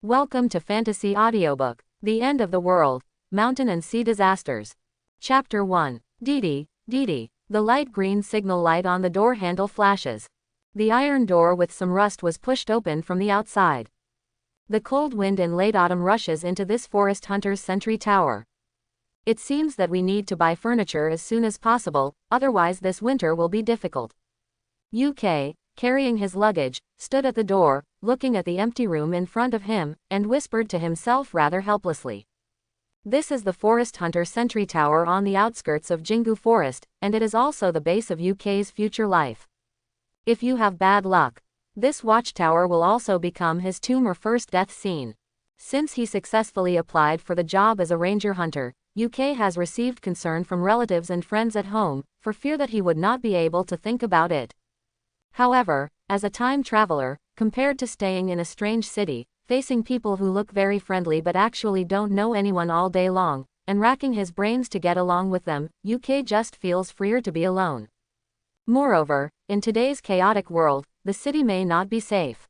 Welcome to Fantasy Audiobook, The End of the World, Mountain and Sea Disasters. Chapter 1. Dee Dee. The light green signal light on the door handle flashes. The iron door with some rust was pushed open from the outside. The cold wind in late autumn rushes into this forest hunter's sentry tower. It seems that we need to buy furniture as soon as possible, otherwise this winter will be difficult. UK, carrying his luggage, stood at the door, looking at the empty room in front of him, and whispered to himself rather helplessly. This is the Forest Hunter Sentry Tower on the outskirts of Jingu Forest, and it is also the base of UK's future life. If you have bad luck, this watchtower will also become his tomb or first death scene. Since he successfully applied for the job as a ranger hunter, UK has received concern from relatives and friends at home, for fear that he would not be able to think about it. However, as a time traveler, compared to staying in a strange city, facing people who look very friendly but actually don't know anyone all day long, and racking his brains to get along with them, UK just feels freer to be alone. Moreover, in today's chaotic world, the city may not be safe.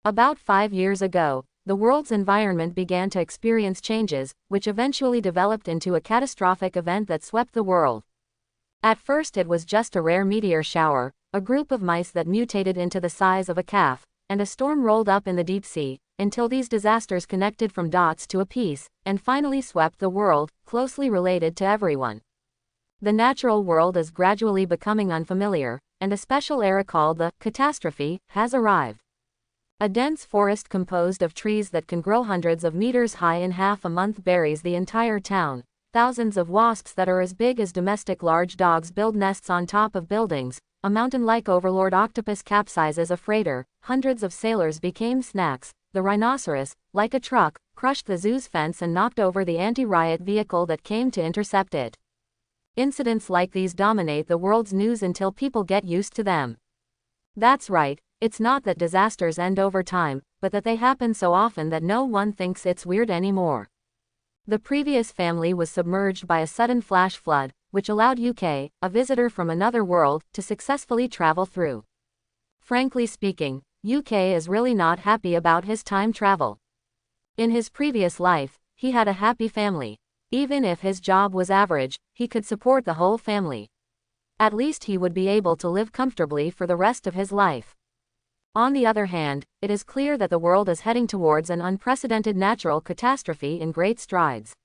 About 5 years ago, the world's environment began to experience changes, which eventually developed into a catastrophic event that swept the world. At first it was just a rare meteor shower, a group of mice that mutated into the size of a calf, and a storm rolled up in the deep sea, until these disasters connected from dots to a piece, and finally swept the world, closely related to everyone. The natural world is gradually becoming unfamiliar, and a special era called the catastrophe has arrived. A dense forest composed of trees that can grow hundreds of meters high in half a month buries the entire town. Thousands of wasps that are as big as domestic large dogs build nests on top of buildings. A mountain-like overlord octopus capsizes a freighter. Hundreds of sailors became snacks. The rhinoceros, like a truck, crushed the zoo's fence and knocked over the anti-riot vehicle that came to intercept it. Incidents like these dominate the world's news until people get used to them. That's right, it's not that disasters end over time, but that they happen so often that no one thinks it's weird anymore. The previous family was submerged by a sudden flash flood, which allowed UK, a visitor from another world, to successfully travel through. Frankly speaking, UK is really not happy about his time travel. In his previous life, he had a happy family. Even if his job was average, he could support the whole family. At least he would be able to live comfortably for the rest of his life. On the other hand, it is clear that the world is heading towards an unprecedented natural catastrophe in great strides.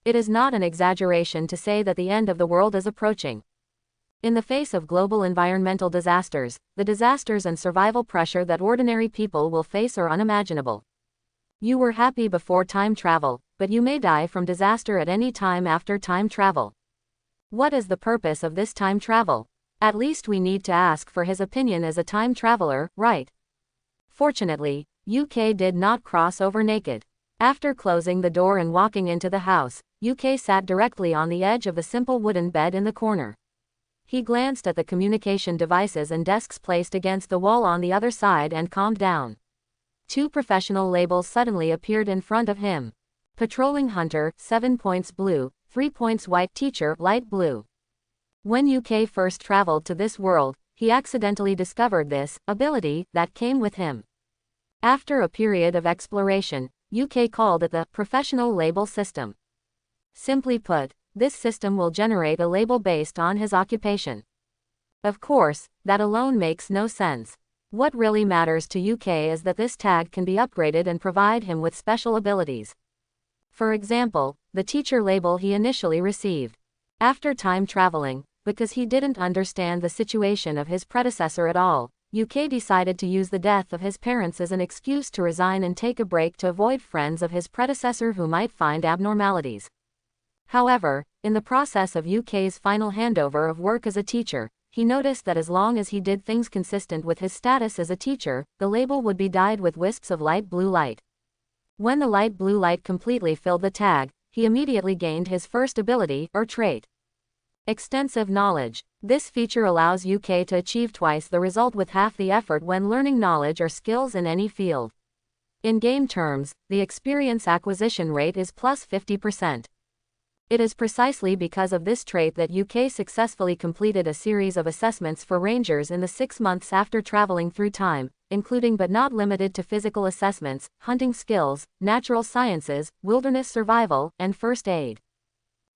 It is not an exaggeration to say that the end of the world is approaching. In the face of global environmental disasters, the disasters and survival pressure that ordinary people will face are unimaginable. You were happy before time travel, but you may die from disaster at any time after time travel. What is the purpose of this time travel? At least we need to ask for his opinion as a time traveler, right? Fortunately, UK did not cross over naked. After closing the door and walking into the house, UK sat directly on the edge of the simple wooden bed in the corner. He glanced at the communication devices and desks placed against the wall on the other side and calmed down. 2 professional labels suddenly appeared in front of him. Patrolling Hunter, 7 points blue, 3 points white. Teacher, light blue. When UK first traveled to this world, he accidentally discovered this ability that came with him. After a period of exploration, UK called it the professional label system. Simply put, this system will generate a label based on his occupation. Of course, that alone makes no sense. What really matters to UK is that this tag can be upgraded and provide him with special abilities. For example, the teacher label he initially received. After time traveling, because he didn't understand the situation of his predecessor at all, UK decided to use the death of his parents as an excuse to resign and take a break to avoid friends of his predecessor who might find abnormalities. However, in the process of UK's final handover of work as a teacher, he noticed that as long as he did things consistent with his status as a teacher, the label would be dyed with wisps of light blue light. When the light blue light completely filled the tag, he immediately gained his first ability, or trait. Extensive knowledge. This feature allows UK to achieve twice the result with half the effort when learning knowledge or skills in any field. In game terms, the experience acquisition rate is plus 50%. It is precisely because of this trait that UK successfully completed a series of assessments for rangers in the 6 months after traveling through time, including but not limited to physical assessments, hunting skills, natural sciences, wilderness survival, and first aid.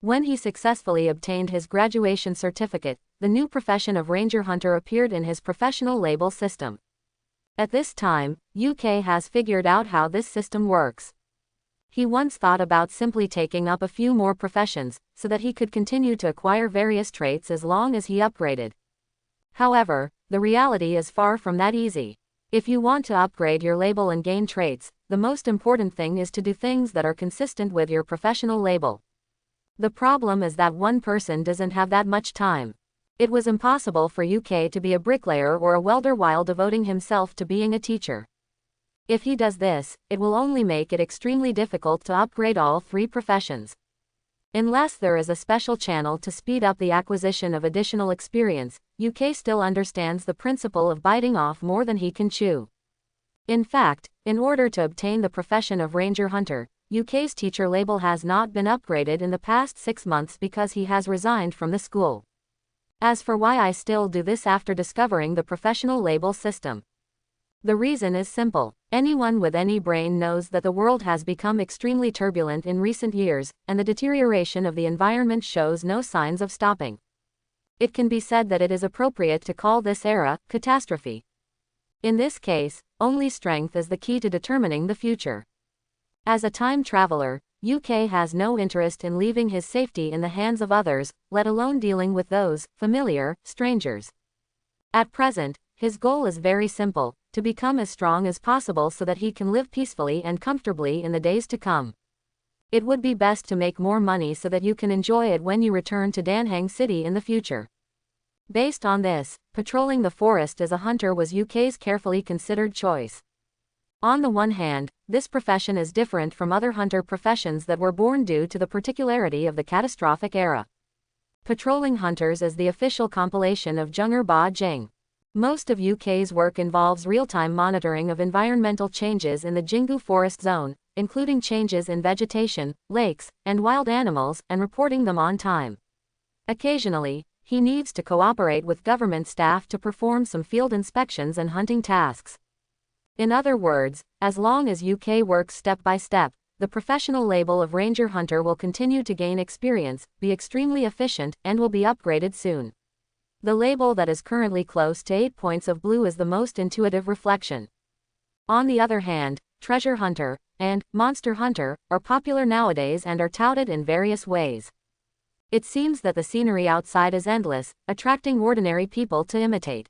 When he successfully obtained his graduation certificate, the new profession of ranger hunter appeared in his professional label system. At this time, UK has figured out how this system works. He once thought about simply taking up a few more professions, so that he could continue to acquire various traits as long as he upgraded. However, the reality is far from that easy. If you want to upgrade your label and gain traits, the most important thing is to do things that are consistent with your professional label. The problem is that one person doesn't have that much time. It was impossible for UK to be a bricklayer or a welder while devoting himself to being a teacher. If he does this, it will only make it extremely difficult to upgrade all 3 professions. Unless there is a special channel to speed up the acquisition of additional experience, UK still understands the principle of biting off more than he can chew. In fact, in order to obtain the profession of ranger hunter, UK's teacher label has not been upgraded in the past 6 months because he has resigned from the school. As for why I still do this after discovering the professional label system, the reason is simple. Anyone with any brain knows that the world has become extremely turbulent in recent years, and the deterioration of the environment shows no signs of stopping. It can be said that it is appropriate to call this era catastrophe. In this case, only strength is the key to determining the future. As a time traveler, UK has no interest in leaving his safety in the hands of others, let alone dealing with those familiar strangers. At present, his goal is very simple: to become as strong as possible so that he can live peacefully and comfortably in the days to come. It would be best to make more money so that you can enjoy it when you return to Danhang City in the future. Based on this, patrolling the forest as a hunter was UK's carefully considered choice. On the one hand, this profession is different from other hunter professions that were born due to the particularity of the catastrophic era. Patrolling hunters is the official compilation of Zheng'er Ba Jing. Most of UK's work involves real-time monitoring of environmental changes in the Jingu Forest Zone, including changes in vegetation, lakes, and wild animals, and reporting them on time. Occasionally, he needs to cooperate with government staff to perform some field inspections and hunting tasks. In other words, as long as UK works step by step, the professional label of ranger hunter will continue to gain experience, be extremely efficient, and will be upgraded soon. The label that is currently close to 8 points of blue is the most intuitive reflection. On the other hand, treasure hunter and monster hunter are popular nowadays and are touted in various ways. It seems that the scenery outside is endless, attracting ordinary people to imitate.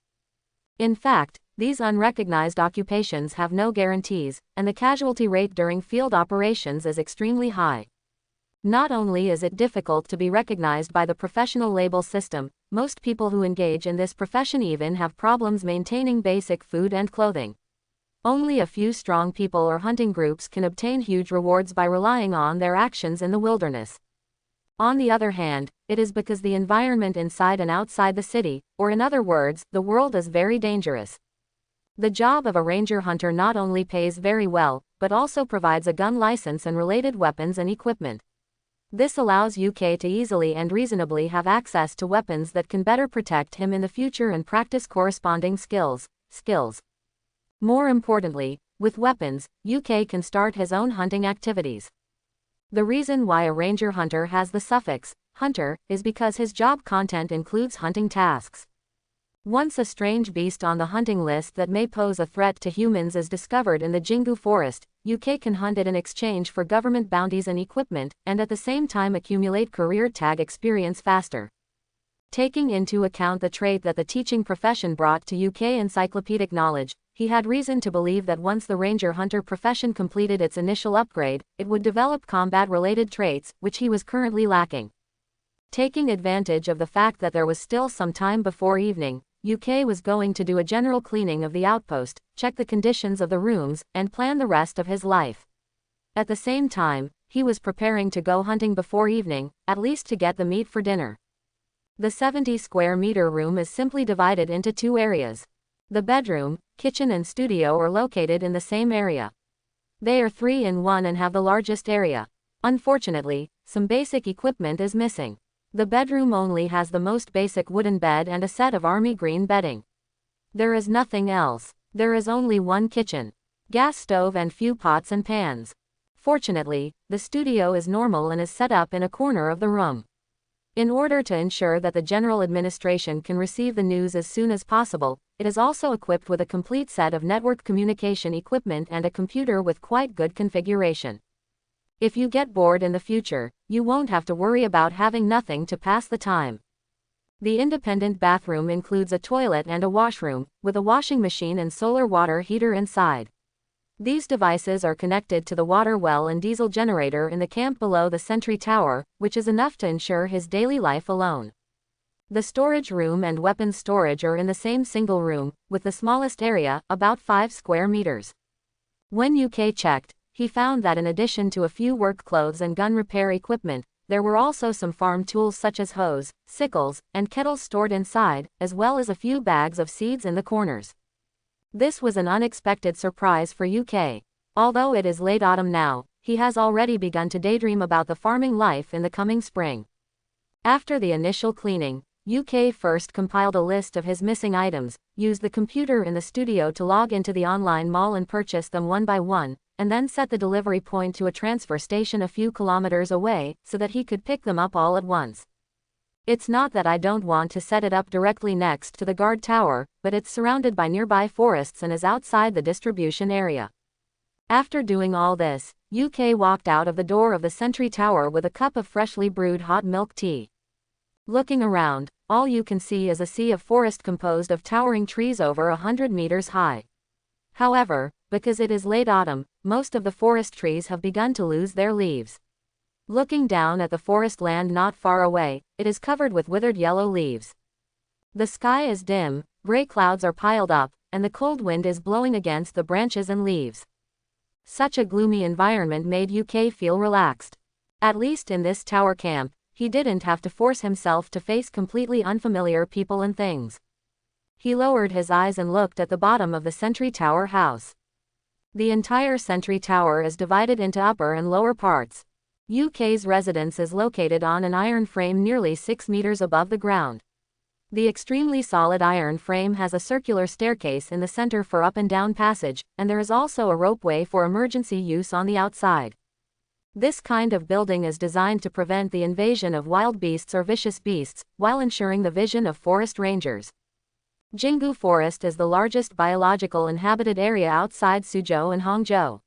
In fact, these unrecognized occupations have no guarantees, and the casualty rate during field operations is extremely high. Not only is it difficult to be recognized by the professional label system, most people who engage in this profession even have problems maintaining basic food and clothing. Only a few strong people or hunting groups can obtain huge rewards by relying on their actions in the wilderness. On the other hand, it is because the environment inside and outside the city, or in other words, the world, is very dangerous. The job of a ranger hunter not only pays very well, but also provides a gun license and related weapons and equipment. This allows UK to easily and reasonably have access to weapons that can better protect him in the future and practice corresponding skills. More importantly, with weapons, UK can start his own hunting activities. The reason why a ranger hunter has the suffix hunter is because his job content includes hunting tasks. Once a strange beast on the hunting list that may pose a threat to humans is discovered in the Jingu forest, UK can hunt it in exchange for government bounties and equipment, and at the same time accumulate career tag experience faster. Taking into account the trait that the teaching profession brought to UK encyclopedic knowledge, he had reason to believe that once the ranger hunter profession completed its initial upgrade, it would develop combat-related traits, which he was currently lacking. Taking advantage of the fact that there was still some time before evening, UK was going to do a general cleaning of the outpost, check the conditions of the rooms, and plan the rest of his life. At the same time, he was preparing to go hunting before evening, at least to get the meat for dinner. The 70 square meter room is simply divided into 2 areas. The bedroom, kitchen and studio are located in the same area. They are 3 in 1 and have the largest area. Unfortunately, some basic equipment is missing. The bedroom only has the most basic wooden bed and a set of army green bedding. There is nothing else. There is only one kitchen, gas stove and few pots and pans. Fortunately, the studio is normal and is set up in a corner of the room. In order to ensure that the general administration can receive the news as soon as possible, it is also equipped with a complete set of network communication equipment and a computer with quite good configuration. If you get bored in the future, you won't have to worry about having nothing to pass the time. The independent bathroom includes a toilet and a washroom, with a washing machine and solar water heater inside. These devices are connected to the water well and diesel generator in the camp below the sentry tower, which is enough to ensure his daily life alone. The storage room and weapons storage are in the same single room, with the smallest area, about 5 square meters. When UK checked, he found that in addition to a few work clothes and gun repair equipment, there were also some farm tools such as hoes, sickles, and kettles stored inside, as well as a few bags of seeds in the corners. This was an unexpected surprise for UK. Although it is late autumn now, he has already begun to daydream about the farming life in the coming spring. After the initial cleaning, UK first compiled a list of his missing items, used the computer in the studio to log into the online mall and purchase them one by one, and then set the delivery point to a transfer station a few kilometers away, so that he could pick them up all at once. It's not that I don't want to set it up directly next to the guard tower, but it's surrounded by nearby forests and is outside the distribution area. After doing all this, UK walked out of the door of the sentry tower with a cup of freshly brewed hot milk tea. Looking around, all you can see is a sea of forest composed of towering trees over 100 meters high. However, because it is late autumn, most of the forest trees have begun to lose their leaves. Looking down at the forest land not far away, it is covered with withered yellow leaves. The sky is dim, gray clouds are piled up, and the cold wind is blowing against the branches and leaves. Such a gloomy environment made UK feel relaxed. At least in this tower camp, he didn't have to force himself to face completely unfamiliar people and things. He lowered his eyes and looked at the bottom of the sentry tower house. The entire sentry tower is divided into upper and lower parts. UK's residence is located on an iron frame nearly 6 meters above the ground. The extremely solid iron frame has a circular staircase in the center for up and down passage, and there is also a ropeway for emergency use on the outside. This kind of building is designed to prevent the invasion of wild beasts or vicious beasts, while ensuring the vision of forest rangers. Jingu Forest is the largest biological inhabited area outside Suzhou and Hangzhou.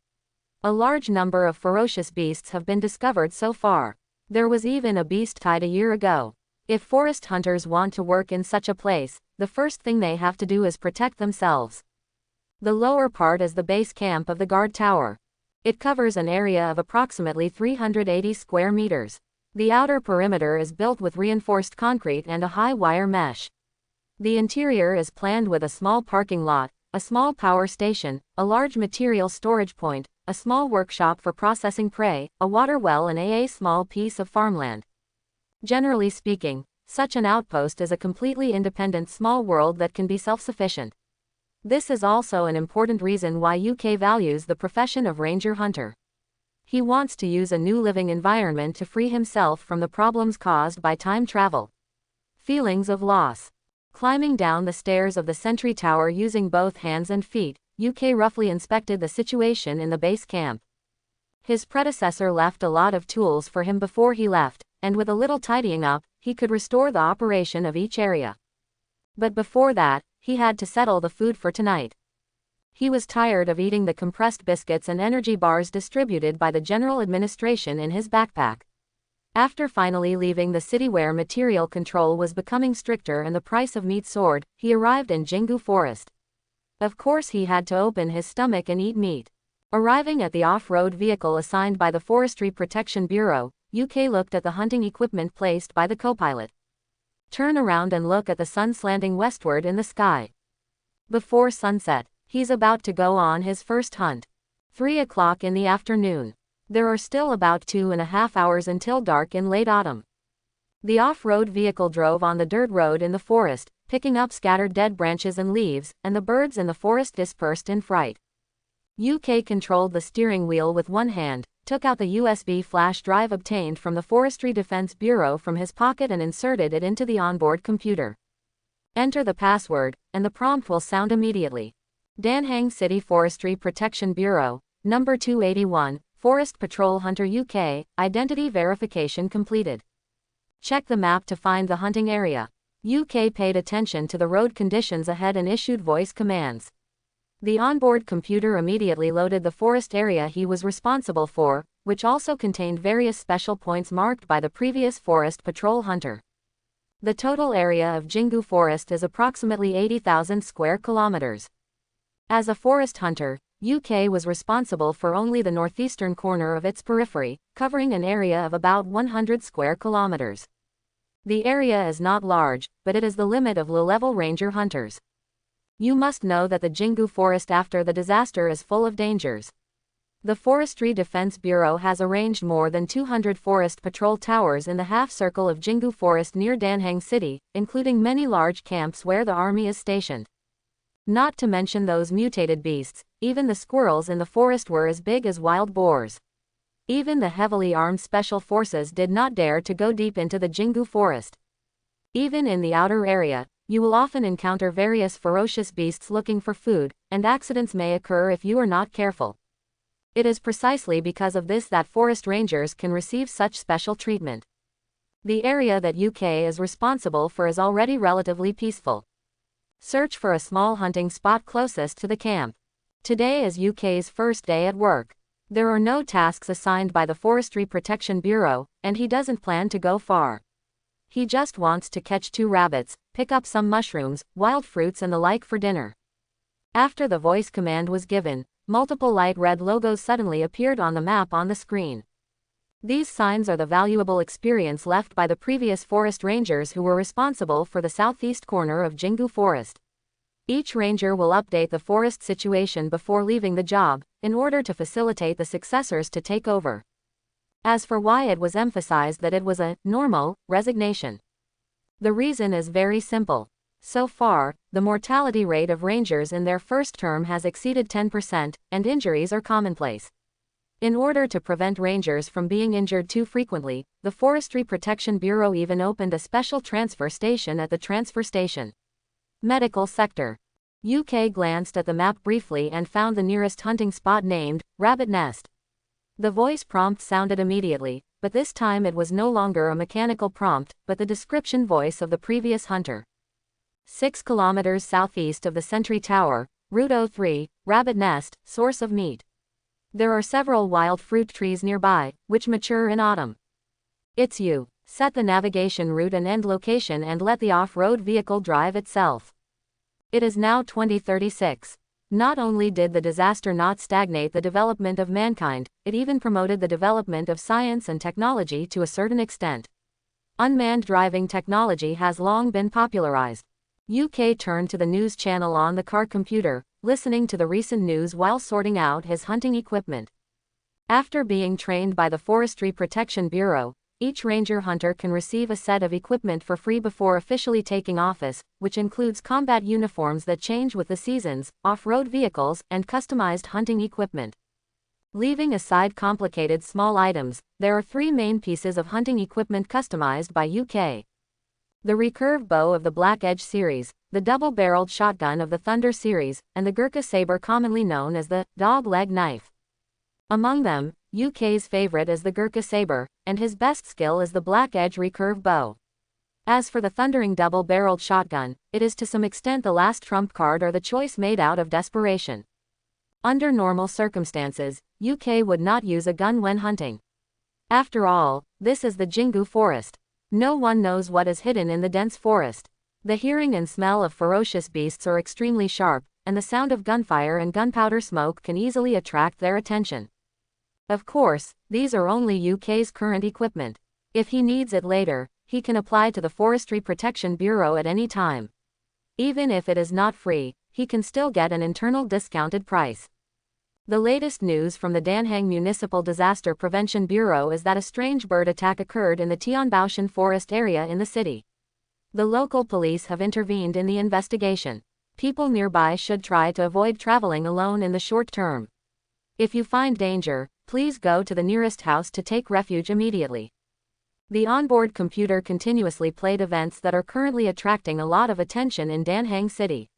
A large number of ferocious beasts have been discovered so far. There was even a beast tied a year ago. If forest hunters want to work in such a place, the first thing they have to do is protect themselves. The lower part is the base camp of the guard tower. It covers an area of approximately 380 square meters. The outer perimeter is built with reinforced concrete and a high wire mesh. The interior is planned with a small parking lot, a small power station, a large material storage point, a small workshop for processing prey, a water well and a small piece of farmland. Generally speaking, such an outpost is a completely independent small world that can be self-sufficient. This is also an important reason why UK values the profession of ranger hunter. He wants to use a new living environment to free himself from the problems caused by time travel. Feelings of loss. Climbing down the stairs of the sentry tower using both hands and feet, UK roughly inspected the situation in the base camp. His predecessor left a lot of tools for him before he left, and with a little tidying up, he could restore the operation of each area. But before that, he had to settle the food for tonight. He was tired of eating the compressed biscuits and energy bars distributed by the general administration in his backpack. After finally leaving the city where material control was becoming stricter and the price of meat soared, he arrived in Jingu Forest. Of course he had to open his stomach and eat meat. Arriving at the off-road vehicle assigned by the Forestry Protection Bureau, UK looked at the hunting equipment placed by the co-pilot. Turn around and look at the sun slanting westward in the sky. Before sunset, he's about to go on his first hunt. 3 o'clock in the afternoon. There are still about 2.5 hours until dark in late autumn. The off-road vehicle drove on the dirt road in the forest, picking up scattered dead branches and leaves, and the birds in the forest dispersed in fright. UK controlled the steering wheel with one hand, took out the USB flash drive obtained from the Forestry Defense Bureau from his pocket and inserted it into the onboard computer. Enter the password, and the prompt will sound immediately. Danhang City Forestry Protection Bureau, number 281, Forest Patrol Hunter UK, identity verification completed. Check the map to find the hunting area. UK paid attention to the road conditions ahead and issued voice commands. The onboard computer immediately loaded the forest area he was responsible for, which also contained various special points marked by the previous forest patrol hunter. The total area of Jingu Forest is approximately 80,000 square kilometers. As a forest hunter, UK was responsible for only the northeastern corner of its periphery, covering an area of about 100 square kilometers. The area is not large, but it is the limit of low-level ranger hunters. You must know that the Jingu Forest after the disaster is full of dangers. The Forestry Defense Bureau has arranged more than 200 forest patrol towers in the half-circle of Jingu Forest near Danhang City, including many large camps where the army is stationed. Not to mention those mutated beasts, even the squirrels in the forest were as big as wild boars. Even the heavily armed special forces did not dare to go deep into the Jingu Forest. Even in the outer area, you will often encounter various ferocious beasts looking for food, and accidents may occur if you are not careful. It is precisely because of this that forest rangers can receive such special treatment. The area that UK is responsible for is already relatively peaceful. Search for a small hunting spot closest to the camp. Today is UK's first day at work. There are no tasks assigned by the Forestry Protection Bureau, and he doesn't plan to go far. He just wants to catch 2 rabbits, pick up some mushrooms, wild fruits and the like for dinner. After the voice command was given, multiple light red logos suddenly appeared on the map on the screen. These signs are the valuable experience left by the previous forest rangers who were responsible for the southeast corner of Jingu Forest. Each ranger will update the forest situation before leaving the job, in order to facilitate the successors to take over. As for why it was emphasized that it was a normal resignation, the reason is very simple. So far, the mortality rate of rangers in their first term has exceeded 10%, and injuries are commonplace. In order to prevent rangers from being injured too frequently, the Forestry Protection Bureau even opened a special transfer station at the transfer station. Medical sector. UK glanced at the map briefly and found the nearest hunting spot named Rabbit Nest. The voice prompt sounded immediately, but this time it was no longer a mechanical prompt, but the description voice of the previous hunter. 6 kilometers southeast of the Sentry Tower, Route 03, Rabbit Nest, source of meat. There are several wild fruit trees nearby, which mature in autumn. It's you. Set the navigation route and end location and let the off-road vehicle drive itself. It is now 2036. Not only did the disaster not stagnate the development of mankind, it even promoted the development of science and technology to a certain extent. Unmanned driving technology has long been popularized. UK turned to the news channel on the car computer, listening to the recent news while sorting out his hunting equipment. After being trained by the Forestry Protection Bureau, each ranger hunter can receive a set of equipment for free before officially taking office, which includes combat uniforms that change with the seasons, off-road vehicles, and customized hunting equipment. Leaving aside complicated small items, there are 3 main pieces of hunting equipment customized by UK. The recurve bow of the Black Edge series, the double-barreled shotgun of the Thunder series, and the Gurkha saber commonly known as the dog-leg knife. Among them, UK's favorite is the Gurkha saber, and his best skill is the Black Edge recurve bow. As for the thundering double-barreled shotgun, it is to some extent the last trump card or the choice made out of desperation. Under normal circumstances, UK would not use a gun when hunting. After all, this is the Jingu Forest. No one knows what is hidden in the dense forest. The hearing and smell of ferocious beasts are extremely sharp, and the sound of gunfire and gunpowder smoke can easily attract their attention. Of course, these are only UK's current equipment. If he needs it later, he can apply to the Forestry Protection Bureau at any time. Even if it is not free, he can still get an internal discounted price. The latest news from the Danhang Municipal Disaster Prevention Bureau is that a strange bird attack occurred in the Tianbaoshan forest area in the city. The local police have intervened in the investigation. People nearby should try to avoid traveling alone in the short term. If you find danger, Please go to the nearest house to take refuge immediately. The onboard computer continuously played events that are currently attracting a lot of attention in Da Nang City.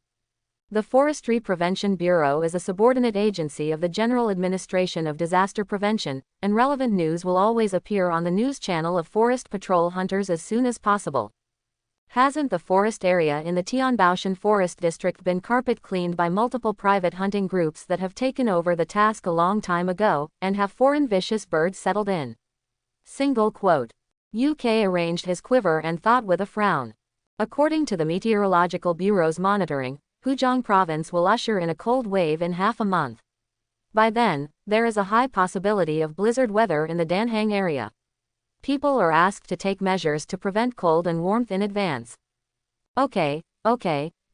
The Forestry Prevention Bureau is a subordinate agency of the General Administration of Disaster Prevention, and relevant news will always appear on the news channel of Forest Patrol Hunters as soon as possible. Hasn't the forest area in the Tianbaoshan Forest District been carpet cleaned by multiple private hunting groups that have taken over the task a long time ago, and have foreign vicious birds settled in? Single quote. UK arranged his quiver and thought with a frown. According to the Meteorological Bureau's monitoring, Hujiang Province will usher in a cold wave in half a month. By then, there is a high possibility of blizzard weather in the Da Nang area. People are asked to take measures to prevent cold and warmth in advance. Okay,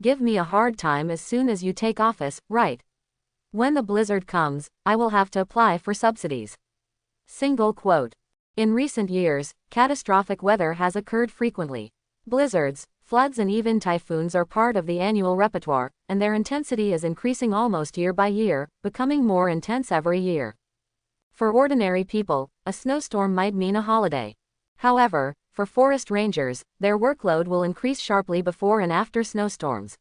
give me a hard time as soon as you take office, right? When the blizzard comes, I will have to apply for subsidies. Single quote. In recent years, catastrophic weather has occurred frequently. Blizzards, floods and even typhoons are part of the annual repertoire, and their intensity is increasing almost year by year, becoming more intense every year. For ordinary people, a snowstorm might mean a holiday. However, for forest rangers, their workload will increase sharply before and after snowstorms.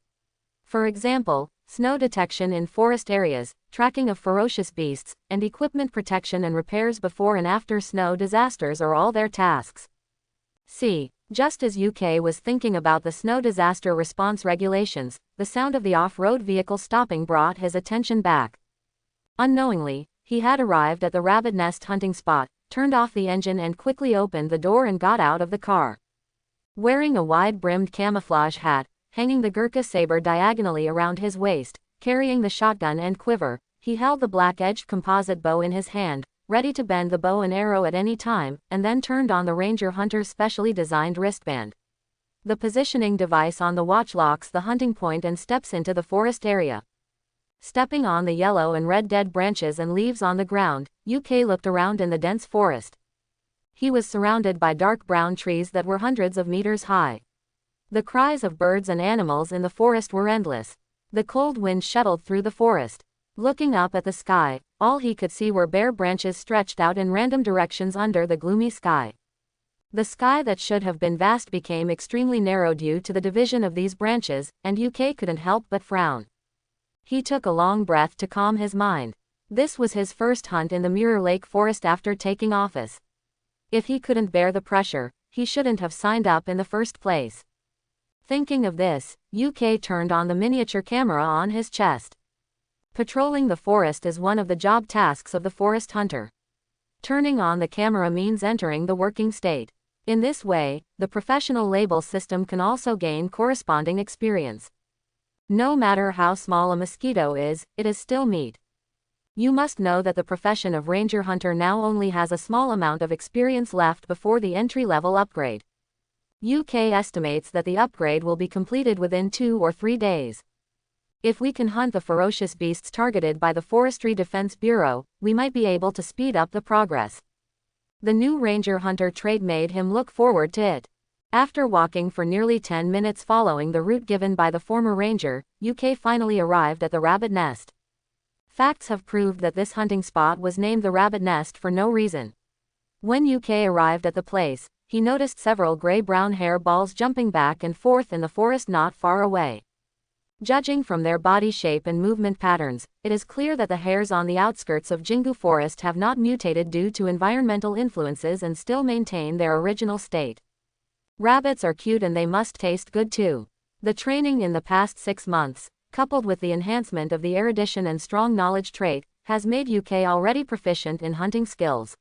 For example, snow detection in forest areas, tracking of ferocious beasts, and equipment protection and repairs before and after snow disasters are all their tasks. See, just as UK was thinking about the snow disaster response regulations, the sound of the off-road vehicle stopping brought his attention back. Unknowingly, he had arrived at the rabbit nest hunting spot, turned off the engine and quickly opened the door and got out of the car. Wearing a wide-brimmed camouflage hat, hanging the Gurkha saber diagonally around his waist, carrying the shotgun and quiver, he held the black-edged composite bow in his hand, ready to bend the bow and arrow at any time, and then turned on the Ranger Hunter's specially designed wristband. The positioning device on the watch locks the hunting point and steps into the forest area. Stepping on the yellow and red dead branches and leaves on the ground, UK looked around in the dense forest. He was surrounded by dark brown trees that were hundreds of meters high. The cries of birds and animals in the forest were endless. The cold wind shuttled through the forest. Looking up at the sky, all he could see were bare branches stretched out in random directions under the gloomy sky. The sky that should have been vast became extremely narrow due to the division of these branches, and UK couldn't help but frown. He took a long breath to calm his mind. This was his first hunt in the Mirror Lake Forest after taking office. If he couldn't bear the pressure, he shouldn't have signed up in the first place. Thinking of this, UK turned on the miniature camera on his chest. Patrolling the forest is one of the job tasks of the forest hunter. Turning on the camera means entering the working state. In this way, the professional label system can also gain corresponding experience. No matter how small a mosquito is, it is still meat. You must know that the profession of Ranger Hunter now only has a small amount of experience left before the entry-level upgrade. UK estimates that the upgrade will be completed within 2 or 3 days. If we can hunt the ferocious beasts targeted by the Forestry Defense Bureau, we might be able to speed up the progress. The new Ranger Hunter trait made him look forward to it. After walking for nearly 10 minutes following the route given by the former ranger, UK finally arrived at the rabbit nest. Facts have proved that this hunting spot was named the rabbit nest for no reason. When UK arrived at the place, he noticed several gray-brown hair balls jumping back and forth in the forest not far away. Judging from their body shape and movement patterns, it is clear that the hares on the outskirts of Jingu Forest have not mutated due to environmental influences and still maintain their original state. Rabbits are cute and they must taste good too. The training in the past 6 months, coupled with the enhancement of the erudition and strong knowledge trait, has made UK already proficient in hunting skills.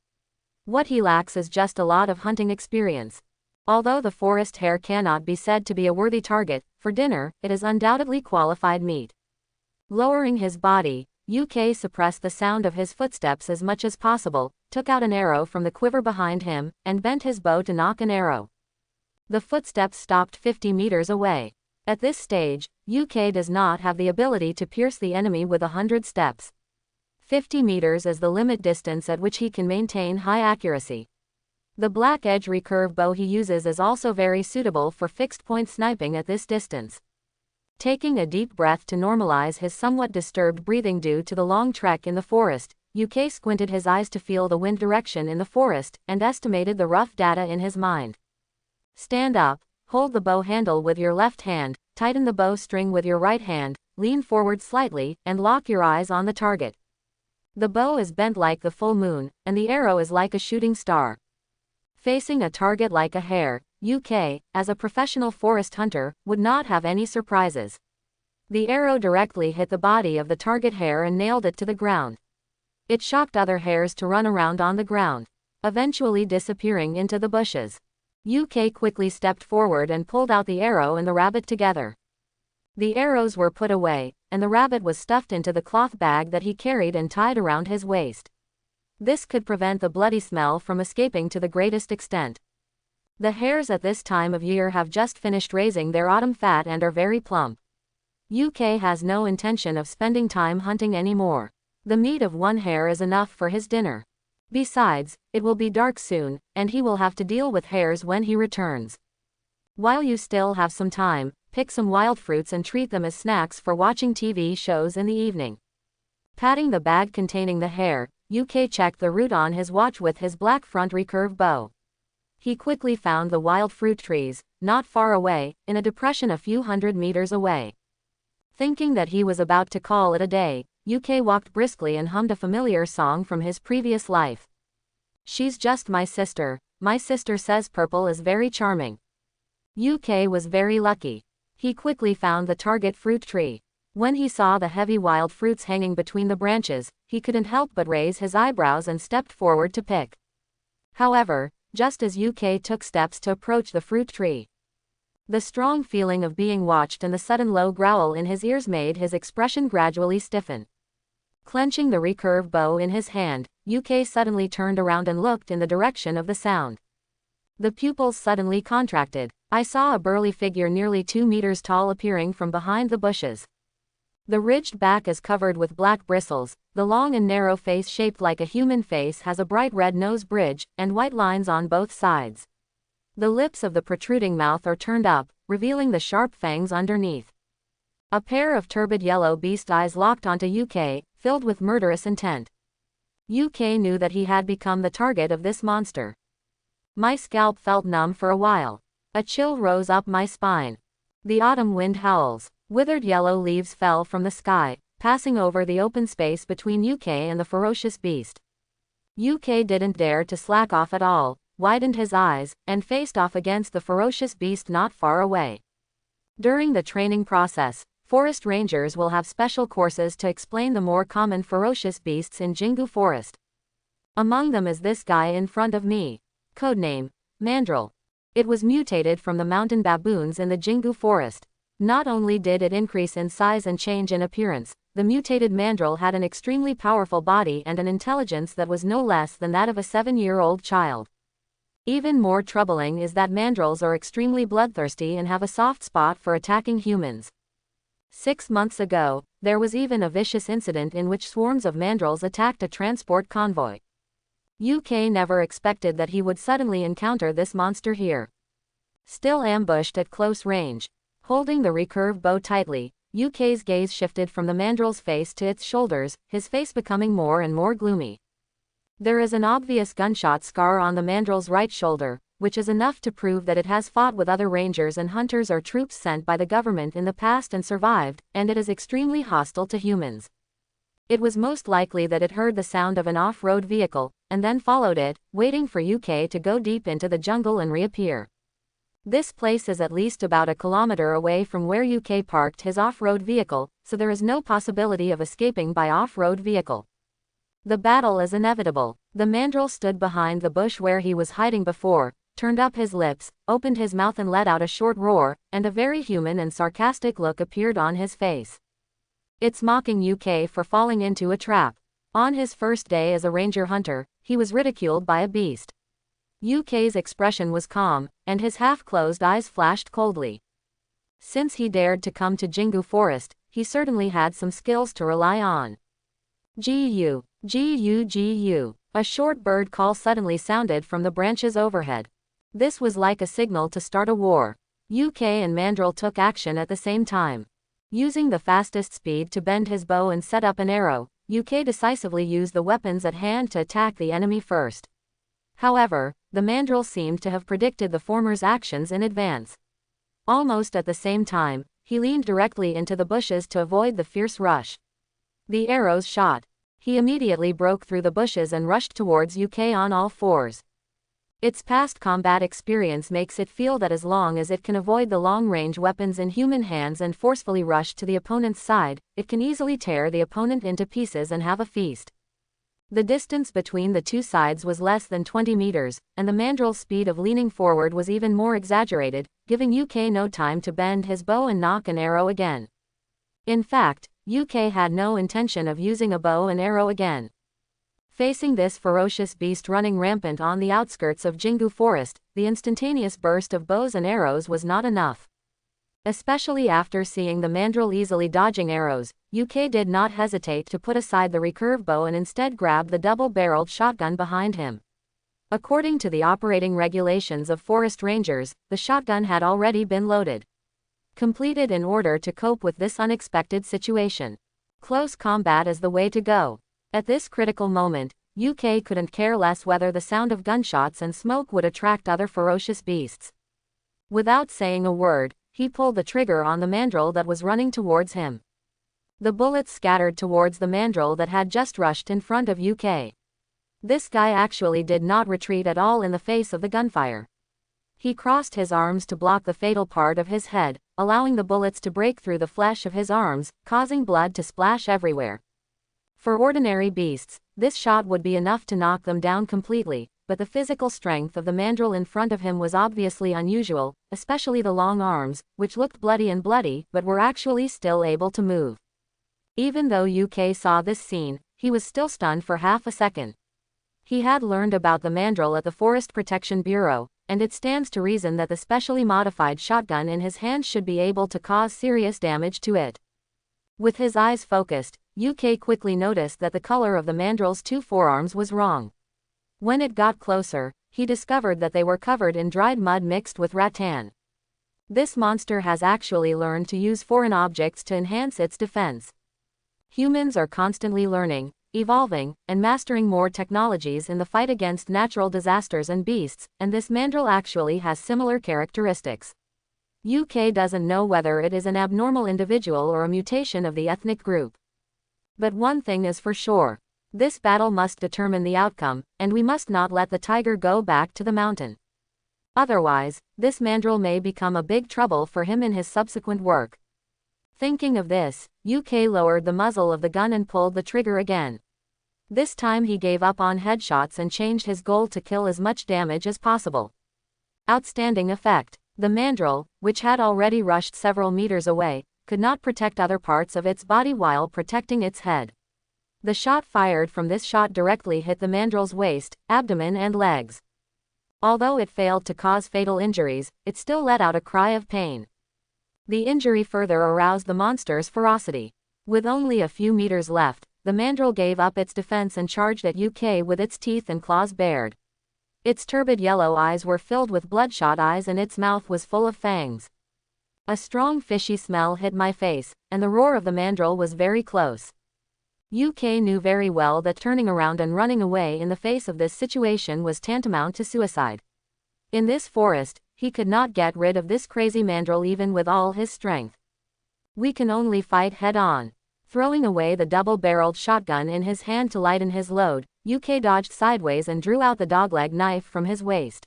What he lacks is just a lot of hunting experience. Although the forest hare cannot be said to be a worthy target, for dinner, it is undoubtedly qualified meat. Lowering his body, UK suppressed the sound of his footsteps as much as possible, took out an arrow from the quiver behind him, and bent his bow to nock an arrow. The footsteps stopped 50 meters away. At this stage, UK does not have the ability to pierce the enemy with 100 steps. 50 meters is the limit distance at which he can maintain high accuracy. The black edge recurve bow he uses is also very suitable for fixed-point sniping at this distance. Taking a deep breath to normalize his somewhat disturbed breathing due to the long trek in the forest, UK squinted his eyes to feel the wind direction in the forest, and estimated the rough data in his mind. Stand up, hold the bow handle with your left hand, tighten the bow string with your right hand, lean forward slightly, and lock your eyes on the target. The bow is bent like the full moon, and the arrow is like a shooting star. Facing a target like a hare, UK, as a professional forest hunter, would not have any surprises. The arrow directly hit the body of the target hare and nailed it to the ground. It shocked other hares to run around on the ground, eventually disappearing into the bushes. UK quickly stepped forward and pulled out the arrow and the rabbit together. The arrows were put away, and the rabbit was stuffed into the cloth bag that he carried and tied around his waist. This could prevent the bloody smell from escaping to the greatest extent. The hares at this time of year have just finished raising their autumn fat and are very plump. UK has no intention of spending time hunting anymore. The meat of one hare is enough for his dinner. Besides, it will be dark soon, and he will have to deal with hares when he returns. While you still have some time, pick some wild fruits and treat them as snacks for watching TV shows in the evening. Patting the bag containing the hare, UK checked the route on his watch with his black front recurve bow. He quickly found the wild fruit trees, not far away, in a depression a few hundred meters away. Thinking that he was about to call it a day, UK walked briskly and hummed a familiar song from his previous life. She's just my sister says purple is very charming. UK was very lucky. He quickly found the target fruit tree. When he saw the heavy wild fruits hanging between the branches, he couldn't help but raise his eyebrows and stepped forward to pick. However, just as UK took steps to approach the fruit tree, the strong feeling of being watched and the sudden low growl in his ears made his expression gradually stiffen. Clenching the recurve bow in his hand, UK suddenly turned around and looked in the direction of the sound. The pupils suddenly contracted. I saw a burly figure nearly 2 meters tall appearing from behind the bushes. The ridged back is covered with black bristles, the long and narrow face shaped like a human face has a bright red nose bridge, and white lines on both sides. The lips of the protruding mouth are turned up, revealing the sharp fangs underneath. A pair of turbid yellow beast eyes locked onto UK, filled with murderous intent. UK knew that he had become the target of this monster. My scalp felt numb for a while. A chill rose up my spine. The autumn wind howls. Withered yellow leaves fell from the sky, passing over the open space between UK and the ferocious beast. UK didn't dare to slack off at all, widened his eyes, and faced off against the ferocious beast not far away. During the training process, forest rangers will have special courses to explain the more common ferocious beasts in Jingu Forest. Among them is this guy in front of me. Codename, mandrill. It was mutated from the mountain baboons in the Jingu Forest. Not only did it increase in size and change in appearance, the mutated mandrill had an extremely powerful body and an intelligence that was no less than that of a 7-year-old child. Even more troubling is that mandrills are extremely bloodthirsty and have a soft spot for attacking humans. 6 months ago, there was even a vicious incident in which swarms of mandrills attacked a transport convoy. UK never expected that he would suddenly encounter this monster here. Still ambushed at close range, holding the recurve bow tightly, UK's gaze shifted from the mandrill's face to its shoulders, his face becoming more and more gloomy. There is an obvious gunshot scar on the mandrill's right shoulder, which is enough to prove that it has fought with other rangers and hunters or troops sent by the government in the past and survived, and it is extremely hostile to humans. It was most likely that it heard the sound of an off-road vehicle, and then followed it, waiting for UK to go deep into the jungle and reappear. This place is at least about a kilometer away from where UK parked his off-road vehicle, so there is no possibility of escaping by off-road vehicle. The battle is inevitable. The mandrill stood behind the bush where he was hiding before, turned up his lips, opened his mouth and let out a short roar, and a very human and sarcastic look appeared on his face. It's mocking UK for falling into a trap. On his first day as a ranger hunter, he was ridiculed by a beast. UK's expression was calm, and his half-closed eyes flashed coldly. Since he dared to come to Jingu Forest, he certainly had some skills to rely on. Gu, gu, gu. A short bird call suddenly sounded from the branches overhead. This was like a signal to start a war. UK and mandrill took action at the same time. Using the fastest speed to bend his bow and set up an arrow, UK decisively used the weapons at hand to attack the enemy first. However, the mandrill seemed to have predicted the former's actions in advance. Almost at the same time, he leaned directly into the bushes to avoid the fierce rush. The arrows shot. He immediately broke through the bushes and rushed towards UK on all fours. Its past combat experience makes it feel that as long as it can avoid the long-range weapons in human hands and forcefully rush to the opponent's side, it can easily tear the opponent into pieces and have a feast. The distance between the two sides was less than 20 meters, and the mandrill's speed of leaning forward was even more exaggerated, giving UK no time to bend his bow and nock an arrow again. In fact, UK had no intention of using a bow and arrow again. Facing this ferocious beast running rampant on the outskirts of Jingu Forest, the instantaneous burst of bows and arrows was not enough. Especially after seeing the mandrill easily dodging arrows, UK did not hesitate to put aside the recurve bow and instead grab the double-barreled shotgun behind him. According to the operating regulations of forest rangers, the shotgun had already been loaded. Completed in order to cope with this unexpected situation. Close combat is the way to go. At this critical moment, UK couldn't care less whether the sound of gunshots and smoke would attract other ferocious beasts. Without saying a word, he pulled the trigger on the mandrill that was running towards him. The bullets scattered towards the mandrill that had just rushed in front of UK. This guy actually did not retreat at all in the face of the gunfire. He crossed his arms to block the fatal part of his head, allowing the bullets to break through the flesh of his arms, causing blood to splash everywhere. For ordinary beasts, this shot would be enough to knock them down completely, but the physical strength of the mandrill in front of him was obviously unusual, especially the long arms, which looked bloody but were actually still able to move. Even though UK saw this scene, he was still stunned for half a second. He had learned about the mandrill at the Forest Protection Bureau, and it stands to reason that the specially modified shotgun in his hands should be able to cause serious damage to it. With his eyes focused, UK quickly noticed that the color of the mandrill's two forearms was wrong. When it got closer, he discovered that they were covered in dried mud mixed with rattan. This monster has actually learned to use foreign objects to enhance its defense. Humans are constantly learning, evolving, and mastering more technologies in the fight against natural disasters and beasts, and this mandrill actually has similar characteristics. UK doesn't know whether it is an abnormal individual or a mutation of the ethnic group. But one thing is for sure. This battle must determine the outcome, and we must not let the tiger go back to the mountain. Otherwise, this mandrill may become a big trouble for him in his subsequent work. Thinking of this, UK lowered the muzzle of the gun and pulled the trigger again. This time he gave up on headshots and changed his goal to kill as much damage as possible. Outstanding effect. The mandrill, which had already rushed several meters away, could not protect other parts of its body while protecting its head. The shot fired from this shot directly hit the mandrill's waist, abdomen and legs. Although it failed to cause fatal injuries, it still let out a cry of pain. The injury further aroused the monster's ferocity. With only a few meters left, the mandrill gave up its defense and charged at UK with its teeth and claws bared. Its turbid yellow eyes were filled with bloodshot eyes and its mouth was full of fangs. A strong fishy smell hit my face, and the roar of the mandrill was very close. UK knew very well that turning around and running away in the face of this situation was tantamount to suicide. In this forest, he could not get rid of this crazy mandrill even with all his strength. We can only fight head-on. Throwing away the double-barreled shotgun in his hand to lighten his load, UK dodged sideways and drew out the dogleg knife from his waist.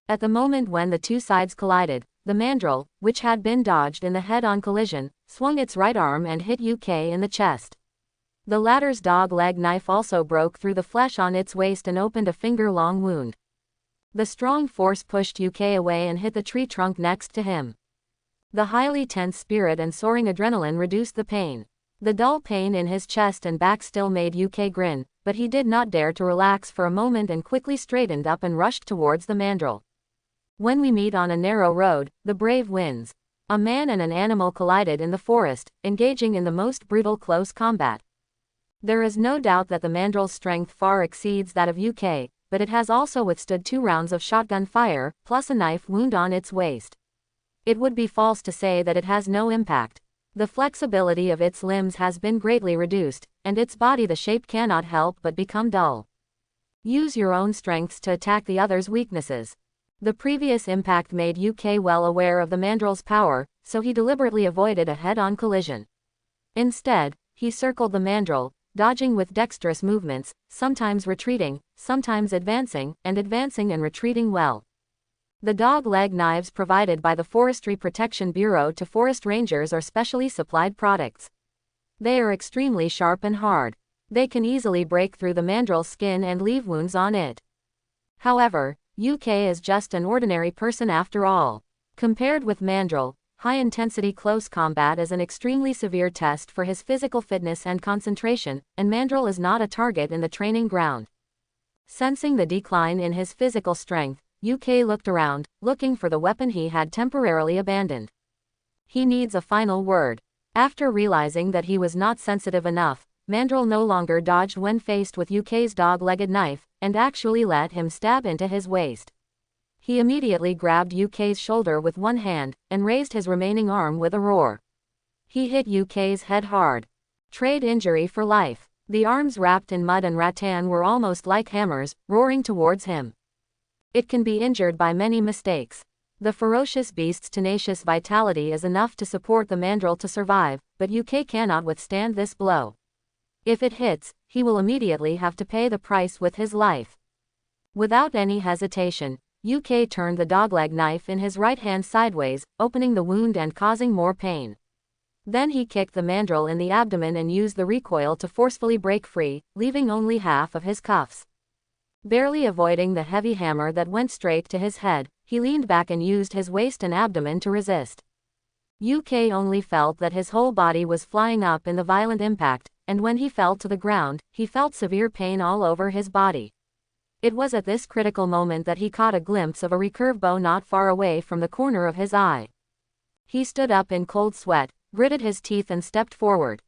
At the moment when the two sides collided, the mandrill, which had been dodged in the head-on collision, swung its right arm and hit UK in the chest. The latter's dog-leg knife also broke through the flesh on its waist and opened a finger-long wound. The strong force pushed UK away and hit the tree trunk next to him. The highly tense spirit and soaring adrenaline reduced the pain. The dull pain in his chest and back still made UK grin, but he did not dare to relax for a moment and quickly straightened up and rushed towards the mandrill. When we meet on a narrow road, the brave wins. A man and an animal collided in the forest, engaging in the most brutal close combat. There is no doubt that the mandrill's strength far exceeds that of UK, but it has also withstood 2 rounds of shotgun fire, plus a knife wound on its waist. It would be false to say that it has no impact. The flexibility of its limbs has been greatly reduced, and its body the shape cannot help but become dull. Use your own strengths to attack the other's weaknesses. The previous impact made UK well aware of the mandrill's power, so he deliberately avoided a head-on collision. Instead, he circled the mandrill, dodging with dexterous movements, sometimes retreating, sometimes advancing and retreating well. The dog-leg knives provided by the Forestry Protection Bureau to forest rangers are specially supplied products. They are extremely sharp and hard. They can easily break through the mandrill's skin and leave wounds on it. However, UK is just an ordinary person after all. Compared with mandrill, high-intensity close combat is an extremely severe test for his physical fitness and concentration, and mandrill is not a target in the training ground. Sensing the decline in his physical strength, UK looked around, looking for the weapon he had temporarily abandoned. He needs a final word. After realizing that he was not sensitive enough, mandrill no longer dodged when faced with UK's dog-legged knife, and actually let him stab into his waist. He immediately grabbed UK's shoulder with one hand, and raised his remaining arm with a roar. He hit UK's head hard. Trade injury for life. The arms wrapped in mud and rattan were almost like hammers, roaring towards him. It can be injured by many mistakes. The ferocious beast's tenacious vitality is enough to support the mandrill to survive, but UK cannot withstand this blow. If it hits, he will immediately have to pay the price with his life. Without any hesitation, UK turned the dogleg knife in his right hand sideways, opening the wound and causing more pain. Then he kicked the mandrill in the abdomen and used the recoil to forcefully break free, leaving only half of his cuffs. Barely avoiding the heavy hammer that went straight to his head, he leaned back and used his waist and abdomen to resist. UK only felt that his whole body was flying up in the violent impact, and when he fell to the ground, he felt severe pain all over his body. It was at this critical moment that he caught a glimpse of a recurve bow not far away from the corner of his eye. He stood up in cold sweat, gritted his teeth and stepped forward.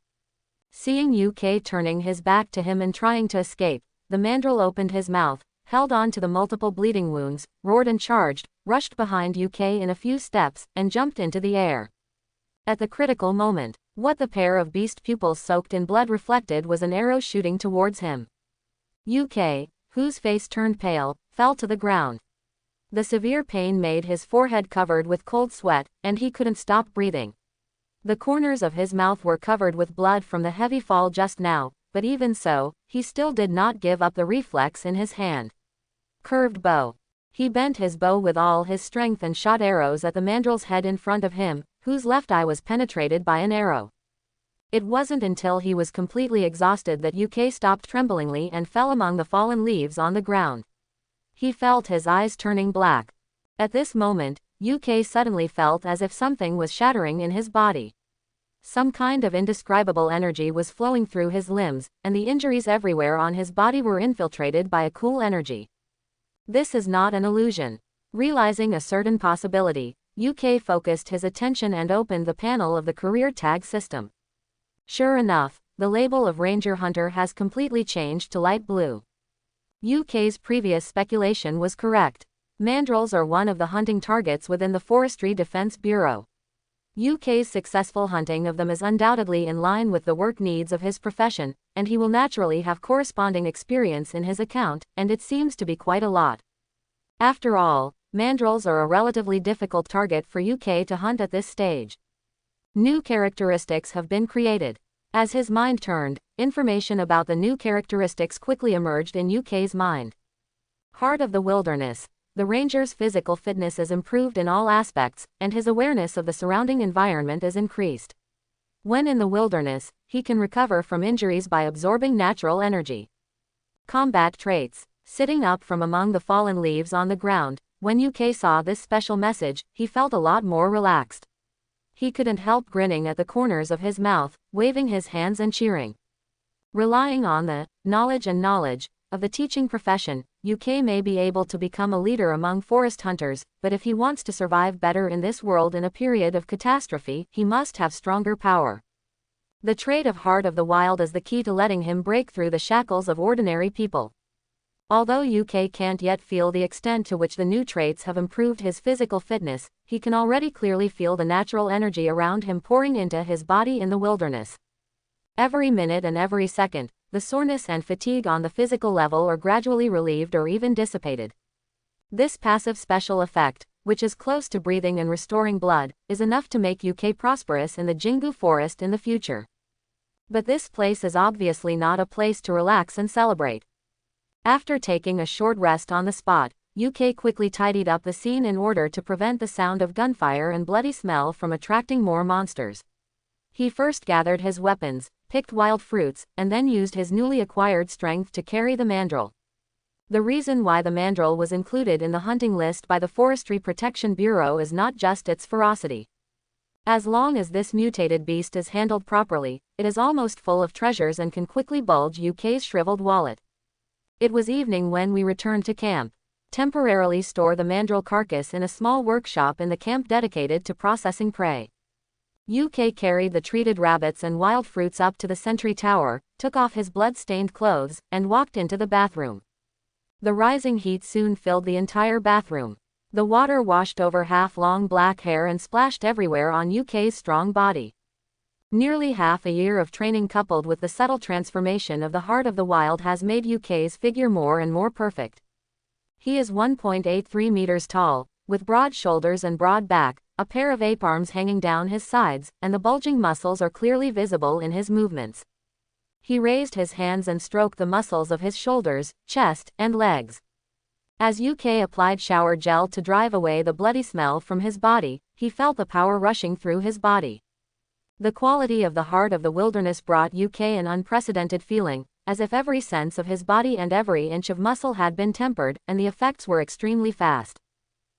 Seeing UK turning his back to him and trying to escape, the mandrill opened his mouth, held on to the multiple bleeding wounds, roared and charged, rushed behind UK in a few steps, and jumped into the air. At the critical moment, what the pair of beast pupils soaked in blood reflected was an arrow shooting towards him. UK, whose face turned pale, fell to the ground. The severe pain made his forehead covered with cold sweat, and he couldn't stop breathing. The corners of his mouth were covered with blood from the heavy fall just now, but even so, he still did not give up the reflex in his hand. Curved bow. He bent his bow with all his strength and shot arrows at the mandrill's head in front of him, whose left eye was penetrated by an arrow. It wasn't until he was completely exhausted that UK stopped tremblingly and fell among the fallen leaves on the ground. He felt his eyes turning black. At this moment, UK suddenly felt as if something was shattering in his body. Some kind of indescribable energy was flowing through his limbs, and the injuries everywhere on his body were infiltrated by a cool energy. This is not an illusion. Realizing a certain possibility, UK focused his attention and opened the panel of the career tag system. Sure enough, the label of Ranger Hunter has completely changed to light blue. UK's previous speculation was correct. Mandrills are one of the hunting targets within the Forestry Defense Bureau. UK's successful hunting of them is undoubtedly in line with the work needs of his profession, and he will naturally have corresponding experience in his account, and it seems to be quite a lot. After all, mandrills are a relatively difficult target for UK to hunt at this stage. New characteristics have been created. As his mind turned, information about the new characteristics quickly emerged in UK's mind. Heart of the wilderness. The ranger's physical fitness is improved in all aspects, and his awareness of the surrounding environment is increased. When in the wilderness, he can recover from injuries by absorbing natural energy. Combat traits. Sitting up from among the fallen leaves on the ground, when UK saw this special message, he felt a lot more relaxed. He couldn't help grinning at the corners of his mouth, waving his hands and cheering. Relying on the knowledge of the teaching profession, UK may be able to become a leader among forest hunters, but if he wants to survive better in this world in a period of catastrophe, he must have stronger power. The trait of Heart of the Wild is the key to letting him break through the shackles of ordinary people. Although UK can't yet feel the extent to which the new traits have improved his physical fitness, he can already clearly feel the natural energy around him pouring into his body in the wilderness. Every minute and every second, the soreness and fatigue on the physical level are gradually relieved or even dissipated. This passive special effect, which is close to breathing and restoring blood, is enough to make UK prosperous in the Jingu forest in the future. But this place is obviously not a place to relax and celebrate. After taking a short rest on the spot, UK quickly tidied up the scene in order to prevent the sound of gunfire and bloody smell from attracting more monsters. He first gathered his weapons, picked wild fruits, and then used his newly acquired strength to carry the mandrill. The reason why the mandrill was included in the hunting list by the Forestry Protection Bureau is not just its ferocity. As long as this mutated beast is handled properly, it is almost full of treasures and can quickly bulge UK's shriveled wallet. It was evening when we returned to camp. Temporarily store the mandrill carcass in a small workshop in the camp dedicated to processing prey. UK carried the treated rabbits and wild fruits up to the sentry tower, took off his blood-stained clothes, and walked into the bathroom. The rising heat soon filled the entire bathroom. The water washed over half-long black hair and splashed everywhere on UK's strong body. Nearly half a year of training coupled with the subtle transformation of the heart of the wild has made UK's figure more and more perfect. He is 1.83 meters tall, with broad shoulders and broad back, a pair of ape arms hanging down his sides, and the bulging muscles are clearly visible in his movements. He raised his hands and stroked the muscles of his shoulders, chest, and legs. As UK applied shower gel to drive away the bloody smell from his body, he felt the power rushing through his body. The quality of the heart of the wilderness brought UK an unprecedented feeling, as if every sense of his body and every inch of muscle had been tempered, and the effects were extremely fast.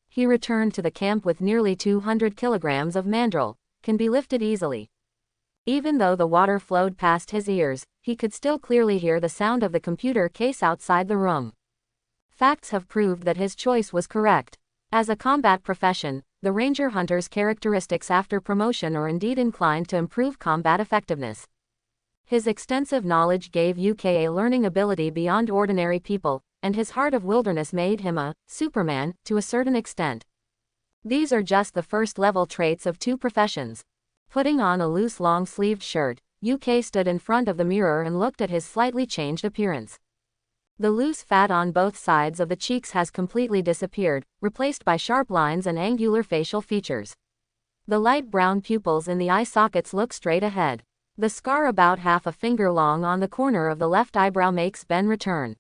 He returned to the camp with nearly 200 kilograms of mandrill, can be lifted easily. Even though the water flowed past his ears, he could still clearly hear the sound of the computer case outside the room. Facts have proved that his choice was correct. As a combat profession, the ranger hunter's characteristics after promotion are indeed inclined to improve combat effectiveness. His extensive knowledge gave UK a learning ability beyond ordinary people, and his heart of wilderness made him a Superman to a certain extent. These are just the first-level traits of two professions. Putting on a loose long-sleeved shirt, UK stood in front of the mirror and looked at his slightly changed appearance. The loose fat on both sides of the cheeks has completely disappeared, replaced by sharp lines and angular facial features. The light brown pupils in the eye sockets look straight ahead. The scar about half a finger long on the corner of the left eyebrow makes Ben return.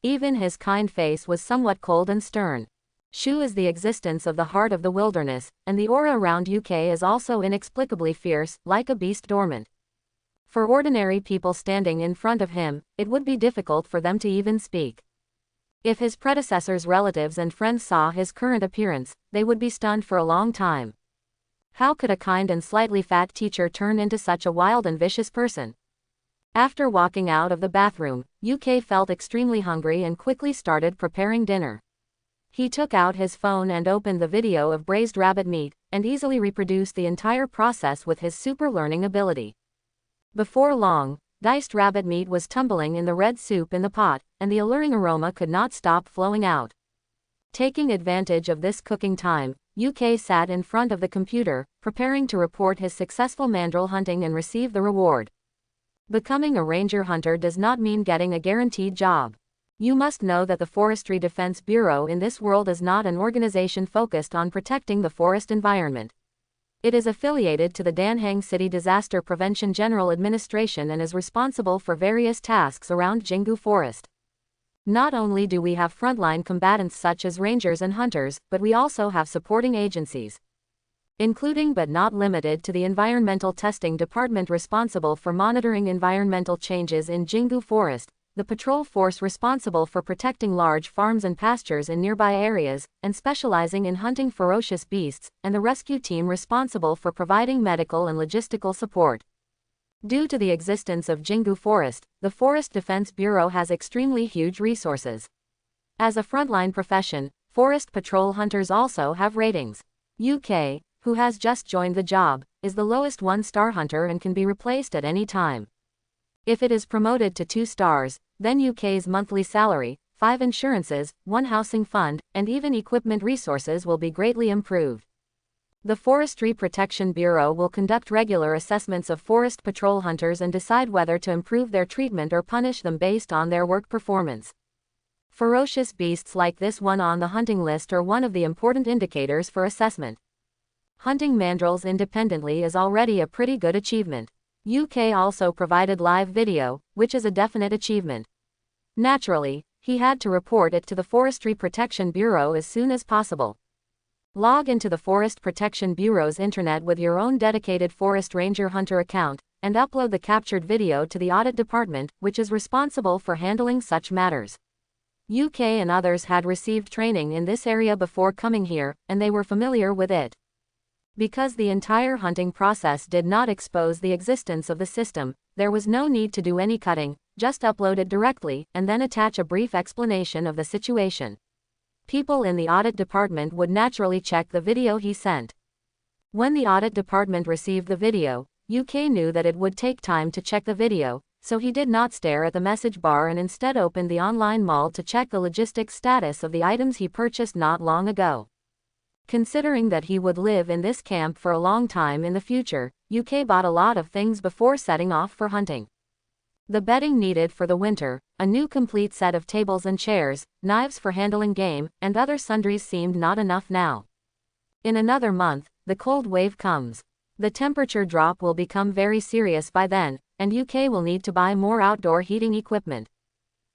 Even his kind face was somewhat cold and stern. Shu is the existence of the heart of the wilderness, and the aura around UK is also inexplicably fierce, like a beast dormant. For ordinary people standing in front of him, it would be difficult for them to even speak. If his predecessor's relatives and friends saw his current appearance, they would be stunned for a long time. How could a kind and slightly fat teacher turn into such a wild and vicious person? After walking out of the bathroom, UK felt extremely hungry and quickly started preparing dinner. He took out his phone and opened the video of braised rabbit meat, and easily reproduced the entire process with his super learning ability. Before long, diced rabbit meat was tumbling in the red soup in the pot, and the alluring aroma could not stop flowing out. Taking advantage of this cooking time, UK sat in front of the computer, preparing to report his successful mandrill hunting and receive the reward. Becoming a ranger hunter does not mean getting a guaranteed job. You must know that the Forestry Defense Bureau in this world is not an organization focused on protecting the forest environment. It is affiliated to the Danhang City Disaster Prevention General Administration and is responsible for various tasks around Jingu Forest. Not only do we have frontline combatants such as rangers and hunters, but we also have supporting agencies, including but not limited to the Environmental Testing Department responsible for monitoring environmental changes in Jingu Forest, the patrol force responsible for protecting large farms and pastures in nearby areas, and specializing in hunting ferocious beasts, and the rescue team responsible for providing medical and logistical support. Due to the existence of Jingu Forest, the Forest Defense Bureau has extremely huge resources. As a frontline profession, forest patrol hunters also have ratings. UK, who has just joined the job, is the lowest 1-star hunter and can be replaced at any time. If it is promoted to 2 stars, then UK's monthly salary, 5 insurances, 1 housing fund, and even equipment resources will be greatly improved. The Forestry Protection Bureau will conduct regular assessments of forest patrol hunters and decide whether to improve their treatment or punish them based on their work performance. Ferocious beasts like this one on the hunting list are one of the important indicators for assessment. Hunting mandrills independently is already a pretty good achievement. UK also provided live video, which is a definite achievement. Naturally, he had to report it to the Forestry Protection Bureau as soon as possible. Log into the Forest Protection Bureau's internet with your own dedicated Forest Ranger Hunter account, and upload the captured video to the audit department, which is responsible for handling such matters. UK and others had received training in this area before coming here, and they were familiar with it. Because the entire hunting process did not expose the existence of the system, there was no need to do any cutting, just upload it directly, and then attach a brief explanation of the situation. People in the audit department would naturally check the video he sent. When the audit department received the video, UK knew that it would take time to check the video, so he did not stare at the message bar and instead opened the online mall to check the logistics status of the items he purchased not long ago. Considering that he would live in this camp for a long time in the future, UK bought a lot of things before setting off for hunting. The bedding needed for the winter, a new complete set of tables and chairs, knives for handling game, and other sundries seemed not enough now. In another month, the cold wave comes. The temperature drop will become very serious by then, and UK will need to buy more outdoor heating equipment.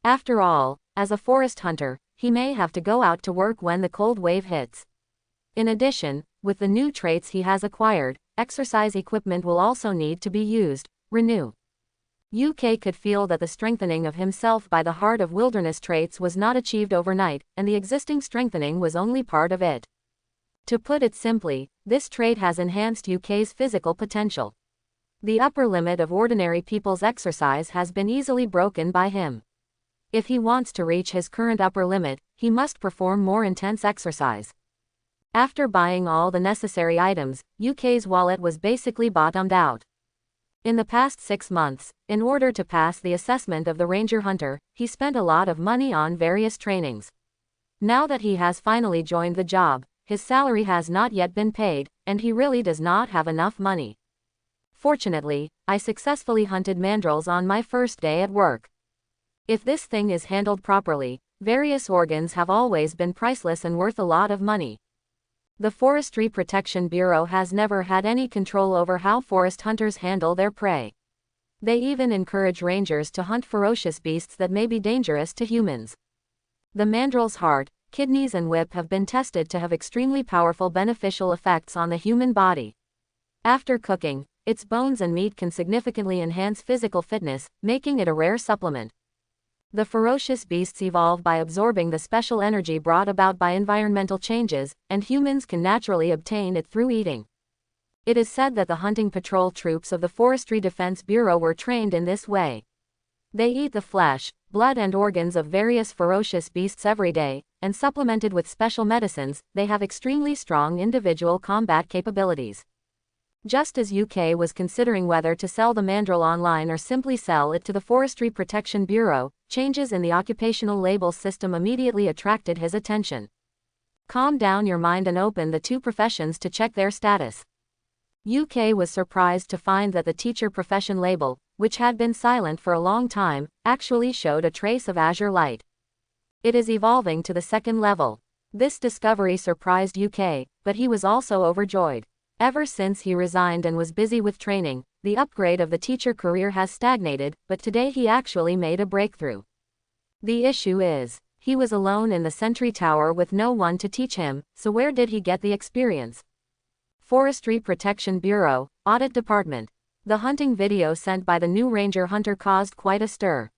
After all, as a forest hunter, he may have to go out to work when the cold wave hits. In addition, with the new traits he has acquired, exercise equipment will also need to be used. Renew. UK could feel that the strengthening of himself by the heart of wilderness traits was not achieved overnight, and the existing strengthening was only part of it. To put it simply, this trait has enhanced UK's physical potential. The upper limit of ordinary people's exercise has been easily broken by him. If he wants to reach his current upper limit, he must perform more intense exercise. After buying all the necessary items, UK's wallet was basically bottomed out. In the past 6 months, in order to pass the assessment of the Ranger Hunter, he spent a lot of money on various trainings. Now that he has finally joined the job, his salary has not yet been paid, and he really does not have enough money. Fortunately, I successfully hunted mandrills on my first day at work. If this thing is handled properly, various organs have always been priceless and worth a lot of money. The Forestry Protection Bureau has never had any control over how forest hunters handle their prey. They even encourage rangers to hunt ferocious beasts that may be dangerous to humans. The mandrill's heart, kidneys and whip have been tested to have extremely powerful beneficial effects on the human body. After cooking, its bones and meat can significantly enhance physical fitness, making it a rare supplement. The ferocious beasts evolve by absorbing the special energy brought about by environmental changes, and humans can naturally obtain it through eating. It is said that the hunting patrol troops of the Forestry Defense Bureau were trained in this way. They eat the flesh, blood and organs of various ferocious beasts every day, and supplemented with special medicines, they have extremely strong individual combat capabilities. Just as UK was considering whether to sell the mandrill online or simply sell it to the Forestry Protection Bureau, changes in the occupational label system immediately attracted his attention. Calm down your mind and open the two professions to check their status. UK was surprised to find that the teacher profession label, which had been silent for a long time, actually showed a trace of azure light. It is evolving to the second level. This discovery surprised UK, but he was also overjoyed. Ever since he resigned and was busy with training, the upgrade of the teacher career has stagnated, but today he actually made a breakthrough. The issue is, he was alone in the sentry tower with no one to teach him, so where did he get the experience? Forestry Protection Bureau, Audit Department. The hunting video sent by the new Ranger Hunter caused quite a stir.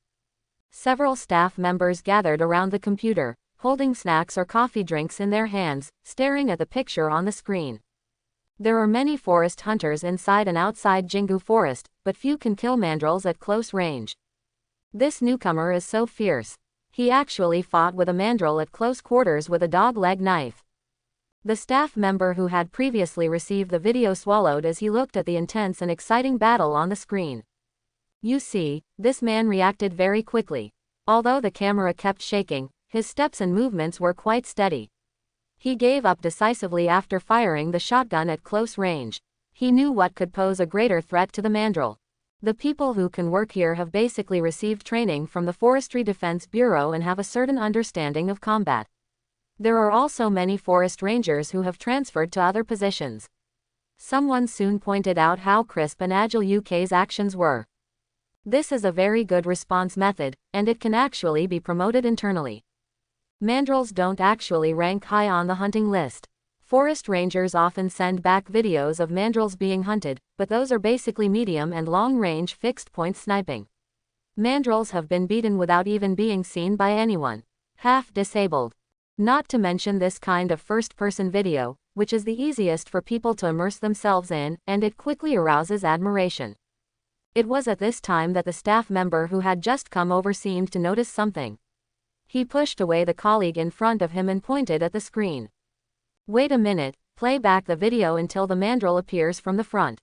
Several staff members gathered around the computer, holding snacks or coffee drinks in their hands, staring at the picture on the screen. There are many forest hunters inside and outside Jingu Forest, but few can kill mandrills at close range. This newcomer is so fierce. He actually fought with a mandrill at close quarters with a dog-leg knife. The staff member who had previously received the video swallowed as he looked at the intense and exciting battle on the screen. You see, this man reacted very quickly. Although the camera kept shaking, His steps and movements were quite steady. He gave up decisively after firing the shotgun at close range. He knew what could pose a greater threat to the mandrill. The people who can work here have basically received training from the Forestry Defense Bureau and have a certain understanding of combat. There are also many forest rangers who have transferred to other positions. Someone soon pointed out how crisp and agile UK's actions were. This is a very good response method, and it can actually be promoted internally. Mandrills don't actually rank high on the hunting list. Forest rangers often send back videos of mandrills being hunted, but those are basically medium and long-range fixed-point sniping. Mandrills have been beaten without even being seen by anyone. Half disabled. Not to mention this kind of first-person video, which is the easiest for people to immerse themselves in, and it quickly arouses admiration. It was at this time that the staff member who had just come over seemed to notice something. He pushed away the colleague in front of him and pointed at the screen. Wait a minute, play back the video until the mandrill appears from the front.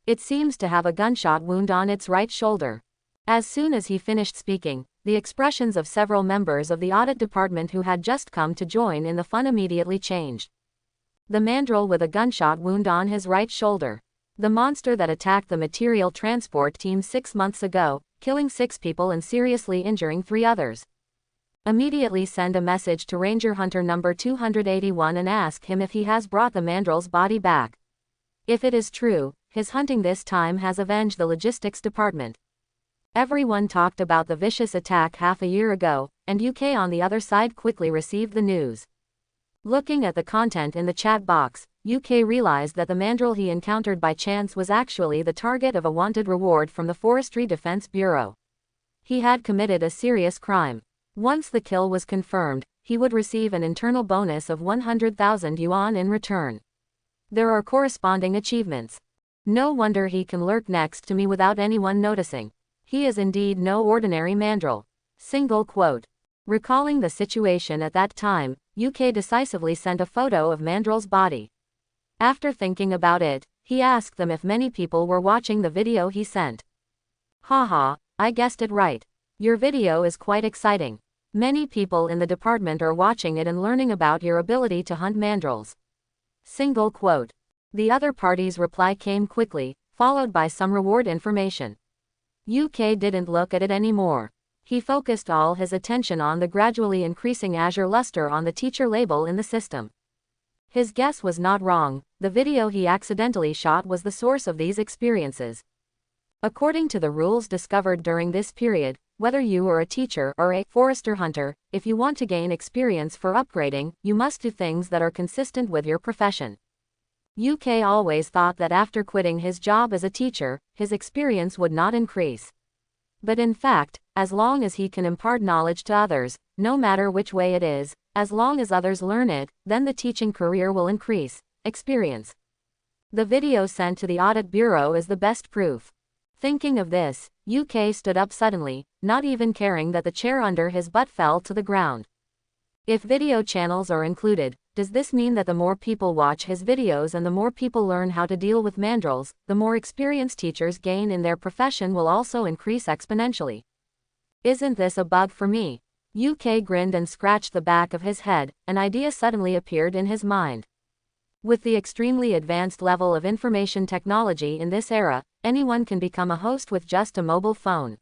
It seems to have a gunshot wound on its right shoulder. As soon as he finished speaking, the expressions of several members of the audit department who had just come to join in the fun immediately changed. The mandrill with a gunshot wound on his right shoulder. The monster that attacked the material transport team 6 months ago, killing 6 people and seriously injuring 3 others. Immediately send a message to Ranger Hunter number 281 and ask him if he has brought the mandrill's body back. If it is true, his hunting this time has avenged the logistics department. Everyone talked about the vicious attack half a year ago, and UK on the other side quickly received the news. Looking at the content in the chat box, UK realized that the mandrill he encountered by chance was actually the target of a wanted reward from the Forestry Defense Bureau. He had committed a serious crime. Once the kill was confirmed, he would receive an internal bonus of 100,000 yuan in return. There are corresponding achievements. No wonder he can lurk next to me without anyone noticing. He is indeed no ordinary mandrill. Single quote. Recalling the situation at that time, UK decisively sent a photo of mandrill's body. After thinking about it, he asked them if many people were watching the video he sent. Haha, I guessed it right. Your video is quite exciting. Many people in the department are watching it and learning about your ability to hunt mandrills. Single quote. The other party's reply came quickly, followed by some reward information. UK didn't look at it anymore. He focused all his attention on the gradually increasing azure luster on the teacher label in the system. His guess was not wrong, the video he accidentally shot was the source of these experiences. According to the rules discovered during this period, whether you are a teacher or a forester hunter, if you want to gain experience for upgrading, you must do things that are consistent with your profession. UK always thought that after quitting his job as a teacher, his experience would not increase. But in fact, as long as he can impart knowledge to others, no matter which way it is, as long as others learn it, then the teaching career will increase. Experience. The video sent to the Audit Bureau is the best proof. Thinking of this, UK stood up suddenly, not even caring that the chair under his butt fell to the ground. If video channels are included, does this mean that the more people watch his videos and the more people learn how to deal with mandrills, the more experience teachers gain in their profession will also increase exponentially? Isn't this a bug for me? UK grinned and scratched the back of his head. An idea suddenly appeared in his mind. With the extremely advanced level of information technology in this era, anyone can become a host with just a mobile phone.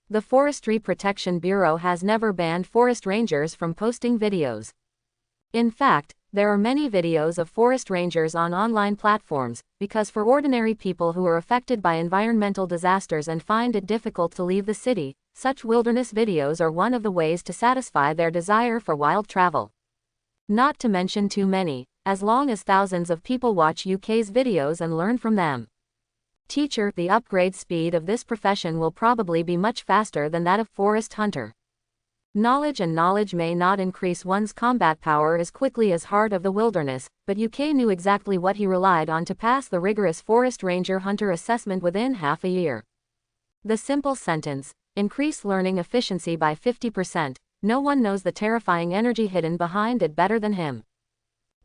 The Forestry Protection Bureau has never banned forest rangers from posting videos. In fact, there are many videos of forest rangers on online platforms, because for ordinary people who are affected by environmental disasters and find it difficult to leave the city, such wilderness videos are one of the ways to satisfy their desire for wild travel. Not to mention too many, as long as thousands of people watch UK's videos and learn from them. Teacher, the upgrade speed of this profession will probably be much faster than that of forest hunter. Knowledge may not increase one's combat power as quickly as Heart of the Wilderness, but UK knew exactly what he relied on to pass the rigorous Forest Ranger Hunter assessment within half a year. The simple sentence, increase learning efficiency by 50%, no one knows the terrifying energy hidden behind it better than him.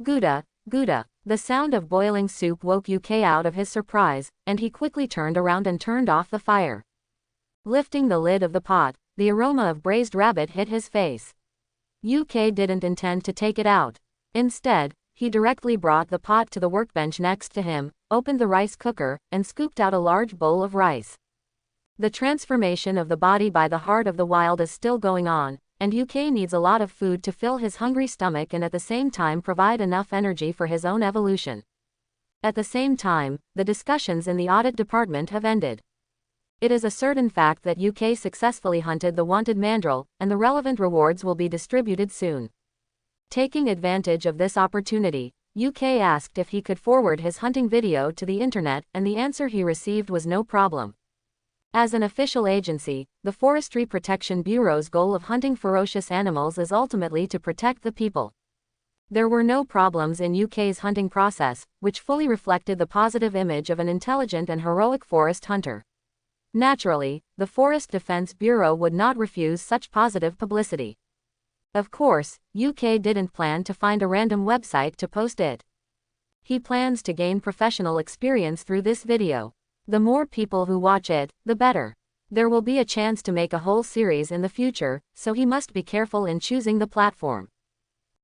Gouda, Gouda. The sound of boiling soup woke UK out of his surprise, and he quickly turned around and turned off the fire. Lifting the lid of the pot, the aroma of braised rabbit hit his face. UK didn't intend to take it out. Instead, he directly brought the pot to the workbench next to him, opened the rice cooker, and scooped out a large bowl of rice. The transformation of the body by the heart of the wild is still going on, and UK needs a lot of food to fill his hungry stomach and at the same time provide enough energy for his own evolution. At the same time, the discussions in the audit department have ended. It is a certain fact that UK successfully hunted the wanted mandrill, and the relevant rewards will be distributed soon. Taking advantage of this opportunity, UK asked if he could forward his hunting video to the internet, and the answer he received was no problem. As an official agency, the Forestry Protection Bureau's goal of hunting ferocious animals is ultimately to protect the people. There were no problems in UK's hunting process, which fully reflected the positive image of an intelligent and heroic forest hunter. Naturally, the Forest Defense Bureau would not refuse such positive publicity. Of course, UK didn't plan to find a random website to post it. He plans to gain professional experience through this video. The more people who watch it, the better. There will be a chance to make a whole series in the future, so he must be careful in choosing the platform.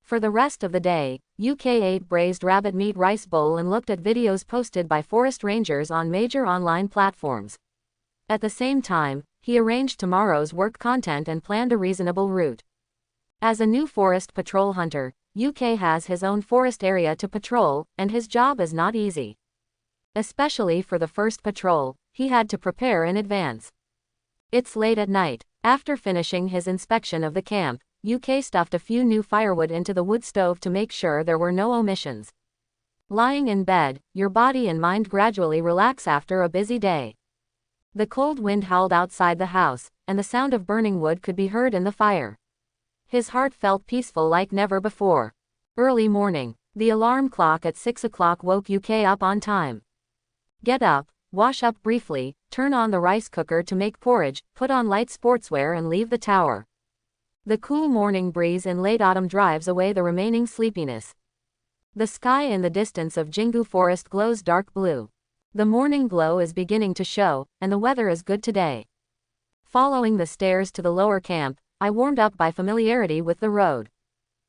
For the rest of the day, UK ate braised rabbit meat rice bowl and looked at videos posted by forest rangers on major online platforms. At the same time, he arranged tomorrow's work content and planned a reasonable route. As a new forest patrol hunter, UK has his own forest area to patrol, and his job is not easy. Especially for the first patrol, he had to prepare in advance. It's late at night. After finishing his inspection of the camp, UK stuffed a few new firewood into the wood stove to make sure there were no omissions. Lying in bed, your body and mind gradually relax after a busy day. The cold wind howled outside the house, and the sound of burning wood could be heard in the fire. His heart felt peaceful like never before. Early morning. The alarm clock at 6 o'clock woke UK up on time. Get up, wash up briefly, turn on the rice cooker to make porridge, put on light sportswear and leave the tower. The cool morning breeze in late autumn drives away the remaining sleepiness. The sky in the distance of Jingu Forest glows dark blue. The morning glow is beginning to show, and the weather is good today. Following the stairs to the lower camp, I warmed up by familiarity with the road.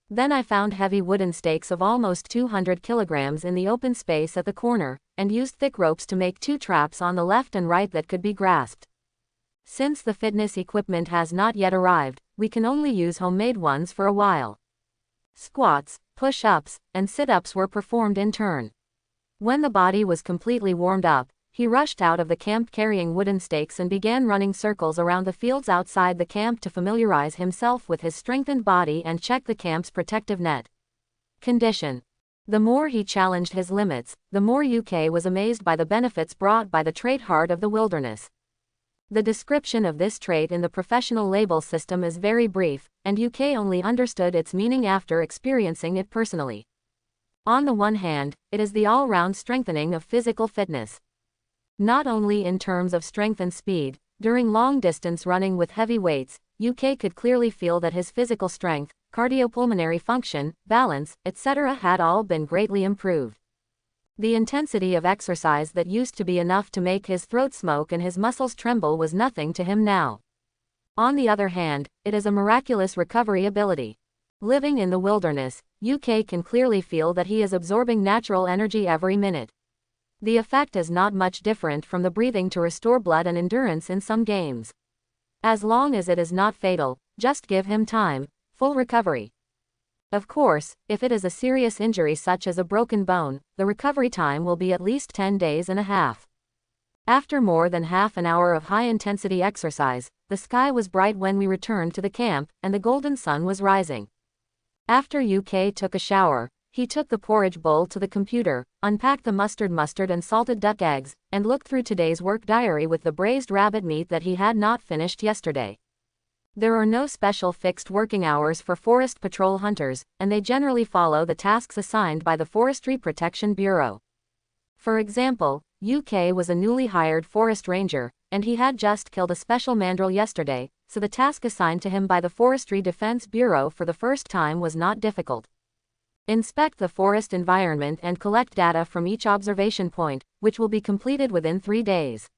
Then I found heavy wooden stakes of almost 200 kilograms in the open space at the corner, and used thick ropes to make 2 traps on the left and right that could be grasped. Since the fitness equipment has not yet arrived, we can only use homemade ones for a while. Squats, push-ups, and sit-ups were performed in turn. When the body was completely warmed up, he rushed out of the camp carrying wooden stakes and began running circles around the fields outside the camp to familiarize himself with his strengthened body and check the camp's protective net. Condition. The more he challenged his limits, the more UK was amazed by the benefits brought by the trait heart of the wilderness. The description of this trait in the professional label system is very brief, and UK only understood its meaning after experiencing it personally. On the one hand, it is the all-round strengthening of physical fitness. Not only in terms of strength and speed, during long-distance running with heavy weights, UK could clearly feel that his physical strength, cardiopulmonary function, balance, etc. had all been greatly improved. The intensity of exercise that used to be enough to make his throat smoke and his muscles tremble was nothing to him now. On the other hand, it is a miraculous recovery ability. Living in the wilderness, UK can clearly feel that he is absorbing natural energy every minute. The effect is not much different from the breathing to restore blood and endurance in some games. As long as it is not fatal, just give him time, full recovery. Of course, if it is a serious injury such as a broken bone, the recovery time will be at least 10 days and a half. After more than half an hour of high-intensity exercise, the sky was bright when we returned to the camp, and the golden sun was rising. After UK took a shower, he took the porridge bowl to the computer, unpacked the mustard and salted duck eggs, and looked through today's work diary with the braised rabbit meat that he had not finished yesterday. There are no special fixed working hours for forest patrol hunters, and they generally follow the tasks assigned by the Forestry Protection Bureau. For example, UK was a newly hired forest ranger, and he had just killed a special mandrill yesterday, so the task assigned to him by the Forestry Defense Bureau for the first time was not difficult. Inspect the forest environment and collect data from each observation point, which will be completed within 3 days.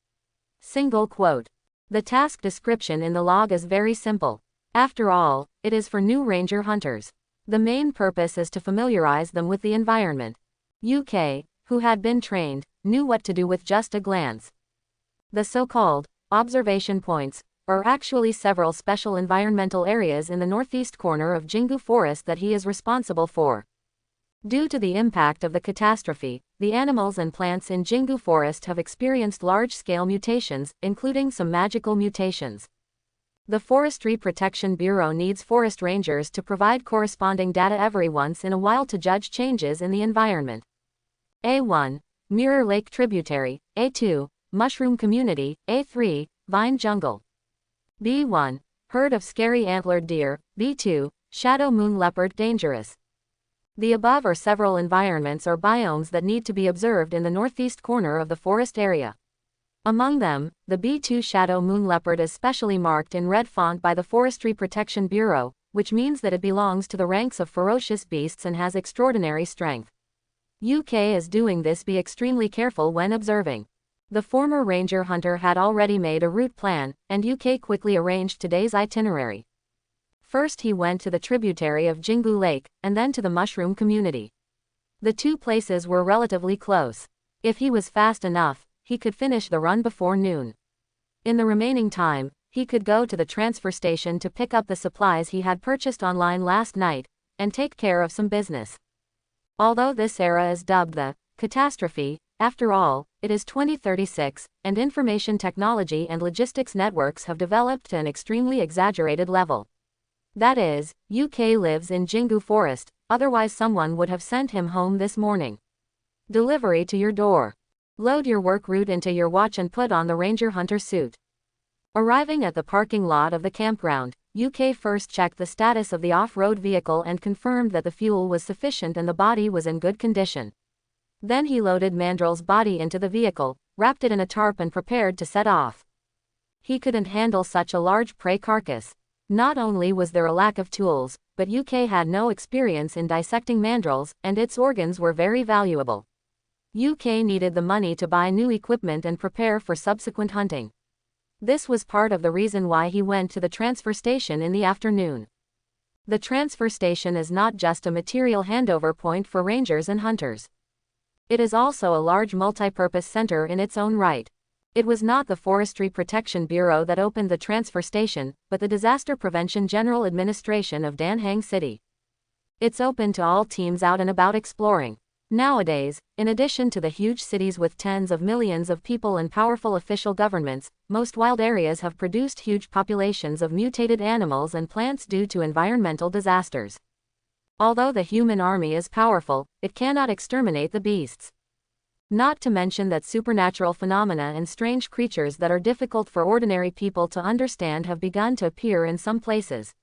Single quote. The task description in the log is very simple. After all, it is for new ranger hunters. The main purpose is to familiarize them with the environment. UK, who had been trained, knew what to do with just a glance. The so-called observation points are actually several special environmental areas in the northeast corner of Jingu Forest that he is responsible for. Due to the impact of the catastrophe, the animals and plants in Jingu Forest have experienced large-scale mutations, including some magical mutations. The Forestry Protection Bureau needs forest rangers to provide corresponding data every once in a while to judge changes in the environment. A1. Mirror Lake Tributary. A2. Mushroom Community. A3. Vine Jungle. B1. Herd of scary antlered deer. B2. Shadow moon leopard dangerous. The above are several environments or biomes that need to be observed in the northeast corner of the forest area. Among them, the B2 shadow moon leopard is specially marked in red font by the Forestry Protection Bureau, which means that it belongs to the ranks of ferocious beasts and has extraordinary strength. UK is doing this. Be extremely careful when observing. The former ranger hunter had already made a route plan, and UK quickly arranged today's itinerary. First he went to the tributary of Jingu Lake, and then to the mushroom community. The two places were relatively close. If he was fast enough, he could finish the run before noon. In the remaining time, he could go to the transfer station to pick up the supplies he had purchased online last night, and take care of some business. Although this era is dubbed the catastrophe, after all, it is 2036, and information technology and logistics networks have developed to an extremely exaggerated level. That is, UK lives in Jingu Forest, otherwise someone would have sent him home this morning. Delivery to your door. Load your work route into your watch and put on the ranger hunter suit. Arriving at the parking lot of the campground, UK first checked the status of the off-road vehicle and confirmed that the fuel was sufficient and the body was in good condition. Then he loaded Mandrill's body into the vehicle, wrapped it in a tarp and prepared to set off. He couldn't handle such a large prey carcass. Not only was there a lack of tools, but UK had no experience in dissecting mandrills, and its organs were very valuable. UK needed the money to buy new equipment and prepare for subsequent hunting. This was part of the reason why he went to the transfer station in the afternoon. The transfer station is not just a material handover point for rangers and hunters. It is also a large multi-purpose center in its own right. It was not the Forestry Protection Bureau that opened the transfer station, but the Disaster Prevention General Administration of Dan Hang City. It's open to all teams out and about exploring. Nowadays, in addition to the huge cities with tens of millions of people and powerful official governments, most wild areas have produced huge populations of mutated animals and plants due to environmental disasters. Although the human army is powerful, it cannot exterminate the beasts. Not to mention that supernatural phenomena and strange creatures that are difficult for ordinary people to understand have begun to appear in some places.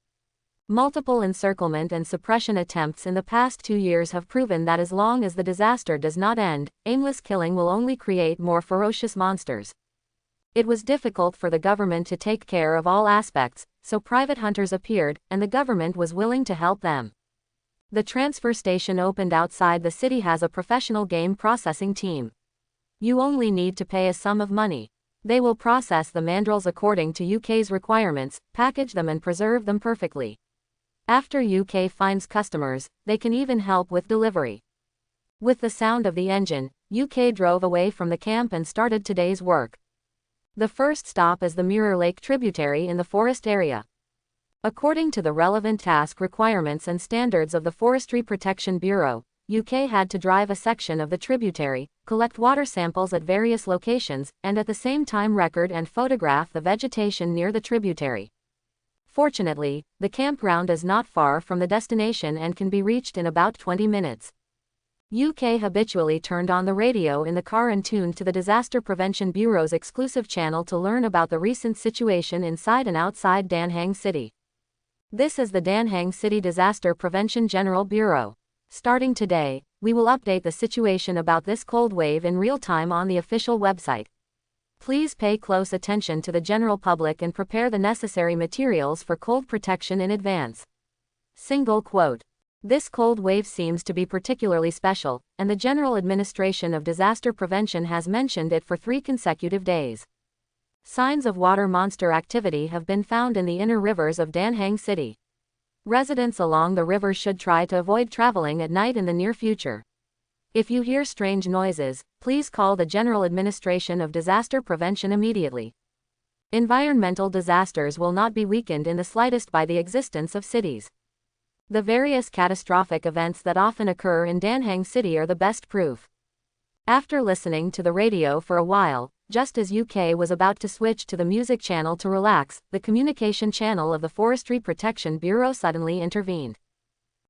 Multiple encirclement and suppression attempts in the past 2 years have proven that as long as the disaster does not end, aimless killing will only create more ferocious monsters. It was difficult for the government to take care of all aspects, so private hunters appeared, and the government was willing to help them. The transfer station opened outside the city has a professional game processing team. You only need to pay a sum of money. They will process the mandrills according to UK's requirements, package them and preserve them perfectly. After UK finds customers, they can even help with delivery. With the sound of the engine, UK drove away from the camp and started today's work. The first stop is the Mirror Lake tributary in the forest area. According to the relevant task requirements and standards of the Forestry Protection Bureau, UK had to drive a section of the tributary, collect water samples at various locations, and at the same time record and photograph the vegetation near the tributary. Fortunately, the campground is not far from the destination and can be reached in about 20 minutes. UK habitually turned on the radio in the car and tuned to the Disaster Prevention Bureau's exclusive channel to learn about the recent situation inside and outside Dan Hang City. This is the Dan Hang City Disaster Prevention General Bureau. Starting today, we will update the situation about this cold wave in real time on the official website. Please pay close attention to the general public and prepare the necessary materials for cold protection in advance. Single quote. This cold wave seems to be particularly special, and the General Administration of Disaster Prevention has mentioned it for 3 consecutive days. Signs of water monster activity have been found in the inner rivers of Da Nang City. Residents along the river should try to avoid traveling at night in the near future. If you hear strange noises, please call the General Administration of Disaster Prevention immediately. Environmental disasters will not be weakened in the slightest by the existence of cities. The various catastrophic events that often occur in Da Nang City are the best proof. After listening to the radio for a while, just as UK was about to switch to the music channel to relax, the communication channel of the Forestry Protection Bureau suddenly intervened.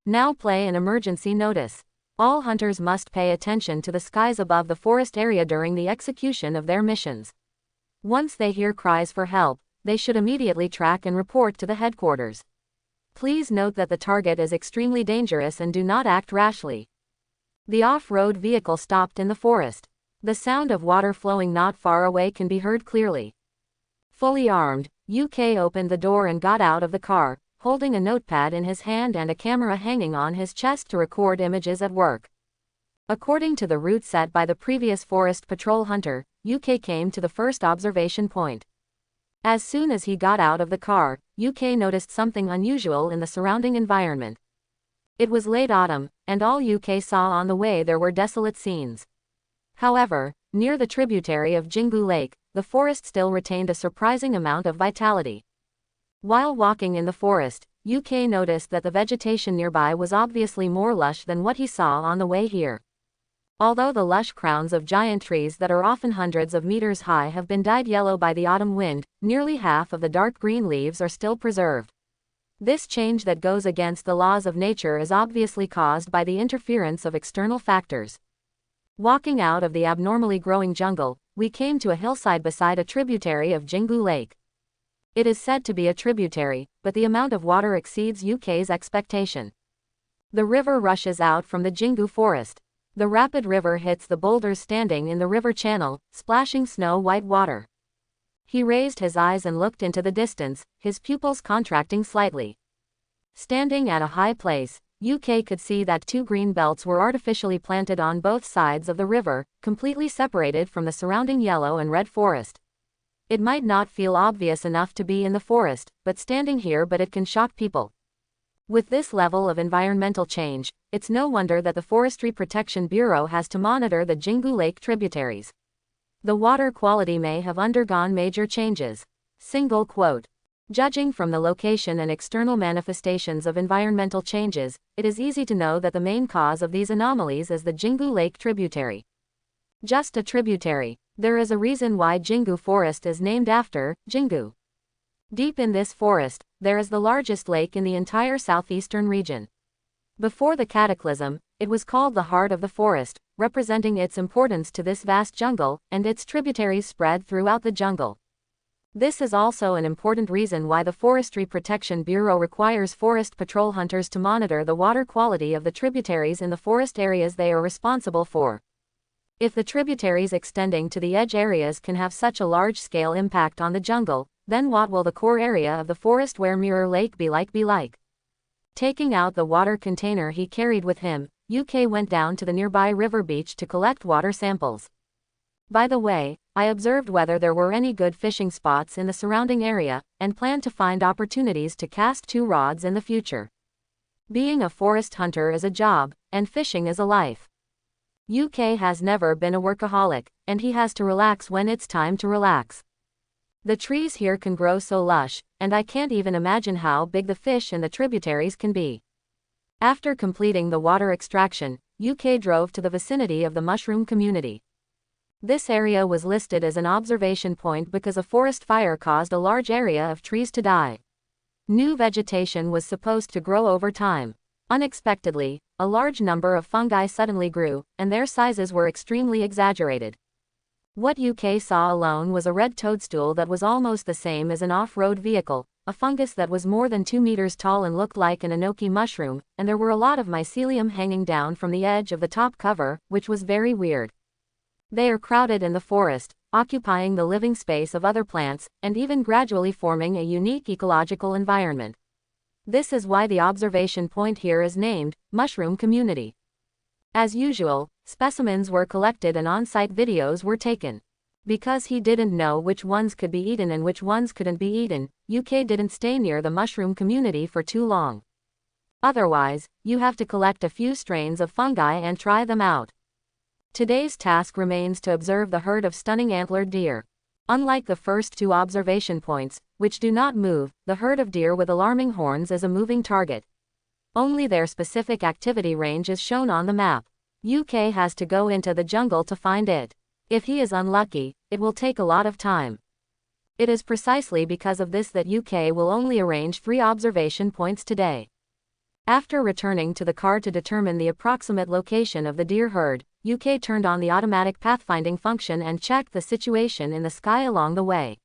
Now play an emergency notice. All hunters must pay attention to the skies above the forest area during the execution of their missions. Once they hear cries for help, they should immediately track and report to the headquarters. Please note that the target is extremely dangerous and do not act rashly. The off-road vehicle stopped in the forest. The sound of water flowing not far away can be heard clearly. Fully armed, UK opened the door and got out of the car, holding a notepad in his hand and a camera hanging on his chest to record images at work. According to the route set by the previous forest patrol hunter, UK came to the first observation point. As soon as he got out of the car, UK noticed something unusual in the surrounding environment. It was late autumn, and all UK saw on the way there were desolate scenes. However, near the tributary of Jingu Lake, the forest still retained a surprising amount of vitality. While walking in the forest, UK noticed that the vegetation nearby was obviously more lush than what he saw on the way here. Although the lush crowns of giant trees that are often hundreds of meters high have been dyed yellow by the autumn wind, nearly half of the dark green leaves are still preserved. This change that goes against the laws of nature is obviously caused by the interference of external factors. Walking out of the abnormally growing jungle, we came to a hillside beside a tributary of Jingu Lake. It is said to be a tributary, but the amount of water exceeds UK's expectation. The river rushes out from the Jingu forest. The rapid river hits the boulders standing in the river channel, splashing snow-white water. He raised his eyes and looked into the distance, his pupils contracting slightly. Standing at a high place, UK could see that two green belts were artificially planted on both sides of the river, completely separated from the surrounding yellow and red forest. It might not feel obvious enough to be in the forest, but standing here it can shock people. With this level of environmental change, it's no wonder that the Forestry Protection Bureau has to monitor the Jingu Lake tributaries. The water quality may have undergone major changes. Single quote. Judging from the location and external manifestations of environmental changes, it is easy to know that the main cause of these anomalies is the Jingu Lake tributary. Just a tributary. There is a reason why Jingu Forest is named after Jingu. Deep in this forest, there is the largest lake in the entire southeastern region. Before the cataclysm, it was called the heart of the forest, representing its importance to this vast jungle, and its tributaries spread throughout the jungle. This is also an important reason why the Forestry Protection Bureau requires forest patrol hunters to monitor the water quality of the tributaries in the forest areas they are responsible for. If the tributaries extending to the edge areas can have such a large-scale impact on the jungle, then what will the core area of the forest where Mirror Lake be like? Taking out the water container he carried with him, UK went down to the nearby river beach to collect water samples. By the way, I observed whether there were any good fishing spots in the surrounding area, and planned to find opportunities to cast 2 rods in the future. Being a forest hunter is a job, and fishing is a life. UK has never been a workaholic, and he has to relax when it's time to relax. The trees here can grow so lush, and I can't even imagine how big the fish in the tributaries can be. After completing the water extraction, UK drove to the vicinity of the mushroom community. This area was listed as an observation point because a forest fire caused a large area of trees to die. New vegetation was supposed to grow over time. Unexpectedly, a large number of fungi suddenly grew, and their sizes were extremely exaggerated. What UK saw alone was a red toadstool that was almost the same as an off-road vehicle, a fungus that was more than 2 meters tall and looked like an enoki mushroom, and there were a lot of mycelium hanging down from the edge of the top cover, which was very weird. They are crowded in the forest, occupying the living space of other plants, and even gradually forming a unique ecological environment. This is why the observation point here is named Mushroom Community. As usual, specimens were collected and on-site videos were taken. Because he didn't know which ones could be eaten and which ones couldn't be eaten, UK didn't stay near the mushroom community for too long. Otherwise, you have to collect a few strains of fungi and try them out. Today's task remains to observe the herd of stunning antlered deer. Unlike the first two observation points, which do not move, the herd of deer with alarming horns is a moving target. Only their specific activity range is shown on the map. UK has to go into the jungle to find it. If he is unlucky, it will take a lot of time. It is precisely because of this that UK will only arrange 3 observation points today. After returning to the car to determine the approximate location of the deer herd, UK turned on the automatic pathfinding function and checked the situation in the sky along the way.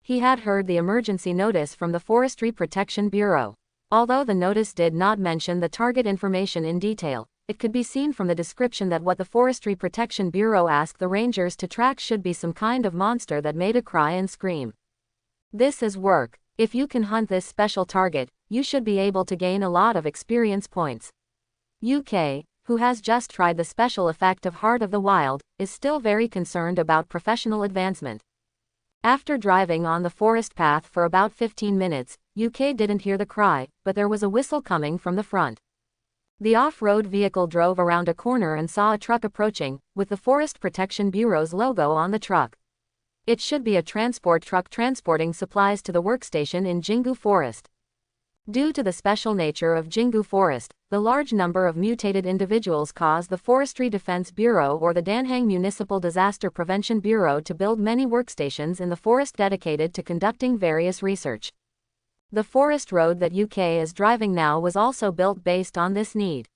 He had heard the emergency notice from the Forestry Protection Bureau. Although the notice did not mention the target information in detail, it could be seen from the description that what the Forestry Protection Bureau asked the rangers to track should be some kind of monster that made a cry and scream. This is work. If you can hunt this special target, you should be able to gain a lot of experience points. UK, who has just tried the special effect of Heart of the Wild, is still very concerned about professional advancement. After driving on the forest path for about 15 minutes, UK didn't hear the cry, but there was a whistle coming from the front. The off-road vehicle drove around a corner and saw a truck approaching, with the Forest Protection Bureau's logo on the truck. It should be a transport truck transporting supplies to the workstation in Jingu Forest. Due to the special nature of Jingu Forest, the large number of mutated individuals caused the Forestry Defense Bureau or the Danhang Municipal Disaster Prevention Bureau to build many workstations in the forest dedicated to conducting various research. The forest road that UK is driving now was also built based on this need.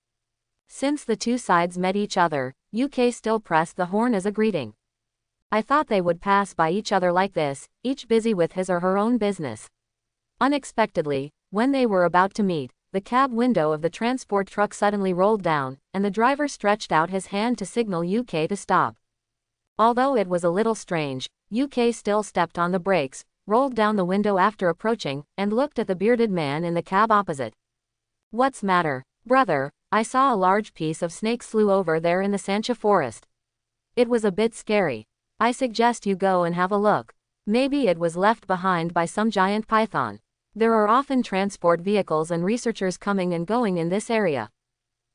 Since the two sides met each other, UK still pressed the horn as a greeting. I thought they would pass by each other like this, each busy with his or her own business. Unexpectedly, when they were about to meet, the cab window of the transport truck suddenly rolled down, and the driver stretched out his hand to signal UK to stop. Although it was a little strange, UK still stepped on the brakes, rolled down the window after approaching, and looked at the bearded man in the cab opposite. "What's matter, brother? I saw a large piece of snake slough over there in the Sancha forest. It was a bit scary. I suggest you go and have a look. Maybe it was left behind by some giant python. There are often transport vehicles and researchers coming and going in this area.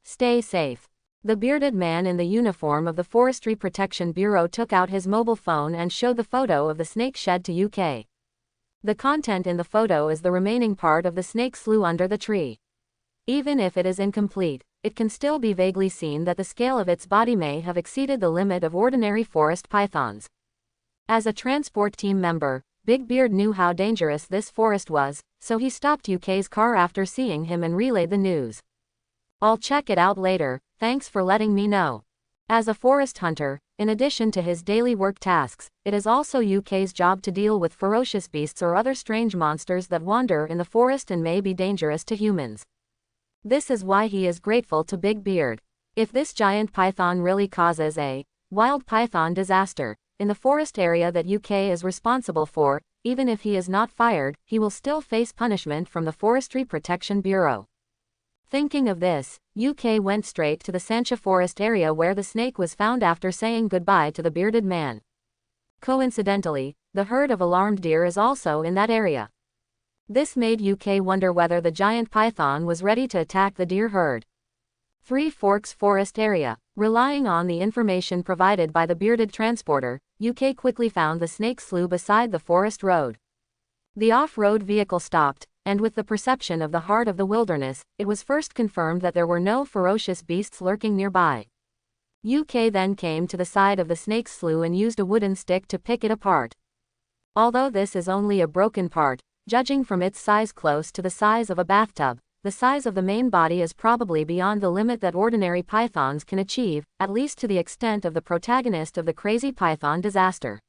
Stay safe." The bearded man in the uniform of the Forestry Protection Bureau took out his mobile phone and showed the photo of the snake shed to UK. The content in the photo is the remaining part of the snake slough under the tree. Even if it is incomplete, it can still be vaguely seen that the scale of its body may have exceeded the limit of ordinary forest pythons. As a transport team member, Big Beard knew how dangerous this forest was, so he stopped UK's car after seeing him and relayed the news. "I'll check it out later, thanks for letting me know." As a forest hunter, in addition to his daily work tasks, it is also UK's job to deal with ferocious beasts or other strange monsters that wander in the forest and may be dangerous to humans. This is why he is grateful to Big Beard. If this giant python really causes a wild python disaster in the forest area that UK is responsible for, even if he is not fired, he will still face punishment from the Forestry Protection Bureau. Thinking of this, UK went straight to the Sancha forest area where the snake was found after saying goodbye to the bearded man. Coincidentally, the herd of alarmed deer is also in that area. This made UK wonder whether the giant python was ready to attack the deer herd. Three Forks Forest Area. Relying on the information provided by the bearded transporter, UK quickly found the snake slough beside the forest road. The off-road vehicle stopped, and with the perception of the heart of the wilderness, it was first confirmed that there were no ferocious beasts lurking nearby. UK then came to the side of the snake slough and used a wooden stick to pick it apart. Although this is only a broken part, judging from its size close to the size of a bathtub, the size of the main body is probably beyond the limit that ordinary pythons can achieve, at least to the extent of the protagonist of the crazy python disaster.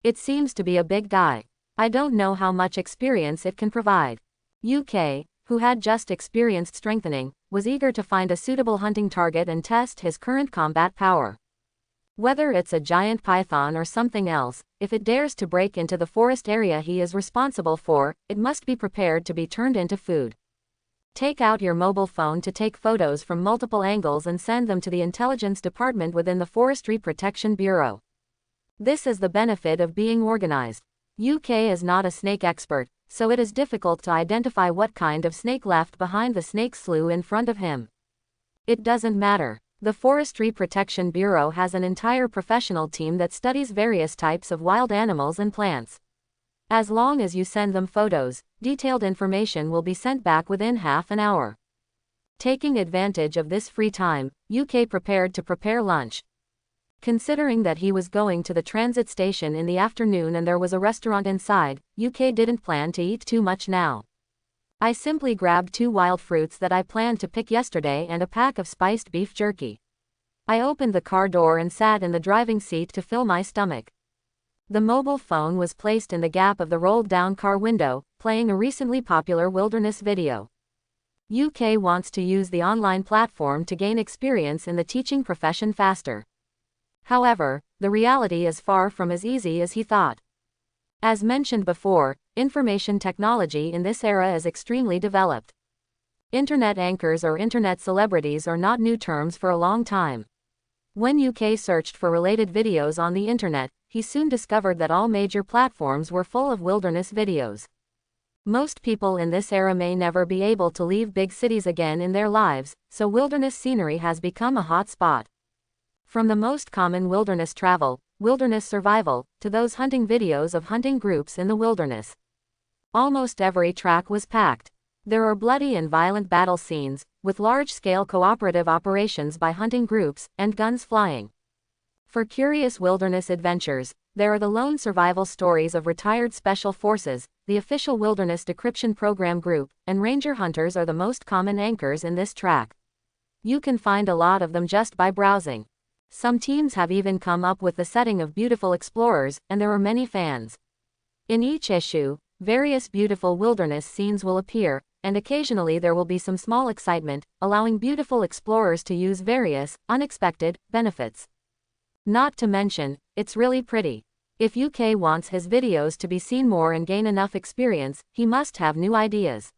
It seems to be a big guy. I don't know how much experience it can provide. UK, who had just experienced strengthening, was eager to find a suitable hunting target and test his current combat power. Whether it's a giant python or something else, if it dares to break into the forest area he is responsible for, it must be prepared to be turned into food. Take out your mobile phone to take photos from multiple angles and send them to the intelligence department within the Forestry Protection Bureau. This is the benefit of being organized. UK is not a snake expert, so it is difficult to identify what kind of snake left behind the snake slough in front of him. It doesn't matter. The Forestry Protection Bureau has an entire professional team that studies various types of wild animals and plants. As long as you send them photos, detailed information will be sent back within half an hour. Taking advantage of this free time, UK prepared to prepare lunch. Considering that he was going to the transit station in the afternoon and there was a restaurant inside, UK didn't plan to eat too much now. I simply grabbed 2 wild fruits that I planned to pick yesterday and a pack of spiced beef jerky. I opened the car door and sat in the driving seat to fill my stomach. The mobile phone was placed in the gap of the rolled-down car window, playing a recently popular wilderness video. UK wants to use the online platform to gain experience in the teaching profession faster. However, the reality is far from as easy as he thought. As mentioned before, information technology in this era is extremely developed. Internet anchors or internet celebrities are not new terms for a long time. When UK searched for related videos on the internet, he soon discovered that all major platforms were full of wilderness videos. Most people in this era may never be able to leave big cities again in their lives, so wilderness scenery has become a hot spot. From the most common wilderness travel, wilderness survival, to those hunting videos of hunting groups in the wilderness. Almost every track was packed. There are bloody and violent battle scenes, with large-scale cooperative operations by hunting groups, and guns flying. For curious wilderness adventures, there are the lone survival stories of retired special forces, the official Wilderness Decryption Program group, and ranger hunters are the most common anchors in this track. You can find a lot of them just by browsing. Some teams have even come up with the setting of beautiful explorers, and there are many fans. In each issue, various beautiful wilderness scenes will appear, and occasionally there will be some small excitement, allowing beautiful explorers to use various, unexpected, benefits. Not to mention, it's really pretty. If UK wants his videos to be seen more and gain enough experience, he must have new ideas.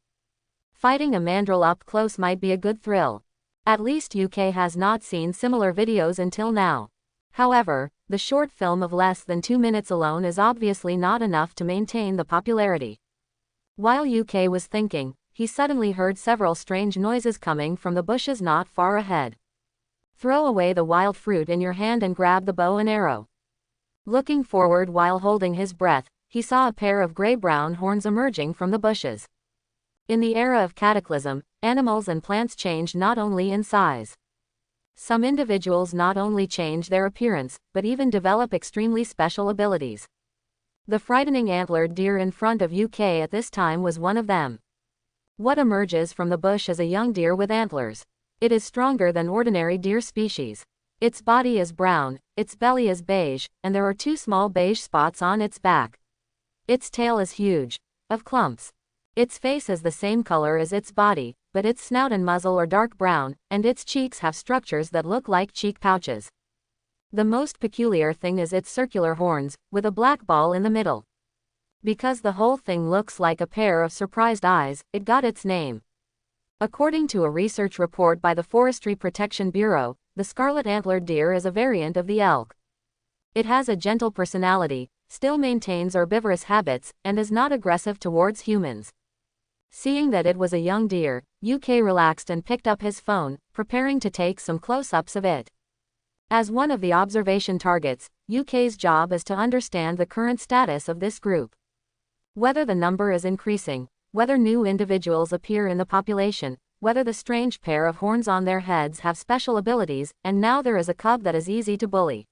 Fighting a mandrill up close might be a good thrill. At least UK has not seen similar videos until now. However, the short film of less than 2 minutes alone is obviously not enough to maintain the popularity. While UK was thinking, he suddenly heard several strange noises coming from the bushes not far ahead. Throw away the wild fruit in your hand and grab the bow and arrow. Looking forward while holding his breath, he saw a pair of gray-brown horns emerging from the bushes. In the era of cataclysm, animals and plants change not only in size. Some individuals not only change their appearance, but even develop extremely special abilities. The frightening antlered deer in front of UK at this time was one of them. What emerges from the bush is a young deer with antlers. It is stronger than ordinary deer species. Its body is brown, its belly is beige, and there are 2 small beige spots on its back. Its tail is huge, of clumps. Its face is the same color as its body, but its snout and muzzle are dark brown, and its cheeks have structures that look like cheek pouches. The most peculiar thing is its circular horns, with a black ball in the middle. Because the whole thing looks like a pair of surprised eyes, it got its name. According to a research report by the Forestry Protection Bureau, the scarlet antlered deer is a variant of the elk. It has a gentle personality, still maintains herbivorous habits, and is not aggressive towards humans. Seeing that it was a young deer, UK relaxed and picked up his phone, preparing to take some close-ups of it. As one of the observation targets, UK's job is to understand the current status of this group. Whether the number is increasing, whether new individuals appear in the population, whether the strange pair of horns on their heads have special abilities, and now there is a cub that is easy to bully.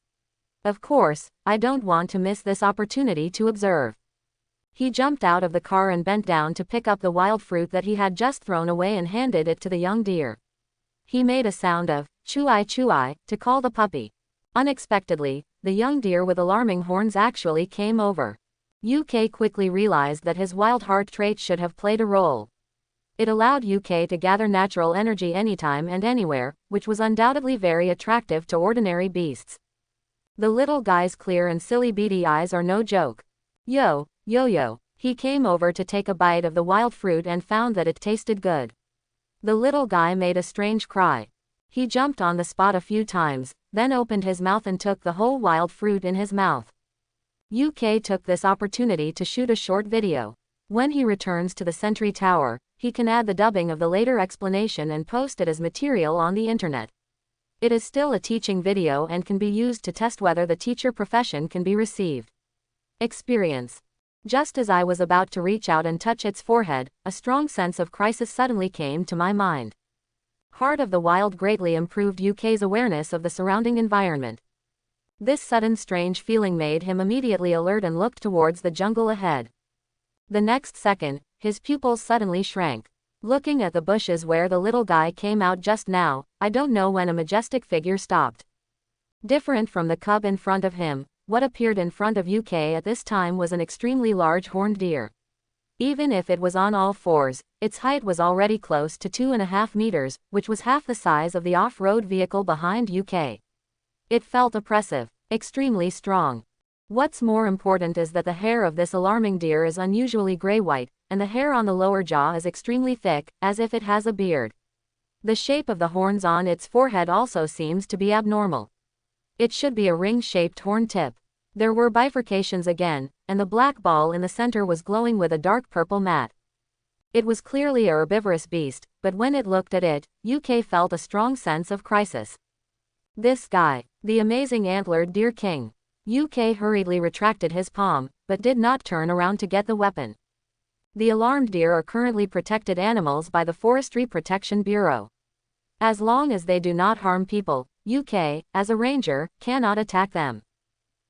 Of course, I don't want to miss this opportunity to observe. He jumped out of the car and bent down to pick up the wild fruit that he had just thrown away and handed it to the young deer. He made a sound of chew-I to call the puppy. Unexpectedly, the young deer with alarming horns actually came over. UK quickly realized that his wild heart trait should have played a role. It allowed UK to gather natural energy anytime and anywhere, which was undoubtedly very attractive to ordinary beasts. The little guy's clear and silly beady eyes are no joke. Yo. He came over to take a bite of the wild fruit and found that it tasted good. The little guy made a strange cry. He jumped on the spot a few times, then opened his mouth and took the whole wild fruit in his mouth. UK took this opportunity to shoot a short video. When he returns to the sentry tower, he can add the dubbing of the later explanation and post it as material on the internet. It is still a teaching video and can be used to test whether the teacher profession can be received. Experience. Just as I was about to reach out and touch its forehead, a strong sense of crisis suddenly came to my mind. Heart of the Wild greatly improved UK's awareness of the surrounding environment. This sudden strange feeling made him immediately alert and looked towards the jungle ahead. The next second, his pupils suddenly shrank. Looking at the bushes where the little guy came out just now, I don't know when a majestic figure stopped. Different from the cub in front of him, what appeared in front of UK at this time was an extremely large horned deer. Even if it was on all fours, its height was already close to 2.5 meters, which was half the size of the off-road vehicle behind UK. It felt oppressive, extremely strong. What's more important is that the hair of this alarming deer is unusually gray-white, and the hair on the lower jaw is extremely thick, as if it has a beard. The shape of the horns on its forehead also seems to be abnormal. It should be a ring-shaped horn tip. There were bifurcations again, and the black ball in the center was glowing with a dark purple mat. It was clearly a herbivorous beast, but when it looked at it, UK felt a strong sense of crisis. This guy, the amazing antlered deer king. UK hurriedly retracted his palm, but did not turn around to get the weapon. The alarmed deer are currently protected animals by the Forestry Protection Bureau. As long as they do not harm people, UK, as a ranger, cannot attack them.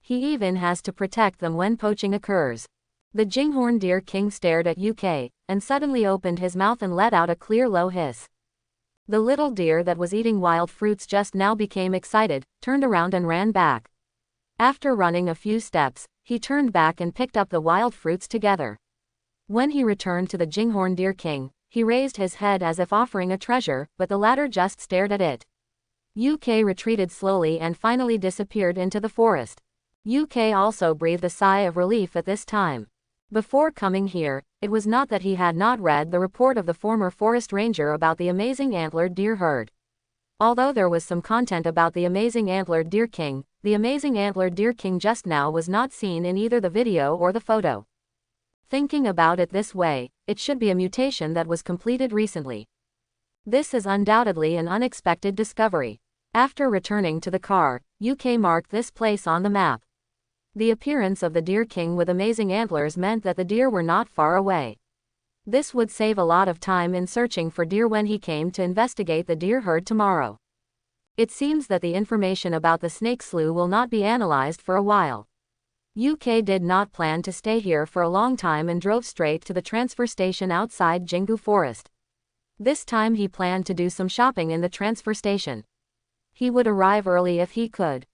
He even has to protect them when poaching occurs. The Jinghorn deer king stared at UK, and suddenly opened his mouth and let out a clear low hiss. The little deer that was eating wild fruits just now became excited, turned around and ran back. After running a few steps, he turned back and picked up the wild fruits together. When he returned to the Jinghorn deer king, he raised his head as if offering a treasure, but the latter just stared at it. UK retreated slowly and finally disappeared into the forest. UK also breathed a sigh of relief at this time. Before coming here, it was not that he had not read the report of the former forest ranger about the amazing antlered deer herd. Although there was some content about the amazing antlered deer king, the amazing antlered deer king just now was not seen in either the video or the photo. Thinking about it this way, it should be a mutation that was completed recently. This is undoubtedly an unexpected discovery. After returning to the car, UK marked this place on the map. The appearance of the deer king with amazing antlers meant that the deer were not far away. This would save a lot of time in searching for deer when he came to investigate the deer herd tomorrow. It seems that the information about the snake slough will not be analyzed for a while. UK did not plan to stay here for a long time and drove straight to the transfer station outside Jingu Forest. This time he planned to do some shopping in the transfer station. He would arrive early if he could.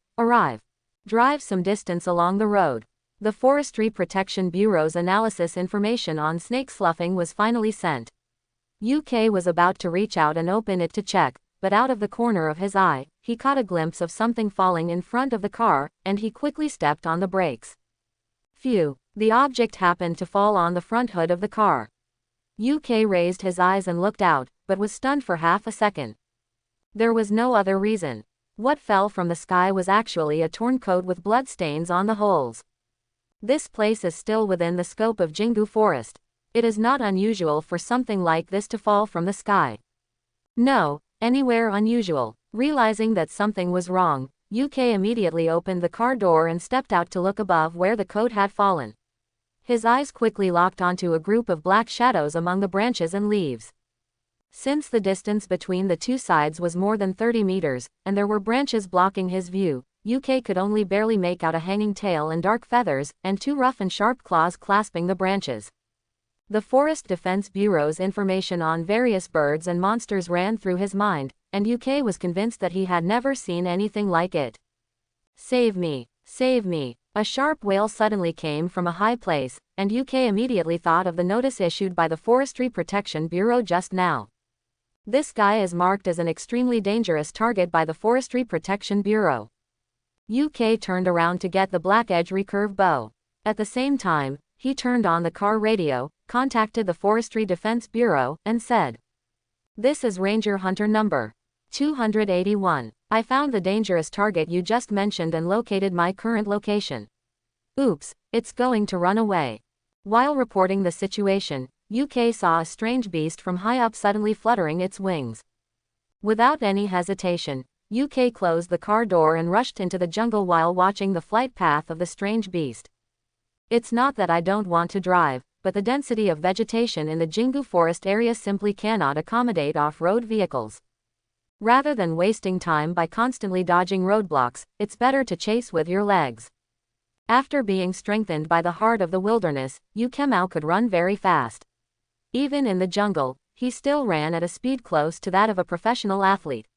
Drive some distance along the road. The Forestry Protection Bureau's analysis information on snake sloughing was finally sent. UK was about to reach out and open it to check, but out of the corner of his eye, he caught a glimpse of something falling in front of the car, and he quickly stepped on the brakes. Phew, the object happened to fall on the front hood of the car. UK raised his eyes and looked out, but was stunned for half a second. There was no other reason. What fell from the sky was actually a torn coat with blood stains on the holes. This place is still within the scope of Jingu Forest. It is not unusual for something like this to fall from the sky. No, anywhere unusual. Realizing that something was wrong, UK immediately opened the car door and stepped out to look above where the coat had fallen. His eyes quickly locked onto a group of black shadows among the branches and leaves. Since the distance between the two sides was more than 30 meters, and there were branches blocking his view, UK could only barely make out a hanging tail and dark feathers, and two rough and sharp claws clasping the branches. The Forest Defense Bureau's information on various birds and monsters ran through his mind, and UK was convinced that he had never seen anything like it. Save me! Save me! A sharp wail suddenly came from a high place, and UK immediately thought of the notice issued by the Forestry Protection Bureau just now. This guy is marked as an extremely dangerous target by the Forestry Protection Bureau. UK turned around to get the black edge recurve bow. At the same time, he turned on the car radio, contacted the Forestry Defense Bureau, and said, "This is Ranger Hunter number 281. I found the dangerous target you just mentioned and located my current location. Oops, it's going to run away. While reporting the situation, UK saw a strange beast from high up suddenly fluttering its wings. Without any hesitation, UK closed the car door and rushed into the jungle while watching the flight path of the strange beast. It's not that I don't want to drive, but the density of vegetation in the Jingu forest area simply cannot accommodate off-road vehicles. Rather than wasting time by constantly dodging roadblocks, it's better to chase with your legs. After being strengthened by the heart of the wilderness, Ukemau could run very fast. Even in the jungle, he still ran at a speed close to that of a professional athlete.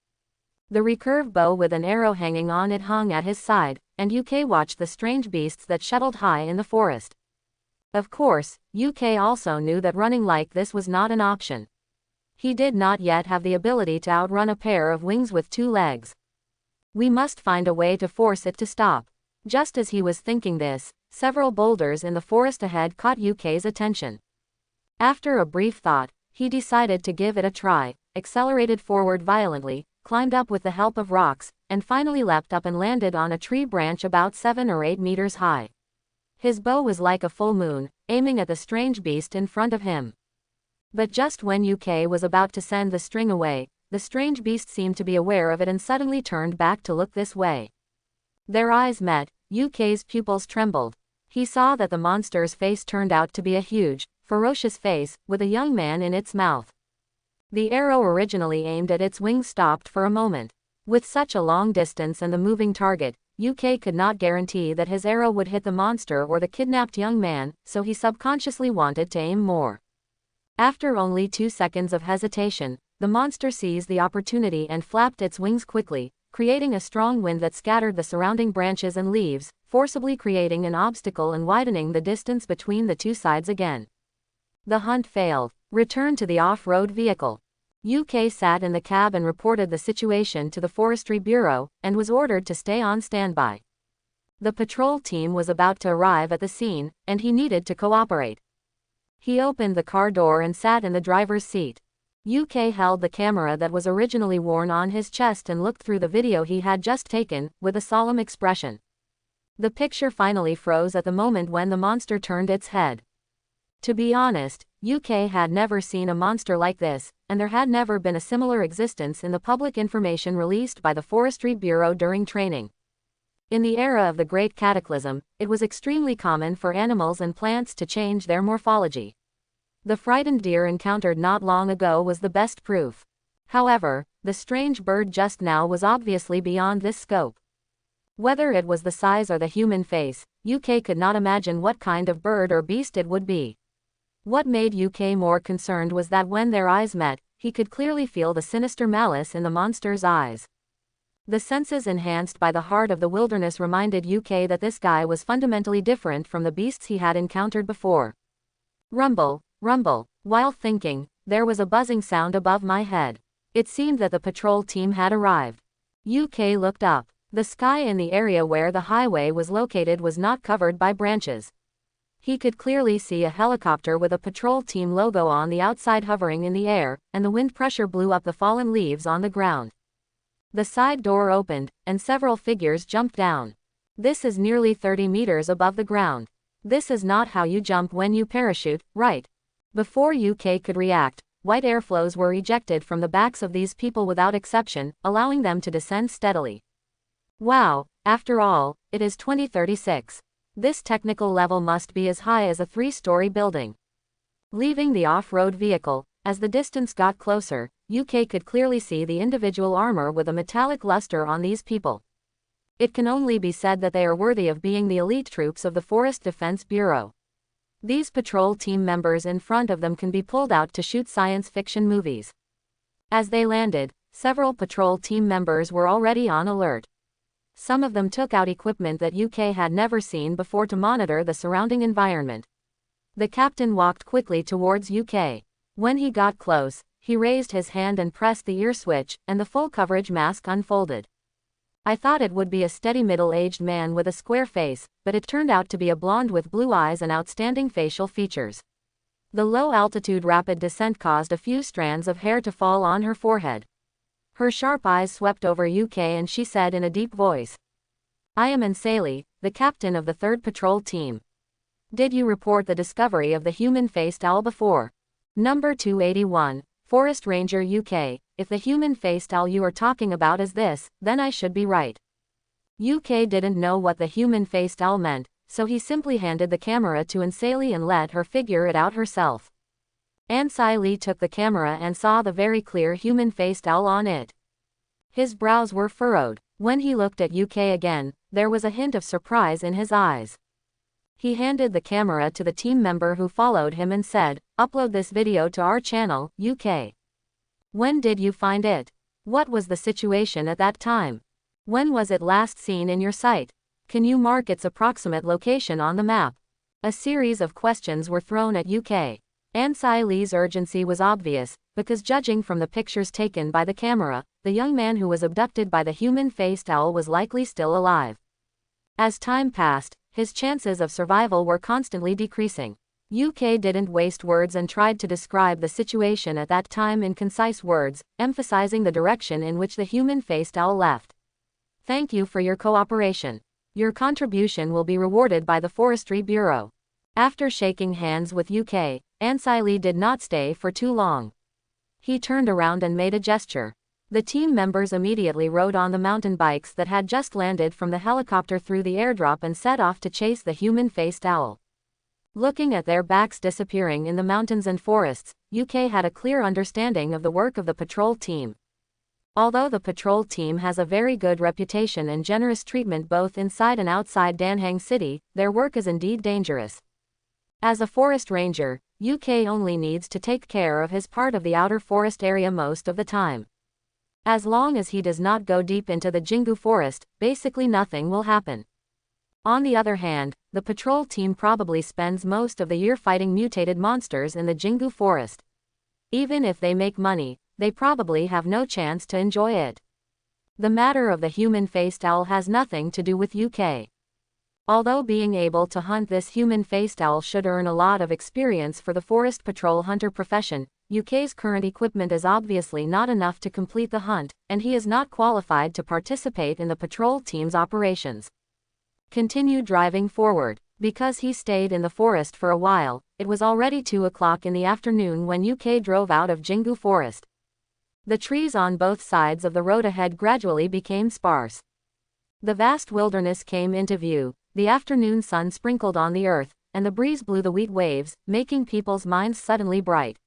The recurved bow with an arrow hanging on it hung at his side, and UK watched the strange beasts that shuttled high in the forest. Of course, UK also knew that running like this was not an option. He did not yet have the ability to outrun a pair of wings with two legs. We must find a way to force it to stop. Just as he was thinking this, several boulders in the forest ahead caught UK's attention. After a brief thought, he decided to give it a try, accelerated forward violently, climbed up with the help of rocks, and finally leapt up and landed on a tree branch about 7 or 8 meters high. His bow was like a full moon, aiming at the strange beast in front of him. But just when UK was about to send the string away, the strange beast seemed to be aware of it and suddenly turned back to look this way. Their eyes met. UK's pupils trembled. He saw that the monster's face turned out to be a huge, ferocious face, with a young man in its mouth. The arrow originally aimed at its wings stopped for a moment. With such a long distance and the moving target, UK could not guarantee that his arrow would hit the monster or the kidnapped young man, so he subconsciously wanted to aim more. After only 2 seconds of hesitation, the monster seized the opportunity and flapped its wings quickly, creating a strong wind that scattered the surrounding branches and leaves, forcibly creating an obstacle and widening the distance between the two sides again. The hunt failed. Returned to the off-road vehicle. UK sat in the cab and reported the situation to the Forestry Bureau, and was ordered to stay on standby. The patrol team was about to arrive at the scene, and he needed to cooperate. He opened the car door and sat in the driver's seat. UK held the camera that was originally worn on his chest and looked through the video he had just taken, with a solemn expression. The picture finally froze at the moment when the monster turned its head. To be honest, UK had never seen a monster like this, and there had never been a similar existence in the public information released by the Forestry Bureau during training. In the era of the Great Cataclysm, it was extremely common for animals and plants to change their morphology. The frightened deer encountered not long ago was the best proof. However, the strange bird just now was obviously beyond this scope. Whether it was the size or the human face, UK could not imagine what kind of bird or beast it would be. What made UK more concerned was that when their eyes met, he could clearly feel the sinister malice in the monster's eyes. The senses enhanced by the heart of the wilderness reminded UK that this guy was fundamentally different from the beasts he had encountered before. Rumble, rumble. While thinking, there was a buzzing sound above my head. It seemed that the patrol team had arrived. UK looked up. The sky in the area where the highway was located was not covered by branches. He could clearly see a helicopter with a patrol team logo on the outside hovering in the air, and the wind pressure blew up the fallen leaves on the ground. The side door opened, and several figures jumped down. This is nearly 30 meters above the ground. This is not how you jump when you parachute, right? Before UK could react, white airflows were ejected from the backs of these people without exception, allowing them to descend steadily. Wow, after all, it is 2036. This technical level must be as high as a 3-story building. Leaving the off-road vehicle, as the distance got closer, UK could clearly see the individual armor with a metallic luster on these people. It can only be said that they are worthy of being the elite troops of the Forest Defense Bureau. These patrol team members in front of them can be pulled out to shoot science fiction movies. As they landed, several patrol team members were already on alert. Some of them took out equipment that UK had never seen before to monitor the surrounding environment. The captain walked quickly towards UK. When he got close, he raised his hand and pressed the ear switch, and the full coverage mask unfolded. I thought it would be a steady middle-aged man with a square face, but it turned out to be a blonde with blue eyes and outstanding facial features. The low-altitude rapid descent caused a few strands of hair to fall on her forehead. Her sharp eyes swept over UK and she said in a deep voice, "I am Anseli, the captain of the 3rd Patrol Team. Did you report the discovery of the human-faced owl before? Number 281, Forest Ranger UK. If the human-faced owl you are talking about is this, then I should be right. UK didn't know what the human-faced owl meant, so he simply handed the camera to Ansali and let her figure it out herself. Ansali took the camera and saw the very clear human-faced owl on it. His brows were furrowed. When he looked at UK again, there was a hint of surprise in his eyes. He handed the camera to the team member who followed him and said, "Upload this video to our channel, UK. When did you find it? What was the situation at that time? When was it last seen in your sight? Can you mark its approximate location on the map?" A series of questions were thrown at UK. Ansali's urgency was obvious, because judging from the pictures taken by the camera, the young man who was abducted by the human-faced owl was likely still alive. As time passed, his chances of survival were constantly decreasing. UK didn't waste words and tried to describe the situation at that time in concise words, emphasizing the direction in which the human-faced owl left. "Thank you for your cooperation. Your contribution will be rewarded by the Forestry Bureau." After shaking hands with UK, Ansali did not stay for too long. He turned around and made a gesture. The team members immediately rode on the mountain bikes that had just landed from the helicopter through the airdrop and set off to chase the human-faced owl. Looking at their backs disappearing in the mountains and forests, UK had a clear understanding of the work of the patrol team. Although the patrol team has a very good reputation and generous treatment both inside and outside Danhang City, their work is indeed dangerous. As a forest ranger, UK only needs to take care of his part of the outer forest area most of the time. As long as he does not go deep into the Jingu forest, basically nothing will happen. On the other hand, the patrol team probably spends most of the year fighting mutated monsters in the Jingu forest. Even if they make money, they probably have no chance to enjoy it. The matter of the human-faced owl has nothing to do with UK. Although being able to hunt this human-faced owl should earn a lot of experience for the forest patrol hunter profession, UK's current equipment is obviously not enough to complete the hunt, and he is not qualified to participate in the patrol team's operations. Continue driving forward. Because he stayed in the forest for a while, it was already 2 o'clock in the afternoon when UK drove out of Jingu forest. The trees on both sides of the road ahead gradually became sparse. The vast wilderness came into view, the afternoon sun sprinkled on the earth, and the breeze blew the wheat waves, making people's minds suddenly bright.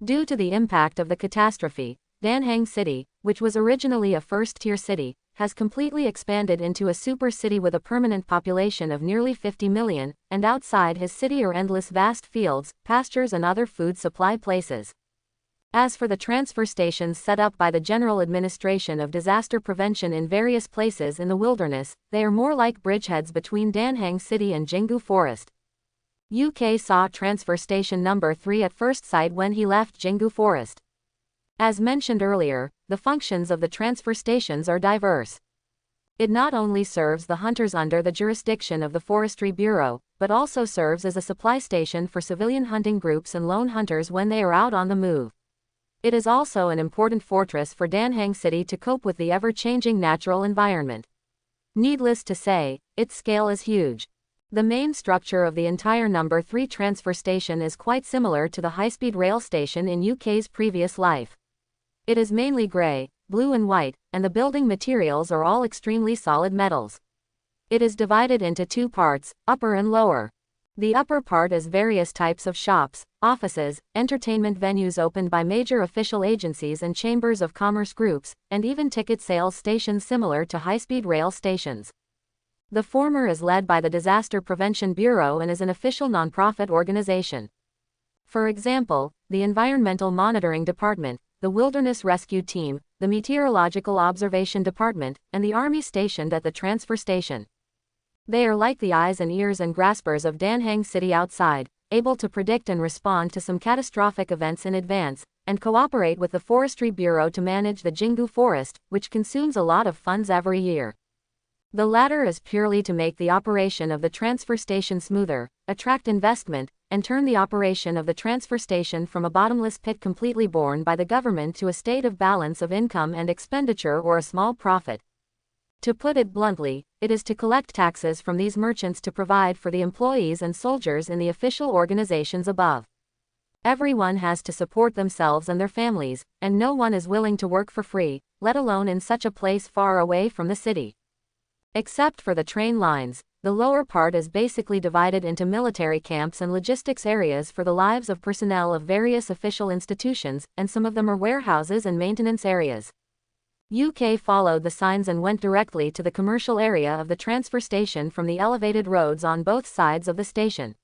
Due to the impact of the catastrophe, Danhang City, which was originally a first-tier city, has completely expanded into a super city with a permanent population of nearly 50 million, and outside his city are endless vast fields, pastures and other food supply places. As for the transfer stations set up by the General Administration of Disaster Prevention in various places in the wilderness, they are more like bridgeheads between Danhang City and Jingu Forest. UK saw transfer station number 3 at first sight when he left Jingu Forest. As mentioned earlier, the functions of the transfer stations are diverse. It not only serves the hunters under the jurisdiction of the Forestry Bureau, but also serves as a supply station for civilian hunting groups and lone hunters when they are out on the move. It is also an important fortress for Danhang City to cope with the ever-changing natural environment. Needless to say, its scale is huge. The main structure of the entire number 3 transfer station is quite similar to the high-speed rail station in UK's previous life. It is mainly grey, blue and white, and the building materials are all extremely solid metals. It is divided into 2 parts, upper and lower. The upper part is various types of shops, offices, entertainment venues opened by major official agencies and chambers of commerce groups, and even ticket sales stations similar to high-speed rail stations. The former is led by the Disaster Prevention Bureau and is an official nonprofit organization. For example, the Environmental Monitoring Department, the Wilderness Rescue Team, the Meteorological Observation Department, and the Army stationed at the transfer station. They are like the eyes and ears and graspers of Danhang City outside, able to predict and respond to some catastrophic events in advance, and cooperate with the Forestry Bureau to manage the Jingu Forest, which consumes a lot of funds every year. The latter is purely to make the operation of the transfer station smoother, attract investment, and turn the operation of the transfer station from a bottomless pit completely borne by the government to a state of balance of income and expenditure or a small profit. To put it bluntly, it is to collect taxes from these merchants to provide for the employees and soldiers in the official organizations above. Everyone has to support themselves and their families, and no one is willing to work for free, let alone in such a place far away from the city. Except for the train lines, the lower part is basically divided into military camps and logistics areas for the lives of personnel of various official institutions, and some of them are warehouses and maintenance areas. UK followed the signs and went directly to the commercial area of the transfer station from the elevated roads on both sides of the station.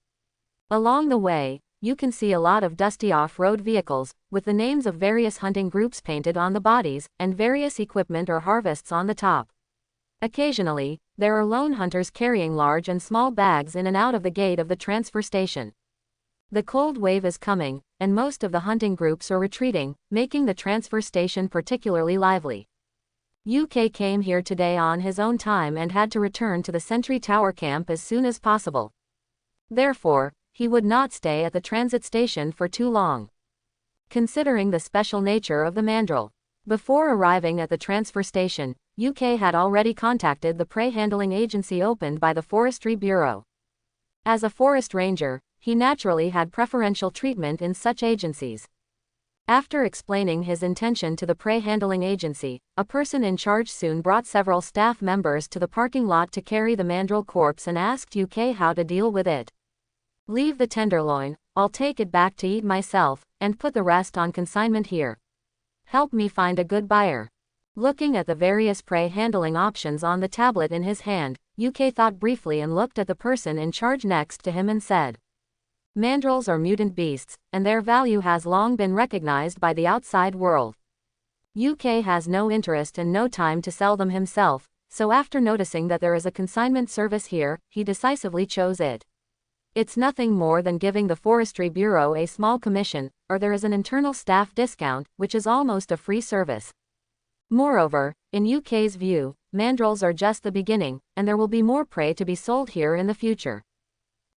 Along the way, you can see a lot of dusty off-road vehicles, with the names of various hunting groups painted on the bodies, and various equipment or harvests on the top. Occasionally, there are lone hunters carrying large and small bags in and out of the gate of the transfer station. The cold wave is coming, and most of the hunting groups are retreating, making the transfer station particularly lively. UK came here today on his own time and had to return to the Sentry Tower camp as soon as possible. Therefore, he would not stay at the transit station for too long. Considering the special nature of the mandrill, before arriving at the transfer station, UK had already contacted the prey handling agency opened by the Forestry Bureau. As a forest ranger, he naturally had preferential treatment in such agencies. After explaining his intention to the prey handling agency, a person in charge soon brought several staff members to the parking lot to carry the mandrill corpse and asked UK how to deal with it. Leave the tenderloin, I'll take it back to eat myself, and put the rest on consignment here. Help me find a good buyer. Looking at the various prey handling options on the tablet in his hand, UK thought briefly and looked at the person in charge next to him and said, "Mandrills are mutant beasts, and their value has long been recognized by the outside world. UK has no interest and no time to sell them himself, so after noticing that there is a consignment service here, he decisively chose it. It's nothing more than giving the Forestry Bureau a small commission, or there is an internal staff discount, which is almost a free service. Moreover, in UK's view, mandrills are just the beginning, and there will be more prey to be sold here in the future.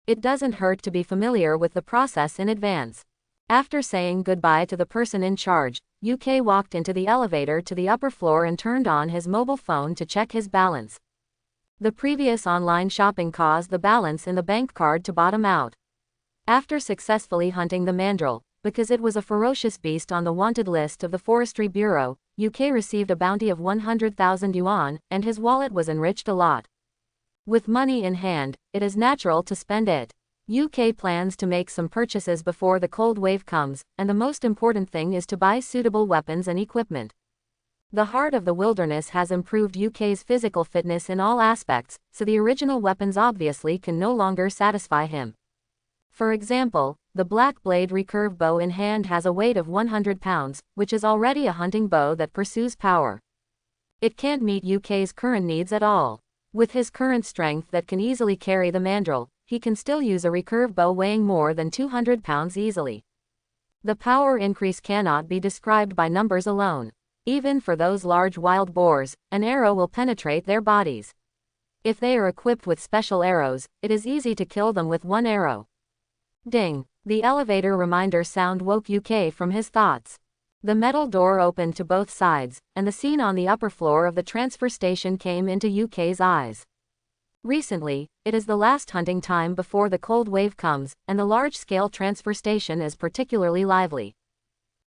It doesn't hurt to be familiar with the process in advance." After saying goodbye to the person in charge, UK walked into the elevator to the upper floor and turned on his mobile phone to check his balance. The previous online shopping caused the balance in the bank card to bottom out. After successfully hunting the mandrill, because it was a ferocious beast on the wanted list of the Forestry Bureau, UK received a bounty of 100,000 yuan, and his wallet was enriched a lot. With money in hand, it is natural to spend it. UK plans to make some purchases before the cold wave comes, and the most important thing is to buy suitable weapons and equipment. The heart of the wilderness has improved UK's physical fitness in all aspects, so the original weapons obviously can no longer satisfy him. For example, the black blade recurve bow in hand has a weight of 100 pounds, which is already a hunting bow that pursues power. It can't meet UK's current needs at all. With his current strength that can easily carry the mandrill, he can still use a recurve bow weighing more than 200 pounds easily. The power increase cannot be described by numbers alone. Even for those large wild boars, an arrow will penetrate their bodies. If they are equipped with special arrows, it is easy to kill them with one arrow. Ding! The elevator reminder sound woke UK from his thoughts. The metal door opened to both sides, and the scene on the upper floor of the transfer station came into UK's eyes. Recently, it is the last hunting time before the cold wave comes, and the large-scale transfer station is particularly lively.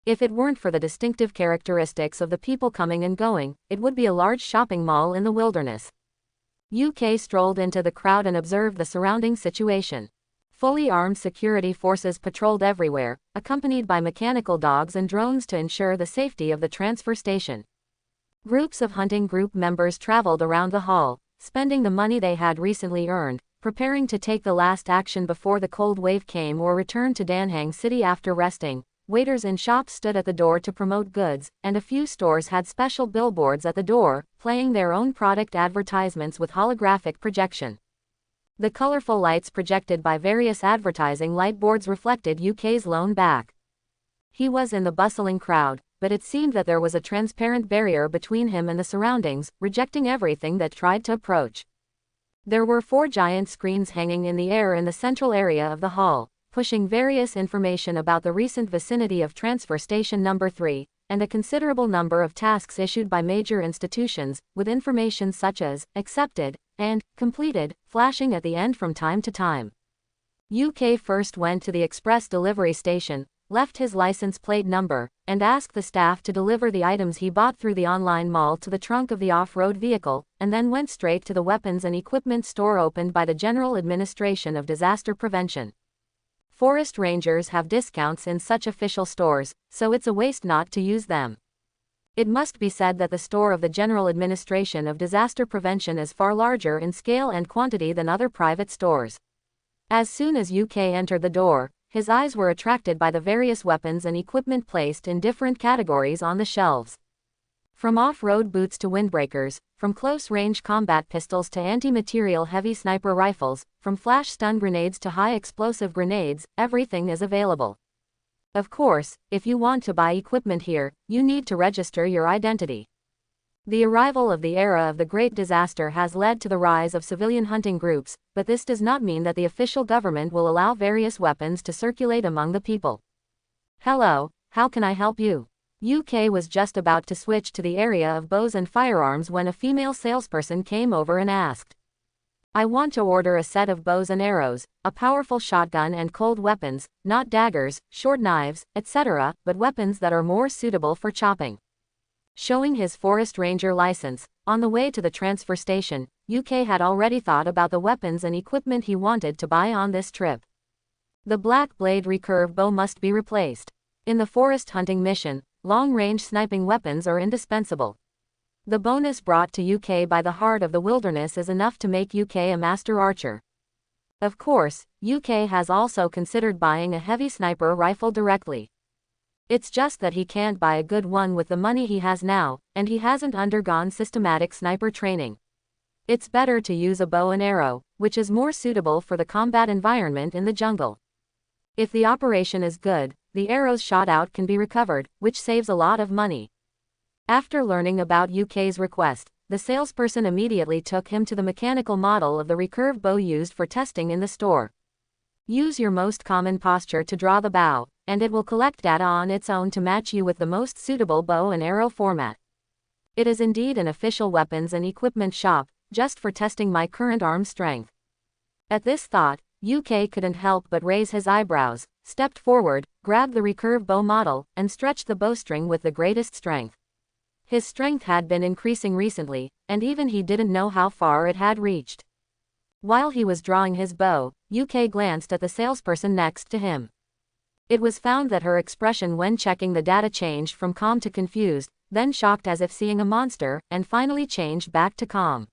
If it weren't for the distinctive characteristics of the people coming and going, it would be a large shopping mall in the wilderness. UK strolled into the crowd and observed the surrounding situation. Fully armed security forces patrolled everywhere, accompanied by mechanical dogs and drones to ensure the safety of the transfer station. Groups of hunting group members traveled around the hall, spending the money they had recently earned, preparing to take the last action before the cold wave came or return to Danhang City after resting. Waiters in shops stood at the door to promote goods, and a few stores had special billboards at the door, playing their own product advertisements with holographic projection. The colorful lights projected by various advertising light boards reflected UK's lone back. He was in the bustling crowd, but it seemed that there was a transparent barrier between him and the surroundings, rejecting everything that tried to approach. There were 4 giant screens hanging in the air in the central area of the hall, pushing various information about the recent vicinity of Transfer Station Number 3, and a considerable number of tasks issued by major institutions, with information such as, accepted, and completed, flashing at the end from time to time. UK first went to the express delivery station, left his license plate number, and asked the staff to deliver the items he bought through the online mall to the trunk of the off-road vehicle, and then went straight to the weapons and equipment store opened by the General Administration of Disaster Prevention. Forest rangers have discounts in such official stores, so it's a waste not to use them. It must be said that the store of the General Administration of Disaster Prevention is far larger in scale and quantity than other private stores. As soon as UK entered the door, his eyes were attracted by the various weapons and equipment placed in different categories on the shelves. From off-road boots to windbreakers, from close-range combat pistols to anti-material heavy sniper rifles, from flash-stun grenades to high-explosive grenades, everything is available. Of course, if you want to buy equipment here, you need to register your identity. The arrival of the era of the Great Disaster has led to the rise of civilian hunting groups, but this does not mean that the official government will allow various weapons to circulate among the people. Hello, how can I help you? UK was just about to switch to the area of bows and firearms when a female salesperson came over and asked, "I want to order a set of bows and arrows, a powerful shotgun and cold weapons, not daggers, short knives, etc., but weapons that are more suitable for chopping." Showing his forest ranger license, on the way to the transfer station, UK had already thought about the weapons and equipment he wanted to buy on this trip. The black blade recurve bow must be replaced. In the forest hunting mission, long-range sniping weapons are indispensable. The bonus brought to UK by the heart of the wilderness is enough to make UK a master archer. Of course, UK has also considered buying a heavy sniper rifle directly. It's just that he can't buy a good one with the money he has now, and he hasn't undergone systematic sniper training. It's better to use a bow and arrow, which is more suitable for the combat environment in the jungle. If the operation is good, the arrows shot out can be recovered, which saves a lot of money. After learning about UK's request, the salesperson immediately took him to the mechanical model of the recurve bow used for testing in the store. Use your most common posture to draw the bow, and it will collect data on its own to match you with the most suitable bow and arrow format. It is indeed an official weapons and equipment shop, just for testing my current arm strength. At this thought, UK couldn't help but raise his eyebrows, stepped forward, grabbed the recurve bow model, and stretched the bowstring with the greatest strength. His strength had been increasing recently, and even he didn't know how far it had reached. While he was drawing his bow, UK glanced at the salesperson next to him. It was found that her expression when checking the data changed from calm to confused, then shocked as if seeing a monster, and finally changed back to calm.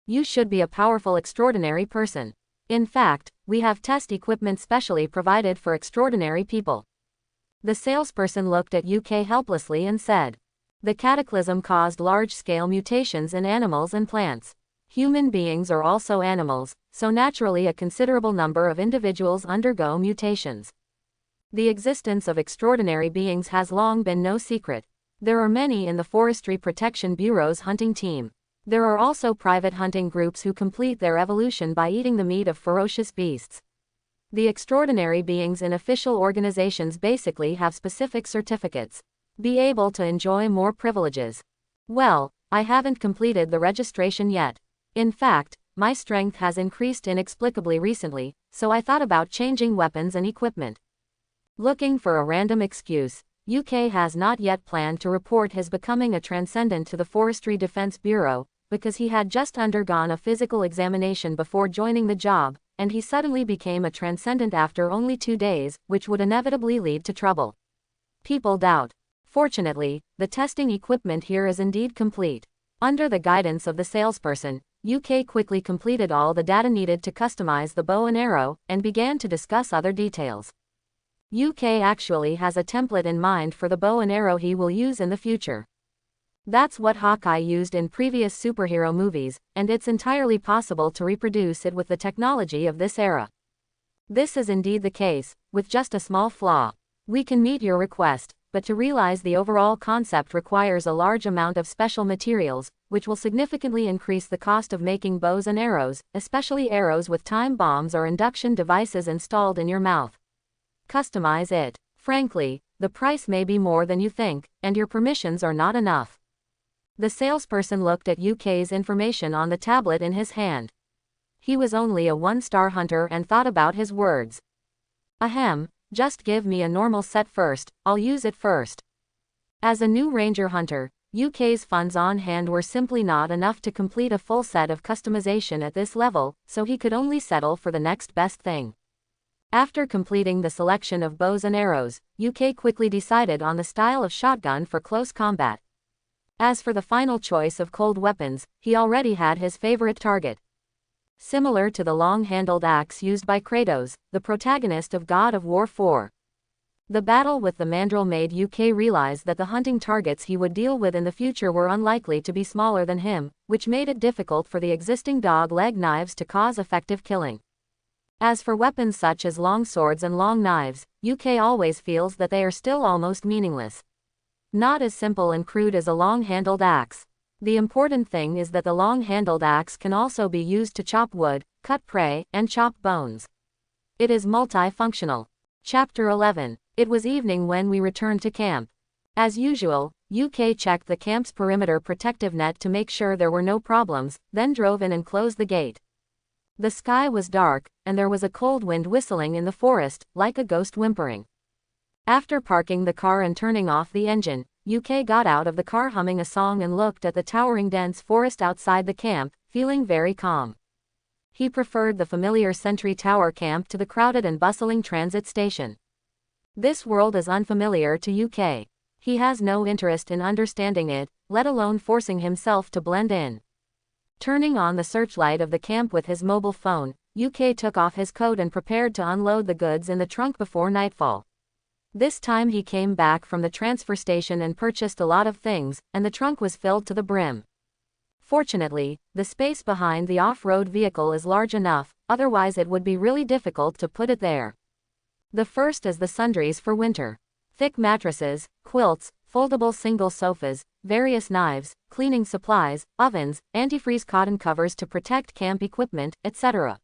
You should be a powerful, extraordinary person. In fact, we have test equipment specially provided for extraordinary people. The salesperson looked at UK helplessly and said, "The cataclysm caused large-scale mutations in animals and plants. Human beings are also animals, so naturally a considerable number of individuals undergo mutations. The existence of extraordinary beings has long been no secret. There are many in the Forestry Protection Bureau's hunting team. There are also private hunting groups who complete their evolution by eating the meat of ferocious beasts. The extraordinary beings in official organizations basically have specific certificates. Be able to enjoy more privileges. Well, I haven't completed the registration yet. In fact, my strength has increased inexplicably recently, so I thought about changing weapons and equipment." Looking for a random excuse, UK has not yet planned to report his becoming a transcendent to the Forestry Defense Bureau, because he had just undergone a physical examination before joining the job, and he suddenly became a transcendent after only 2 days, which would inevitably lead to trouble. People doubt. Fortunately, the testing equipment here is indeed complete. Under the guidance of the salesperson, UK quickly completed all the data needed to customize the bow and arrow, and began to discuss other details. UK actually has a template in mind for the bow and arrow he will use in the future. That's what Hawkeye used in previous superhero movies, and it's entirely possible to reproduce it with the technology of this era. This is indeed the case, with just a small flaw. We can meet your request, but to realize the overall concept requires a large amount of special materials, which will significantly increase the cost of making bows and arrows, especially arrows with time bombs or induction devices installed in your mouth. Customize it. Frankly, the price may be more than you think, and your permissions are not enough. The salesperson looked at UK's information on the tablet in his hand. He was only a one-star hunter and thought about his words. Ahem, just give me a normal set first, I'll use it first. As a new ranger hunter, UK's funds on hand were simply not enough to complete a full set of customization at this level, so he could only settle for the next best thing. After completing the selection of bows and arrows, UK quickly decided on the style of shotgun for close combat. As for the final choice of cold weapons, he already had his favorite target. Similar to the long-handled axe used by Kratos, the protagonist of God of War 4. The battle with the mandrill made UK realize that the hunting targets he would deal with in the future were unlikely to be smaller than him, which made it difficult for the existing dog-leg knives to cause effective killing. As for weapons such as long swords and long knives, UK always feels that they are still almost meaningless. Not as simple and crude as a long-handled axe. The important thing is that the long-handled axe can also be used to chop wood, cut prey, and chop bones. It is multifunctional. Chapter 11. It was evening when we returned to camp. As usual, UK checked the camp's perimeter protective net to make sure there were no problems, then drove in and closed the gate. The sky was dark, and there was a cold wind whistling in the forest, like a ghost whimpering. After parking the car and turning off the engine, UK got out of the car humming a song and looked at the towering dense forest outside the camp, feeling very calm. He preferred the familiar Sentry Tower camp to the crowded and bustling transit station. This world is unfamiliar to UK. He has no interest in understanding it, let alone forcing himself to blend in. Turning on the searchlight of the camp with his mobile phone, UK took off his coat and prepared to unload the goods in the trunk before nightfall. This time he came back from the transfer station and purchased a lot of things, and the trunk was filled to the brim. Fortunately, the space behind the off-road vehicle is large enough, otherwise it would be really difficult to put it there. The first is the sundries for winter. Thick mattresses, quilts, foldable single sofas, various knives, cleaning supplies, ovens, antifreeze cotton covers to protect camp equipment, etc.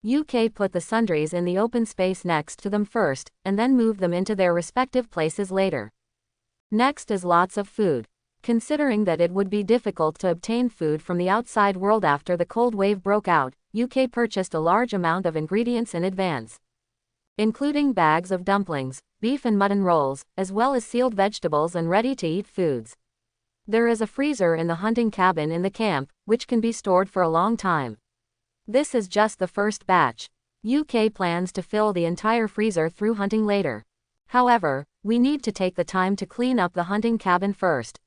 UK put the sundries in the open space next to them first, and then moved them into their respective places later. Next is lots of food. Considering that it would be difficult to obtain food from the outside world after the cold wave broke out, UK purchased a large amount of ingredients in advance, including bags of dumplings, beef and mutton rolls, as well as sealed vegetables and ready-to-eat foods. There is a freezer in the hunting cabin in the camp, which can be stored for a long time. This is just the first batch. UK plans to fill the entire freezer through hunting later. However, we need to take the time to clean up the hunting cabin first.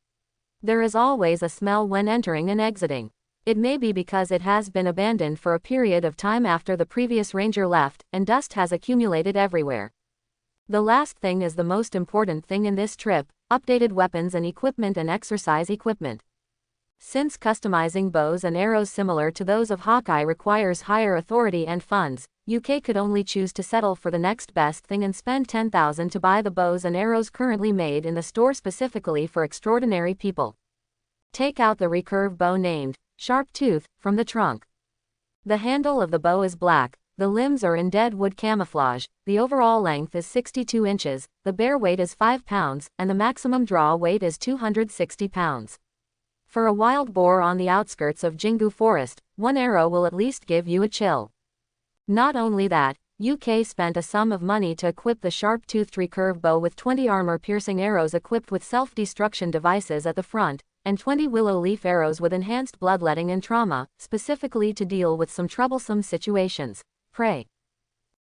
There is always a smell when entering and exiting. It may be because it has been abandoned for a period of time after the previous ranger left, and dust has accumulated everywhere. The last thing is the most important thing in this trip: updated weapons and equipment and exercise equipment. Since customizing bows and arrows similar to those of Hawkeye requires higher authority and funds, UK could only choose to settle for the next best thing and spend $10,000 to buy the bows and arrows currently made in the store specifically for extraordinary people. Take out the recurve bow named Sharp Tooth from the trunk. The handle of the bow is black, the limbs are in dead wood camouflage, the overall length is 62 inches, the bare weight is 5 pounds, and the maximum draw weight is 260 pounds. For a wild boar on the outskirts of Jingu Forest, one arrow will at least give you a chill. Not only that, UK spent a sum of money to equip the sharp-toothed recurve bow with 20 armor-piercing arrows equipped with self-destruction devices at the front, and 20 willow leaf arrows with enhanced bloodletting and trauma, specifically to deal with some troublesome situations. Prey.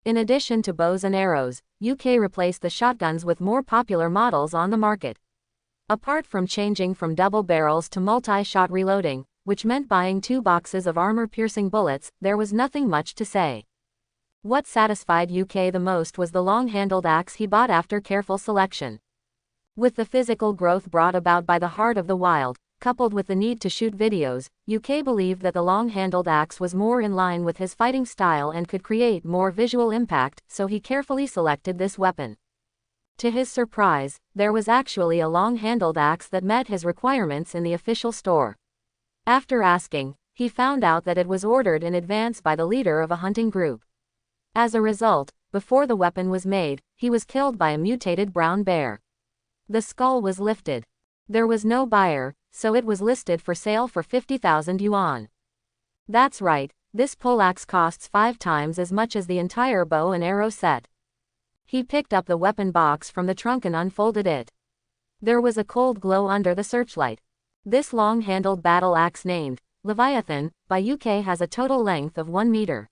In addition to bows and arrows, UK replaced the shotguns with more popular models on the market. Apart from changing from double barrels to multi-shot reloading, which meant buying 2 boxes of armor-piercing bullets, there was nothing much to say. What satisfied UK the most was the long-handled axe he bought after careful selection. With the physical growth brought about by the heart of the wild, coupled with the need to shoot videos, UK believed that the long-handled axe was more in line with his fighting style and could create more visual impact, so he carefully selected this weapon. To his surprise, there was actually a long-handled axe that met his requirements in the official store. After asking, he found out that it was ordered in advance by the leader of a hunting group. As a result, before the weapon was made, he was killed by a mutated brown bear. The skull was lifted. There was no buyer, so it was listed for sale for 50,000 yuan. That's right, this poleaxe costs 5 times as much as the entire bow and arrow set. He picked up the weapon box from the trunk and unfolded it. There was a cold glow under the searchlight. This long-handled battle axe named Leviathan by UK has a total length of 1 meter.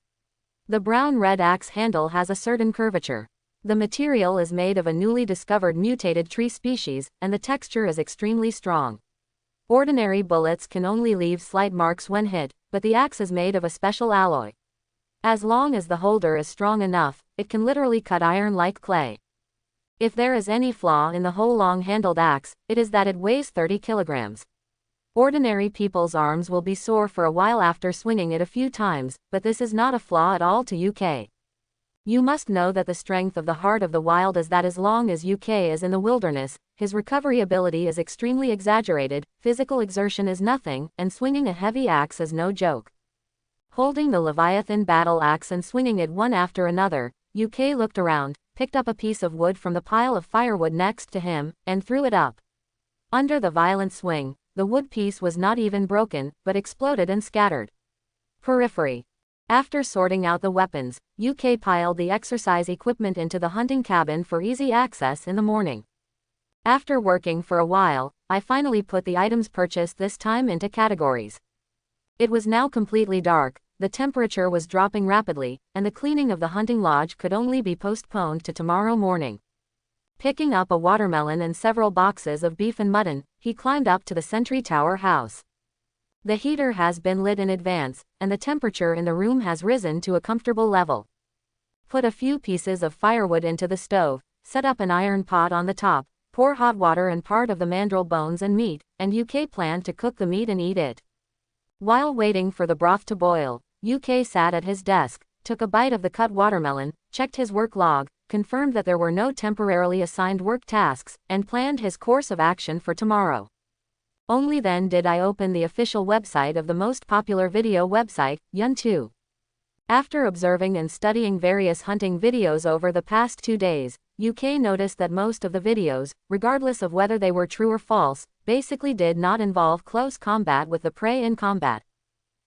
The brown-red axe handle has a certain curvature. The material is made of a newly discovered mutated tree species, and the texture is extremely strong. Ordinary bullets can only leave slight marks when hit, but the axe is made of a special alloy. As long as the holder is strong enough, it can literally cut iron like clay. If there is any flaw in the whole long-handled axe, it is that it weighs 30 kilograms. Ordinary people's arms will be sore for a while after swinging it a few times, but this is not a flaw at all to UK. You must know that the strength of the heart of the wild is that as long as UK is in the wilderness, his recovery ability is extremely exaggerated, physical exertion is nothing, and swinging a heavy axe is no joke. Holding the Leviathan battle axe and swinging it one after another, UK looked around, picked up a piece of wood from the pile of firewood next to him, and threw it up. Under the violent swing, the wood piece was not even broken, but exploded and scattered. Periphery. After sorting out the weapons, UK piled the exercise equipment into the hunting cabin for easy access in the morning. After working for a while, I finally put the items purchased this time into categories. It was now completely dark, the temperature was dropping rapidly, and the cleaning of the hunting lodge could only be postponed to tomorrow morning. Picking up a watermelon and several boxes of beef and mutton, he climbed up to the sentry tower house. The heater has been lit in advance, and the temperature in the room has risen to a comfortable level. Put a few pieces of firewood into the stove, set up an iron pot on the top, pour hot water and part of the mandrill bones and meat, and UK planned to cook the meat and eat it. While waiting for the broth to boil, UK sat at his desk, took a bite of the cut watermelon, checked his work log, confirmed that there were no temporarily assigned work tasks, and planned his course of action for tomorrow. Only then did I open the official website of the most popular video website, YouTube. After observing and studying various hunting videos over the past 2 days, UK noticed that most of the videos, regardless of whether they were true or false, basically did not involve close combat with the prey in combat.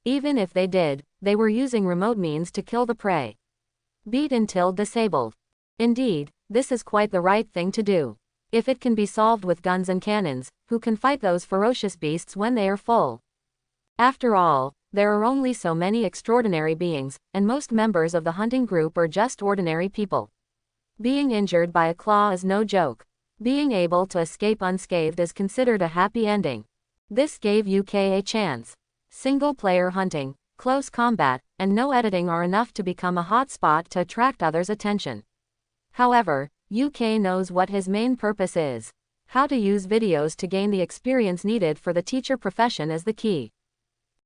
Even if they did, they were using remote means to kill the prey. Beat until disabled. Indeed, this is quite the right thing to do. If it can be solved with guns and cannons, who can fight those ferocious beasts when they are full? After all, there are only so many extraordinary beings, and most members of the hunting group are just ordinary people. Being injured by a claw is no joke. Being able to escape unscathed is considered a happy ending. This gave UK a chance. Single-player hunting, close combat, and no editing are enough to become a hot spot to attract others' attention. However, UK knows what his main purpose is. How to use videos to gain the experience needed for the teacher profession is the key.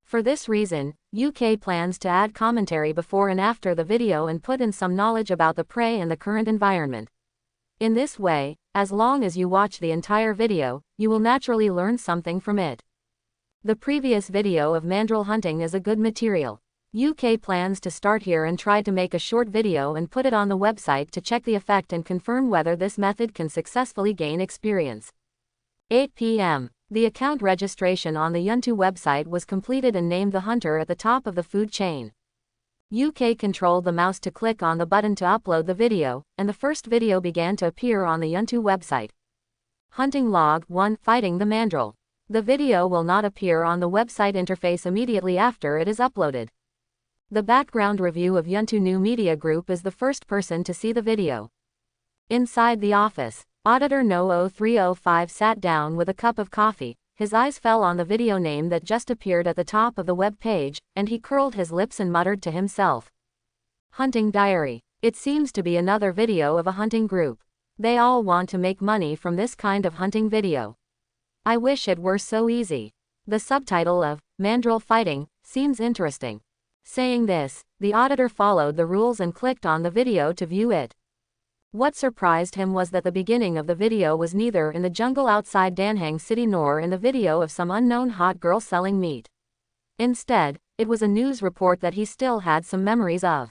For this reason, UK plans to add commentary before and after the video and put in some knowledge about the prey and the current environment. In this way, as long as you watch the entire video, you will naturally learn something from it. The previous video of mandrill hunting is a good material. UK plans to start here and try to make a short video and put it on the website to check the effect and confirm whether this method can successfully gain experience. 8 p.m. The account registration on the YouTube website was completed and named the hunter at the top of the food chain. UK controlled the mouse to click on the button to upload the video, and the first video began to appear on the YouTube website. Hunting Log 1: Fighting the Mandrill. The video will not appear on the website interface immediately after it is uploaded. The background review of YouTube New Media Group is the first person to see the video. Inside the office, Auditor No 0305 sat down with a cup of coffee. His eyes fell on the video name that just appeared at the top of the web page, and he curled his lips and muttered to himself. Hunting Diary. It seems to be another video of a hunting group. They all want to make money from this kind of hunting video. I wish it were so easy. The subtitle of Mandrill Fighting seems interesting. Saying this, the auditor followed the rules and clicked on the video to view it. What surprised him was that the beginning of the video was neither in the jungle outside Danhang City nor in the video of some unknown hot girl selling meat. Instead, it was a news report that he still had some memories of.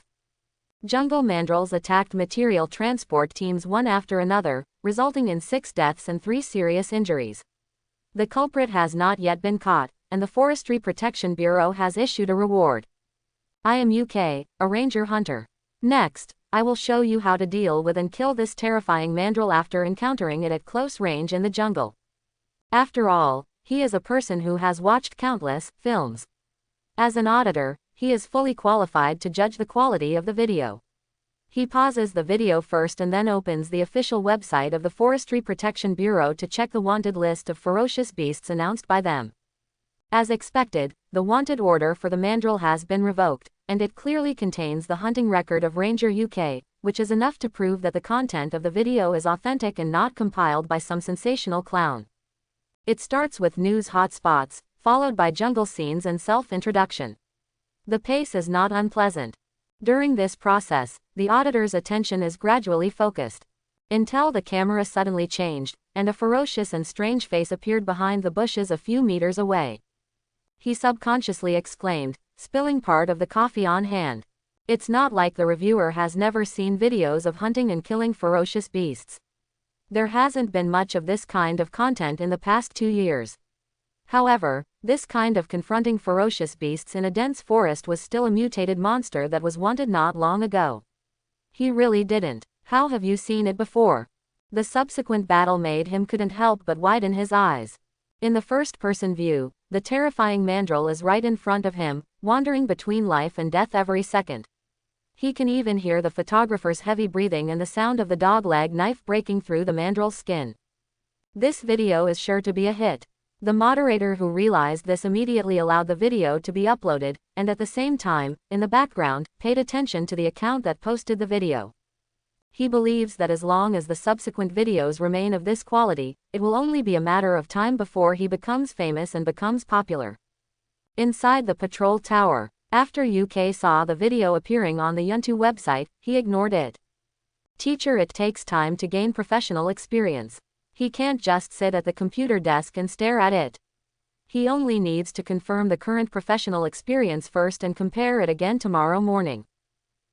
Jungle mandrills attacked material transport teams one after another, resulting in 6 deaths and 3 serious injuries. The culprit has not yet been caught, and the Forestry Protection Bureau has issued a reward. I am UK, a ranger hunter. Next, I will show you how to deal with and kill this terrifying mandrill after encountering it at close range in the jungle. After all, he is a person who has watched countless films. As an auditor, he is fully qualified to judge the quality of the video. He pauses the video first and then opens the official website of the Forestry Protection Bureau to check the wanted list of ferocious beasts announced by them. As expected, the wanted order for the mandrill has been revoked, and it clearly contains the hunting record of Ranger UK, which is enough to prove that the content of the video is authentic and not compiled by some sensational clown. It starts with news hotspots, followed by jungle scenes and self-introduction. The pace is not unpleasant. During this process, the auditor's attention is gradually focused, until the camera suddenly changed, and a ferocious and strange face appeared behind the bushes a few meters away. He subconsciously exclaimed, spilling part of the coffee on hand. It's not like the reviewer has never seen videos of hunting and killing ferocious beasts. There hasn't been much of this kind of content in the past 2 years. However, this kind of confronting ferocious beasts in a dense forest was still a mutated monster that was wanted not long ago. He really didn't. How have you seen it before? The subsequent battle made him couldn't help but widen his eyes. In the first-person view, the terrifying mandrill is right in front of him, wandering between life and death every second. He can even hear the photographer's heavy breathing and the sound of the dog-leg knife breaking through the mandrill's skin. This video is sure to be a hit. The moderator who realized this immediately allowed the video to be uploaded, and at the same time, in the background, paid attention to the account that posted the video. He believes that as long as the subsequent videos remain of this quality, it will only be a matter of time before he becomes famous and becomes popular. Inside the patrol tower, after UK saw the video appearing on the Ubuntu website, he ignored it. Teacher, it takes time to gain professional experience. He can't just sit at the computer desk and stare at it. He only needs to confirm the current professional experience first and compare it again tomorrow morning.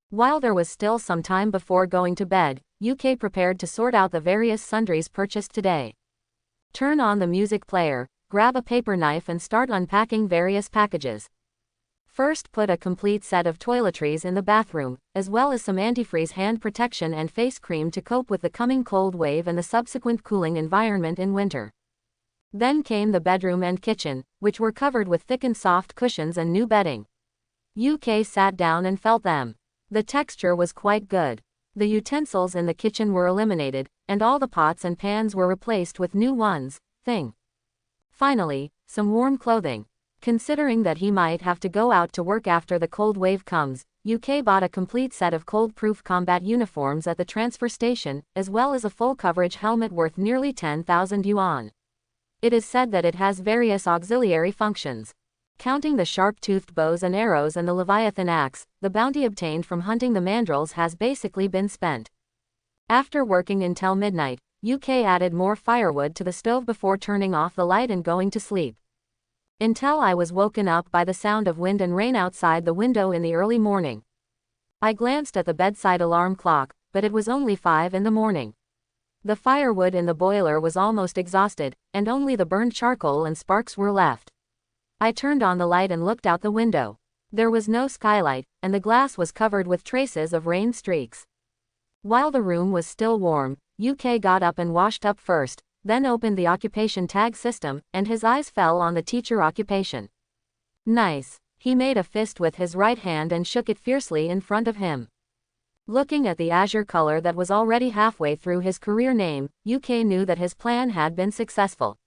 While there was still some time before going to bed, UK prepared to sort out the various sundries purchased today. Turn on the music player, grab a paper knife and start unpacking various packages. First, put a complete set of toiletries in the bathroom, as well as some antifreeze hand protection and face cream to cope with the coming cold wave and the subsequent cooling environment in winter. Then came the bedroom and kitchen, which were covered with thick and soft cushions and new bedding. UK sat down and felt them. The texture was quite good. The utensils in the kitchen were eliminated, and all the pots and pans were replaced with new ones. Finally, some warm clothing. Considering that he might have to go out to work after the cold wave comes, UK bought a complete set of cold-proof combat uniforms at the transfer station, as well as a full-coverage helmet worth nearly 10,000 yuan. It is said that it has various auxiliary functions. Counting the sharp-toothed bows and arrows and the Leviathan axe, the bounty obtained from hunting the mandrills has basically been spent. After working until midnight, UK added more firewood to the stove before turning off the light and going to sleep. Until I was woken up by the sound of wind and rain outside the window in the early morning. I glanced at the bedside alarm clock, but it was only 5 in the morning. The firewood in the boiler was almost exhausted, and only the burned charcoal and sparks were left. I turned on the light and looked out the window. There was no skylight, and the glass was covered with traces of rain streaks. While the room was still warm, UK got up and washed up first, then opened the occupation tag system, and his eyes fell on the teacher occupation. Nice. He made a fist with his right hand and shook it fiercely in front of him. Looking at the azure color that was already halfway through his career name, UK knew that his plan had been successful.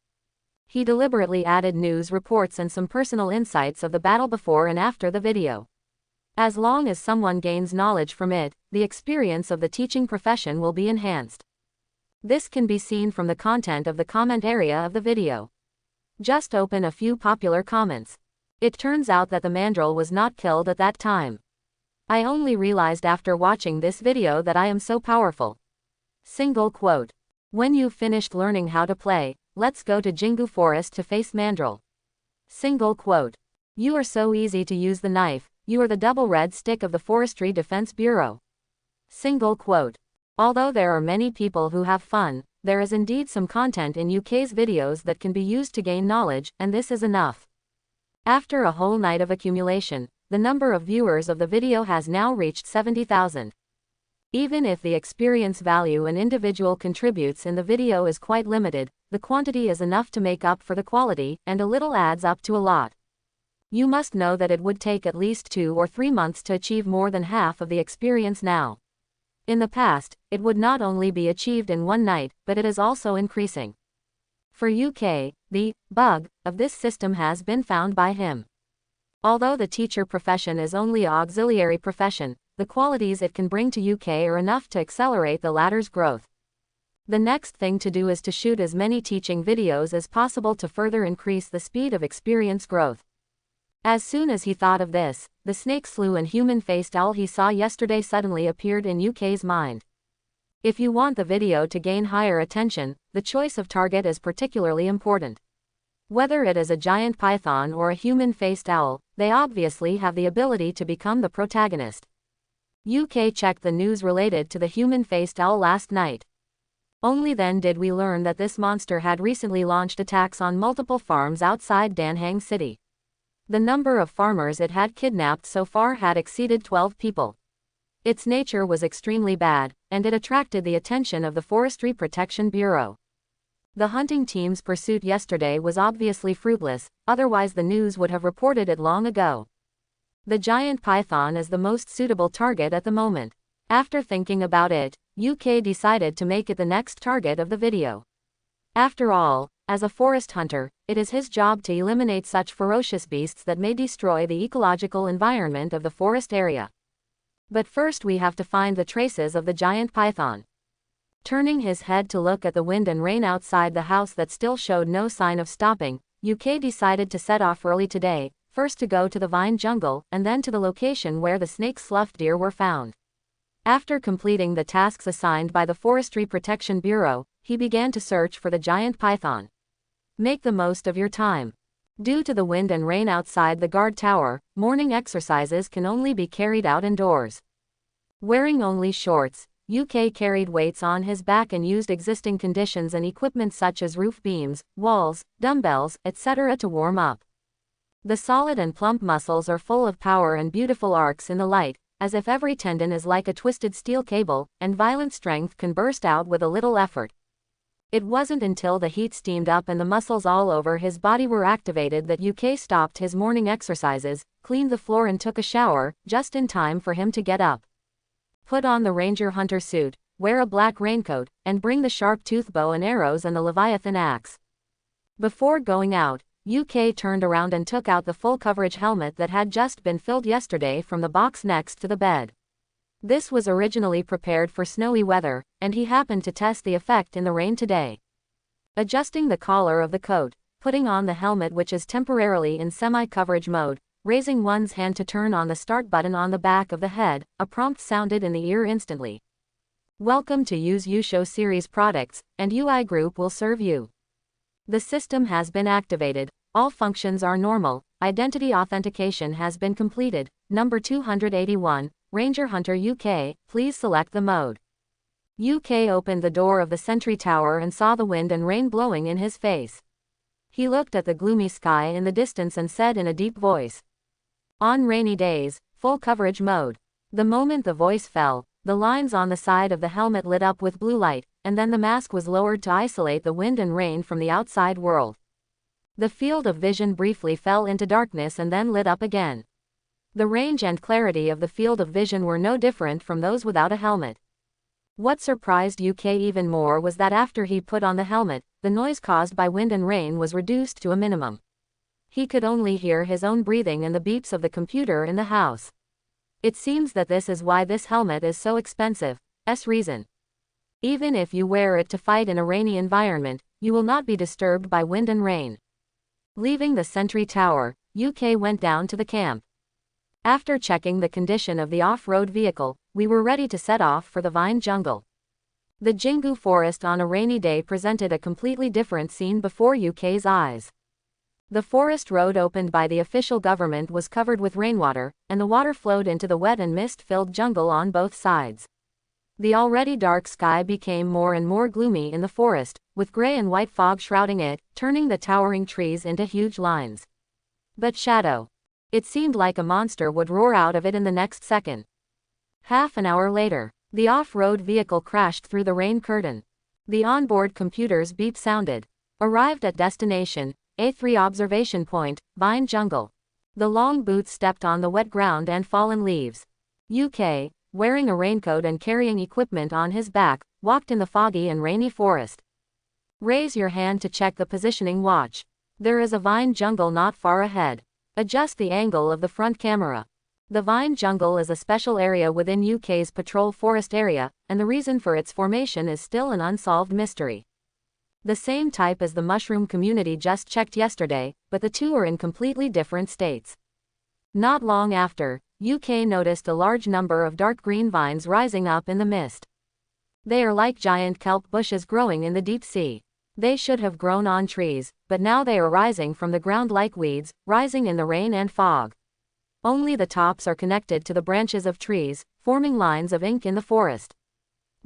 He deliberately added news reports and some personal insights of the battle before and after the video. As long as someone gains knowledge from it, the experience of the teaching profession will be enhanced. This can be seen from the content of the comment area of the video. Just open a few popular comments. It turns out that the mandrill was not killed at that time. I only realized after watching this video that I am so powerful. Single quote. When you've finished learning how to play, let's go to Jingu Forest to face mandrill. Single quote. You are so easy to use the knife, you are the double red stick of the Forestry Defense Bureau. Single quote. Although there are many people who have fun, there is indeed some content in UK's videos that can be used to gain knowledge, and this is enough. After a whole night of accumulation, the number of viewers of the video has now reached 70,000. Even if the experience value an individual contributes in the video is quite limited, the quantity is enough to make up for the quality, and a little adds up to a lot. You must know that it would take at least 2 or 3 months to achieve more than half of the experience now. In the past, it would not only be achieved in one night, but it is also increasing. For UK, the bug of this system has been found by him. Although the teacher profession is only an auxiliary profession, the qualities it can bring to UK are enough to accelerate the latter's growth. The next thing to do is to shoot as many teaching videos as possible to further increase the speed of experience growth. As soon as he thought of this, the snake slough and human-faced owl he saw yesterday suddenly appeared in UK's mind. If you want the video to gain higher attention, the choice of target is particularly important. Whether it is a giant python or a human-faced owl, they obviously have the ability to become the protagonist. UK checked the news related to the human-faced owl last night. Only then did we learn that this monster had recently launched attacks on multiple farms outside Danhang City. The number of farmers it had kidnapped so far had exceeded 12 people. Its nature was extremely bad, and it attracted the attention of the Forestry Protection Bureau. The hunting team's pursuit yesterday was obviously fruitless, otherwise the news would have reported it long ago. The giant python is the most suitable target at the moment. After thinking about it, UK decided to make it the next target of the video. After all, as a forest hunter, it is his job to eliminate such ferocious beasts that may destroy the ecological environment of the forest area. But first we have to find the traces of the giant python. Turning his head to look at the wind and rain outside the house that still showed no sign of stopping, UK decided to set off early today, first to go to the vine jungle, and then to the location where the snake slough deer were found. After completing the tasks assigned by the Forestry Protection Bureau, he began to search for the giant python. Make the most of your time. Due to the wind and rain outside the guard tower, morning exercises can only be carried out indoors. Wearing only shorts, UK carried weights on his back and used existing conditions and equipment such as roof beams, walls, dumbbells, etc. to warm up. The solid and plump muscles are full of power and beautiful arcs in the light, as if every tendon is like a twisted steel cable, and violent strength can burst out with a little effort. It wasn't until the heat steamed up and the muscles all over his body were activated that UK stopped his morning exercises, cleaned the floor and took a shower, just in time for him to get up. Put on the ranger hunter suit, wear a black raincoat, and bring the sharp-toothed bow and arrows and the Leviathan axe. Before going out, UK turned around and took out the full-coverage helmet that had just been filled yesterday from the box next to the bed. This was originally prepared for snowy weather, and he happened to test the effect in the rain today. Adjusting the collar of the coat, putting on the helmet which is temporarily in semi-coverage mode, raising one's hand to turn on the start button on the back of the head, a prompt sounded in the ear instantly. Welcome to Use Show series products, and UI Group will serve you. The system has been activated, all functions are normal, identity authentication has been completed, number 281, Ranger Hunter UK, please select the mode. UK opened the door of the sentry tower and saw the wind and rain blowing in his face. He looked at the gloomy sky in the distance and said in a deep voice, "On rainy days, full coverage mode." The moment the voice fell, the lines on the side of the helmet lit up with blue light, and then the mask was lowered to isolate the wind and rain from the outside world. The field of vision briefly fell into darkness and then lit up again. The range and clarity of the field of vision were no different from those without a helmet. What surprised UK even more was that after he put on the helmet, the noise caused by wind and rain was reduced to a minimum. He could only hear his own breathing and the beeps of the computer in the house. It seems that this is why this helmet is so expensive. Reason. Even if you wear it to fight in a rainy environment, you will not be disturbed by wind and rain. Leaving the sentry tower, UK went down to the camp. After checking the condition of the off-road vehicle, we were ready to set off for the vine jungle. The Jingu forest on a rainy day presented a completely different scene before UK's eyes. The forest road opened by the official government was covered with rainwater, and the water flowed into the wet and mist-filled jungle on both sides. The already dark sky became more and more gloomy in the forest, with gray and white fog shrouding it, turning the towering trees into huge lines. But shadow. It seemed like a monster would roar out of it in the next second. Half an hour later, the off-road vehicle crashed through the rain curtain. The onboard computer's beep sounded. Arrived at destination, A3 observation point, Vine Jungle. The long boots stepped on the wet ground and fallen leaves. UK, wearing a raincoat and carrying equipment on his back, walked in the foggy and rainy forest. Raise your hand to check the positioning watch. There is a vine jungle not far ahead. Adjust the angle of the front camera. The vine jungle is a special area within UK's patrol forest area, and the reason for its formation is still an unsolved mystery. The same type as the mushroom community just checked yesterday, but the two are in completely different states. Not long after, UK noticed a large number of dark green vines rising up in the mist. They are like giant kelp bushes growing in the deep sea. They should have grown on trees, but now they are rising from the ground like weeds, rising in the rain and fog. Only the tops are connected to the branches of trees, forming lines of ink in the forest.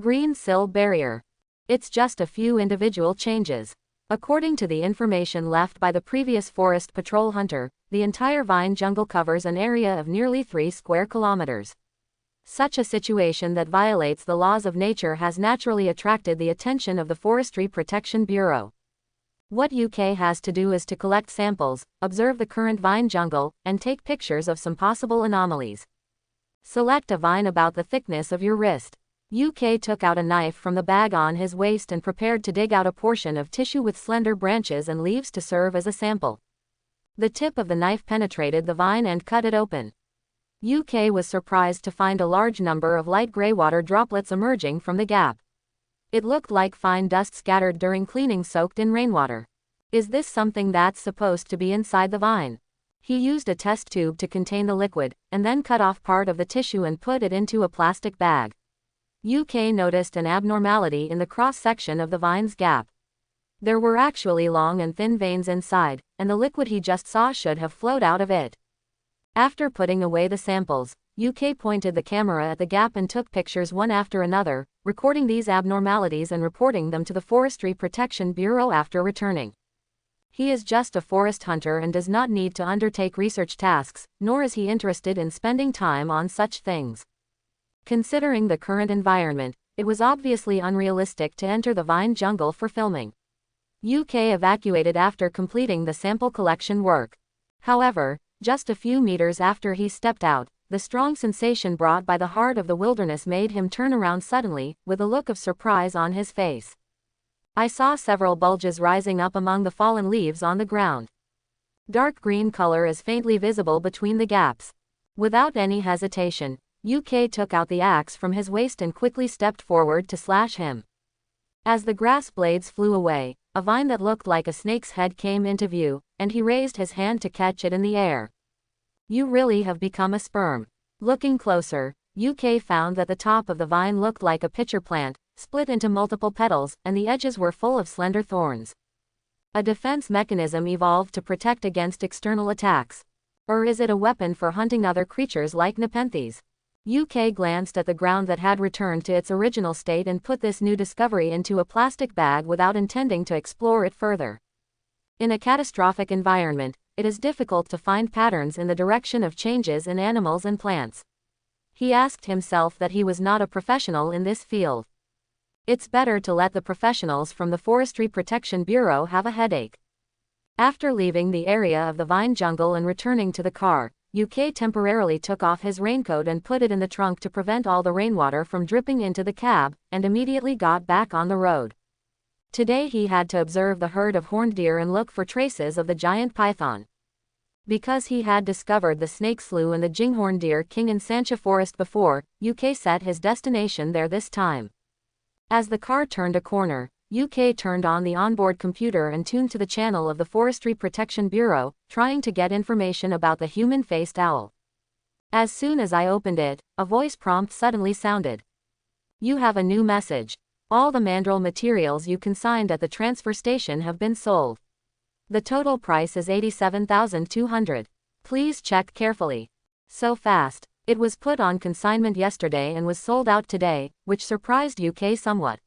Green sill barrier. It's just a few individual changes. According to the information left by the previous forest patrol hunter, the entire vine jungle covers an area of nearly 3 square kilometers. Such a situation that violates the laws of nature has naturally attracted the attention of the Forestry Protection Bureau. What UK has to do is to collect samples, observe the current vine jungle, and take pictures of some possible anomalies. Select a vine about the thickness of your wrist. UK took out a knife from the bag on his waist and prepared to dig out a portion of tissue with slender branches and leaves to serve as a sample. The tip of the knife penetrated the vine and cut it open. UK was surprised to find a large number of light gray water droplets emerging from the gap. It looked like fine dust scattered during cleaning soaked in rainwater. Is this something that's supposed to be inside the vine? He used a test tube to contain the liquid, and then cut off part of the tissue and put it into a plastic bag. UK noticed an abnormality in the cross-section of the vine's gap. There were actually long and thin veins inside, and the liquid he just saw should have flowed out of it. After putting away the samples, UK pointed the camera at the gap and took pictures one after another, recording these abnormalities and reporting them to the Forestry Protection Bureau after returning. He is just a forest hunter and does not need to undertake research tasks, nor is he interested in spending time on such things. Considering the current environment, it was obviously unrealistic to enter the vine jungle for filming. UK evacuated after completing the sample collection work. However, just a few meters after he stepped out, the strong sensation brought by the heart of the wilderness made him turn around suddenly, with a look of surprise on his face. I saw several bulges rising up among the fallen leaves on the ground. Dark green color is faintly visible between the gaps. Without any hesitation, UK took out the axe from his waist and quickly stepped forward to slash him. As the grass blades flew away, a vine that looked like a snake's head came into view, and he raised his hand to catch it in the air. You really have become a sperm. Looking closer, UK found that the top of the vine looked like a pitcher plant, split into multiple petals, and the edges were full of slender thorns. A defense mechanism evolved to protect against external attacks. Or is it a weapon for hunting other creatures like nepenthes? UK glanced at the ground that had returned to its original state and put this new discovery into a plastic bag without intending to explore it further. In a catastrophic environment, it is difficult to find patterns in the direction of changes in animals and plants. He asked himself that he was not a professional in this field. It's better to let the professionals from the Forestry Protection Bureau have a headache. After leaving the area of the vine jungle and returning to the car, UK temporarily took off his raincoat and put it in the trunk to prevent all the rainwater from dripping into the cab, and immediately got back on the road. Today he had to observe the herd of horned deer and look for traces of the giant python. Because he had discovered the snake slough and the Jinghorn deer king in Sancha Forest before, UK set his destination there this time. As the car turned a corner, UK turned on the onboard computer and tuned to the channel of the Forestry Protection Bureau, trying to get information about the human-faced owl. As soon as I opened it, a voice prompt suddenly sounded. You have a new message. All the mandrill materials you consigned at the transfer station have been sold. The total price is $87,200. Please check carefully. So fast. It was put on consignment yesterday and was sold out today, which surprised UK somewhat.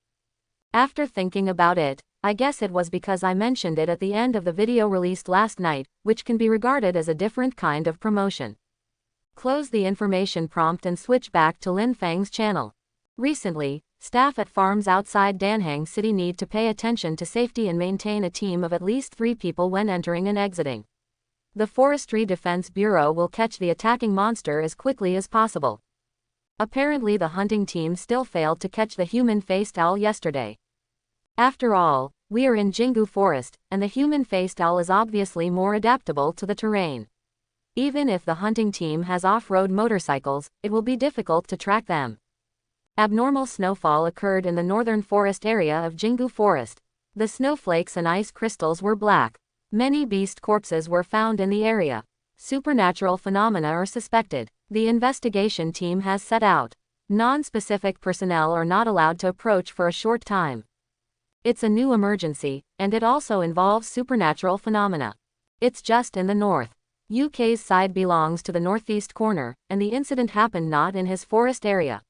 After thinking about it, I guess it was because I mentioned it at the end of the video released last night, which can be regarded as a different kind of promotion. Close the information prompt and switch back to Lin Fang's channel. Recently, staff at farms outside Danhang City need to pay attention to safety and maintain a team of at least 3 people when entering and exiting. The Forestry Defense Bureau will catch the attacking monster as quickly as possible. Apparently the hunting team still failed to catch the human-faced owl yesterday. After all, we are in Jingu Forest, and the human-faced owl is obviously more adaptable to the terrain. Even if the hunting team has off-road motorcycles, it will be difficult to track them. Abnormal snowfall occurred in the northern forest area of Jingu Forest. The snowflakes and ice crystals were black. Many beast corpses were found in the area. Supernatural phenomena are suspected. The investigation team has set out. Non-specific personnel are not allowed to approach for a short time. It's a new emergency, and it also involves supernatural phenomena. It's just in the north. UK's side belongs to the northeast corner, and the incident happened not in his forest area.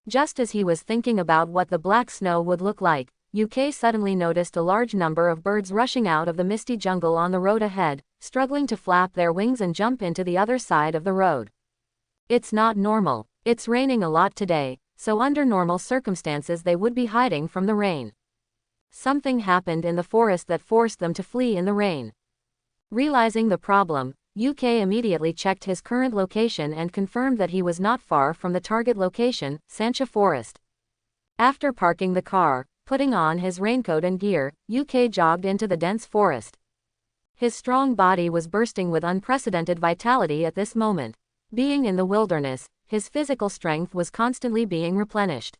Just as he was thinking about what the black snow would look like, UK suddenly noticed a large number of birds rushing out of the misty jungle on the road ahead, struggling to flap their wings and jump into the other side of the road. It's not normal. It's raining a lot today, so under normal circumstances they would be hiding from the rain. Something happened in the forest that forced them to flee in the rain. Realizing the problem, UK immediately checked his current location and confirmed that he was not far from the target location, Sancha Forest. After parking the car, putting on his raincoat and gear, UK jogged into the dense forest. His strong body was bursting with unprecedented vitality at this moment. Being in the wilderness, his physical strength was constantly being replenished.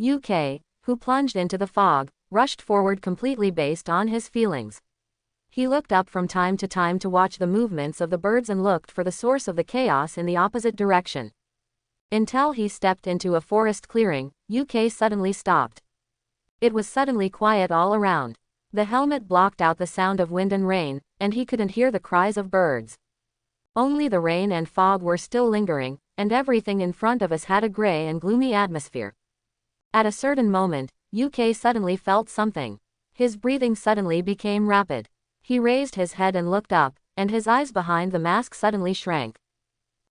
UK, who plunged into the fog, rushed forward completely based on his feelings. He looked up from time to time to watch the movements of the birds and looked for the source of the chaos in the opposite direction. Until he stepped into a forest clearing, UK suddenly stopped. It was suddenly quiet all around. The helmet blocked out the sound of wind and rain, and he couldn't hear the cries of birds. Only the rain and fog were still lingering, and everything in front of us had a gray and gloomy atmosphere. At a certain moment, UK suddenly felt something. His breathing suddenly became rapid. He raised his head and looked up, and his eyes behind the mask suddenly shrank.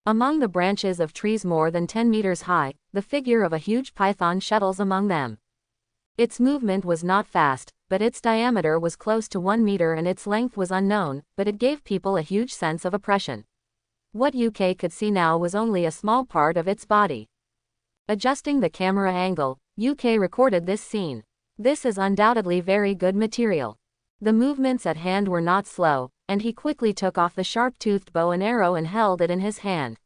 Among the branches of trees more than 10 meters high, the figure of a huge python shuttles among them. Its movement was not fast, but its diameter was close to 1 meter and its length was unknown, but it gave people a huge sense of oppression. What UK could see now was only a small part of its body. Adjusting the camera angle, UK recorded this scene. This is undoubtedly very good material. The movements at hand were not slow, and he quickly took off the sharp-toothed bow and arrow and held it in his hand.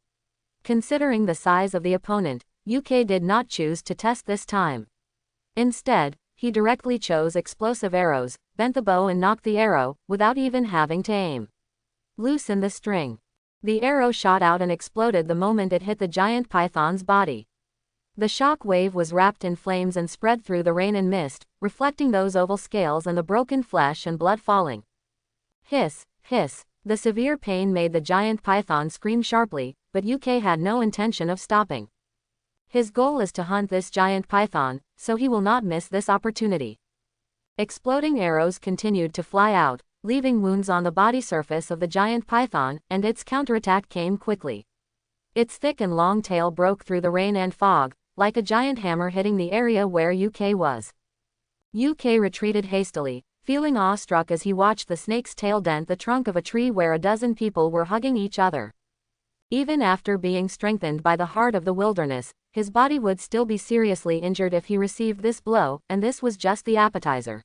Considering the size of the opponent, UK did not choose to test this time. Instead, he directly chose explosive arrows, bent the bow and knocked the arrow, without even having to aim. Loosen the string. The arrow shot out and exploded the moment it hit the giant python's body. The shock wave was wrapped in flames and spread through the rain and mist, reflecting those oval scales and the broken flesh and blood falling. Hiss, hiss. The severe pain made the giant python scream sharply, but UK had no intention of stopping. His goal is to hunt this giant python, so he will not miss this opportunity. Exploding arrows continued to fly out, leaving wounds on the body surface of the giant python, and its counterattack came quickly. Its thick and long tail broke through the rain and fog, like a giant hammer hitting the area where UK was. UK retreated hastily, feeling awestruck as he watched the snake's tail dent the trunk of a tree where a dozen people were hugging each other. Even after being strengthened by the heart of the wilderness, his body would still be seriously injured if he received this blow, and this was just the appetizer.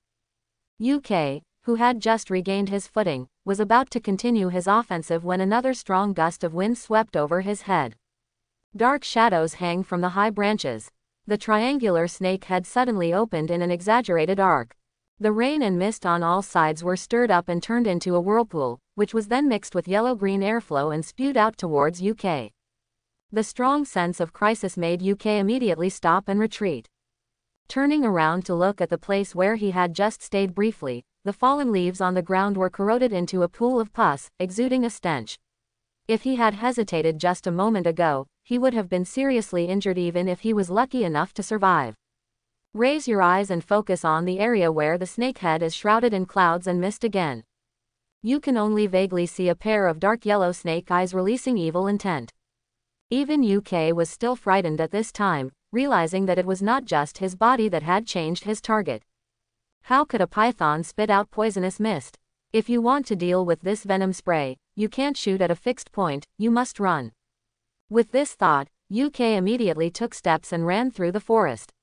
UK, who had just regained his footing, was about to continue his offensive when another strong gust of wind swept over his head. Dark shadows hang from the high branches. The triangular snake had suddenly opened in an exaggerated arc. The rain and mist on all sides were stirred up and turned into a whirlpool, which was then mixed with yellow-green airflow and spewed out towards UK. The strong sense of crisis made UK immediately stop and retreat. Turning around to look at the place where he had just stayed briefly, the fallen leaves on the ground were corroded into a pool of pus, exuding a stench. If he had hesitated just a moment ago, he would have been seriously injured even if he was lucky enough to survive. Raise your eyes and focus on the area where the snakehead is shrouded in clouds and mist again. You can only vaguely see a pair of dark yellow snake eyes releasing evil intent. Even UK was still frightened at this time, realizing that it was not just his body that had changed his target. How could a python spit out poisonous mist? If you want to deal with this venom spray, you can't shoot at a fixed point, you must run. With this thought, UK immediately took steps and ran through the forest.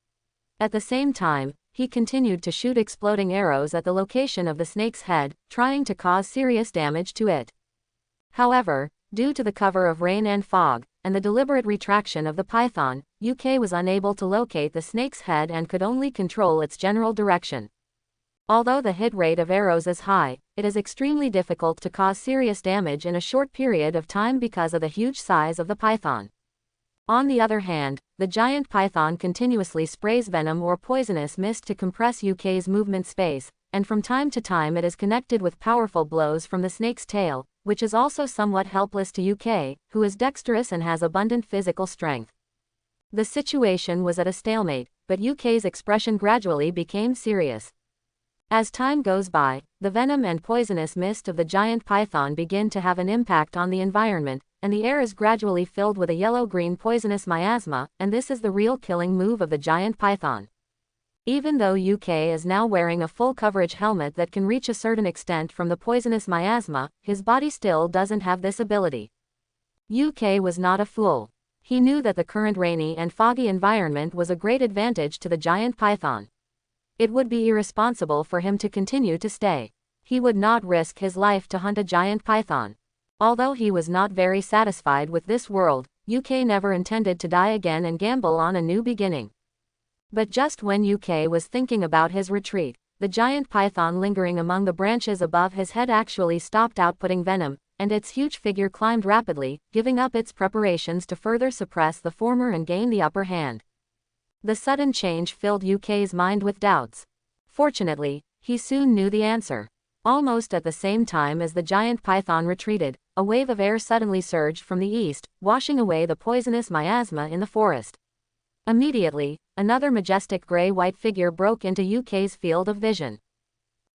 At the same time, he continued to shoot exploding arrows at the location of the snake's head, trying to cause serious damage to it. However, due to the cover of rain and fog, and the deliberate retraction of the python, UK was unable to locate the snake's head and could only control its general direction. Although the hit rate of arrows is high, it is extremely difficult to cause serious damage in a short period of time because of the huge size of the python. On the other hand, the giant python continuously sprays venom or poisonous mist to compress UK's movement space, and from time to time it is connected with powerful blows from the snake's tail, which is also somewhat helpless to UK, who is dexterous and has abundant physical strength. The situation was at a stalemate, but UK's expression gradually became serious. As time goes by, the venom and poisonous mist of the giant python begin to have an impact on the environment, and the air is gradually filled with a yellow-green poisonous miasma, and this is the real killing move of the giant python. Even though UK is now wearing a full coverage helmet that can reach a certain extent from the poisonous miasma, his body still doesn't have this ability. UK was not a fool. He knew that the current rainy and foggy environment was a great advantage to the giant python. It would be irresponsible for him to continue to stay. He would not risk his life to hunt a giant python. Although he was not very satisfied with this world, UK never intended to die again and gamble on a new beginning. But just when UK was thinking about his retreat, the giant python lingering among the branches above his head actually stopped outputting venom, and its huge figure climbed rapidly, giving up its preparations to further suppress the former and gain the upper hand. The sudden change filled UK's mind with doubts. Fortunately, he soon knew the answer. Almost at the same time as the giant python retreated, a wave of air suddenly surged from the east, washing away the poisonous miasma in the forest. Immediately, another majestic gray-white figure broke into UK's field of vision.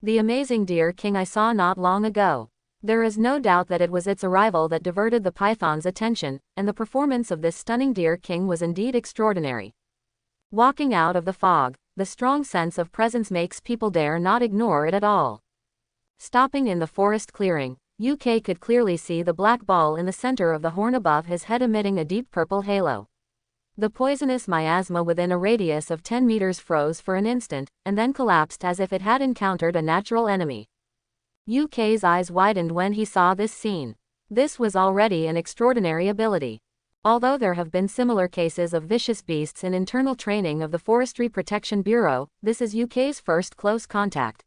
The amazing deer king I saw not long ago. There is no doubt that it was its arrival that diverted the python's attention, and the performance of this stunning deer king was indeed extraordinary. Walking out of the fog, the strong sense of presence makes people dare not ignore it at all. Stopping in the forest clearing, UK could clearly see the black ball in the center of the horn above his head emitting a deep purple halo. The poisonous miasma within a radius of 10 meters froze for an instant, and then collapsed as if it had encountered a natural enemy. UK's eyes widened when he saw this scene. This was already an extraordinary ability. Although there have been similar cases of vicious beasts in internal training of the Forestry Protection Bureau, this is UK's first close contact.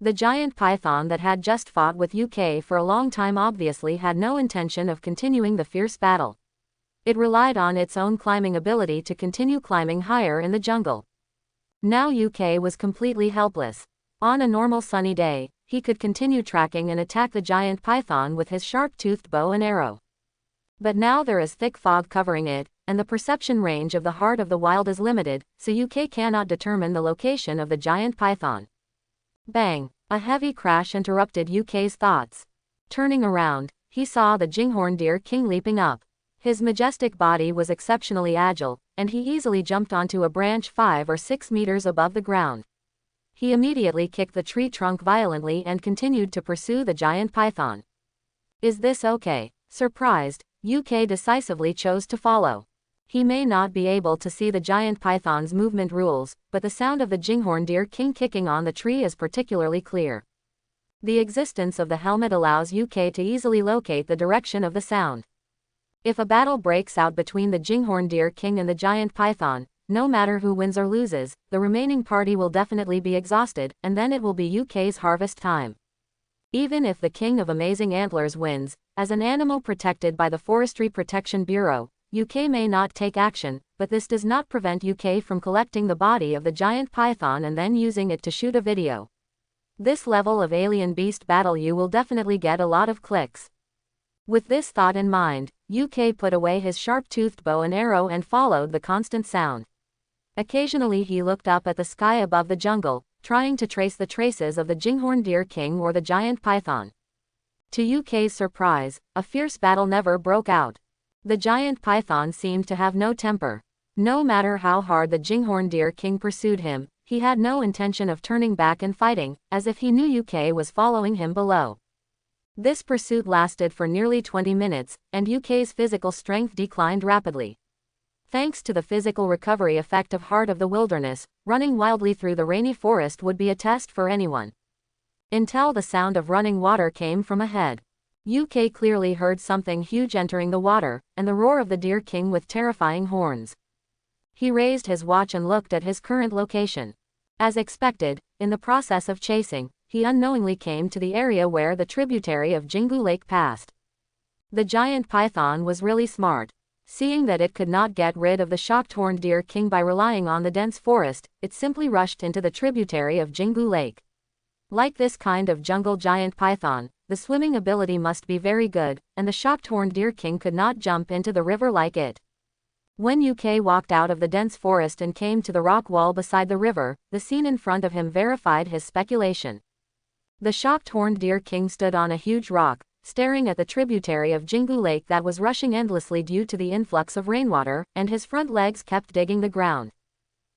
The giant python that had just fought with UK for a long time obviously had no intention of continuing the fierce battle. It relied on its own climbing ability to continue climbing higher in the jungle. Now UK was completely helpless. On a normal sunny day, he could continue tracking and attack the giant python with his sharp-toothed bow and arrow. But now there is thick fog covering it, and the perception range of the heart of the wild is limited, so UK cannot determine the location of the giant python. Bang! A heavy crash interrupted UK's thoughts. Turning around, he saw the Jinghorn deer king leaping up. His majestic body was exceptionally agile, and he easily jumped onto a branch 5 or 6 meters above the ground. He immediately kicked the tree trunk violently and continued to pursue the giant python. Is this okay? Surprised, UK decisively chose to follow. He may not be able to see the giant python's movement rules, but the sound of the Jinghorn deer king kicking on the tree is particularly clear. The existence of the helmet allows UK to easily locate the direction of the sound. If a battle breaks out between the Jinghorn deer king and the giant python, no matter who wins or loses, the remaining party will definitely be exhausted, and then it will be UK's harvest time. Even if the king of amazing antlers wins, as an animal protected by the Forestry Protection Bureau, UK may not take action, but this does not prevent UK from collecting the body of the giant python and then using it to shoot a video. This level of alien beast battle you will definitely get a lot of clicks. With this thought in mind, UK put away his sharp-toothed bow and arrow and followed the constant sound. Occasionally he looked up at the sky above the jungle, trying to trace the traces of the Jinghorn Deer King or the giant python. To UK's surprise, a fierce battle never broke out. The giant python seemed to have no temper. No matter how hard the Jinghorn Deer King pursued him, he had no intention of turning back and fighting, as if he knew UK was following him below. This pursuit lasted for nearly 20 minutes, and UK's physical strength declined rapidly. Thanks to the physical recovery effect of Heart of the Wilderness, running wildly through the rainy forest would be a test for anyone. Until the sound of running water came from ahead. UK clearly heard something huge entering the water, and the roar of the Deer King with terrifying horns. He raised his watch and looked at his current location. As expected, in the process of chasing, he unknowingly came to the area where the tributary of Jingu Lake passed. The giant python was really smart. Seeing that it could not get rid of the shocked horned Deer King by relying on the dense forest, it simply rushed into the tributary of Jingu Lake. Like this kind of jungle giant python, the swimming ability must be very good, and the shocked horned Deer King could not jump into the river like it. When UK walked out of the dense forest and came to the rock wall beside the river, the scene in front of him verified his speculation. The shocked horned Deer King stood on a huge rock, staring at the tributary of Jingu Lake that was rushing endlessly due to the influx of rainwater, and his front legs kept digging the ground.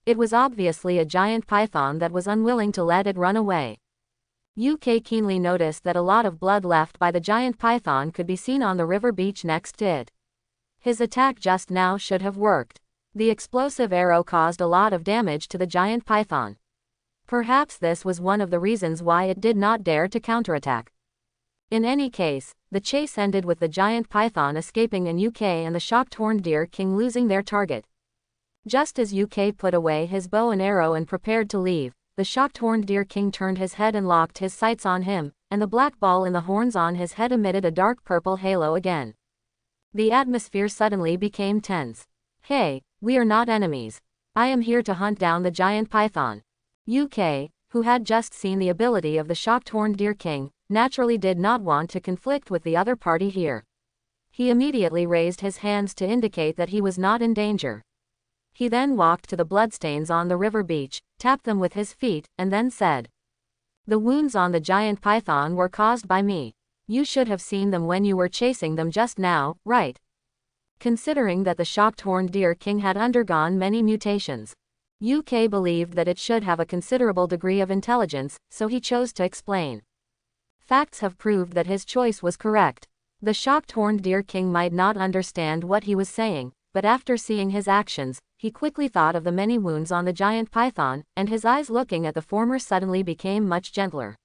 It was obviously a giant python that was unwilling to let it run away. UK keenly noticed that a lot of blood left by the giant python could be seen on the river beach next to it. His attack just now should have worked. The explosive arrow caused a lot of damage to the giant python. Perhaps this was one of the reasons why it did not dare to counterattack. In any case, the chase ended with the giant python escaping and UK and the shocked horned Deer King losing their target. Just as UK put away his bow and arrow and prepared to leave, the shocked horned Deer King turned his head and locked his sights on him, and the black ball in the horns on his head emitted a dark purple halo again. The atmosphere suddenly became tense. "Hey, we are not enemies. I am here to hunt down the giant python." UK, who had just seen the ability of the shocked horned Deer King, naturally did not want to conflict with the other party here. He immediately raised his hands to indicate that he was not in danger. He then walked to the bloodstains on the river beach, tapped them with his feet, and then said, "The wounds on the giant python were caused by me. You should have seen them when you were chasing them just now, right?" Considering that the shocked horned Deer King had undergone many mutations, UK believed that it should have a considerable degree of intelligence, so he chose to explain. Facts have proved that his choice was correct. The shocked horned Deer King might not understand what he was saying, but after seeing his actions, he quickly thought of the many wounds on the giant python, and his eyes looking at the former suddenly became much gentler.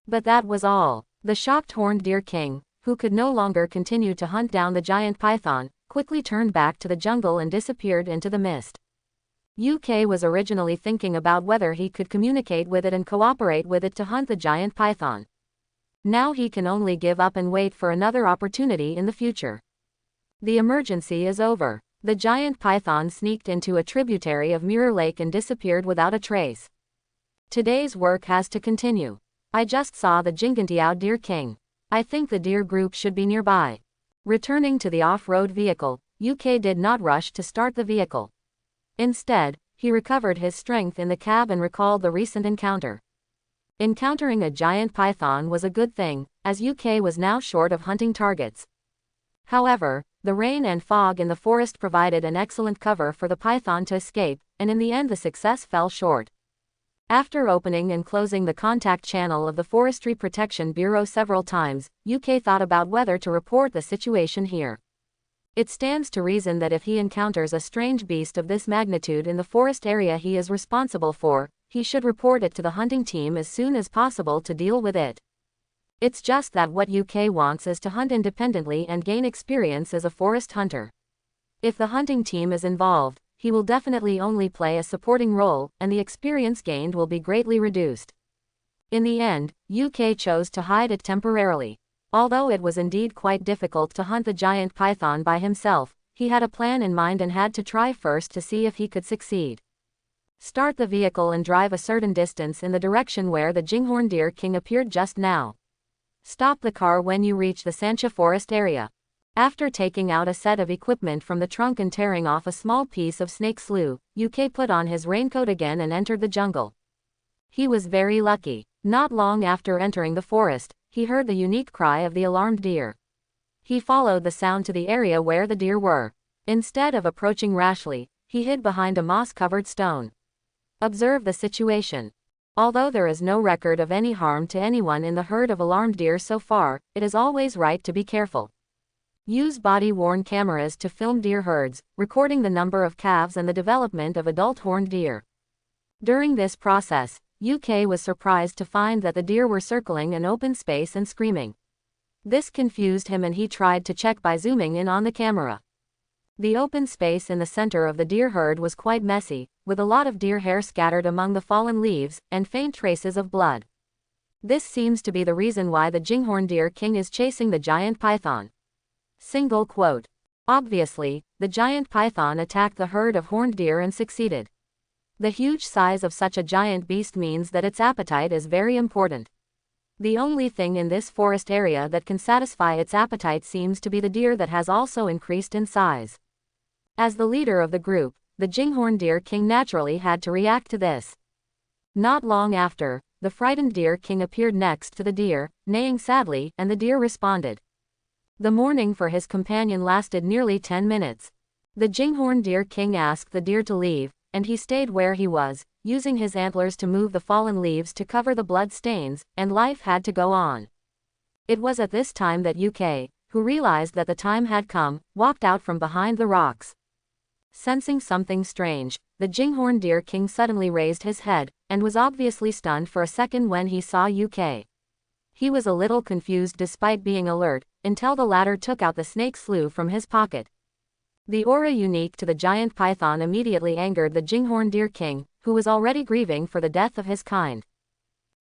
But that was all. The shocked horned Deer King, who could no longer continue to hunt down the giant python, quickly turned back to the jungle and disappeared into the mist. UK was originally thinking about whether he could communicate with it and cooperate with it to hunt the giant python. Now he can only give up and wait for another opportunity in the future. The emergency is over. The giant python sneaked into a tributary of Mirror Lake and disappeared without a trace. Today's work has to continue. I just saw the Jingantiao Deer King. I think the deer group should be nearby. Returning to the off-road vehicle, UK did not rush to start the vehicle. Instead, he recovered his strength in the cab and recalled the recent encounter. Encountering a giant python was a good thing, as UK was now short of hunting targets. However, the rain and fog in the forest provided an excellent cover for the python to escape, and in the end the success fell short. After opening and closing the contact channel of the Forestry Protection Bureau several times, UK thought about whether to report the situation here. It stands to reason that if he encounters a strange beast of this magnitude in the forest area he is responsible for, he should report it to the hunting team as soon as possible to deal with it. It's just that what UK wants is to hunt independently and gain experience as a forest hunter. If the hunting team is involved, he will definitely only play a supporting role, and the experience gained will be greatly reduced. In the end, UK chose to hide it temporarily. Although it was indeed quite difficult to hunt the giant python by himself, he had a plan in mind and had to try first to see if he could succeed. Start the vehicle and drive a certain distance in the direction where the Jinghorn Deer King appeared just now. Stop the car when you reach the Sancha forest area. After taking out a set of equipment from the trunk and tearing off a small piece of snake slough, UK put on his raincoat again and entered the jungle. He was very lucky. Not long after entering the forest, he heard the unique cry of the alarmed deer. He followed the sound to the area where the deer were. Instead of approaching rashly, he hid behind a moss-covered stone. Observe the situation. Although there is no record of any harm to anyone in the herd of alarmed deer so far, it is always right to be careful. Use body-worn cameras to film deer herds, recording the number of calves and the development of adult horned deer. During this process, UK was surprised to find that the deer were circling an open space and screaming. This confused him and he tried to check by zooming in on the camera. The open space in the center of the deer herd was quite messy, with a lot of deer hair scattered among the fallen leaves, and faint traces of blood. This seems to be the reason why the Jinghorn Deer King is chasing the giant python. Single quote. Obviously, the giant python attacked the herd of horned deer and succeeded. The huge size of such a giant beast means that its appetite is very important. The only thing in this forest area that can satisfy its appetite seems to be the deer that has also increased in size. As the leader of the group, the Jinghorn Deer King naturally had to react to this. Not long after, the frightened Deer King appeared next to the deer, neighing sadly, and the deer responded. The mourning for his companion lasted nearly 10 minutes. The Jinghorn Deer King asked the deer to leave, and he stayed where he was, using his antlers to move the fallen leaves to cover the blood stains, and life had to go on. It was at this time that UK, who realized that the time had come, walked out from behind the rocks. Sensing something strange, the Jinghorn Deer King suddenly raised his head, and was obviously stunned for a second when he saw UK. He was a little confused despite being alert, until the latter took out the snake slough from his pocket. The aura unique to the giant python immediately angered the Jinghorn Deer King, who was already grieving for the death of his kind.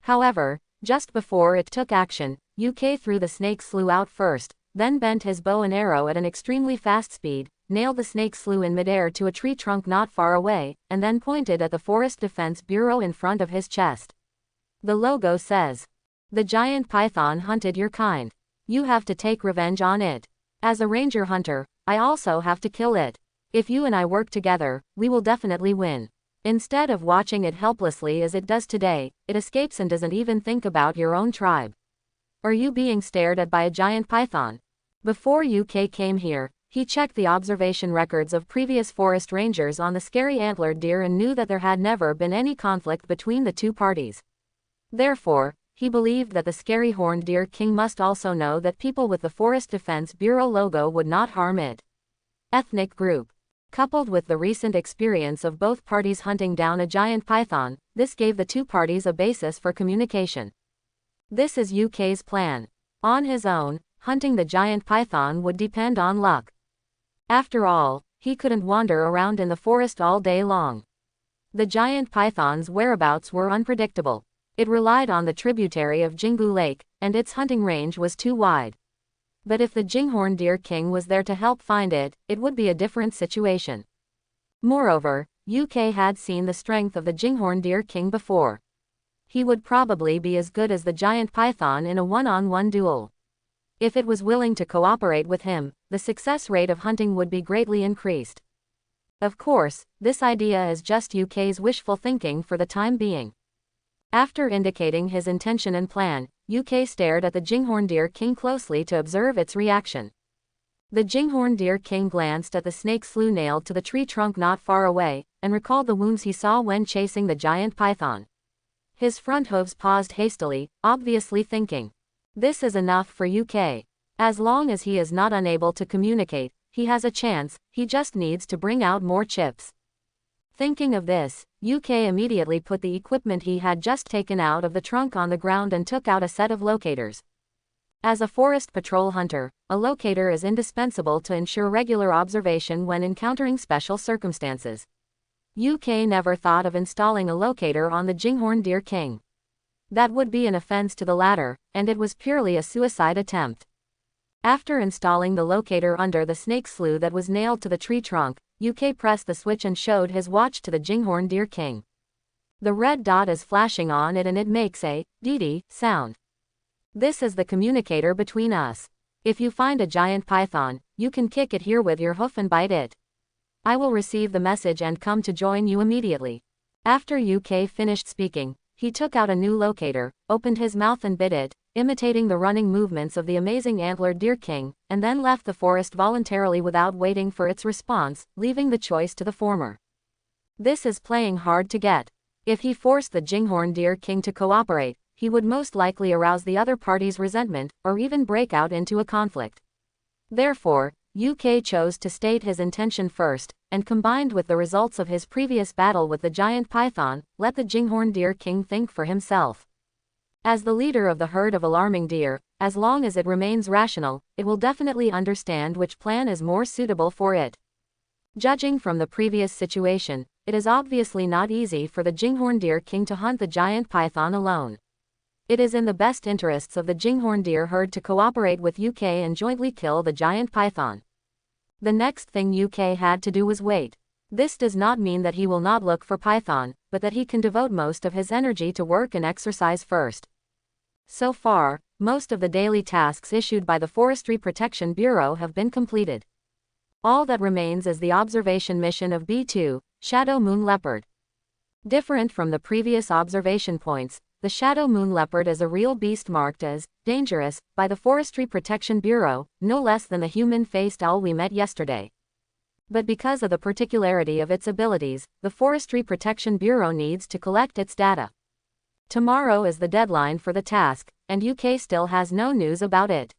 However, just before it took action, UK threw the snake slough out first, then bent his bow and arrow at an extremely fast speed, nailed the snake slough in midair to a tree trunk not far away, and then pointed at the Forest Defense Bureau in front of his chest. The logo says, "The giant python hunted your kind. You have to take revenge on it. As a ranger hunter, I also have to kill it. If you and I work together, we will definitely win." Instead of watching it helplessly as it does today, it escapes and doesn't even think about your own tribe. Are you being stared at by a giant python? Before UK came here, he checked the observation records of previous forest rangers on the scary antlered deer and knew that there had never been any conflict between the two parties. Therefore, he believed that the scary horned deer king must also know that people with the Forest Defense Bureau logo would not harm it. Ethnic group. Coupled with the recent experience of both parties hunting down a giant python, this gave the two parties a basis for communication. This is UK's plan. On his own, hunting the giant python would depend on luck. After all, he couldn't wander around in the forest all day long. The giant python's whereabouts were unpredictable. It relied on the tributary of Jingu Lake, and its hunting range was too wide. But if the Jinghorn Deer King was there to help find it, it would be a different situation. Moreover, UK had seen the strength of the Jinghorn Deer King before. He would probably be as good as the giant python in a one-on-one duel. If it was willing to cooperate with him, the success rate of hunting would be greatly increased. Of course, this idea is just UK's wishful thinking for the time being. After indicating his intention and plan, UK stared at the Jinghorn Deer King closely to observe its reaction. The Jinghorn Deer King glanced at the snake slough nailed to the tree trunk not far away, and recalled the wounds he saw when chasing the giant python. His front hooves paused hastily, obviously thinking, "This is enough for UK. As long as he is not unable to communicate, he has a chance, he just needs to bring out more chips." Thinking of this, UK immediately put the equipment he had just taken out of the trunk on the ground and took out a set of locators. As a forest patrol hunter, a locator is indispensable to ensure regular observation when encountering special circumstances. UK never thought of installing a locator on the Jinghorn Deer King. That would be an offense to the latter, and it was purely a suicide attempt. After installing the locator under the snake slough that was nailed to the tree trunk, UK pressed the switch and showed his watch to the Jinghorn Deer King. The red dot is flashing on it and it makes a dee-dee sound. This is the communicator between us. If you find a giant python, you can kick it here with your hoof and bite it. I will receive the message and come to join you immediately." After UK finished speaking, he took out a new locator, opened his mouth and bit it, imitating the running movements of the amazing antlered deer king, and then left the forest voluntarily without waiting for its response, leaving the choice to the former. This is playing hard to get. If he forced the Jinghorn deer king to cooperate, he would most likely arouse the other party's resentment, or even break out into a conflict. Therefore, UK chose to state his intention first, and combined with the results of his previous battle with the giant python, let the Jinghorn deer king think for himself. As the leader of the herd of alarming deer, as long as it remains rational, it will definitely understand which plan is more suitable for it. Judging from the previous situation, it is obviously not easy for the Jinghorn deer king to hunt the giant python alone. It is in the best interests of the Jinghorn deer herd to cooperate with UK and jointly kill the giant python. The next thing UK had to do was wait. This does not mean that he will not look for python, but that he can devote most of his energy to work and exercise first. So far, most of the daily tasks issued by the Forestry Protection Bureau have been completed. All that remains is the observation mission of B2, Shadow Moon Leopard. Different from the previous observation points, the Shadow Moon Leopard is a real beast marked as dangerous by the Forestry Protection Bureau, no less than the human-faced owl we met yesterday. But because of the particularity of its abilities, the Forestry Protection Bureau needs to collect its data. Tomorrow is the deadline for the task, and UK still has no news about it.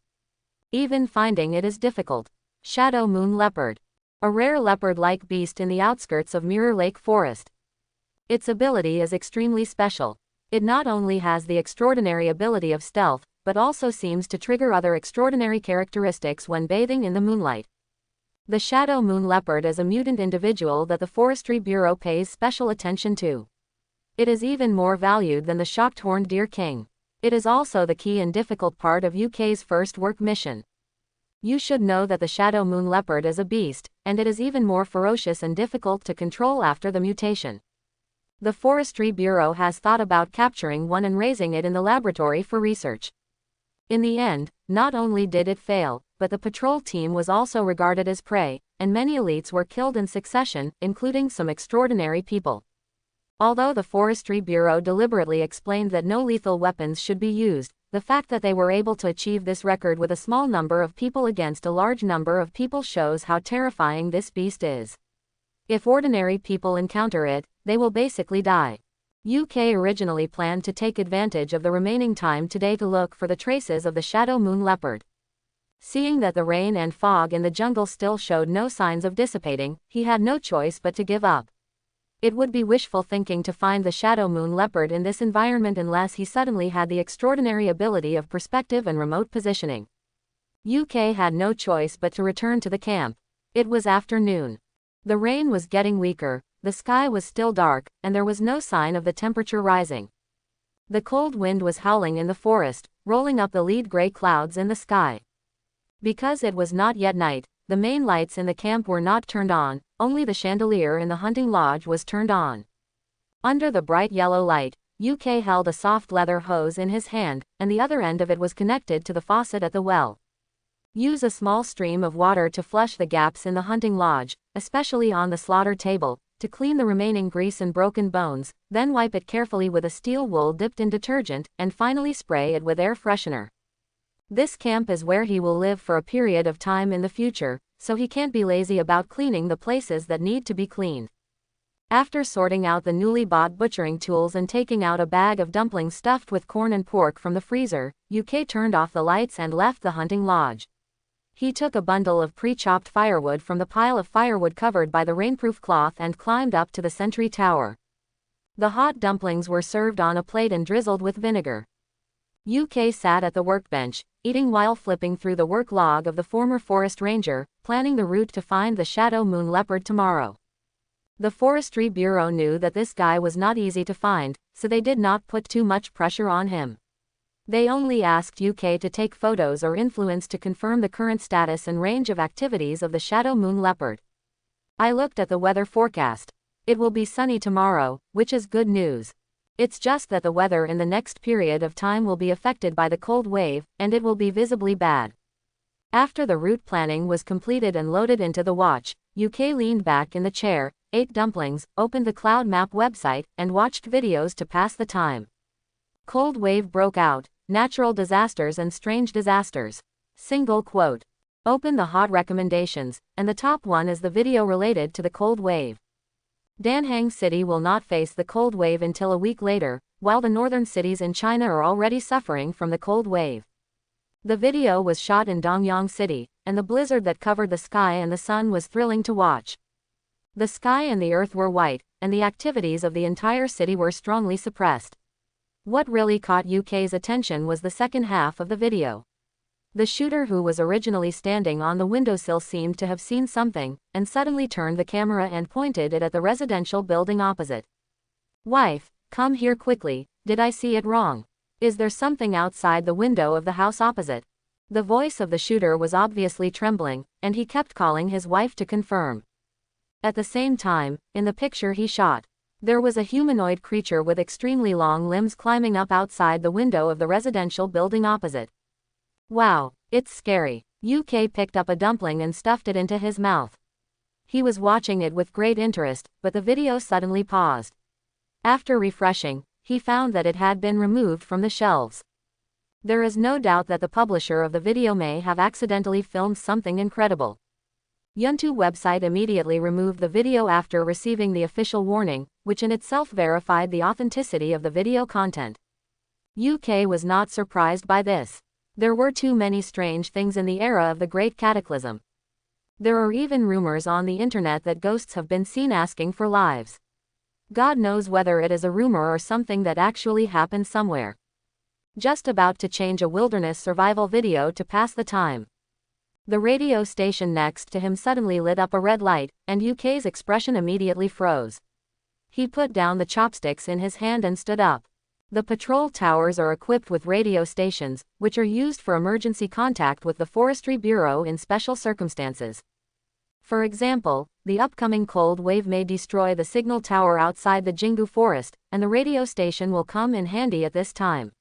Even finding it is difficult. Shadow Moon Leopard. A rare leopard-like beast in the outskirts of Mirror Lake Forest. Its ability is extremely special. It not only has the extraordinary ability of stealth, but also seems to trigger other extraordinary characteristics when bathing in the moonlight. The Shadow Moon Leopard is a mutant individual that the Forestry Bureau pays special attention to. It is even more valued than the shocked horned deer king. It is also the key and difficult part of UK's first work mission. You should know that the Shadow Moon Leopard is a beast, and it is even more ferocious and difficult to control after the mutation. The Forestry Bureau has thought about capturing one and raising it in the laboratory for research. In the end, not only did it fail, but the patrol team was also regarded as prey, and many elites were killed in succession, including some extraordinary people. Although the Forestry Bureau deliberately explained that no lethal weapons should be used, the fact that they were able to achieve this record with a small number of people against a large number of people shows how terrifying this beast is. If ordinary people encounter it, they will basically die. UK originally planned to take advantage of the remaining time today to look for the traces of the Shadow Moon Leopard. Seeing that the rain and fog in the jungle still showed no signs of dissipating, he had no choice but to give up. It would be wishful thinking to find the Shadow Moon Leopard in this environment unless he suddenly had the extraordinary ability of perspective and remote positioning. UK had no choice but to return to the camp. It was afternoon. The rain was getting weaker, the sky was still dark, and there was no sign of the temperature rising. The cold wind was howling in the forest, rolling up the lead gray clouds in the sky. Because it was not yet night, the main lights in the camp were not turned on, only the chandelier in the hunting lodge was turned on. Under the bright yellow light, UK held a soft leather hose in his hand, and the other end of it was connected to the faucet at the well. Use a small stream of water to flush the gaps in the hunting lodge, especially on the slaughter table, to clean the remaining grease and broken bones, then wipe it carefully with a steel wool dipped in detergent, and finally spray it with air freshener. This camp is where he will live for a period of time in the future, so he can't be lazy about cleaning the places that need to be cleaned. After sorting out the newly bought butchering tools and taking out a bag of dumplings stuffed with corn and pork from the freezer, UK turned off the lights and left the hunting lodge. He took a bundle of pre-chopped firewood from the pile of firewood covered by the rainproof cloth and climbed up to the sentry tower. The hot dumplings were served on a plate and drizzled with vinegar. UK sat at the workbench, eating while flipping through the work log of the former forest ranger, planning the route to find the Shadow Moon Leopard tomorrow. The Forestry Bureau knew that this guy was not easy to find, so they did not put too much pressure on him. They only asked UK to take photos or influence to confirm the current status and range of activities of the Shadow Moon Leopard. I looked at the weather forecast. It will be sunny tomorrow, which is good news. It's just that the weather in the next period of time will be affected by the cold wave, and it will be visibly bad. After the route planning was completed and loaded into the watch, UK leaned back in the chair, ate dumplings, opened the Cloud Map website, and watched videos to pass the time. Cold wave broke out, natural disasters and strange disasters. Single quote. Open the hot recommendations, and the top one is the video related to the cold wave. Danhang City will not face the cold wave until a week later, while the northern cities in China are already suffering from the cold wave. The video was shot in Dongyang City, and the blizzard that covered the sky and the sun was thrilling to watch. The sky and the earth were white, and the activities of the entire city were strongly suppressed. What really caught UK's attention was the second half of the video. The shooter, who was originally standing on the windowsill, seemed to have seen something, and suddenly turned the camera and pointed it at the residential building opposite. "Wife, come here quickly, did I see it wrong? Is there something outside the window of the house opposite?" The voice of the shooter was obviously trembling, and he kept calling his wife to confirm. At the same time, in the picture he shot, there was a humanoid creature with extremely long limbs climbing up outside the window of the residential building opposite. "Wow, it's scary." UK picked up a dumpling and stuffed it into his mouth. He was watching it with great interest, but the video suddenly paused. After refreshing, he found that it had been removed from the shelves. There is no doubt that the publisher of the video may have accidentally filmed something incredible. YouTube website immediately removed the video after receiving the official warning, which in itself verified the authenticity of the video content. UK was not surprised by this. There were too many strange things in the era of the Great Cataclysm. There are even rumors on the internet that ghosts have been seen asking for lives. God knows whether it is a rumor or something that actually happened somewhere. Just about to change a wilderness survival video to pass the time. The radio station next to him suddenly lit up a red light, and UK's expression immediately froze. He put down the chopsticks in his hand and stood up. The patrol towers are equipped with radio stations, which are used for emergency contact with the Forestry Bureau in special circumstances. For example, the upcoming cold wave may destroy the signal tower outside the Jingu forest, and the radio station will come in handy at this time.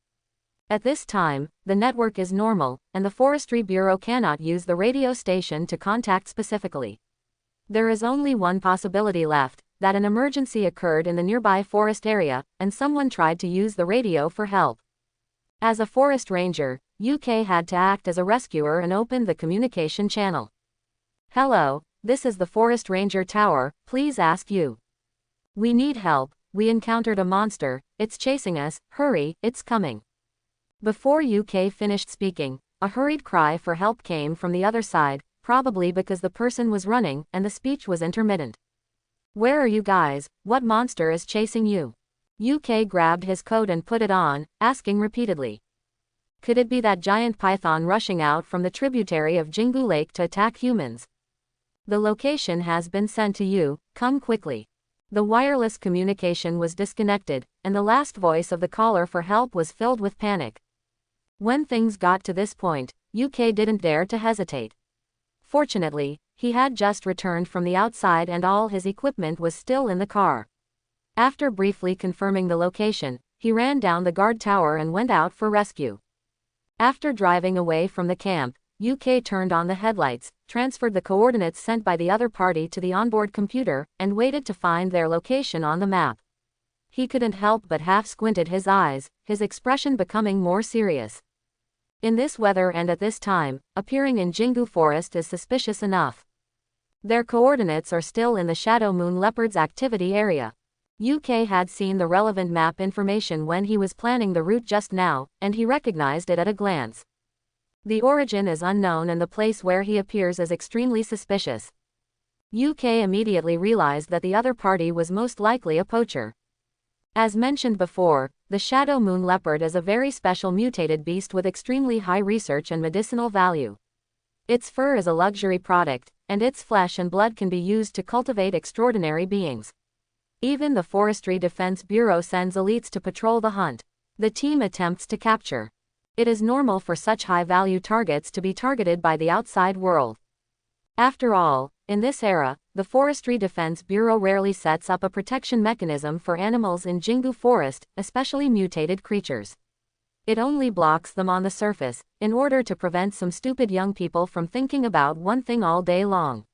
At this time, the network is normal, and the Forestry Bureau cannot use the radio station to contact specifically. There is only one possibility left, that an emergency occurred in the nearby forest area, and someone tried to use the radio for help. As a forest ranger, UK had to act as a rescuer and opened the communication channel. "Hello, this is the Forest Ranger Tower, please ask you. We need help, we encountered a monster, it's chasing us, hurry, it's coming." Before UK finished speaking, a hurried cry for help came from the other side, probably because the person was running, and the speech was intermittent. "Where are you guys? What monster is chasing you?" UK grabbed his coat and put it on, asking repeatedly. Could it be that giant python rushing out from the tributary of Jingu Lake to attack humans? "The location has been sent to you, come quickly." The wireless communication was disconnected, and the last voice of the caller for help was filled with panic. When things got to this point, UK didn't dare to hesitate. Fortunately, he had just returned from the outside and all his equipment was still in the car. After briefly confirming the location, he ran down the guard tower and went out for rescue. After driving away from the camp, UK turned on the headlights, transferred the coordinates sent by the other party to the onboard computer, and waited to find their location on the map. He couldn't help but half squinted his eyes, his expression becoming more serious. In this weather and at this time, appearing in Jingu Forest is suspicious enough. Their coordinates are still in the Shadow Moon Leopard's activity area. UK had seen the relevant map information when he was planning the route just now, and he recognized it at a glance. The origin is unknown and the place where he appears is extremely suspicious. UK immediately realized that the other party was most likely a poacher. As mentioned before, the Shadow Moon Leopard is a very special mutated beast with extremely high research and medicinal value. Its fur is a luxury product, and its flesh and blood can be used to cultivate extraordinary beings. Even the Forestry Defense Bureau sends elites to patrol the hunt. The team attempts to capture. It is normal for such high-value targets to be targeted by the outside world. After all, In this era, the Forestry Defense Bureau rarely sets up a protection mechanism for animals in Jingu Forest, especially mutated creatures. It only blocks them on the surface, in order to prevent some stupid young people from thinking about one thing all day long.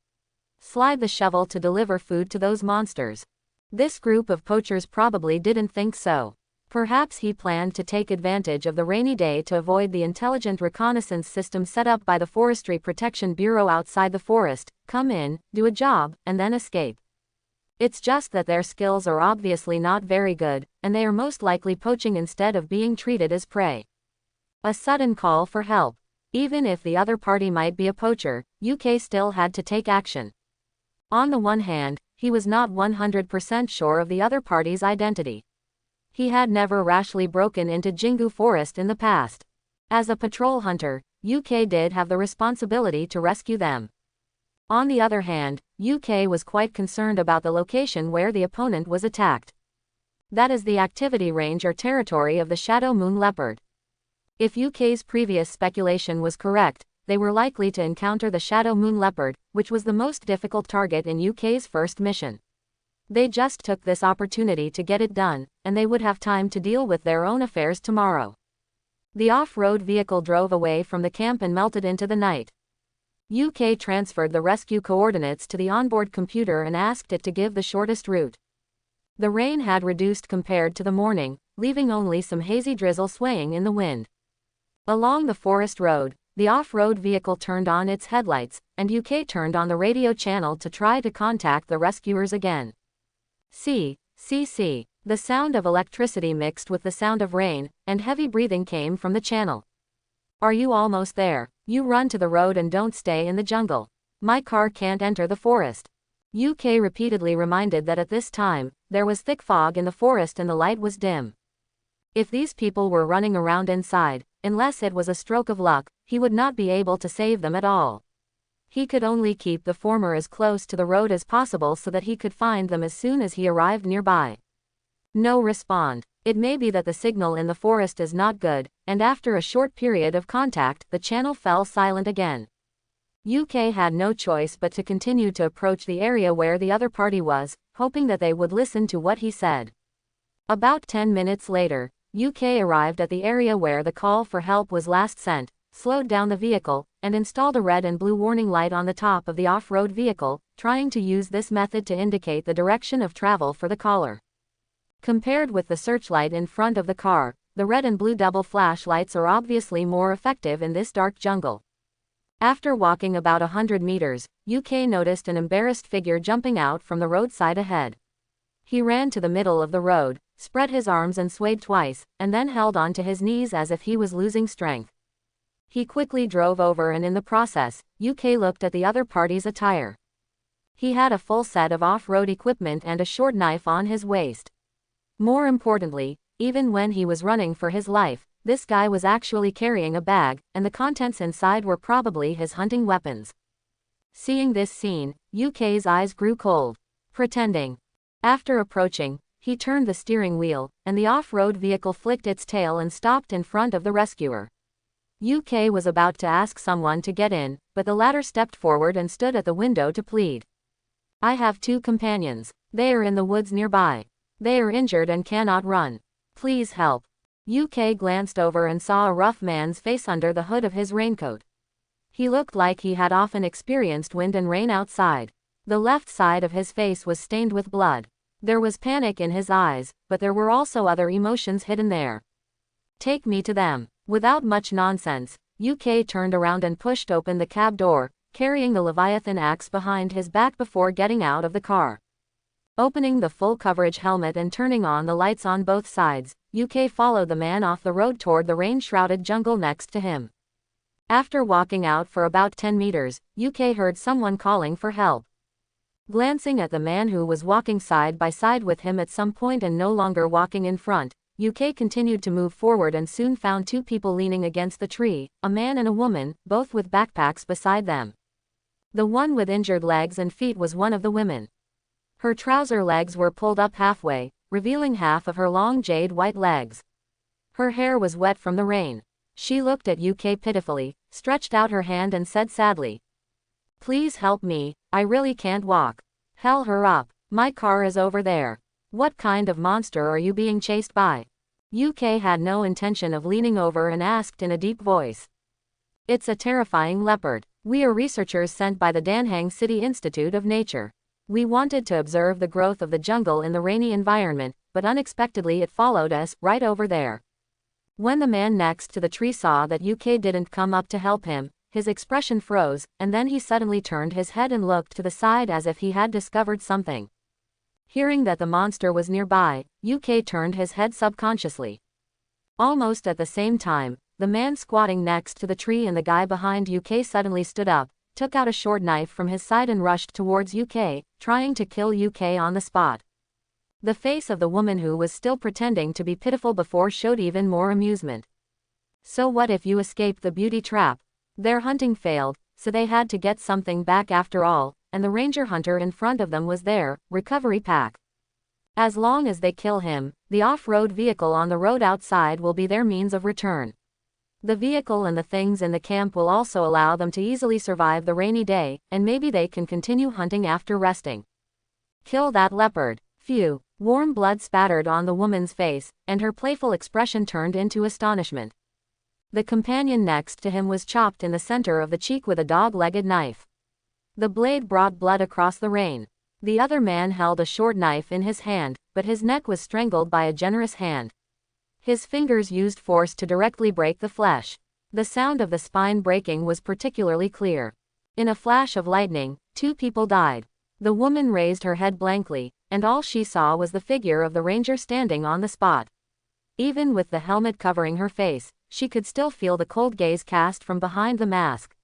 Slide the shovel to deliver food to those monsters. This group of poachers probably didn't think so. Perhaps he planned to take advantage of the rainy day to avoid the intelligent reconnaissance system set up by the Forestry Protection Bureau outside the forest, come in, do a job, and then escape. It's just that their skills are obviously not very good, and they are most likely poaching instead of being treated as prey. A sudden call for help. Even if the other party might be a poacher, UK still had to take action. On the one hand, he was not 100% sure of the other party's identity. He had never rashly broken into Jingu Forest in the past. As a patrol hunter, UK did have the responsibility to rescue them. On the other hand, UK was quite concerned about the location where the opponent was attacked. That is the activity range or territory of the Shadow Moon leopard. If UK's previous speculation was correct, they were likely to encounter the Shadow Moon leopard, which was the most difficult target in UK's first mission. They just took this opportunity to get it done, and they would have time to deal with their own affairs tomorrow. The off-road vehicle drove away from the camp and melted into the night. UK transferred the rescue coordinates to the onboard computer and asked it to give the shortest route. The rain had reduced compared to the morning, leaving only some hazy drizzle swaying in the wind. Along the forest road, the off-road vehicle turned on its headlights, and UK turned on the radio channel to try to contact the rescuers again. See. The sound of electricity mixed with the sound of rain, and heavy breathing came from the channel. Are you almost there? You run to the road and don't stay in the jungle. My car can't enter the forest. UK repeatedly reminded that at this time, there was thick fog in the forest and the light was dim. If these people were running around inside, unless it was a stroke of luck, he would not be able to save them at all. He could only keep the former as close to the road as possible so that he could find them as soon as he arrived nearby. No respond. It may be that the signal in the forest is not good, and after a short period of contact, the channel fell silent again. UK had no choice but to continue to approach the area where the other party was, hoping that they would listen to what he said. About 10 minutes later, UK arrived at the area where the call for help was last sent, slowed down the vehicle, and installed a red and blue warning light on the top of the off-road vehicle, trying to use this method to indicate the direction of travel for the caller. Compared with the searchlight in front of the car, the red and blue double flashlights are obviously more effective in this dark jungle. After walking about 100 meters, UK noticed an embarrassed figure jumping out from the roadside ahead. He ran to the middle of the road, spread his arms and swayed twice, and then held on to his knees as if he was losing strength. He quickly drove over and in the process, UK looked at the other party's attire. He had a full set of off-road equipment and a short knife on his waist. More importantly, even when he was running for his life, this guy was actually carrying a bag, and the contents inside were probably his hunting weapons. Seeing this scene, UK's eyes grew cold. Pretending. After approaching, he turned the steering wheel, and the off-road vehicle flicked its tail and stopped in front of the rescuer. UK was about to ask someone to get in, but the latter stepped forward and stood at the window to plead. I have 2 companions. They are in the woods nearby. They are injured and cannot run. Please help. UK glanced over and saw a rough man's face under the hood of his raincoat. He looked like he had often experienced wind and rain outside. The left side of his face was stained with blood. There was panic in his eyes, but there were also other emotions hidden there. Take me to them. Without much nonsense, UK turned around and pushed open the cab door, carrying the Leviathan axe behind his back before getting out of the car. Opening the full coverage helmet and turning on the lights on both sides, UK followed the man off the road toward the rain-shrouded jungle next to him. After walking out for about 10 meters, UK heard someone calling for help. Glancing at the man who was walking side by side with him at some point and no longer walking in front, UK continued to move forward and soon found 2 people leaning against the tree, a man and a woman, both with backpacks beside them. The one with injured legs and feet was one of the women. Her trouser legs were pulled up halfway, revealing half of her long jade white legs. Her hair was wet from the rain. She looked at UK pitifully, stretched out her hand and said sadly, "Please help me, I really can't walk. Hell her up. My car is over there. What kind of monster are you being chased by? UK had no intention of leaning over and asked in a deep voice. It's a terrifying leopard. We are researchers sent by the Danhang City Institute of Nature. We wanted to observe the growth of the jungle in the rainy environment, but unexpectedly it followed us, right over there. When the man next to the tree saw that UK didn't come up to help him, his expression froze, and then he suddenly turned his head and looked to the side as if he had discovered something. Hearing that the monster was nearby, UK turned his head subconsciously. Almost at the same time, the man squatting next to the tree and the guy behind UK suddenly stood up, took out a short knife from his side and rushed towards UK, trying to kill UK on the spot. The face of the woman who was still pretending to be pitiful before showed even more amusement. So what if you escaped the beauty trap? Their hunting failed, so they had to get something back after all, and the ranger hunter in front of them was their recovery pack. As long as they kill him, the off-road vehicle on the road outside will be their means of return. The vehicle and the things in the camp will also allow them to easily survive the rainy day, and maybe they can continue hunting after resting. Kill that leopard. Phew. Warm blood spattered on the woman's face, and her playful expression turned into astonishment. The companion next to him was chopped in the center of the cheek with a dog-legged knife. The blade brought blood across the rain. The other man held a short knife in his hand, but his neck was strangled by a generous hand. His fingers used force to directly break the flesh. The sound of the spine breaking was particularly clear. In a flash of lightning, 2 people died. The woman raised her head blankly, and all she saw was the figure of the ranger standing on the spot. Even with the helmet covering her face, she could still feel the cold gaze cast from behind the mask.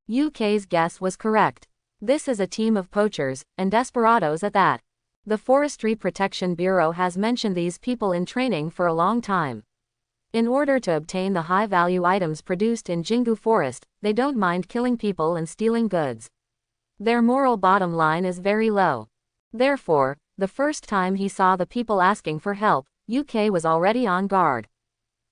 UK's guess was correct. This is a team of poachers, and desperados at that. The Forestry Protection Bureau has mentioned these people in training for a long time. In order to obtain the high-value items produced in Jingu Forest, they don't mind killing people and stealing goods. Their moral bottom line is very low. Therefore, the first time he saw the people asking for help, UK was already on guard.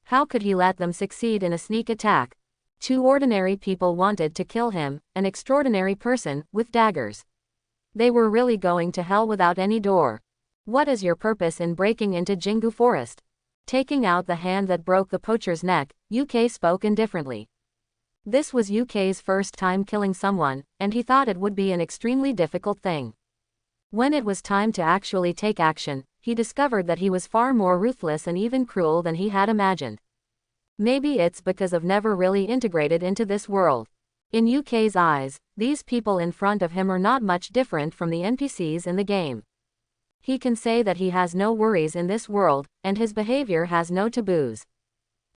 How could he let them succeed in a sneak attack? 2 ordinary people wanted to kill him, an extraordinary person, with daggers. They were really going to hell without any door. What is your purpose in breaking into Jingu Forest? Taking out the hand that broke the poacher's neck, UK spoke indifferently. This was UK's first time killing someone, and he thought it would be an extremely difficult thing. When it was time to actually take action, he discovered that he was far more ruthless and even cruel than he had imagined. Maybe it's because of never really integrated into this world. In UK's eyes, these people in front of him are not much different from the NPCs in the game. He can say that he has no worries in this world, and his behavior has no taboos.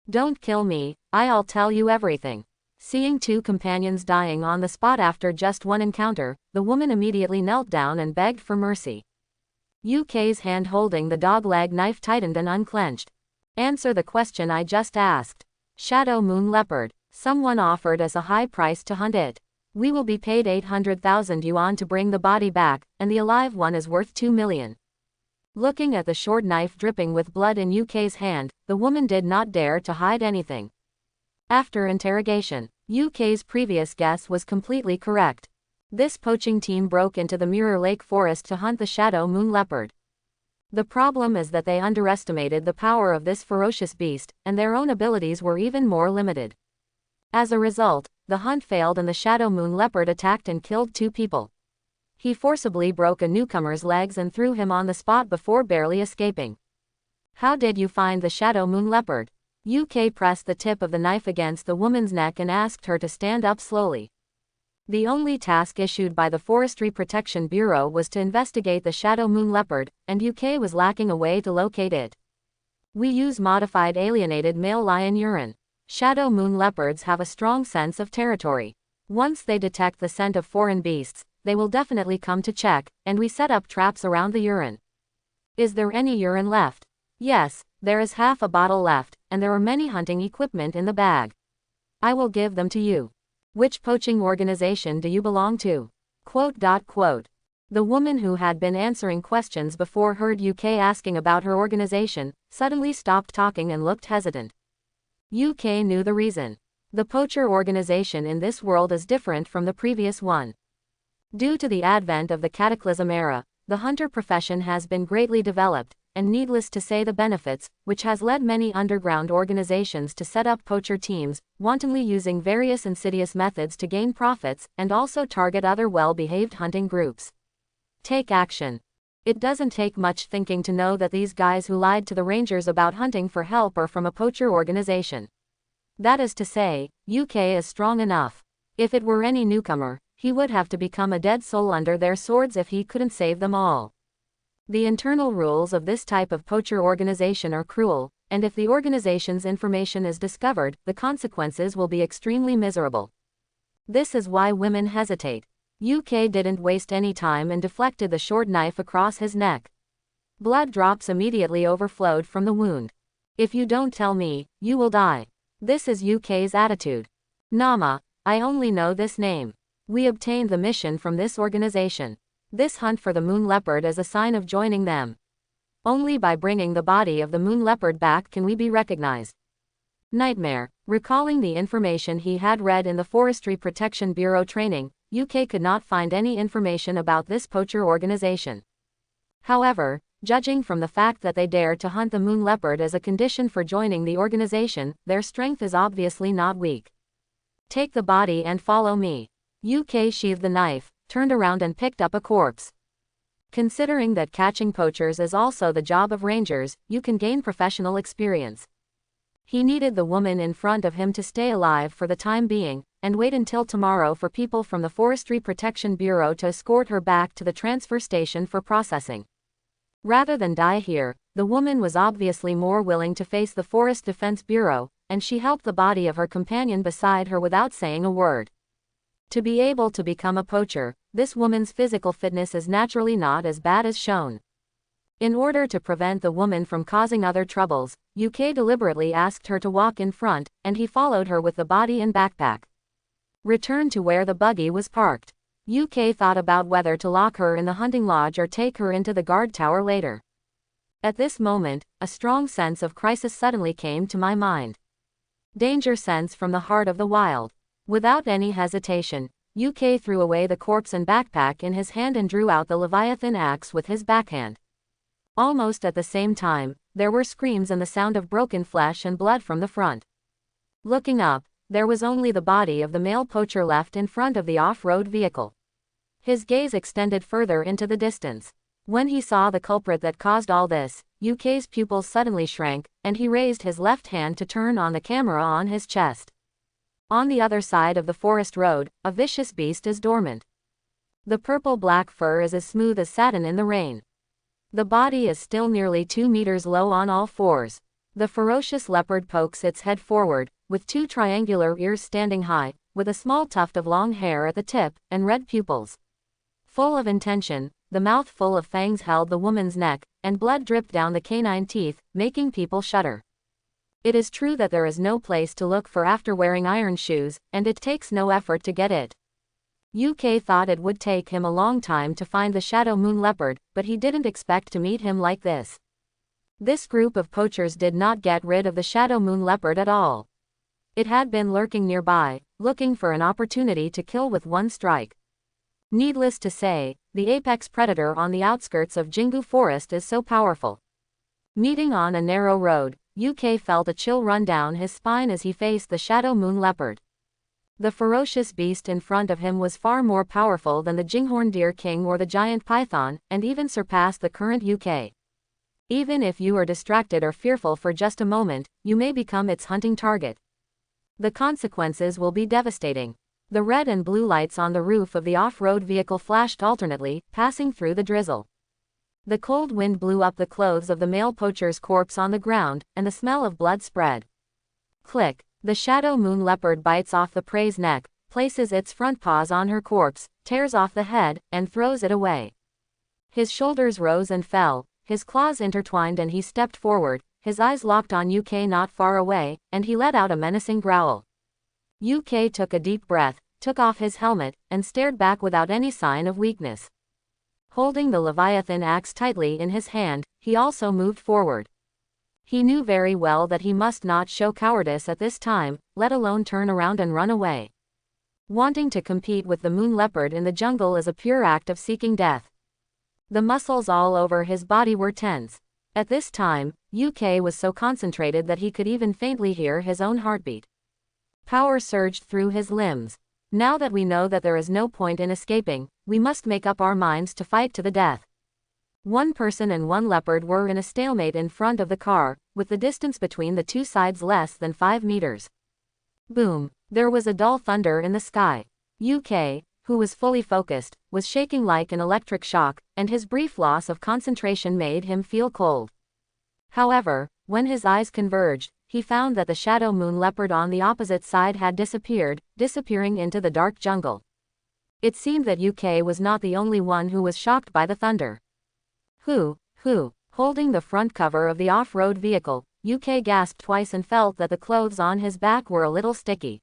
Don't kill me, I'll tell you everything. Seeing 2 companions dying on the spot after just one encounter, the woman immediately knelt down and begged for mercy. UK's hand holding the dog-leg knife tightened and unclenched. Answer the question I just asked. Shadow Moon Leopard. Someone offered us a high price to hunt it. We will be paid 800,000 yuan to bring the body back, and the alive one is worth 2 million. Looking at the short knife dripping with blood in UK's hand, the woman did not dare to hide anything. After interrogation, UK's previous guess was completely correct. This poaching team broke into the Mirror Lake Forest to hunt the Shadow Moon Leopard. The problem is that they underestimated the power of this ferocious beast, and their own abilities were even more limited. As a result, the hunt failed and the Shadow Moon Leopard attacked and killed 2 people. He forcibly broke a newcomer's legs and threw him on the spot before barely escaping. How did you find the Shadow Moon Leopard? UK pressed the tip of the knife against the woman's neck and asked her to stand up slowly. The only task issued by the Forestry Protection Bureau was to investigate the Shadow Moon Leopard, and UK was lacking a way to locate it. We use modified alienated male lion urine. Shadow Moon Leopards have a strong sense of territory. Once they detect the scent of foreign beasts, they will definitely come to check, and we set up traps around the urine. Is there any urine left? Yes, there is half a bottle left, and there are many hunting equipment in the bag. I will give them to you. Which poaching organization do you belong to? The woman who had been answering questions before heard UK asking about her organization, suddenly stopped talking and looked hesitant. UK knew the reason. The poacher organization in this world is different from the previous one. Due to the advent of the Cataclysm era, the hunter profession has been greatly developed, and needless to say the benefits, which has led many underground organizations to set up poacher teams, wantonly using various insidious methods to gain profits, and also target other well-behaved hunting groups. Take action. It doesn't take much thinking to know that these guys who lied to the rangers about hunting for help are from a poacher organization. That is to say, UK is strong enough. If it were any newcomer, he would have to become a dead soul under their swords if he couldn't save them all. The internal rules of this type of poacher organization are cruel, and if the organization's information is discovered, the consequences will be extremely miserable. This is why women hesitate. UK didn't waste any time and deflected the short knife across his neck. Blood drops immediately overflowed from the wound. If you don't tell me, you will die. This is UK's attitude. Nama, I only know this name. We obtained the mission from this organization. This hunt for the moon leopard is a sign of joining them. Only by bringing the body of the moon leopard back can we be recognized. Nightmare. Recalling the information he had read in the Forestry Protection Bureau training, UK could not find any information about this poacher organization. However, judging from the fact that they dare to hunt the moon leopard as a condition for joining the organization, their strength is obviously not weak. Take the body and follow me. UK sheathed the knife, turned around and picked up a corpse. Considering that catching poachers is also the job of rangers, you can gain professional experience. He needed the woman in front of him to stay alive for the time being, and wait until tomorrow for people from the Forestry Protection Bureau to escort her back to the transfer station for processing. Rather than die here, the woman was obviously more willing to face the Forest Defense Bureau, and she helped the body of her companion beside her without saying a word. To be able to become a poacher, this woman's physical fitness is naturally not as bad as shown. In order to prevent the woman from causing other troubles, UK deliberately asked her to walk in front, and he followed her with the body and backpack. Returned to where the buggy was parked. UK thought about whether to lock her in the hunting lodge or take her into the guard tower later. At this moment, a strong sense of crisis suddenly came to my mind. Danger sense from the heart of the wild. Without any hesitation, UK threw away the corpse and backpack in his hand and drew out the Leviathan axe with his backhand. Almost at the same time, there were screams and the sound of broken flesh and blood from the front. Looking up, there was only the body of the male poacher left in front of the off-road vehicle. His gaze extended further into the distance. When he saw the culprit that caused all this, UK's pupils suddenly shrank, and he raised his left hand to turn on the camera on his chest. On the other side of the forest road, a vicious beast is dormant. The purple-black fur is as smooth as satin in the rain. The body is still nearly 2 meters low on all fours. The ferocious leopard pokes its head forward, with 2 triangular ears standing high, with a small tuft of long hair at the tip, and red pupils. Full of intention, the mouth full of fangs held the woman's neck, and blood dripped down the canine teeth, making people shudder. It is true that there is no place to look for after wearing iron shoes, and it takes no effort to get it. UK thought it would take him a long time to find the shadow moon leopard, but he didn't expect to meet him like this. This group of poachers did not get rid of the shadow moon leopard at all. It had been lurking nearby, looking for an opportunity to kill with one strike. Needless to say, the apex predator on the outskirts of Jingu Forest is so powerful. Meeting on a narrow road, UK felt a chill run down his spine as he faced the shadow moon leopard. The ferocious beast in front of him was far more powerful than the Jinghorn Deer King or the giant python, and even surpassed the current UK. Even if you are distracted or fearful for just a moment, you may become its hunting target. The consequences will be devastating. The red and blue lights on the roof of the off-road vehicle flashed alternately, passing through the drizzle. The cold wind blew up the clothes of the male poacher's corpse on the ground, and the smell of blood spread. Click. The shadow moon leopard bites off the prey's neck, places its front paws on her corpse, tears off the head, and throws it away. His shoulders rose and fell, his claws intertwined, and he stepped forward, his eyes locked on UK not far away, and he let out a menacing growl. UK took a deep breath, took off his helmet, and stared back without any sign of weakness. Holding the Leviathan axe tightly in his hand, he also moved forward. He knew very well that he must not show cowardice at this time, let alone turn around and run away. Wanting to compete with the moon leopard in the jungle is a pure act of seeking death. The muscles all over his body were tense. At this time, UK was so concentrated that he could even faintly hear his own heartbeat. Power surged through his limbs. Now that we know that there is no point in escaping, we must make up our minds to fight to the death. One person and one leopard were in a stalemate in front of the car, with the distance between the two sides less than 5 meters. Boom! There was a dull thunder in the sky. UK, who was fully focused, was shaking like an electric shock, and his brief loss of concentration made him feel cold. However, when his eyes converged, he found that the shadow moon leopard on the opposite side had disappearing into the dark jungle. It seemed that UK was not the only one who was shocked by the thunder. Who? Holding the front cover of the off-road vehicle, UK gasped twice and felt that the clothes on his back were a little sticky.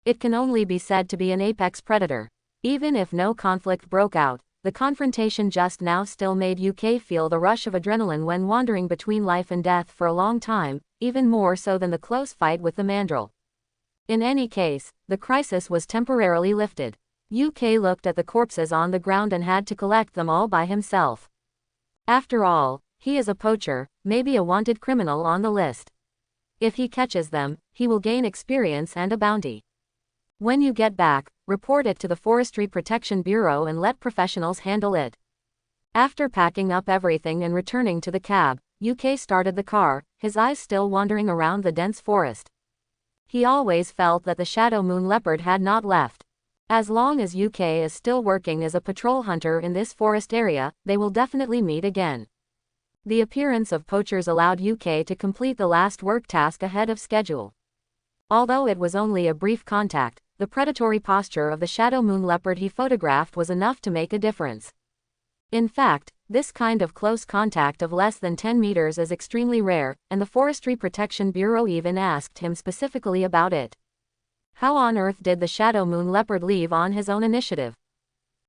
It can only be said to be an apex predator. Even if no conflict broke out, the confrontation just now still made UK feel the rush of adrenaline when wandering between life and death for a long time, even more so than the close fight with the mandrill. In any case, the crisis was temporarily lifted. UK looked at the corpses on the ground and had to collect them all by himself. After all, he is a poacher, maybe a wanted criminal on the list. If he catches them, he will gain experience and a bounty. When you get back, report it to the Forestry Protection Bureau and let professionals handle it. After packing up everything and returning to the cab, UK started the car, his eyes still wandering around the dense forest. He always felt that the shadow moon leopard had not left. As long as UK is still working as a patrol hunter in this forest area, they will definitely meet again. The appearance of poachers allowed UK to complete the last work task ahead of schedule. Although it was only a brief contact, the predatory posture of the shadow moon leopard he photographed was enough to make a difference. In fact, this kind of close contact of less than 10 meters is extremely rare, and the Forestry Protection Bureau even asked him specifically about it. How on earth did the shadow moon leopard leave on his own initiative?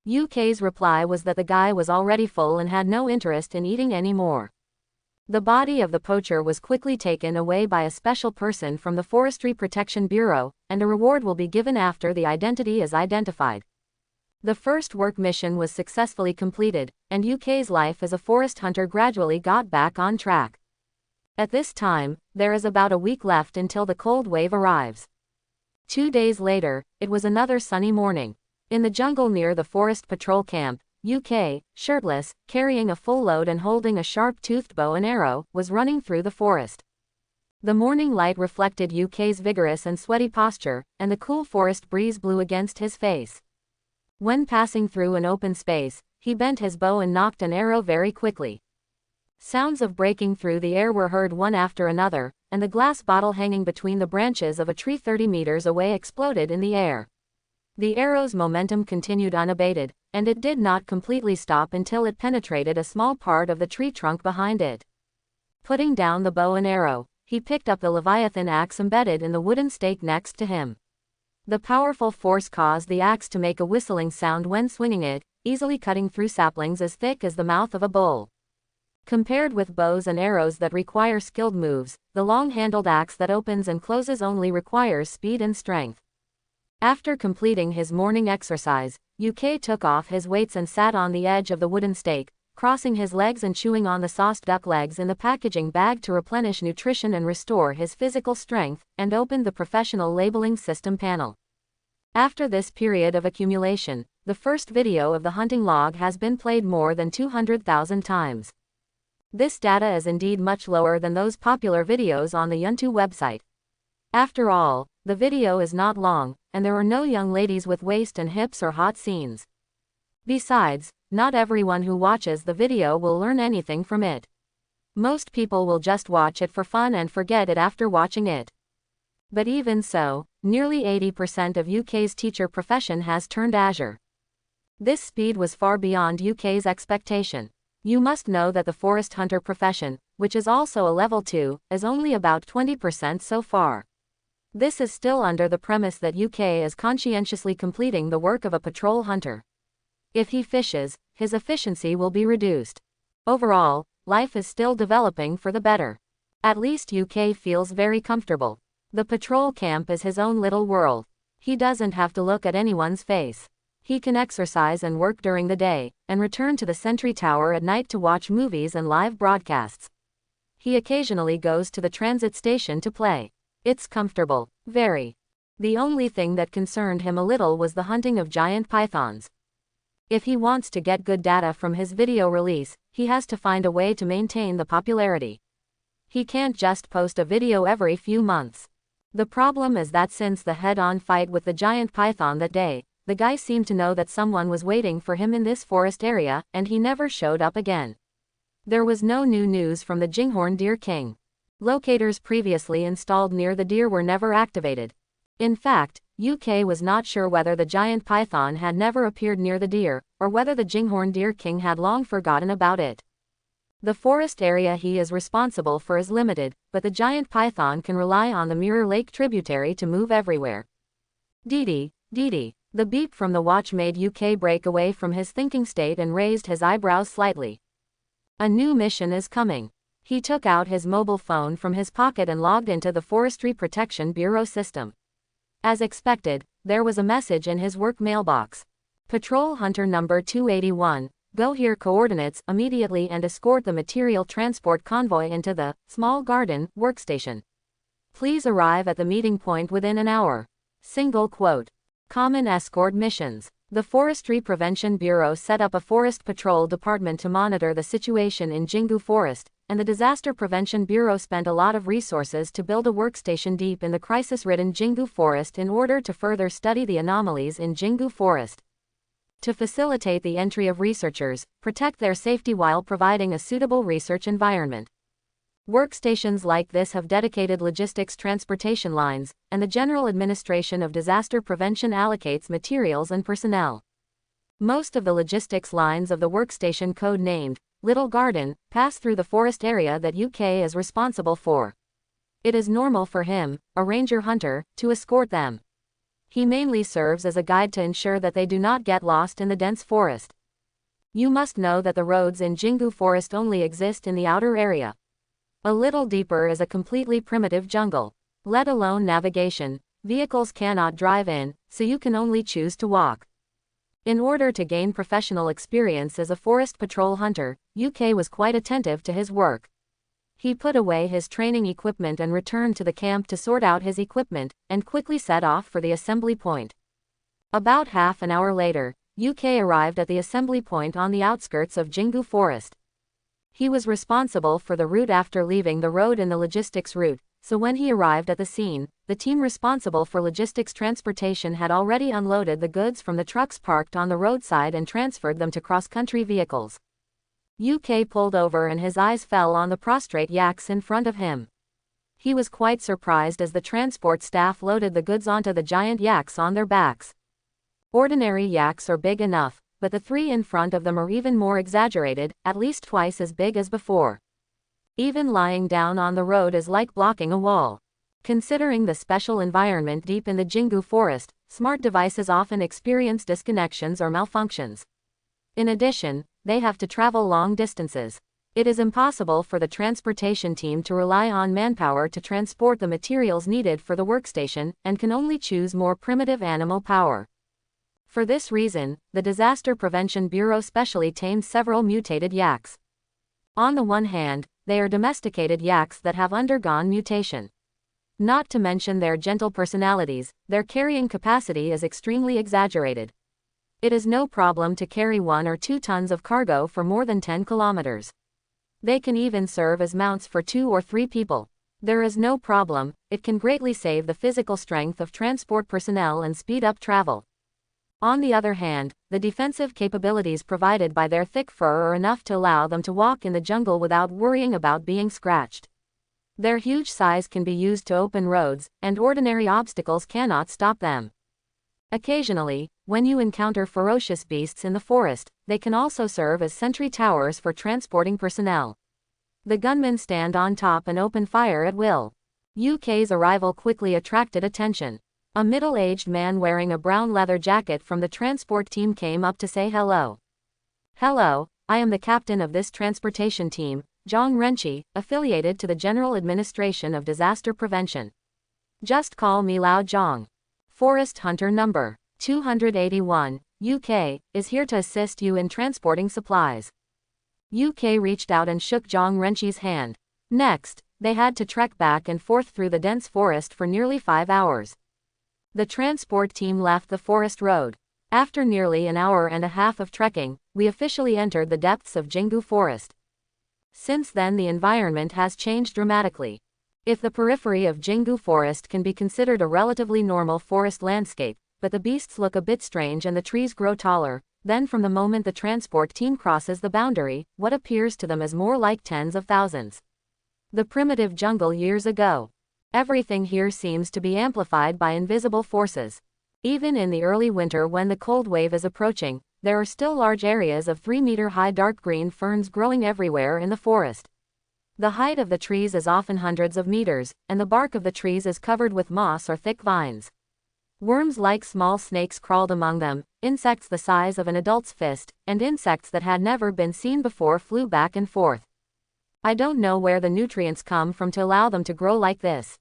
UK's reply was that the guy was already full and had no interest in eating any more. The body of the poacher was quickly taken away by a special person from the Forestry Protection Bureau, and a reward will be given after the identity is identified. The first work mission was successfully completed, and UK's life as a forest hunter gradually got back on track. At this time, there is about a week left until the cold wave arrives. 2 days later, it was another sunny morning. In the jungle near the forest patrol camp, UK, shirtless, carrying a full load and holding a sharp-toothed bow and arrow, was running through the forest. The morning light reflected UK's vigorous and sweaty posture, and the cool forest breeze blew against his face. When passing through an open space, he bent his bow and nocked an arrow very quickly. Sounds of breaking through the air were heard one after another, and the glass bottle hanging between the branches of a tree 30 meters away exploded in the air. The arrow's momentum continued unabated, and it did not completely stop until it penetrated a small part of the tree trunk behind it. Putting down the bow and arrow, he picked up the Leviathan axe embedded in the wooden stake next to him. The powerful force caused the axe to make a whistling sound when swinging it, easily cutting through saplings as thick as the mouth of a bull. Compared with bows and arrows that require skilled moves, the long-handled axe that opens and closes only requires speed and strength. After completing his morning exercise, UK took off his weights and sat on the edge of the wooden stake, crossing his legs and chewing on the sauced duck legs in the packaging bag to replenish nutrition and restore his physical strength, and opened the professional labeling system panel. After this period of accumulation, the first video of the hunting log has been played more than 200,000 times. This data is indeed much lower than those popular videos on the YouTube website. After all, the video is not long, and there are no young ladies with waist and hips or hot scenes. Besides, not everyone who watches the video will learn anything from it. Most people will just watch it for fun and forget it after watching it. But even so, nearly 80% of UK's teacher profession has turned Azure. This speed was far beyond UK's expectation. You must know that the forest hunter profession, which is also a level 2, is only about 20% so far. This is still under the premise that UK is conscientiously completing the work of a patrol hunter. If he fishes, his efficiency will be reduced. Overall, life is still developing for the better. At least UK feels very comfortable. The patrol camp is his own little world. He doesn't have to look at anyone's face. He can exercise and work during the day, and return to the sentry tower at night to watch movies and live broadcasts. He occasionally goes to the transit station to play. It's comfortable. Very. The only thing that concerned him a little was the hunting of giant pythons. If he wants to get good data from his video release, he has to find a way to maintain the popularity. He can't just post a video every few months. The problem is that since the head-on fight with the giant python that day, the guy seemed to know that someone was waiting for him in this forest area, and he never showed up again. There was no new news from the Jinghorn Deer King. Locators previously installed near the deer were never activated. In fact, UK was not sure whether the giant python had never appeared near the deer, or whether the Jinghorn Deer King had long forgotten about it. The forest area he is responsible for is limited, but the giant python can rely on the Mirror Lake tributary to move everywhere. Dee. The beep from the watch made UK break away from his thinking state and raised his eyebrows slightly. A new mission is coming. He took out his mobile phone from his pocket and logged into the Forestry Protection Bureau system. As expected, there was a message in his work mailbox. Patrol Hunter number 281, go here coordinates immediately and escort the material transport convoy into the small garden workstation. Please arrive at the meeting point within an hour. Single quote. Common escort missions. The Forestry Prevention Bureau set up a forest patrol department to monitor the situation in Jingu Forest, and the Disaster Prevention Bureau spent a lot of resources to build a workstation deep in the crisis-ridden Jingu Forest in order to further study the anomalies in Jingu Forest. To facilitate the entry of researchers, protect their safety while providing a suitable research environment. Workstations like this have dedicated logistics transportation lines, and the General Administration of Disaster Prevention allocates materials and personnel. Most of the logistics lines of the workstation code-named Little Garden pass through the forest area that UK is responsible for. It is normal for him, a ranger hunter, to escort them. He mainly serves as a guide to ensure that they do not get lost in the dense forest. You must know that the roads in Jingu Forest only exist in the outer area. A little deeper is a completely primitive jungle. Let alone navigation, vehicles cannot drive in, so you can only choose to walk. In order to gain professional experience as a forest patrol hunter, UK was quite attentive to his work. He put away his training equipment and returned to the camp to sort out his equipment, and quickly set off for the assembly point. About half an hour later, UK arrived at the assembly point on the outskirts of Jingu Forest. He was responsible for the route after leaving the road in the logistics route, so when he arrived at the scene, the team responsible for logistics transportation had already unloaded the goods from the trucks parked on the roadside and transferred them to cross-country vehicles. UK pulled over and his eyes fell on the prostrate yaks in front of him. He was quite surprised as the transport staff loaded the goods onto the giant yaks on their backs. Ordinary yaks are big enough, but the three in front of them are even more exaggerated, at least twice as big as before. Even lying down on the road is like blocking a wall. Considering the special environment deep in the Jingu Forest, smart devices often experience disconnections or malfunctions. In addition, they have to travel long distances. It is impossible for the transportation team to rely on manpower to transport the materials needed for the workstation, and can only choose more primitive animal power. For this reason, the Disaster Prevention Bureau specially tamed several mutated yaks. On the one hand, they are domesticated yaks that have undergone mutation. Not to mention their gentle personalities, their carrying capacity is extremely exaggerated. It is no problem to carry 1 or 2 tons of cargo for more than 10 kilometers. They can even serve as mounts for 2 or 3 people. There is no problem, it can greatly save the physical strength of transport personnel and speed up travel. On the other hand, the defensive capabilities provided by their thick fur are enough to allow them to walk in the jungle without worrying about being scratched. Their huge size can be used to open roads, and ordinary obstacles cannot stop them. Occasionally, when you encounter ferocious beasts in the forest, they can also serve as sentry towers for transporting personnel. The gunmen stand on top and open fire at will. UK's arrival quickly attracted attention. A middle-aged man wearing a brown leather jacket from the transport team came up to say hello. Hello, I am the captain of this transportation team, Zhang Renqi, affiliated to the General Administration of Disaster Prevention. Just call me Lao Zhang. Forest Hunter number 281, UK, is here to assist you in transporting supplies. UK reached out and shook Zhang Renqi's hand. Next, they had to trek back and forth through the dense forest for nearly 5 hours. The transport team left the forest road. After nearly an hour and a half of trekking, we officially entered the depths of Jingu Forest. Since then the environment has changed dramatically. If the periphery of Jingu Forest can be considered a relatively normal forest landscape, but the beasts look a bit strange and the trees grow taller, then from the moment the transport team crosses the boundary, what appears to them is more like tens of thousands. The primitive jungle years ago. Everything here seems to be amplified by invisible forces. Even in the early winter when the cold wave is approaching, there are still large areas of 3-meter-high dark green ferns growing everywhere in the forest. The height of the trees is often hundreds of meters, and the bark of the trees is covered with moss or thick vines. Worms like small snakes crawled among them, insects the size of an adult's fist, and insects that had never been seen before flew back and forth. I don't know where the nutrients come from to allow them to grow like this.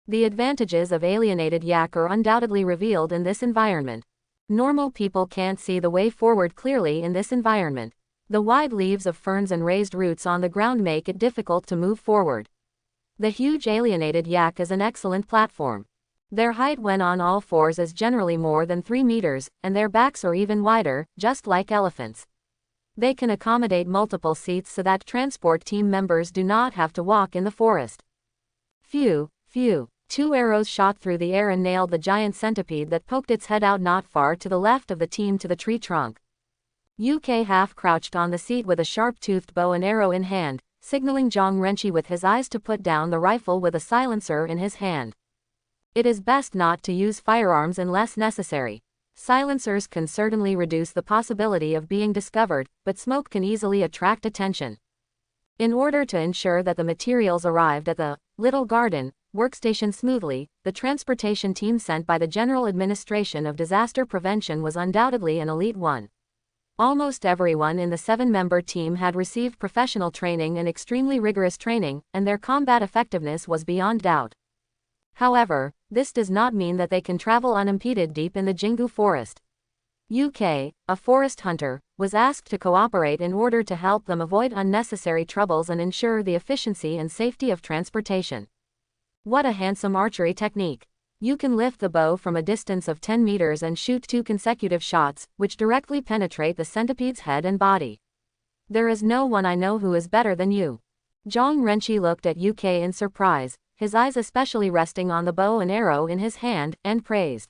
The advantages of alienated yak are undoubtedly revealed in this environment. Normal people can't see the way forward clearly in this environment. The wide leaves of ferns and raised roots on the ground make it difficult to move forward. The huge alienated yak is an excellent platform. Their height when on all fours is generally more than 3 meters, and their backs are even wider, just like elephants. They can accommodate multiple seats so that transport team members do not have to walk in the forest. Phew. 2 arrows shot through the air and nailed the giant centipede that poked its head out not far to the left of the team to the tree trunk. UK half crouched on the seat with a sharp-toothed bow and arrow in hand, signaling Zhang Renqi with his eyes to put down the rifle with a silencer in his hand. It is best not to use firearms unless necessary. Silencers can certainly reduce the possibility of being discovered, but smoke can easily attract attention. In order to ensure that the materials arrived at the little garden workstation smoothly, the transportation team sent by the General Administration of Disaster Prevention was undoubtedly an elite one. Almost everyone in the 7-member team had received professional training and extremely rigorous training, and their combat effectiveness was beyond doubt. However, this does not mean that they can travel unimpeded deep in the Jingu Forest. UK, a forest hunter, was asked to cooperate in order to help them avoid unnecessary troubles and ensure the efficiency and safety of transportation. What a handsome archery technique. You can lift the bow from a distance of 10 meters and shoot 2 consecutive shots, which directly penetrate the centipede's head and body. There is no one I know who is better than you. Zhang Renqi looked at UK in surprise, his eyes especially resting on the bow and arrow in his hand, and praised.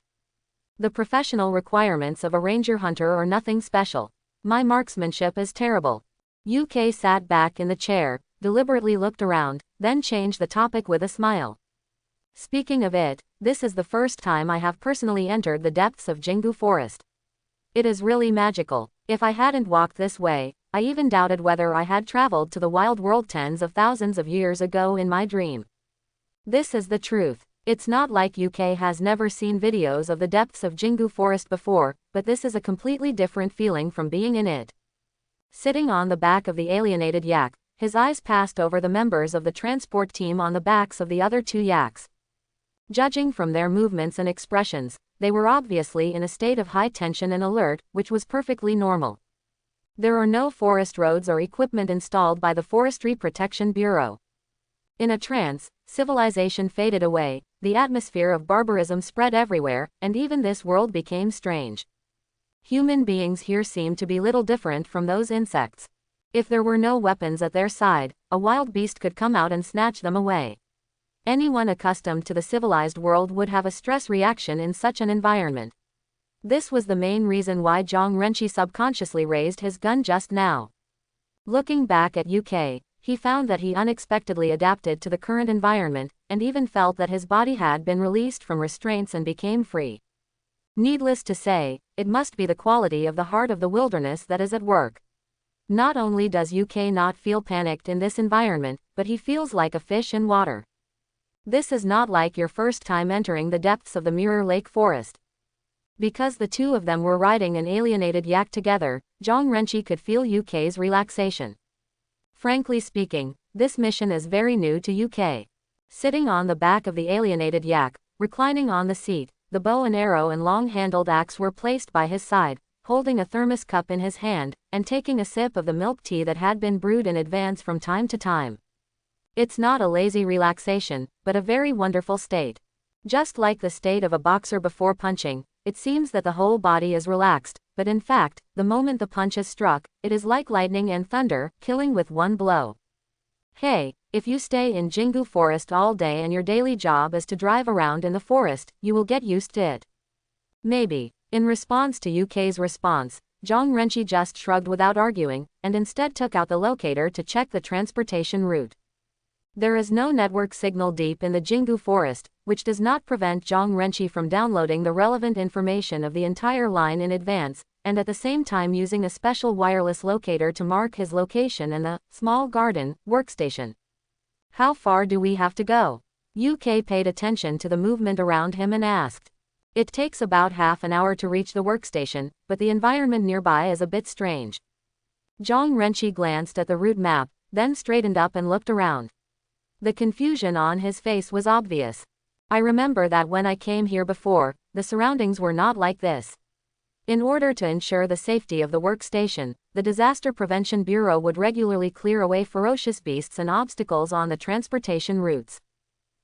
The professional requirements of a ranger hunter are nothing special. My marksmanship is terrible. UK sat back in the chair, deliberately looked around, then changed the topic with a smile. Speaking of it, this is the first time I have personally entered the depths of Jingu Forest. It is really magical. If I hadn't walked this way, I even doubted whether I had traveled to the wild world tens of thousands of years ago in my dream. This is the truth. It's not like UK has never seen videos of the depths of Jingu Forest before, but this is a completely different feeling from being in it. Sitting on the back of the alienated yak, his eyes passed over the members of the transport team on the backs of the other 2 yaks. Judging from their movements and expressions, they were obviously in a state of high tension and alert, which was perfectly normal. There are no forest roads or equipment installed by the Forestry Protection Bureau. In a trance, civilization faded away, the atmosphere of barbarism spread everywhere, and even this world became strange. Human beings here seemed to be little different from those insects. If there were no weapons at their side, a wild beast could come out and snatch them away. Anyone accustomed to the civilized world would have a stress reaction in such an environment. This was the main reason why Zhang Renqi subconsciously raised his gun just now. Looking back at UK, he found that he unexpectedly adapted to the current environment, and even felt that his body had been released from restraints and became free. Needless to say, it must be the quality of the heart of the wilderness that is at work. Not only does UK not feel panicked in this environment, but he feels like a fish in water. This is not like your first time entering the depths of the Mirror Lake Forest. Because the 2 of them were riding an alienated yak together, Zhang Renqi could feel UK's relaxation. Frankly speaking, this mission is very new to UK. Sitting on the back of the alienated yak, reclining on the seat, the bow and arrow and long-handled axe were placed by his side, holding a thermos cup in his hand, and taking a sip of the milk tea that had been brewed in advance from time to time. It's not a lazy relaxation, but a very wonderful state. Just like the state of a boxer before punching, it seems that the whole body is relaxed, but in fact, the moment the punch is struck, it is like lightning and thunder, killing with one blow. Hey, if you stay in Jingu Forest all day and your daily job is to drive around in the forest, you will get used to it. Maybe. In response to UK's response, Zhang Renqi just shrugged without arguing, and instead took out the locator to check the transportation route. There is no network signal deep in the Jingu Forest, which does not prevent Zhang Renqi from downloading the relevant information of the entire line in advance, and at the same time using a special wireless locator to mark his location in the small garden workstation. How far do we have to go? UK paid attention to the movement around him and asked. It takes about half an hour to reach the workstation, but the environment nearby is a bit strange. Zhang Renqi glanced at the route map, then straightened up and looked around. The confusion on his face was obvious. I remember that when I came here before, the surroundings were not like this. In order to ensure the safety of the workstation, the Disaster Prevention Bureau would regularly clear away ferocious beasts and obstacles on the transportation routes.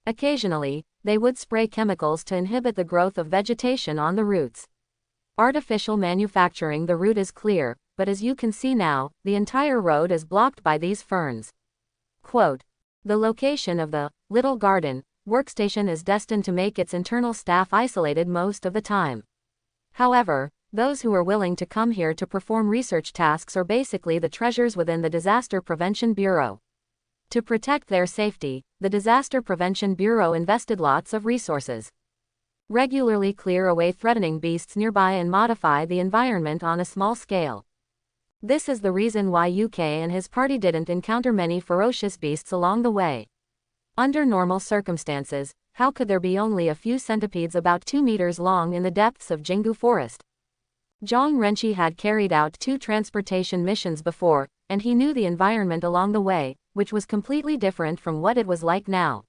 Occasionally, they would spray chemicals to inhibit the growth of vegetation on the routes. Artificial manufacturing. The route is clear, but as you can see now, the entire road is blocked by these ferns. Quote, the location of the little garden workstation is destined to make its internal staff isolated most of the time. However, those who are willing to come here to perform research tasks are basically the treasures within the Disaster Prevention Bureau. To protect their safety, the Disaster Prevention Bureau invested lots of resources. Regularly clear away threatening beasts nearby and modify the environment on a small scale. This is the reason why UK and his party didn't encounter many ferocious beasts along the way. Under normal circumstances, how could there be only a few centipedes about 2 meters long in the depths of Jingu Forest? Zhang Renqi had carried out 2 transportation missions before, and he knew the environment along the way, which was completely different from what it was like now.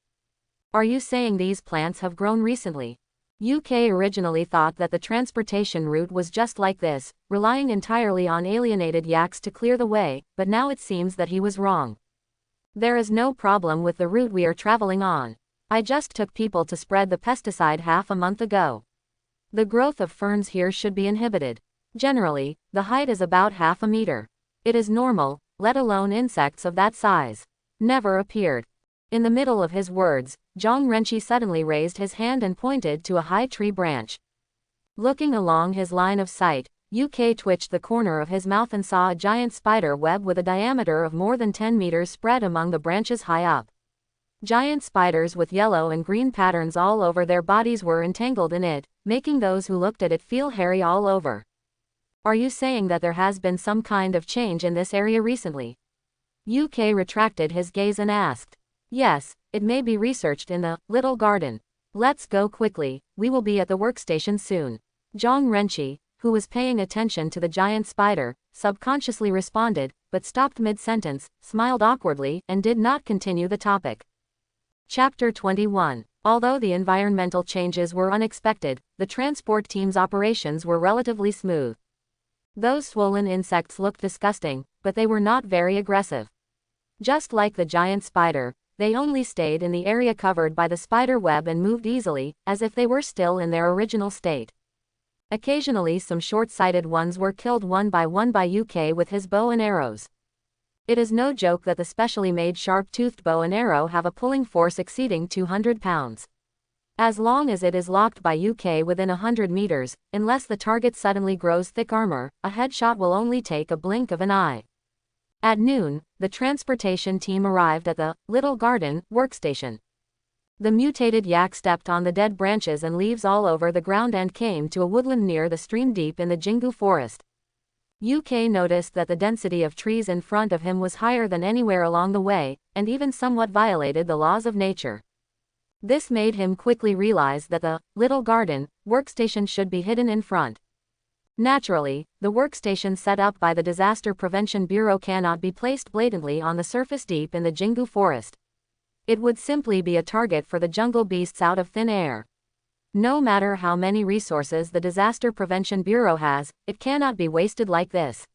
Are you saying these plants have grown recently? UK originally thought that the transportation route was just like this, relying entirely on alienated yaks to clear the way, but now it seems that he was wrong. There is no problem with the route we are traveling on. I just took people to spread the pesticide half a month ago. The growth of ferns here should be inhibited. Generally, the height is about half a meter. It is normal, let alone insects of that size. Never appeared. In the middle of his words, Zhang Renqi suddenly raised his hand and pointed to a high tree branch. Looking along his line of sight, UK twitched the corner of his mouth and saw a giant spider web with a diameter of more than 10 meters spread among the branches high up. Giant spiders with yellow and green patterns all over their bodies were entangled in it, making those who looked at it feel hairy all over. Are you saying that there has been some kind of change in this area recently? UK retracted his gaze and asked. Yes, it may be researched in the little garden. Let's go quickly, we will be at the workstation soon. Zhang Renqi, who was paying attention to the giant spider, subconsciously responded, but stopped mid-sentence, smiled awkwardly, and did not continue the topic. Chapter 21. Although the environmental changes were unexpected, the transport team's operations were relatively smooth. Those swollen insects looked disgusting, but they were not very aggressive. Just like the giant spider, they only stayed in the area covered by the spider web and moved easily, as if they were still in their original state. Occasionally some short-sighted ones were killed one by UK with his bow and arrows. It is no joke that the specially made sharp-toothed bow and arrow have a pulling force exceeding 200 pounds. As long as it is locked by UK within 100 meters, unless the target suddenly grows thick armor, a headshot will only take a blink of an eye. At noon, the transportation team arrived at the little garden workstation. The mutated yak stepped on the dead branches and leaves all over the ground and came to a woodland near the stream deep in the Jingu Forest. UK noticed that the density of trees in front of him was higher than anywhere along the way, and even somewhat violated the laws of nature. This made him quickly realize that the little garden workstation should be hidden in front. Naturally, the workstation set up by the Disaster Prevention Bureau cannot be placed blatantly on the surface deep in the Jingu Forest. It would simply be a target for the jungle beasts out of thin air. No matter how many resources the Disaster Prevention Bureau has, it cannot be wasted like this.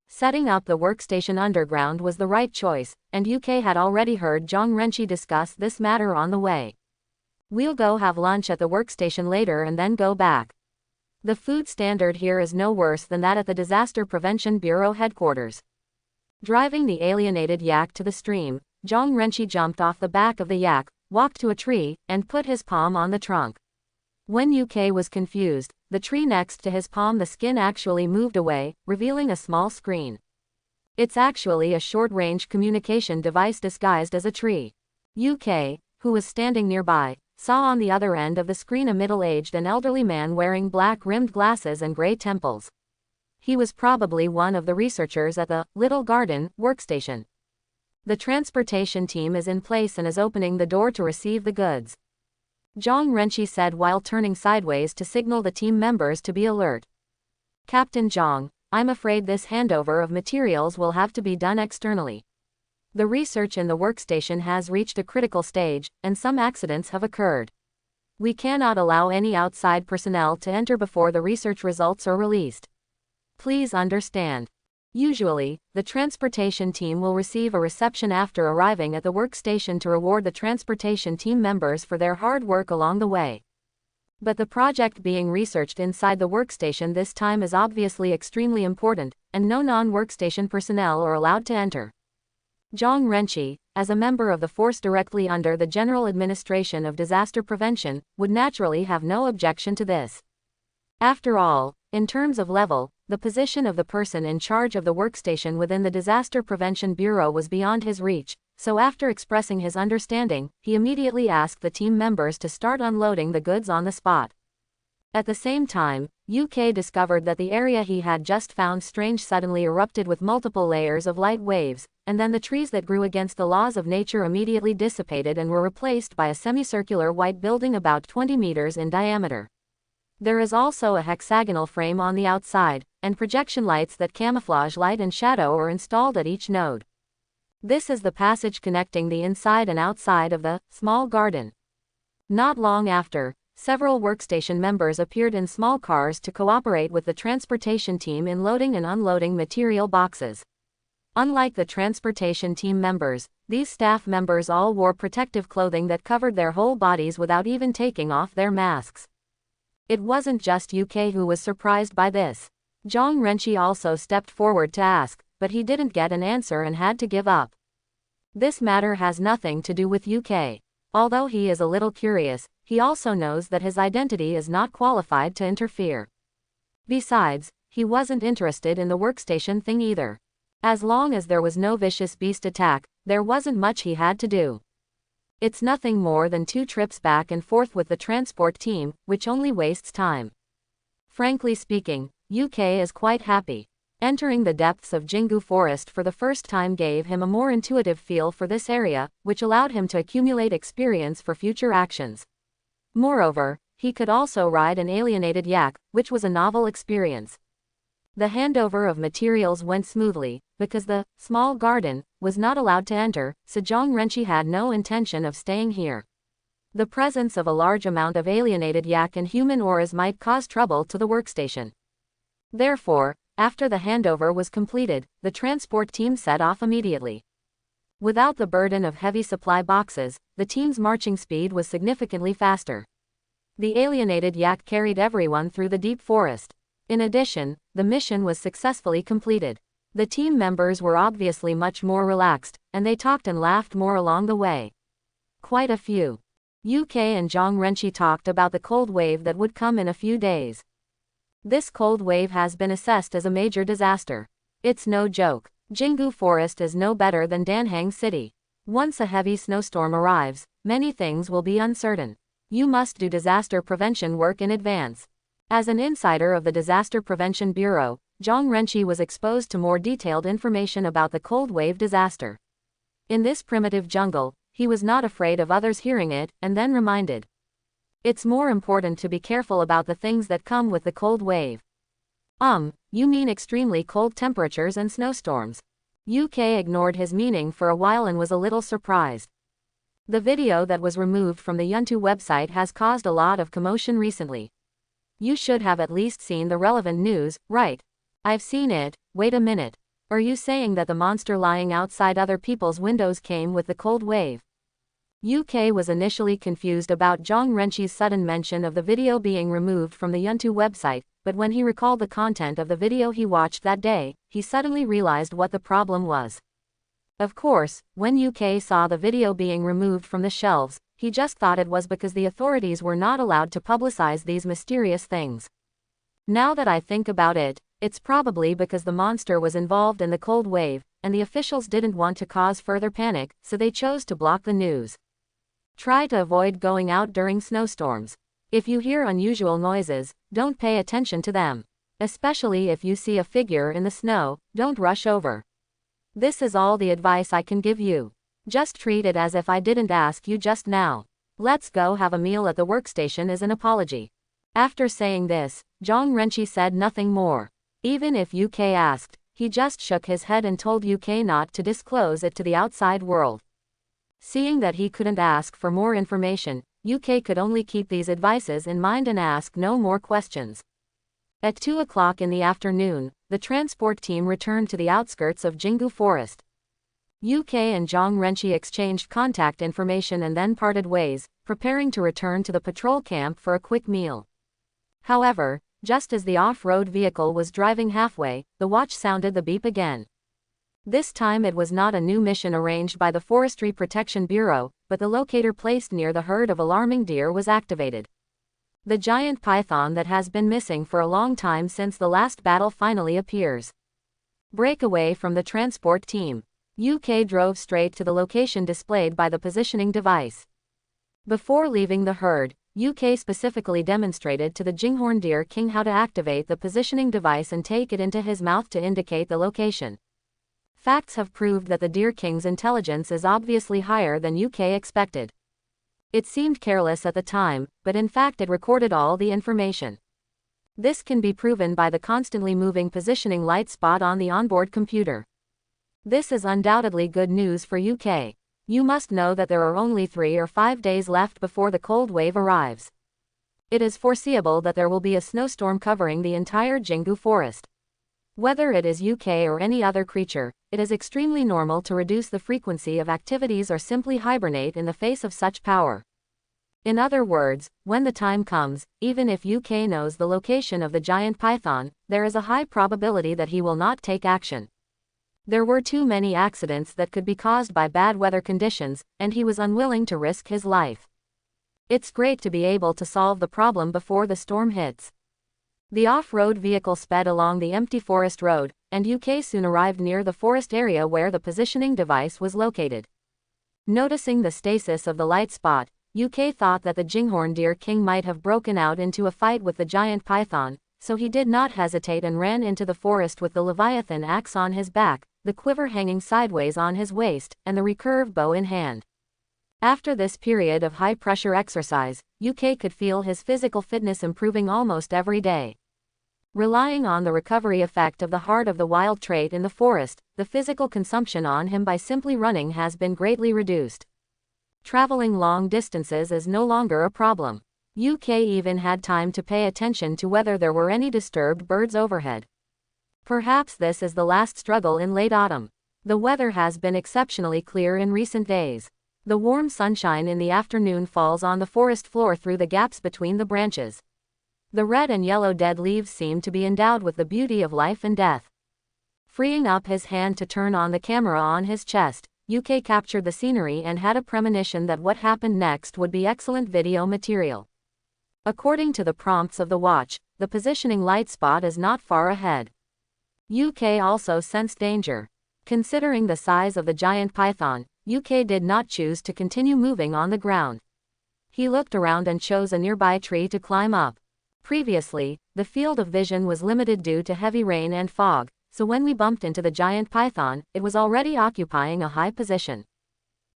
Setting up the workstation underground was the right choice, and UK had already heard Zhang Renqi discuss this matter on the way. We'll go have lunch at the workstation later and then go back. The food standard here is no worse than that at the Disaster Prevention Bureau headquarters. Driving the alienated yak to the stream, Zhang Renqi jumped off the back of the yak, walked to a tree, and put his palm on the trunk. When UK was confused, the tree next to his palm, the skin actually moved away, revealing a small screen. It's actually a short-range communication device disguised as a tree. UK, who was standing nearby, saw on the other end of the screen a middle-aged and elderly man wearing black-rimmed glasses and gray temples. He was probably one of the researchers at the Little Garden workstation. The transportation team is in place and is opening the door to receive the goods, Zhang Renqi said while turning sideways to signal the team members to be alert. Captain Zhang, I'm afraid this handover of materials will have to be done externally. The research in the workstation has reached a critical stage, and some accidents have occurred. We cannot allow any outside personnel to enter before the research results are released. Please understand. Usually, the transportation team will receive a reception after arriving at the workstation to reward the transportation team members for their hard work along the way. But the project being researched inside the workstation this time is obviously extremely important, and no non-workstation personnel are allowed to enter. Zhang Renqi, as a member of the force directly under the General Administration of Disaster Prevention, would naturally have no objection to this. After all, in terms of level, the position of the person in charge of the workstation within the Disaster Prevention Bureau was beyond his reach, so after expressing his understanding, he immediately asked the team members to start unloading the goods on the spot. At the same time, UK discovered that the area he had just found strange suddenly erupted with multiple layers of light waves, and then the trees that grew against the laws of nature immediately dissipated and were replaced by a semicircular white building about 20 meters in diameter. There is also a hexagonal frame on the outside, and projection lights that camouflage light and shadow are installed at each node. This is the passage connecting the inside and outside of the small garden. Not long after, several workstation members appeared in small cars to cooperate with the transportation team in loading and unloading material boxes. Unlike the transportation team members, these staff members all wore protective clothing that covered their whole bodies without even taking off their masks. It wasn't just UK who was surprised by this. Zhang Renqi also stepped forward to ask, but he didn't get an answer and had to give up. This matter has nothing to do with UK. Although he is a little curious, he also knows that his identity is not qualified to interfere. Besides, he wasn't interested in the workstation thing either. As long as there was no vicious beast attack, there wasn't much he had to do. It's nothing more than 2 trips back and forth with the transport team, which only wastes time. Frankly speaking, UK is quite happy. Entering the depths of Jingu Forest for the first time gave him a more intuitive feel for this area, which allowed him to accumulate experience for future actions. Moreover, he could also ride an alienated yak, which was a novel experience. The handover of materials went smoothly, because the small garden was not allowed to enter, so Zhang Renqi had no intention of staying here. The presence of a large amount of alienated yak and human auras might cause trouble to the workstation. Therefore, after the handover was completed, the transport team set off immediately. Without the burden of heavy supply boxes, the team's marching speed was significantly faster. The alienated yak carried everyone through the deep forest. In addition, the mission was successfully completed. The team members were obviously much more relaxed, and they talked and laughed more along the way. Quite a few. UK and Zhang Renqi talked about the cold wave that would come in a few days. This cold wave has been assessed as a major disaster. It's no joke. Jingu Forest is no better than Danhang City. Once a heavy snowstorm arrives, many things will be uncertain. You must do disaster prevention work in advance. As an insider of the Disaster Prevention Bureau, Zhang Renqi was exposed to more detailed information about the cold wave disaster. In this primitive jungle, he was not afraid of others hearing it, and then reminded. It's more important to be careful about the things that come with the cold wave. You mean extremely cold temperatures and snowstorms? UK ignored his meaning for a while and was a little surprised. The video that was removed from the Ubuntu website has caused a lot of commotion recently. You should have at least seen the relevant news, right? I've seen it. Wait a minute. Are you saying that the monster lying outside other people's windows came with the cold wave? UK was initially confused about Zhang Renqi's sudden mention of the video being removed from the Ubuntu website, but when he recalled the content of the video he watched that day, he suddenly realized what the problem was. Of course, when UK saw the video being removed from the shelves, he just thought it was because the authorities were not allowed to publicize these mysterious things. Now that I think about it, it's probably because the monster was involved in the cold wave, and the officials didn't want to cause further panic, so they chose to block the news. Try to avoid going out during snowstorms. If you hear unusual noises, don't pay attention to them. Especially if you see a figure in the snow, don't rush over. This is all the advice I can give you. Just treat it as if I didn't ask you just now. Let's go have a meal at the workstation as an apology. After saying this, Zhang Renqi said nothing more. Even if UK asked, he just shook his head and told UK not to disclose it to the outside world. Seeing that he couldn't ask for more information, UK could only keep these advices in mind and ask no more questions. At 2 o'clock in the afternoon, the transport team returned to the outskirts of Jingu Forest. UK and Zhang Renqi exchanged contact information and then parted ways, preparing to return to the patrol camp for a quick meal. However, just as the off-road vehicle was driving halfway, the watch sounded the beep again. This time it was not a new mission arranged by the Forestry Protection Bureau, but the locator placed near the herd of alarming deer was activated. The giant python that has been missing for a long time since the last battle finally appears. Break away from the transport team. UK drove straight to the location displayed by the positioning device. Before leaving the herd, UK specifically demonstrated to the Jinghorn Deer King how to activate the positioning device and take it into his mouth to indicate the location. Facts have proved that the Deer King's intelligence is obviously higher than UK expected. It seemed careless at the time, but in fact it recorded all the information. This can be proven by the constantly moving positioning light spot on the onboard computer. This is undoubtedly good news for UK. You must know that there are only 3 or 5 days left before the cold wave arrives. It is foreseeable that there will be a snowstorm covering the entire Jingu forest. Whether it is UK or any other creature, it is extremely normal to reduce the frequency of activities or simply hibernate in the face of such power. In other words, when the time comes, even if UK knows the location of the giant python, there is a high probability that he will not take action. There were too many accidents that could be caused by bad weather conditions, and he was unwilling to risk his life. It's great to be able to solve the problem before the storm hits. The off-road vehicle sped along the empty forest road, and UK soon arrived near the forest area where the positioning device was located. Noticing the stasis of the light spot, UK thought that the Jinghorn Deer King might have broken out into a fight with the giant python, so he did not hesitate and ran into the forest with the Leviathan axe on his back, the quiver hanging sideways on his waist, and the recurve bow in hand. After this period of high-pressure exercise, UK could feel his physical fitness improving almost every day. Relying on the recovery effect of the heart of the wild trait in the forest, the physical consumption on him by simply running has been greatly reduced. Traveling long distances is no longer a problem. UK even had time to pay attention to whether there were any disturbed birds overhead. Perhaps this is the last struggle in late autumn. The weather has been exceptionally clear in recent days. The warm sunshine in the afternoon falls on the forest floor through the gaps between the branches. The red and yellow dead leaves seem to be endowed with the beauty of life and death. Freeing up his hand to turn on the camera on his chest, UK captured the scenery and had a premonition that what happened next would be excellent video material. According to the prompts of the watch, the positioning light spot is not far ahead. UK also sensed danger. Considering the size of the giant python, UK did not choose to continue moving on the ground. He looked around and chose a nearby tree to climb up. Previously, the field of vision was limited due to heavy rain and fog, so when we bumped into the giant python, it was already occupying a high position.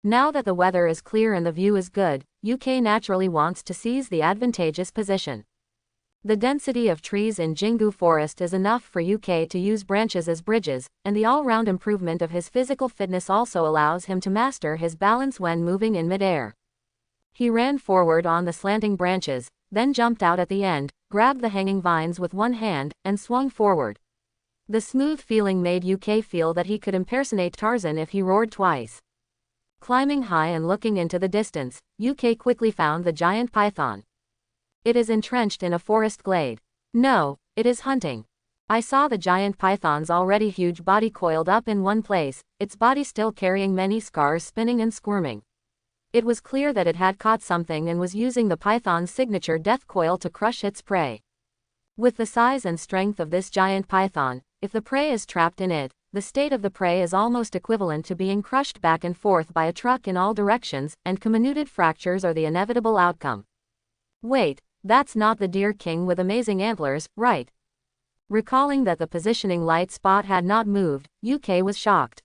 Now that the weather is clear and the view is good, UK naturally wants to seize the advantageous position. The density of trees in Jingu Forest is enough for UK to use branches as bridges, and the all-round improvement of his physical fitness also allows him to master his balance when moving in midair. He ran forward on the slanting branches, then jumped out at the end, grabbed the hanging vines with one hand, and swung forward. The smooth feeling made UK feel that he could impersonate Tarzan if he roared twice. Climbing high and looking into the distance, UK quickly found the giant python. It is entrenched in a forest glade. No, it is hunting. I saw the giant python's already huge body coiled up in one place, its body still carrying many scars spinning and squirming. It was clear that it had caught something and was using the python's signature death coil to crush its prey. With the size and strength of this giant python, if the prey is trapped in it, the state of the prey is almost equivalent to being crushed back and forth by a truck in all directions, and comminuted fractures are the inevitable outcome. Wait, that's not the deer king with amazing antlers, right? Recalling that the positioning light spot had not moved, UK was shocked.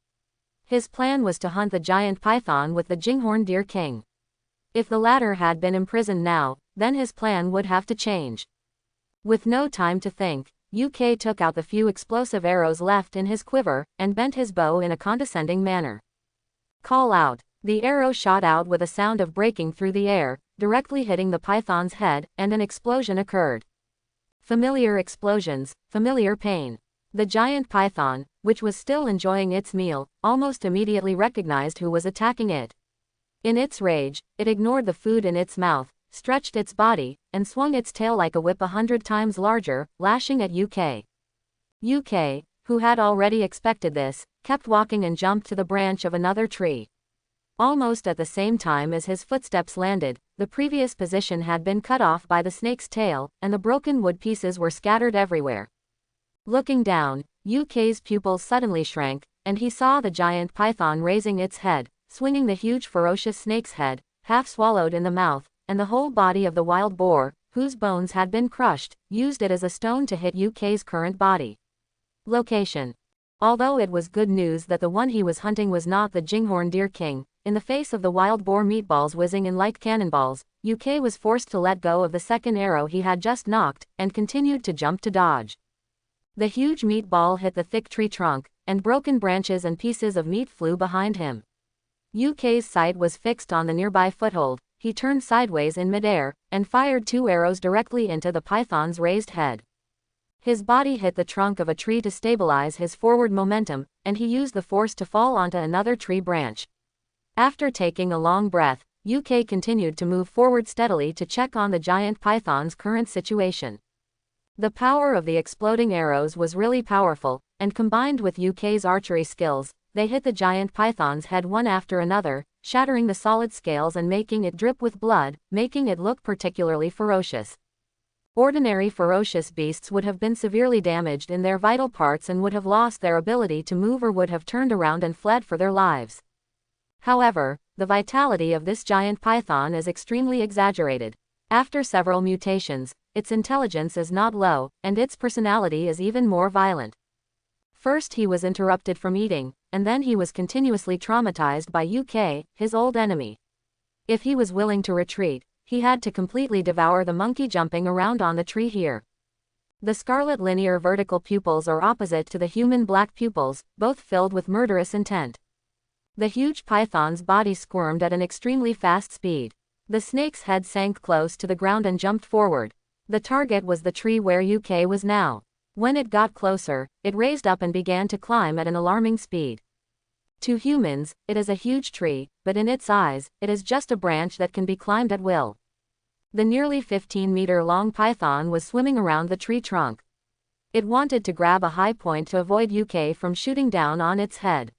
His plan was to hunt the giant python with the Jinghorn Deer King. If the latter had been imprisoned now, then his plan would have to change. With no time to think, UK took out the few explosive arrows left in his quiver, and bent his bow in a condescending manner. Call out. The arrow shot out with a sound of breaking through the air, directly hitting the python's head, and an explosion occurred. Familiar explosions, familiar pain. The giant python, which was still enjoying its meal, almost immediately recognized who was attacking it. In its rage, it ignored the food in its mouth, stretched its body, and swung its tail like a whip 100 times larger, lashing at UK. UK, who had already expected this, kept walking and jumped to the branch of another tree. Almost at the same time as his footsteps landed, the previous position had been cut off by the snake's tail, and the broken wood pieces were scattered everywhere. Looking down, UK's pupils suddenly shrank, and he saw the giant python raising its head, swinging the huge ferocious snake's head, half swallowed in the mouth, and the whole body of the wild boar, whose bones had been crushed, used it as a stone to hit UK's current body. Location. Although it was good news that the one he was hunting was not the Jinghorn Deer King, in the face of the wild boar meatballs whizzing in like cannonballs, UK was forced to let go of the second arrow he had just knocked, and continued to jump to dodge. The huge meatball hit the thick tree trunk, and broken branches and pieces of meat flew behind him. UK's sight was fixed on the nearby foothold. He turned sideways in midair, and fired 2 arrows directly into the python's raised head. His body hit the trunk of a tree to stabilize his forward momentum, and he used the force to fall onto another tree branch. After taking a long breath, UK continued to move forward steadily to check on the giant python's current situation. The power of the exploding arrows was really powerful, and combined with UK's archery skills, they hit the giant python's head one after another, shattering the solid scales and making it drip with blood, making it look particularly ferocious. Ordinary ferocious beasts would have been severely damaged in their vital parts and would have lost their ability to move or would have turned around and fled for their lives. However, the vitality of this giant python is extremely exaggerated. After several mutations, its intelligence is not low, and its personality is even more violent. First he was interrupted from eating, and then he was continuously traumatized by UK, his old enemy. If he was willing to retreat, he had to completely devour the monkey jumping around on the tree here. The scarlet linear vertical pupils are opposite to the human black pupils, both filled with murderous intent. The huge python's body squirmed at an extremely fast speed. The snake's head sank close to the ground and jumped forward. The target was the tree where UK was now. When it got closer, it raised up and began to climb at an alarming speed. To humans, it is a huge tree, but in its eyes, it is just a branch that can be climbed at will. The nearly 15-meter-long python was swimming around the tree trunk. It wanted to grab a high point to avoid UK from shooting down on its head.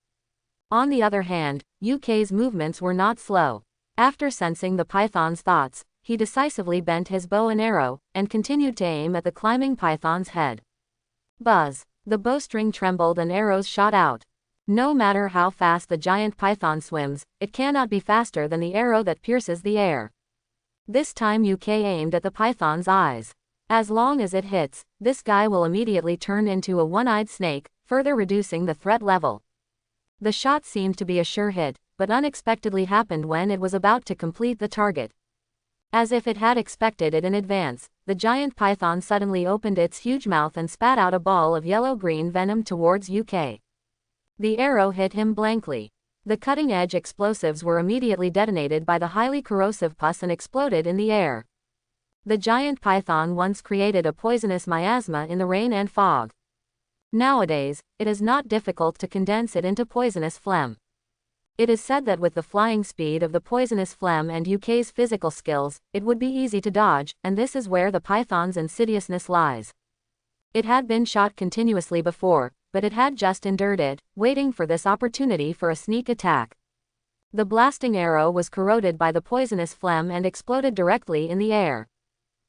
On the other hand, UK's movements were not slow. After sensing the python's thoughts, he decisively bent his bow and arrow, and continued to aim at the climbing python's head. Buzz! The bowstring trembled and arrows shot out. No matter how fast the giant python swims, it cannot be faster than the arrow that pierces the air. This time UK aimed at the python's eyes. As long as it hits, this guy will immediately turn into a one-eyed snake, further reducing the threat level. The shot seemed to be a sure hit, but unexpectedly happened when it was about to complete the target. As if it had expected it in advance, the giant python suddenly opened its huge mouth and spat out a ball of yellow-green venom towards UK. The arrow hit him blankly. The cutting-edge explosives were immediately detonated by the highly corrosive pus and exploded in the air. The giant python once created a poisonous miasma in the rain and fog. Nowadays, it is not difficult to condense it into poisonous phlegm. It is said that with the flying speed of the poisonous phlegm and UK's physical skills, it would be easy to dodge, and this is where the python's insidiousness lies. It had been shot continuously before, but it had just endured it, waiting for this opportunity for a sneak attack. The blasting arrow was corroded by the poisonous phlegm and exploded directly in the air.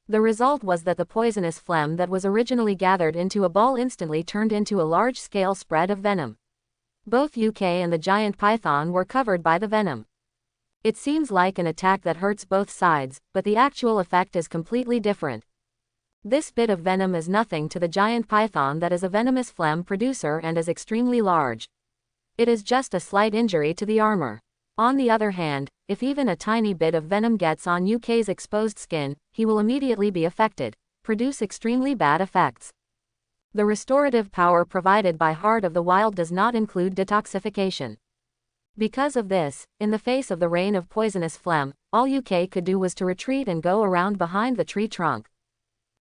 The result was that the poisonous phlegm that was originally gathered into a ball instantly turned into a large-scale spread of venom. Both UK and the giant python were covered by the venom. It seems like an attack that hurts both sides, but the actual effect is completely different. This bit of venom is nothing to the giant python that is a venomous phlegm producer and is extremely large. It is just a slight injury to the armor. On the other hand, if even a tiny bit of venom gets on UK's exposed skin, he will immediately be affected, produce extremely bad effects. The restorative power provided by Heart of the Wild does not include detoxification. Because of this, in the face of the rain of poisonous phlegm, all UK could do was to retreat and go around behind the tree trunk.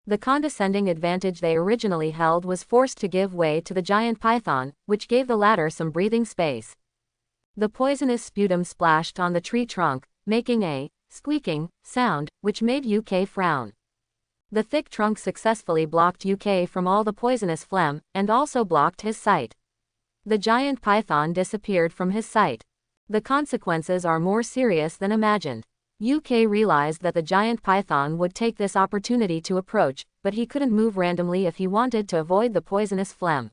The condescending advantage they originally held was forced to give way to the giant python, which gave the latter some breathing space. The poisonous sputum splashed on the tree trunk, making a squeaking sound, which made UK frown. The thick trunk successfully blocked UK from all the poisonous phlegm, and also blocked his sight. The giant python disappeared from his sight. The consequences are more serious than imagined. UK realized that the giant python would take this opportunity to approach, but he couldn't move randomly if he wanted to avoid the poisonous phlegm.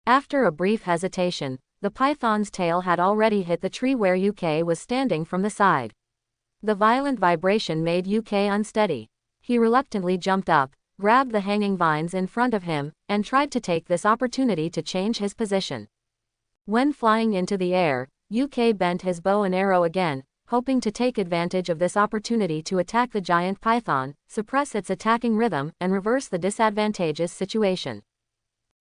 After a brief hesitation, the python's tail had already hit the tree where UK was standing from the side. The violent vibration made UK unsteady. He reluctantly jumped up, grabbed the hanging vines in front of him, and tried to take this opportunity to change his position. When flying into the air, UK bent his bow and arrow again, hoping to take advantage of this opportunity to attack the giant python, suppress its attacking rhythm, and reverse the disadvantageous situation.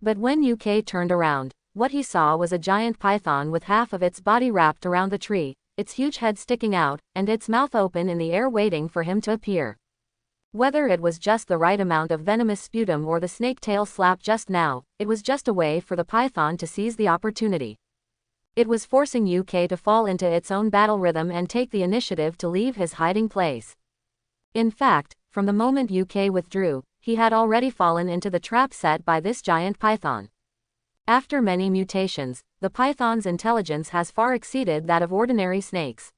But when UK turned around, what he saw was a giant python with half of its body wrapped around the tree, its huge head sticking out, and its mouth open in the air waiting for him to appear. Whether it was just the right amount of venomous sputum or the snake tail slap just now, it was just a way for the python to seize the opportunity. It was forcing UK to fall into its own battle rhythm and take the initiative to leave his hiding place. In fact, from the moment UK withdrew, he had already fallen into the trap set by this giant python. After many mutations, the python's intelligence has far exceeded that of ordinary snakes.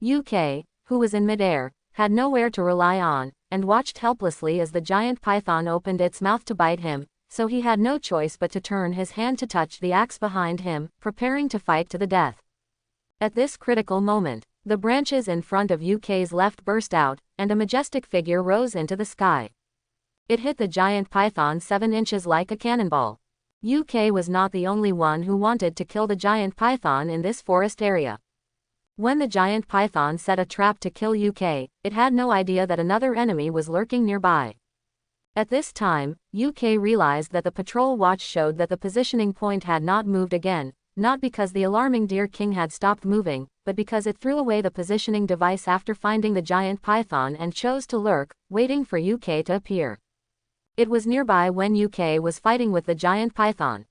UK, who was in midair, had nowhere to rely on, and watched helplessly as the giant python opened its mouth to bite him, so he had no choice but to turn his hand to touch the axe behind him, preparing to fight to the death. At this critical moment, the branches in front of UK's left burst out, and a majestic figure rose into the sky. It hit the giant python 7 inches like a cannonball. UK was not the only one who wanted to kill the giant python in this forest area. When the giant python set a trap to kill UK, it had no idea that another enemy was lurking nearby. At this time, UK realized that the patrol watch showed that the positioning point had not moved again, not because the alarming deer king had stopped moving, but because it threw away the positioning device after finding the giant python and chose to lurk, waiting for UK to appear. It was nearby when UK was fighting with the giant python.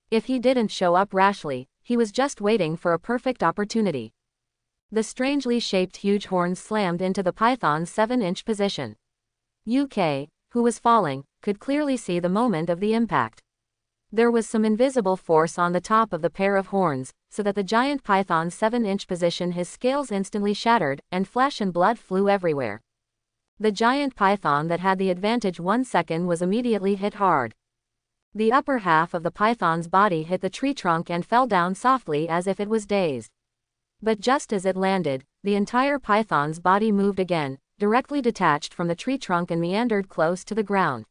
If he didn't show up rashly, he was just waiting for a perfect opportunity. The strangely shaped huge horns slammed into the python's 7-inch position. UK, who was falling, could clearly see the moment of the impact. There was some invisible force on the top of the pair of horns, so that the giant python's 7-inch position his scales instantly shattered, and flesh and blood flew everywhere. The giant python that had the advantage 1 second was immediately hit hard. The upper half of the python's body hit the tree trunk and fell down softly as if it was dazed. But just as it landed, the entire python's body moved again, directly detached from the tree trunk and meandered close to the ground.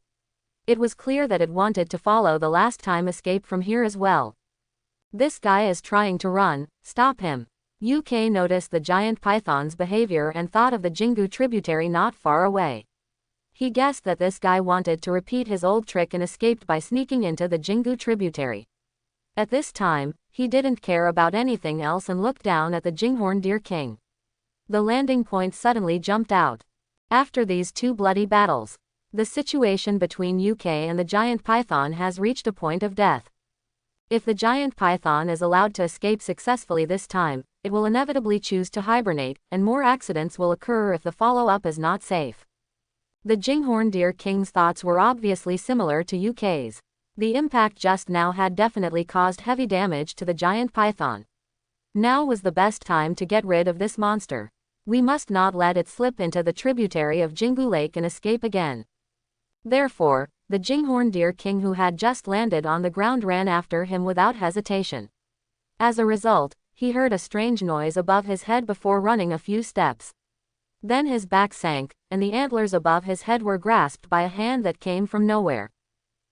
It was clear that it wanted to follow the last time escape from here as well. This guy is trying to run, stop him. UK noticed the giant python's behavior and thought of the Jingu tributary not far away. He guessed that this guy wanted to repeat his old trick and escaped by sneaking into the Jingu tributary. At this time, he didn't care about anything else and looked down at the Jinghorn Deer King. The landing point suddenly jumped out. After these two bloody battles, the situation between UK and the giant python has reached a point of death. If the giant python is allowed to escape successfully this time, it will inevitably choose to hibernate, and more accidents will occur if the follow-up is not safe. The Jinghorn Deer King's thoughts were obviously similar to UK's. The impact just now had definitely caused heavy damage to the giant python. Now was the best time to get rid of this monster. We must not let it slip into the tributary of Jingu Lake and escape again. Therefore, the Jinghorn Deer King, who had just landed on the ground, ran after him without hesitation. As a result, he heard a strange noise above his head before running a few steps. Then his back sank, and the antlers above his head were grasped by a hand that came from nowhere.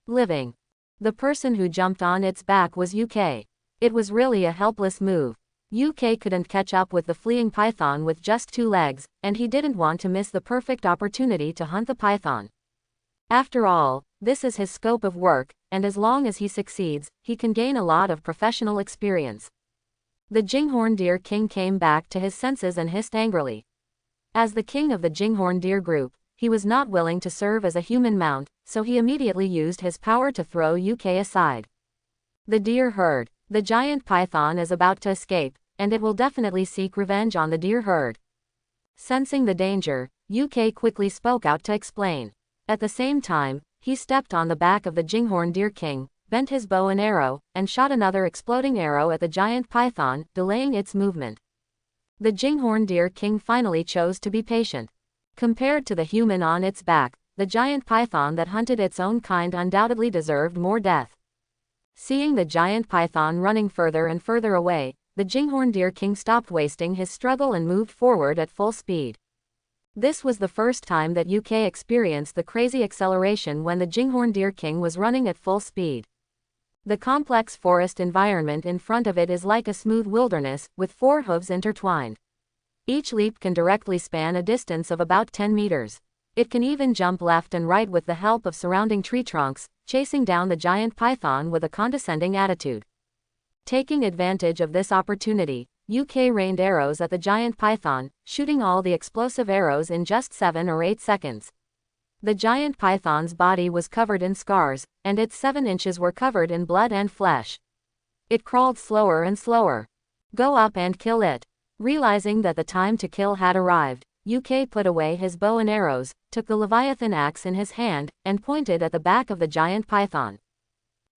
Living. The person who jumped on its back was UK. It was really a helpless move. UK couldn't catch up with the fleeing python with just 2 legs, and he didn't want to miss the perfect opportunity to hunt the python. After all, this is his scope of work, and as long as he succeeds, he can gain a lot of professional experience. The Jinghorn Deer King came back to his senses and hissed angrily. As the king of the Jinghorn Deer group, he was not willing to serve as a human mount, so he immediately used his power to throw UK aside. The deer herd. The giant python is about to escape, and it will definitely seek revenge on the deer herd. Sensing the danger, UK quickly spoke out to explain. At the same time, he stepped on the back of the Jinghorn Deer King, bent his bow and arrow, and shot another exploding arrow at the giant python, delaying its movement. The Jinghorn Deer King finally chose to be patient. Compared to the human on its back, the giant python that hunted its own kind undoubtedly deserved more death. Seeing the giant python running further and further away, the Jinghorn Deer King stopped wasting his struggle and moved forward at full speed. This was the first time that UK experienced the crazy acceleration when the Jinghorn Deer King was running at full speed. The complex forest environment in front of it is like a smooth wilderness, with 4 hooves intertwined. Each leap can directly span a distance of about 10 meters. It can even jump left and right with the help of surrounding tree trunks, chasing down the giant python with a condescending attitude. Taking advantage of this opportunity, UK rained arrows at the giant python, shooting all the explosive arrows in just 7 or 8 seconds. The giant python's body was covered in scars, and its 7 inches were covered in blood and flesh. It crawled slower and slower. Go up and kill it. Realizing that the time to kill had arrived, UK put away his bow and arrows, took the Leviathan axe in his hand, and pointed at the back of the giant python.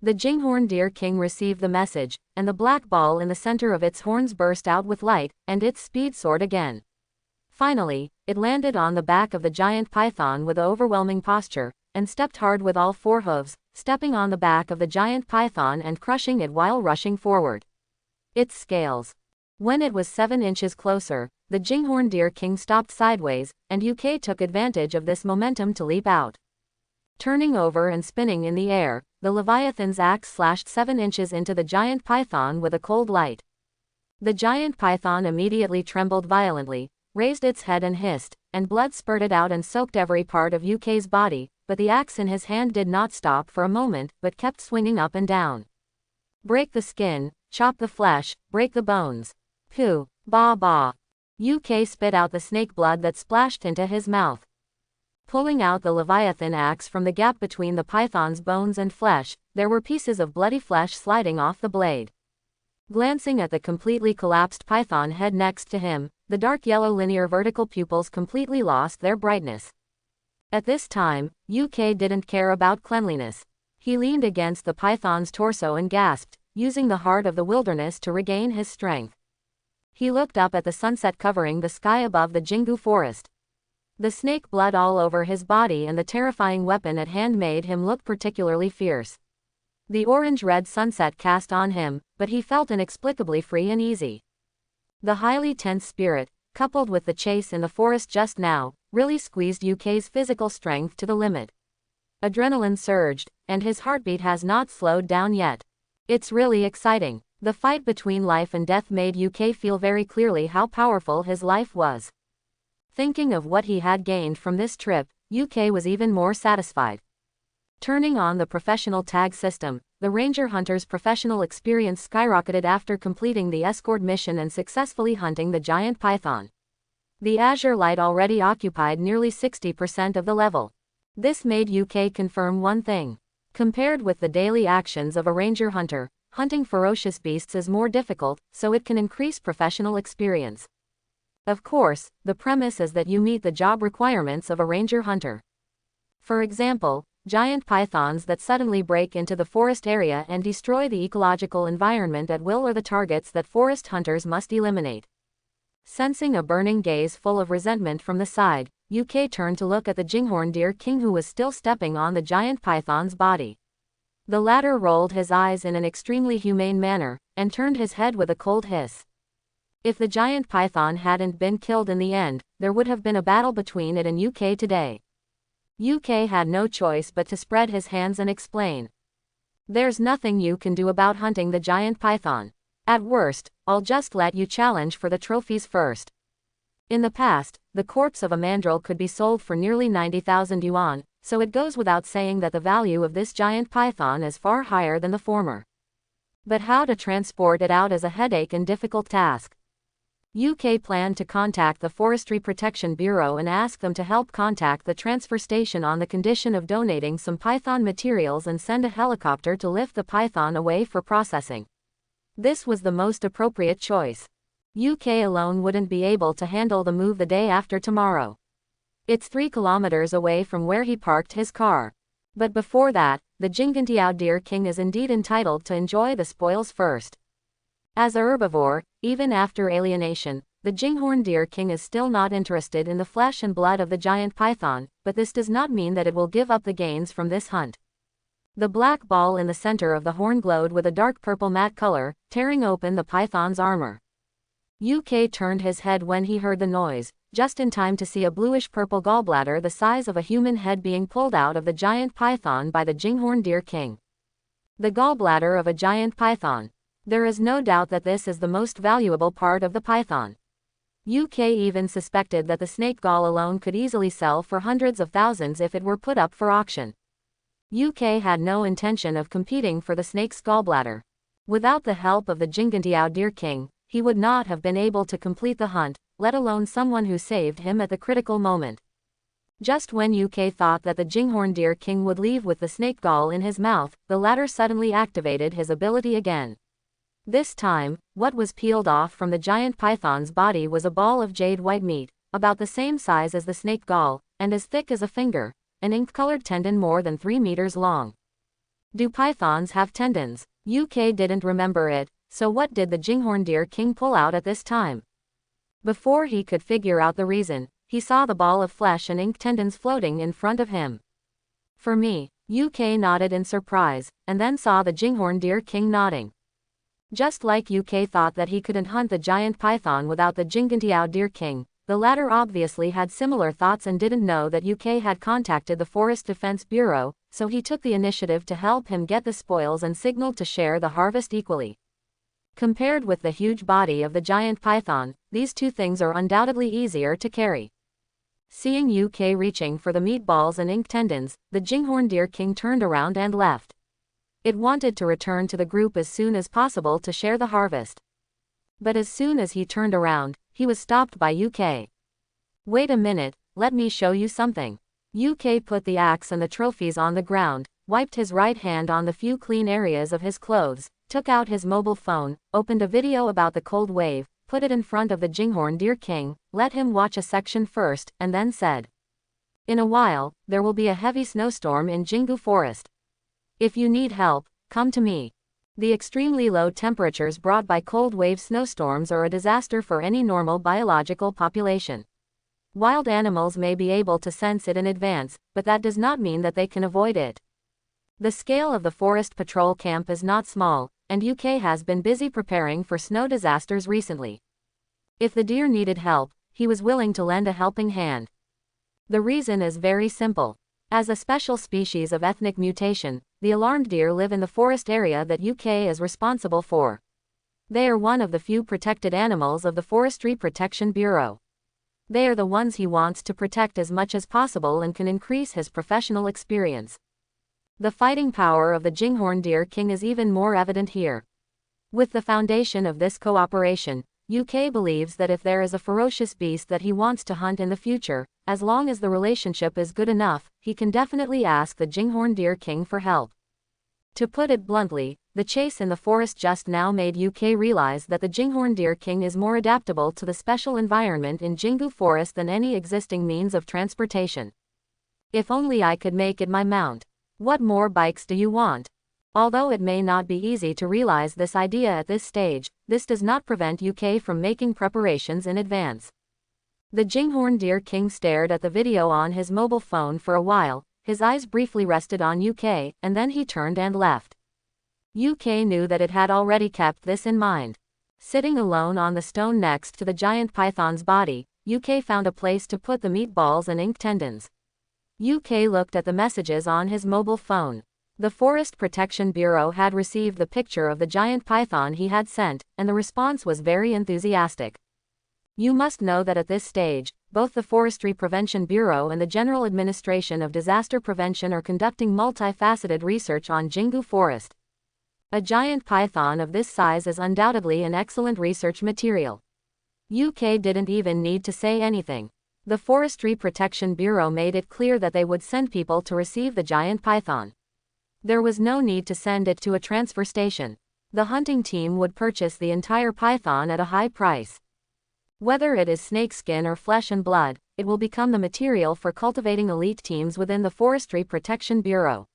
The Jinghorn Deer King received the message, and the black ball in the center of its horns burst out with light, and its speed soared again. Finally, it landed on the back of the giant python with overwhelming posture, and stepped hard with all 4 hooves, stepping on the back of the giant python and crushing it while rushing forward. Its scales. When it was 7 inches closer, the Jinghorn Deer King stopped sideways, and UK took advantage of this momentum to leap out. Turning over and spinning in the air, the Leviathan's axe slashed 7 inches into the giant python with a cold light. The giant python immediately trembled violently, raised its head and hissed, and blood spurted out and soaked every part of UK's body, but the axe in his hand did not stop for a moment, but kept swinging up and down. Break the skin, chop the flesh, break the bones. Pooh, bah bah. UK spit out the snake blood that splashed into his mouth. Pulling out the Leviathan axe from the gap between the python's bones and flesh, there were pieces of bloody flesh sliding off the blade. Glancing at the completely collapsed python head next to him, the dark yellow linear vertical pupils completely lost their brightness. At this time, UK didn't care about cleanliness. He leaned against the python's torso and gasped, using the heart of the wilderness to regain his strength. He looked up at the sunset covering the sky above the Jingu forest. The snake blood all over his body and the terrifying weapon at hand made him look particularly fierce. The orange-red sunset cast on him, but he felt inexplicably free and easy. The highly tense spirit, coupled with the chase in the forest just now, really squeezed UK's physical strength to the limit. Adrenaline surged, and his heartbeat has not slowed down yet. It's really exciting. The fight between life and death made UK feel very clearly how powerful his life was. Thinking of what he had gained from this trip, UK was even more satisfied. Turning on the professional tag system, the Ranger Hunter's professional experience skyrocketed after completing the escort mission and successfully hunting the giant python. The azure light already occupied nearly 60% of the level. This made UK confirm one thing. Compared with the daily actions of a Ranger Hunter, hunting ferocious beasts is more difficult, so it can increase professional experience. Of course, the premise is that you meet the job requirements of a Ranger Hunter. For example, giant pythons that suddenly break into the forest area and destroy the ecological environment at will are the targets that forest hunters must eliminate. Sensing a burning gaze full of resentment from the side, UK turned to look at the Jinghorn Deer King, who was still stepping on the giant python's body. The latter rolled his eyes in an extremely humane manner, and turned his head with a cold hiss. If the giant python hadn't been killed in the end, there would have been a battle between it and UK today. UK had no choice but to spread his hands and explain. There's nothing you can do about hunting the giant python. At worst, I'll just let you challenge for the trophies first. In the past, the corpse of a mandrill could be sold for nearly 90,000 yuan, so it goes without saying that the value of this giant python is far higher than the former. But how to transport it out is a headache and difficult task. UK planned to contact the Forestry Protection Bureau and ask them to help contact the transfer station on the condition of donating some python materials and send a helicopter to lift the python away for processing. This was the most appropriate choice. UK alone wouldn't be able to handle the move the day after tomorrow. It's 3 kilometers away from where he parked his car. But before that, the Jinghorn Deer King is indeed entitled to enjoy the spoils first. As a herbivore, even after alienation, the Jinghorn Deer King is still not interested in the flesh and blood of the giant python, but this does not mean that it will give up the gains from this hunt. The black ball in the center of the horn glowed with a dark purple matte color, tearing open the python's armor. UK turned his head when he heard the noise, just in time to see a bluish-purple gallbladder the size of a human head being pulled out of the giant python by the Jinghorn Deer King. The gallbladder of a giant python. There is no doubt that this is the most valuable part of the python. UK even suspected that the snake gall alone could easily sell for hundreds of thousands if it were put up for auction. UK had no intention of competing for the snake's gallbladder. Without the help of the Jinghorn Deer King, he would not have been able to complete the hunt, let alone someone who saved him at the critical moment. Just when UK thought that the Jinghorn Deer King would leave with the snake gall in his mouth, the latter suddenly activated his ability again. This time, what was peeled off from the giant python's body was a ball of jade white meat, about the same size as the snake gall, and as thick as a finger, an ink-colored tendon more than 3 meters long. Do pythons have tendons? UK didn't remember it, so what did the Jinghorn Deer King pull out at this time? Before he could figure out the reason, he saw the ball of flesh and ink tendons floating in front of him. For me, UK nodded in surprise, and then saw the Jinghorn Deer King nodding. Just like UK thought that he couldn't hunt the giant python without the Jinghorn Deer King, the latter obviously had similar thoughts and didn't know that UK had contacted the Forest Defense Bureau, so he took the initiative to help him get the spoils and signaled to share the harvest equally. Compared with the huge body of the giant python, these two things are undoubtedly easier to carry. Seeing UK reaching for the meatballs and ink tendons, the Jinghorn Deer King turned around and left. It wanted to return to the group as soon as possible to share the harvest. But as soon as he turned around, he was stopped by UK. Wait a minute, let me show you something. UK put the axe and the trophies on the ground, wiped his right hand on the few clean areas of his clothes, took out his mobile phone, opened a video about the cold wave, put it in front of the Jinghorn Deer King, let him watch a section first, and then said, "In a while, there will be a heavy snowstorm in Jingu Forest. If you need help, come to me." The extremely low temperatures brought by cold wave snowstorms are a disaster for any normal biological population. Wild animals may be able to sense it in advance, but that does not mean that they can avoid it. The scale of the forest patrol camp is not small, and UK has been busy preparing for snow disasters recently. If the deer needed help, he was willing to lend a helping hand. The reason is very simple. As a special species of ethnic mutation, the alarmed deer live in the forest area that UK is responsible for. They are one of the few protected animals of the Forestry Protection Bureau. They are the ones he wants to protect as much as possible and can increase his professional experience. The fighting power of the Jinghorn Deer King is even more evident here. With the foundation of this cooperation, UK believes that if there is a ferocious beast that he wants to hunt in the future, as long as the relationship is good enough, he can definitely ask the Jinghorn Deer King for help. To put it bluntly, the chase in the forest just now made UK realize that the Jinghorn Deer King is more adaptable to the special environment in Jingu Forest than any existing means of transportation. If only I could make it my mount. What more bikes do you want? Although it may not be easy to realize this idea at this stage, this does not prevent UK from making preparations in advance. The Jinghorn Deer King stared at the video on his mobile phone for a while. His eyes briefly rested on UK, and then he turned and left. UK knew that it had already kept this in mind. Sitting alone on the stone next to the giant python's body, UK found a place to put the meatballs and ink tendons. UK looked at the messages on his mobile phone. The Forest Protection Bureau had received the picture of the giant python he had sent, and the response was very enthusiastic. You must know that at this stage, both the Forestry Prevention Bureau and the General Administration of Disaster Prevention are conducting multifaceted research on Jingu Forest. A giant python of this size is undoubtedly an excellent research material. UK didn't even need to say anything. The Forestry Protection Bureau made it clear that they would send people to receive the giant python. There was no need to send it to a transfer station. The hunting team would purchase the entire python at a high price. Whether it is snakeskin or flesh and blood, it will become the material for cultivating elite teams within the Forestry Protection Bureau.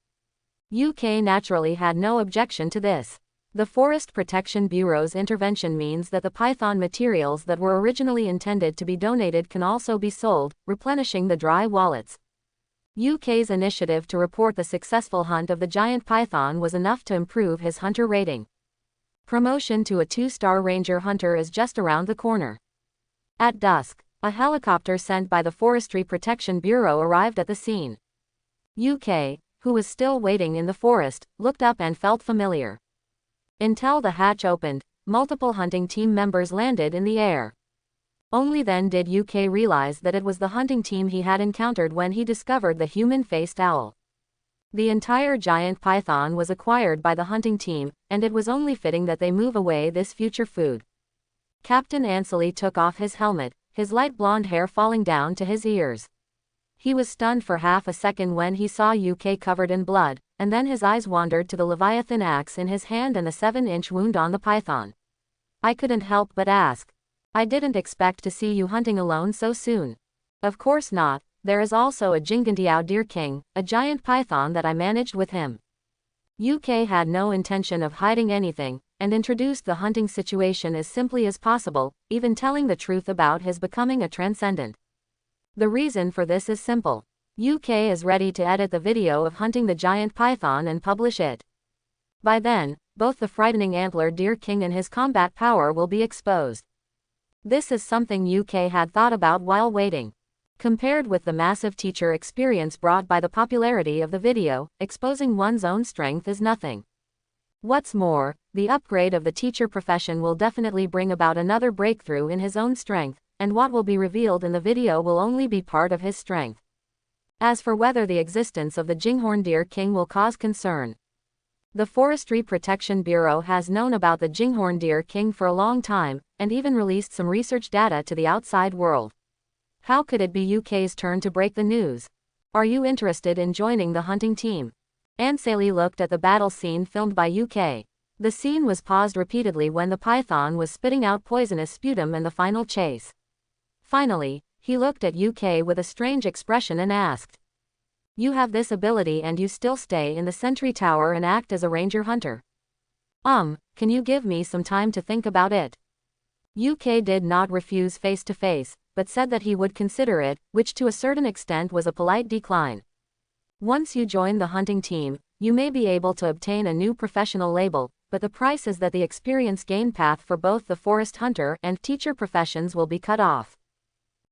UK naturally had no objection to this. The Forest Protection Bureau's intervention means that the python materials that were originally intended to be donated can also be sold, replenishing the dry wallets. UK's initiative to report the successful hunt of the giant python was enough to improve his hunter rating. Promotion to a 2-star ranger hunter is just around the corner. At dusk, a helicopter sent by the Forestry Protection Bureau arrived at the scene. UK, who was still waiting in the forest, looked up and felt familiar. Until the hatch opened, multiple hunting team members landed in the air. Only then did UK realize that it was the hunting team he had encountered when he discovered the human-faced owl. The entire giant python was acquired by the hunting team, and it was only fitting that they move away this future food. Captain Ansley took off his helmet, his light blonde hair falling down to his ears. He was stunned for half a second when he saw UK covered in blood, and then his eyes wandered to the Leviathan axe in his hand and the 7-inch wound on the python. I couldn't help but ask. I didn't expect to see you hunting alone so soon. Of course not, there is also a Jingantiao Deer King, a giant python that I managed with him. UK had no intention of hiding anything, and introduced the hunting situation as simply as possible, even telling the truth about his becoming a transcendent. The reason for this is simple. UK is ready to edit the video of hunting the giant python and publish it. By then, both the frightening antlered Deer King and his combat power will be exposed. This is something UK had thought about while waiting. Compared with the massive teacher experience brought by the popularity of the video, exposing one's own strength is nothing. What's more, the upgrade of the teacher profession will definitely bring about another breakthrough in his own strength, and what will be revealed in the video will only be part of his strength. As for whether the existence of the Jinghorn Deer King will cause concern, the Forestry Protection Bureau has known about the Jinghorn Deer King for a long time, and even released some research data to the outside world. How could it be UK's turn to break the news? Are you interested in joining the hunting team? Ansley looked at the battle scene filmed by UK. The scene was paused repeatedly when the python was spitting out poisonous sputum in the final chase. Finally, he looked at UK with a strange expression and asked, "You have this ability and you still stay in the sentry tower and act as a ranger hunter. Can you give me some time to think about it?" UK did not refuse face to face, but said that he would consider it, which to a certain extent was a polite decline. Once you join the hunting team, you may be able to obtain a new professional label, but the price is that the experience gain path for both the forest hunter and teacher professions will be cut off.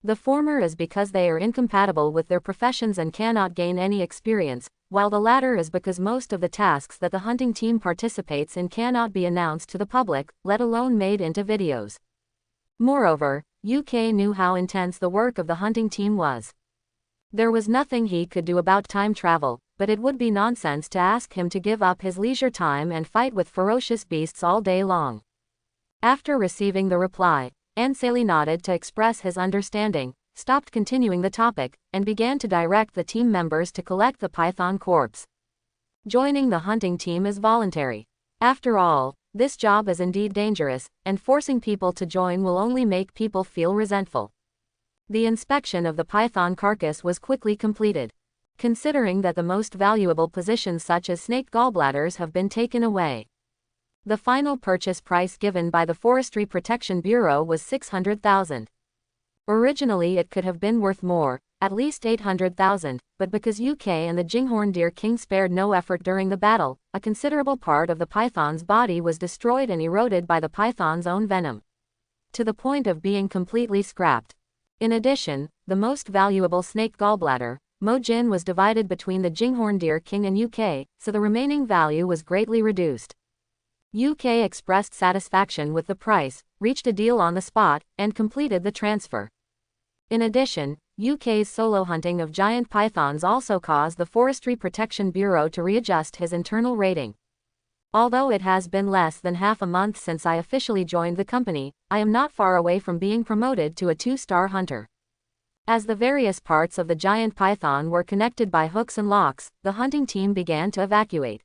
The former is because they are incompatible with their professions and cannot gain any experience, while the latter is because most of the tasks that the hunting team participates in cannot be announced to the public, let alone made into videos. Moreover, UK knew how intense the work of the hunting team was. There was nothing he could do about time travel, but it would be nonsense to ask him to give up his leisure time and fight with ferocious beasts all day long. After receiving the reply, Anseli nodded to express his understanding, stopped continuing the topic, and began to direct the team members to collect the python corpse. Joining the hunting team is voluntary. After all, this job is indeed dangerous, and forcing people to join will only make people feel resentful. The inspection of the python carcass was quickly completed. Considering that the most valuable positions such as snake gallbladders have been taken away. The final purchase price given by the Forestry Protection Bureau was $600,000. Originally it could have been worth more, at least $800,000, but because UK and the Jinghorn Deer King spared no effort during the battle, a considerable part of the python's body was destroyed and eroded by the python's own venom, to the point of being completely scrapped. In addition, the most valuable snake gallbladder, Mojin, was divided between the Jinghorn Deer King and UK, so the remaining value was greatly reduced. UK expressed satisfaction with the price, reached a deal on the spot, and completed the transfer. In addition, UK's solo hunting of giant pythons also caused the Forestry Protection Bureau to readjust his internal rating. Although it has been less than half a month since I officially joined the company, I am not far away from being promoted to a 2-star hunter. As the various parts of the giant python were connected by hooks and locks, the hunting team began to evacuate.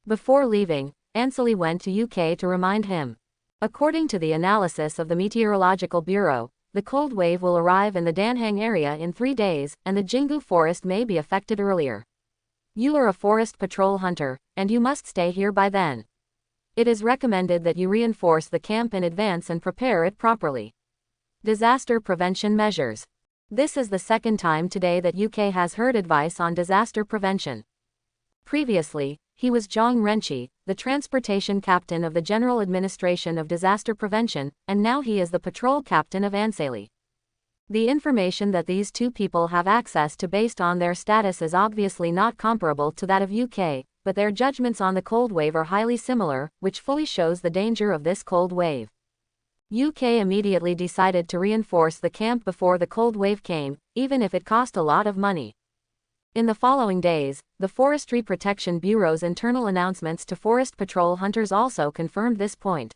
Before leaving, Anseli went to UK to remind him. According to the analysis of the Meteorological Bureau, the cold wave will arrive in the Danhang area in 3 days, and the Jingu forest may be affected earlier. You are a forest patrol hunter, and you must stay here by then. It is recommended that you reinforce the camp in advance and prepare it properly. Disaster prevention measures. This is the second time today that UK has heard advice on disaster prevention. Previously, he was Zhang Renqi, the transportation captain of the General Administration of Disaster Prevention, and now he is the patrol captain of Anseli. The information that these two people have access to based on their status is obviously not comparable to that of UK, but their judgments on the cold wave are highly similar, which fully shows the danger of this cold wave. UK immediately decided to reinforce the camp before the cold wave came, even if it cost a lot of money. In the following days, the Forestry Protection Bureau's internal announcements to forest patrol hunters also confirmed this point.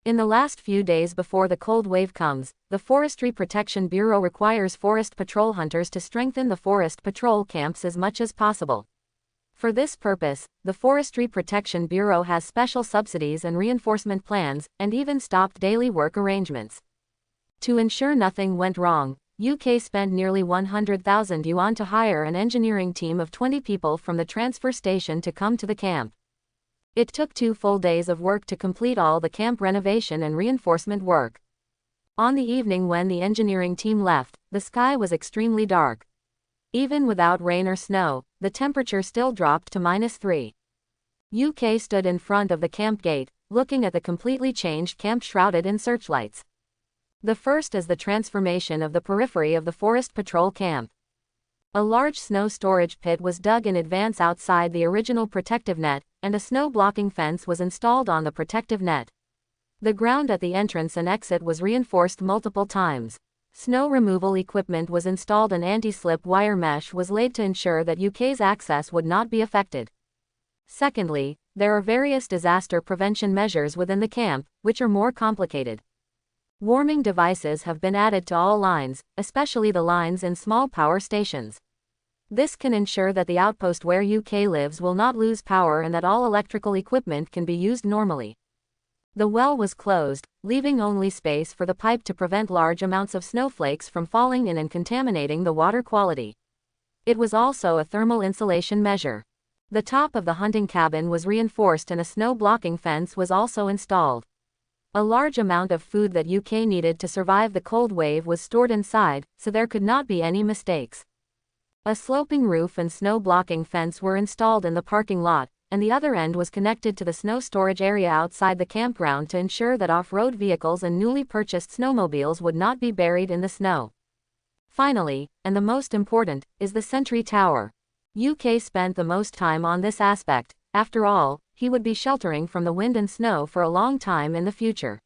In the last few days before the cold wave comes, the Forestry Protection Bureau requires forest patrol hunters to strengthen the forest patrol camps as much as possible. For this purpose, the Forestry Protection Bureau has special subsidies and reinforcement plans, and even stopped daily work arrangements. To ensure nothing went wrong, UK spent nearly 100,000 yuan to hire an engineering team of 20 people from the transfer station to come to the camp. It took 2 full days of work to complete all the camp renovation and reinforcement work. On the evening when the engineering team left, the sky was extremely dark. Even without rain or snow, the temperature still dropped to -3. UK stood in front of the camp gate, looking at the completely changed camp shrouded in searchlights. The first is the transformation of the periphery of the forest patrol camp. A large snow storage pit was dug in advance outside the original protective net, and a snow-blocking fence was installed on the protective net. The ground at the entrance and exit was reinforced multiple times. Snow removal equipment was installed and anti-slip wire mesh was laid to ensure that UK's access would not be affected. Secondly, there are various disaster prevention measures within the camp, which are more complicated. Warming devices have been added to all lines, especially the lines in small power stations. This can ensure that the outpost where UK lives will not lose power and that all electrical equipment can be used normally. The well was closed, leaving only space for the pipe to prevent large amounts of snowflakes from falling in and contaminating the water quality. It was also a thermal insulation measure. The top of the hunting cabin was reinforced and a snow-blocking fence was also installed. A large amount of food that UK needed to survive the cold wave was stored inside, so there could not be any mistakes. A sloping roof and snow-blocking fence were installed in the parking lot, and the other end was connected to the snow storage area outside the campground to ensure that off-road vehicles and newly purchased snowmobiles would not be buried in the snow. Finally, and the most important, is the sentry tower. UK spent the most time on this aspect. After all, he would be sheltering from the wind and snow for a long time in the future.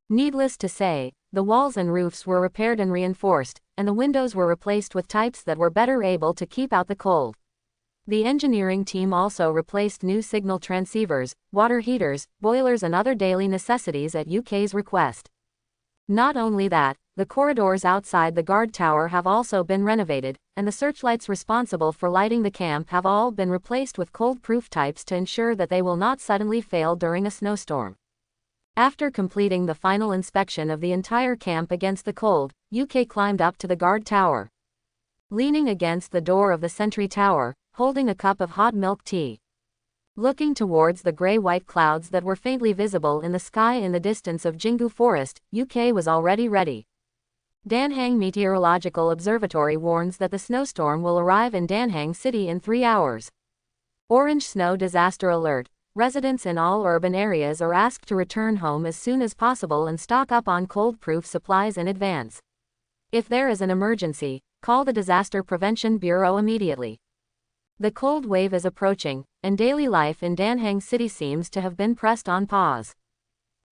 Needless to say, the walls and roofs were repaired and reinforced, and the windows were replaced with types that were better able to keep out the cold. The engineering team also replaced new signal transceivers, water heaters, boilers and other daily necessities at UK's request. Not only that, the corridors outside the guard tower have also been renovated, and the searchlights responsible for lighting the camp have all been replaced with cold-proof types to ensure that they will not suddenly fail during a snowstorm. After completing the final inspection of the entire camp against the cold, UK climbed up to the guard tower. Leaning against the door of the sentry tower, holding a cup of hot milk tea. Looking towards the grey-white clouds that were faintly visible in the sky in the distance of Jingu Forest, UK was already ready. Danhang Meteorological Observatory warns that the snowstorm will arrive in Danhang City in 3 hours. Orange snow disaster alert. Residents in all urban areas are asked to return home as soon as possible and stock up on cold-proof supplies in advance. If there is an emergency, call the Disaster Prevention Bureau immediately. The cold wave is approaching, and daily life in Danhang City seems to have been pressed on pause.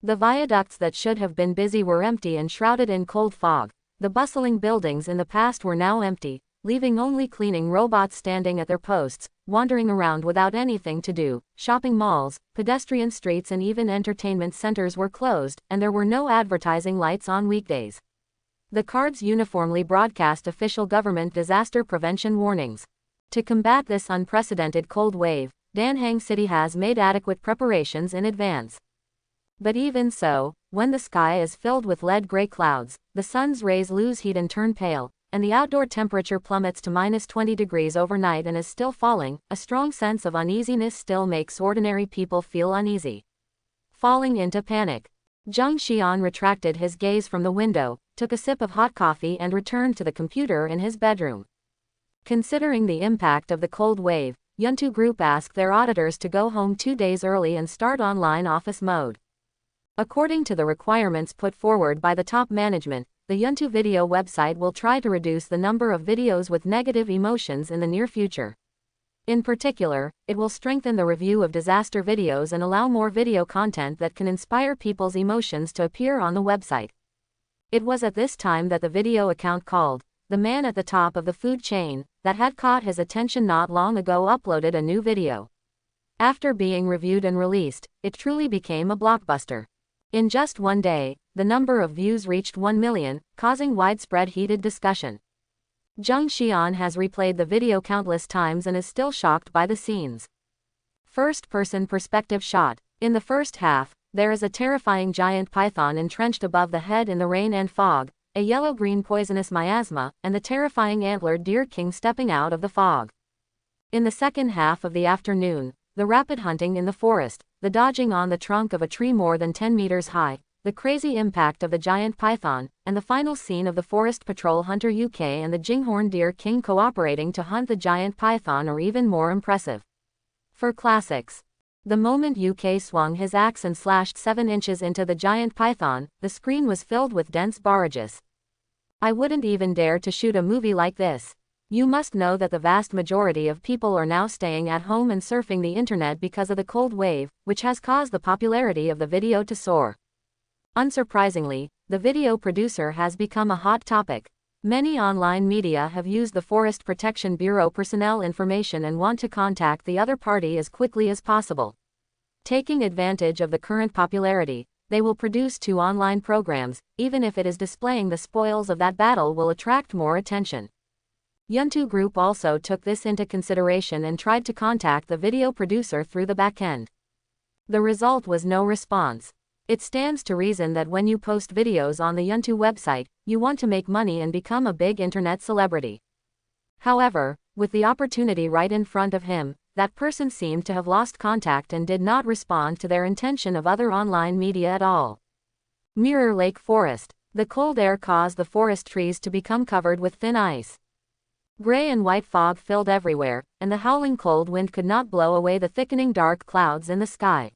The viaducts that should have been busy were empty and shrouded in cold fog. The bustling buildings in the past were now empty, leaving only cleaning robots standing at their posts, wandering around without anything to do. Shopping malls, pedestrian streets and even entertainment centers were closed, and there were no advertising lights on weekdays. The cards uniformly broadcast official government disaster prevention warnings. To combat this unprecedented cold wave, Danhang City has made adequate preparations in advance. But even so, when the sky is filled with lead-gray clouds, the sun's rays lose heat and turn pale, and the outdoor temperature plummets to -20 degrees overnight and is still falling, a strong sense of uneasiness still makes ordinary people feel uneasy. Falling into panic. Zheng Xian retracted his gaze from the window, took a sip of hot coffee and returned to the computer in his bedroom. Considering the impact of the cold wave, Yuntu Group asked their auditors to go home 2 days early and start online office mode. According to the requirements put forward by the top management, the Yuntu video website will try to reduce the number of videos with negative emotions in the near future. In particular, it will strengthen the review of disaster videos and allow more video content that can inspire people's emotions to appear on the website. It was at this time that the video account called "The Man at the Top of the Food Chain" that had caught his attention not long ago uploaded a new video. After being reviewed and released, it truly became a blockbuster. In just 1 day, the number of views reached 1 million, causing widespread heated discussion. Zheng Xian has replayed the video countless times and is still shocked by the scenes. First-person perspective shot. In the first half, there is a terrifying giant python entrenched above the head in the rain and fog, a yellow-green poisonous miasma, and the terrifying antlered deer king stepping out of the fog. In the second half of the afternoon, the rapid hunting in the forest, the dodging on the trunk of a tree more than 10 meters high, the crazy impact of the giant python, and the final scene of the Forest Patrol Hunter UK and the Jinghorn Deer King cooperating to hunt the giant python are even more impressive. For classics. The moment UK swung his axe and slashed 7 inches into the giant python, the screen was filled with dense barrages. I wouldn't even dare to shoot a movie like this. You must know that the vast majority of people are now staying at home and surfing the internet because of the cold wave, which has caused the popularity of the video to soar. Unsurprisingly, the video producer has become a hot topic. Many online media have used the Forest Protection Bureau personnel information and want to contact the other party as quickly as possible. Taking advantage of the current popularity, they will produce 2 online programs, even if it is displaying the spoils of that battle will attract more attention. Yuntu Group also took this into consideration and tried to contact the video producer through the backend. The result was no response. It stands to reason that when you post videos on the Yuntu website, you want to make money and become a big internet celebrity. However, with the opportunity right in front of him, that person seemed to have lost contact and did not respond to their intention of other online media at all. Mirror Lake Forest. The cold air caused the forest trees to become covered with thin ice. Gray and white fog filled everywhere, and the howling cold wind could not blow away the thickening dark clouds in the sky.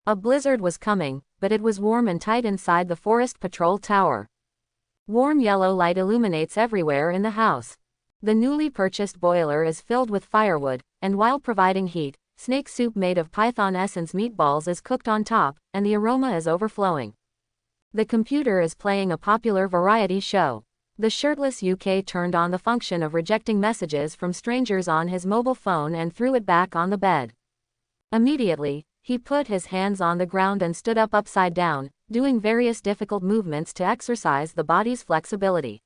A blizzard was coming, but it was warm and tight inside the Forest Patrol Tower. Warm yellow light illuminates everywhere in the house. The newly purchased boiler is filled with firewood, and while providing heat, snake soup made of python essence meatballs is cooked on top, and the aroma is overflowing. The computer is playing a popular variety show. The shirtless UK turned on the function of rejecting messages from strangers on his mobile phone and threw it back on the bed. Immediately, he put his hands on the ground and stood up upside down, doing various difficult movements to exercise the body's flexibility.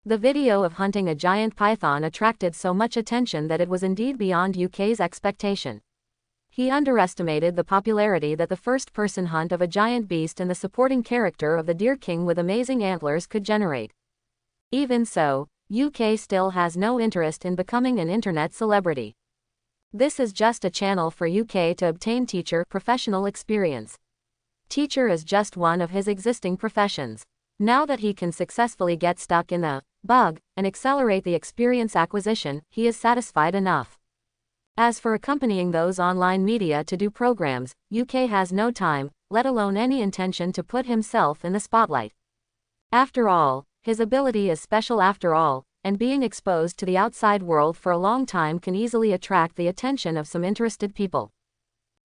The video of hunting a giant python attracted so much attention that it was indeed beyond UK's expectation. He underestimated the popularity that the first-person hunt of a giant beast and the supporting character of the Deer King with amazing antlers could generate. Even so, UK still has no interest in becoming an internet celebrity. This is just a channel for UK to obtain teacher professional experience. Teacher is just one of his existing professions. Now that he can successfully get stuck in the bug and accelerate the experience acquisition, he is satisfied enough. As for accompanying those online media to do programs, UK has no time, let alone any intention to put himself in the spotlight. After all, his ability is special after all, and being exposed to the outside world for a long time can easily attract the attention of some interested people.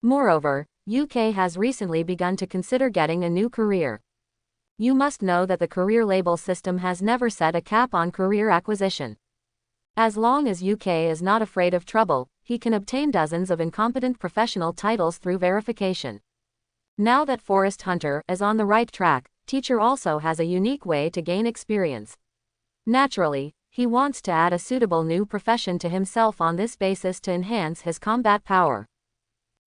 Moreover, UK has recently begun to consider getting a new career. You must know that the career label system has never set a cap on career acquisition. As long as UK is not afraid of trouble, he can obtain dozens of incompetent professional titles through verification. Now that Forest Hunter is on the right track, Teacher also has a unique way to gain experience. Naturally, he wants to add a suitable new profession to himself on this basis to enhance his combat power.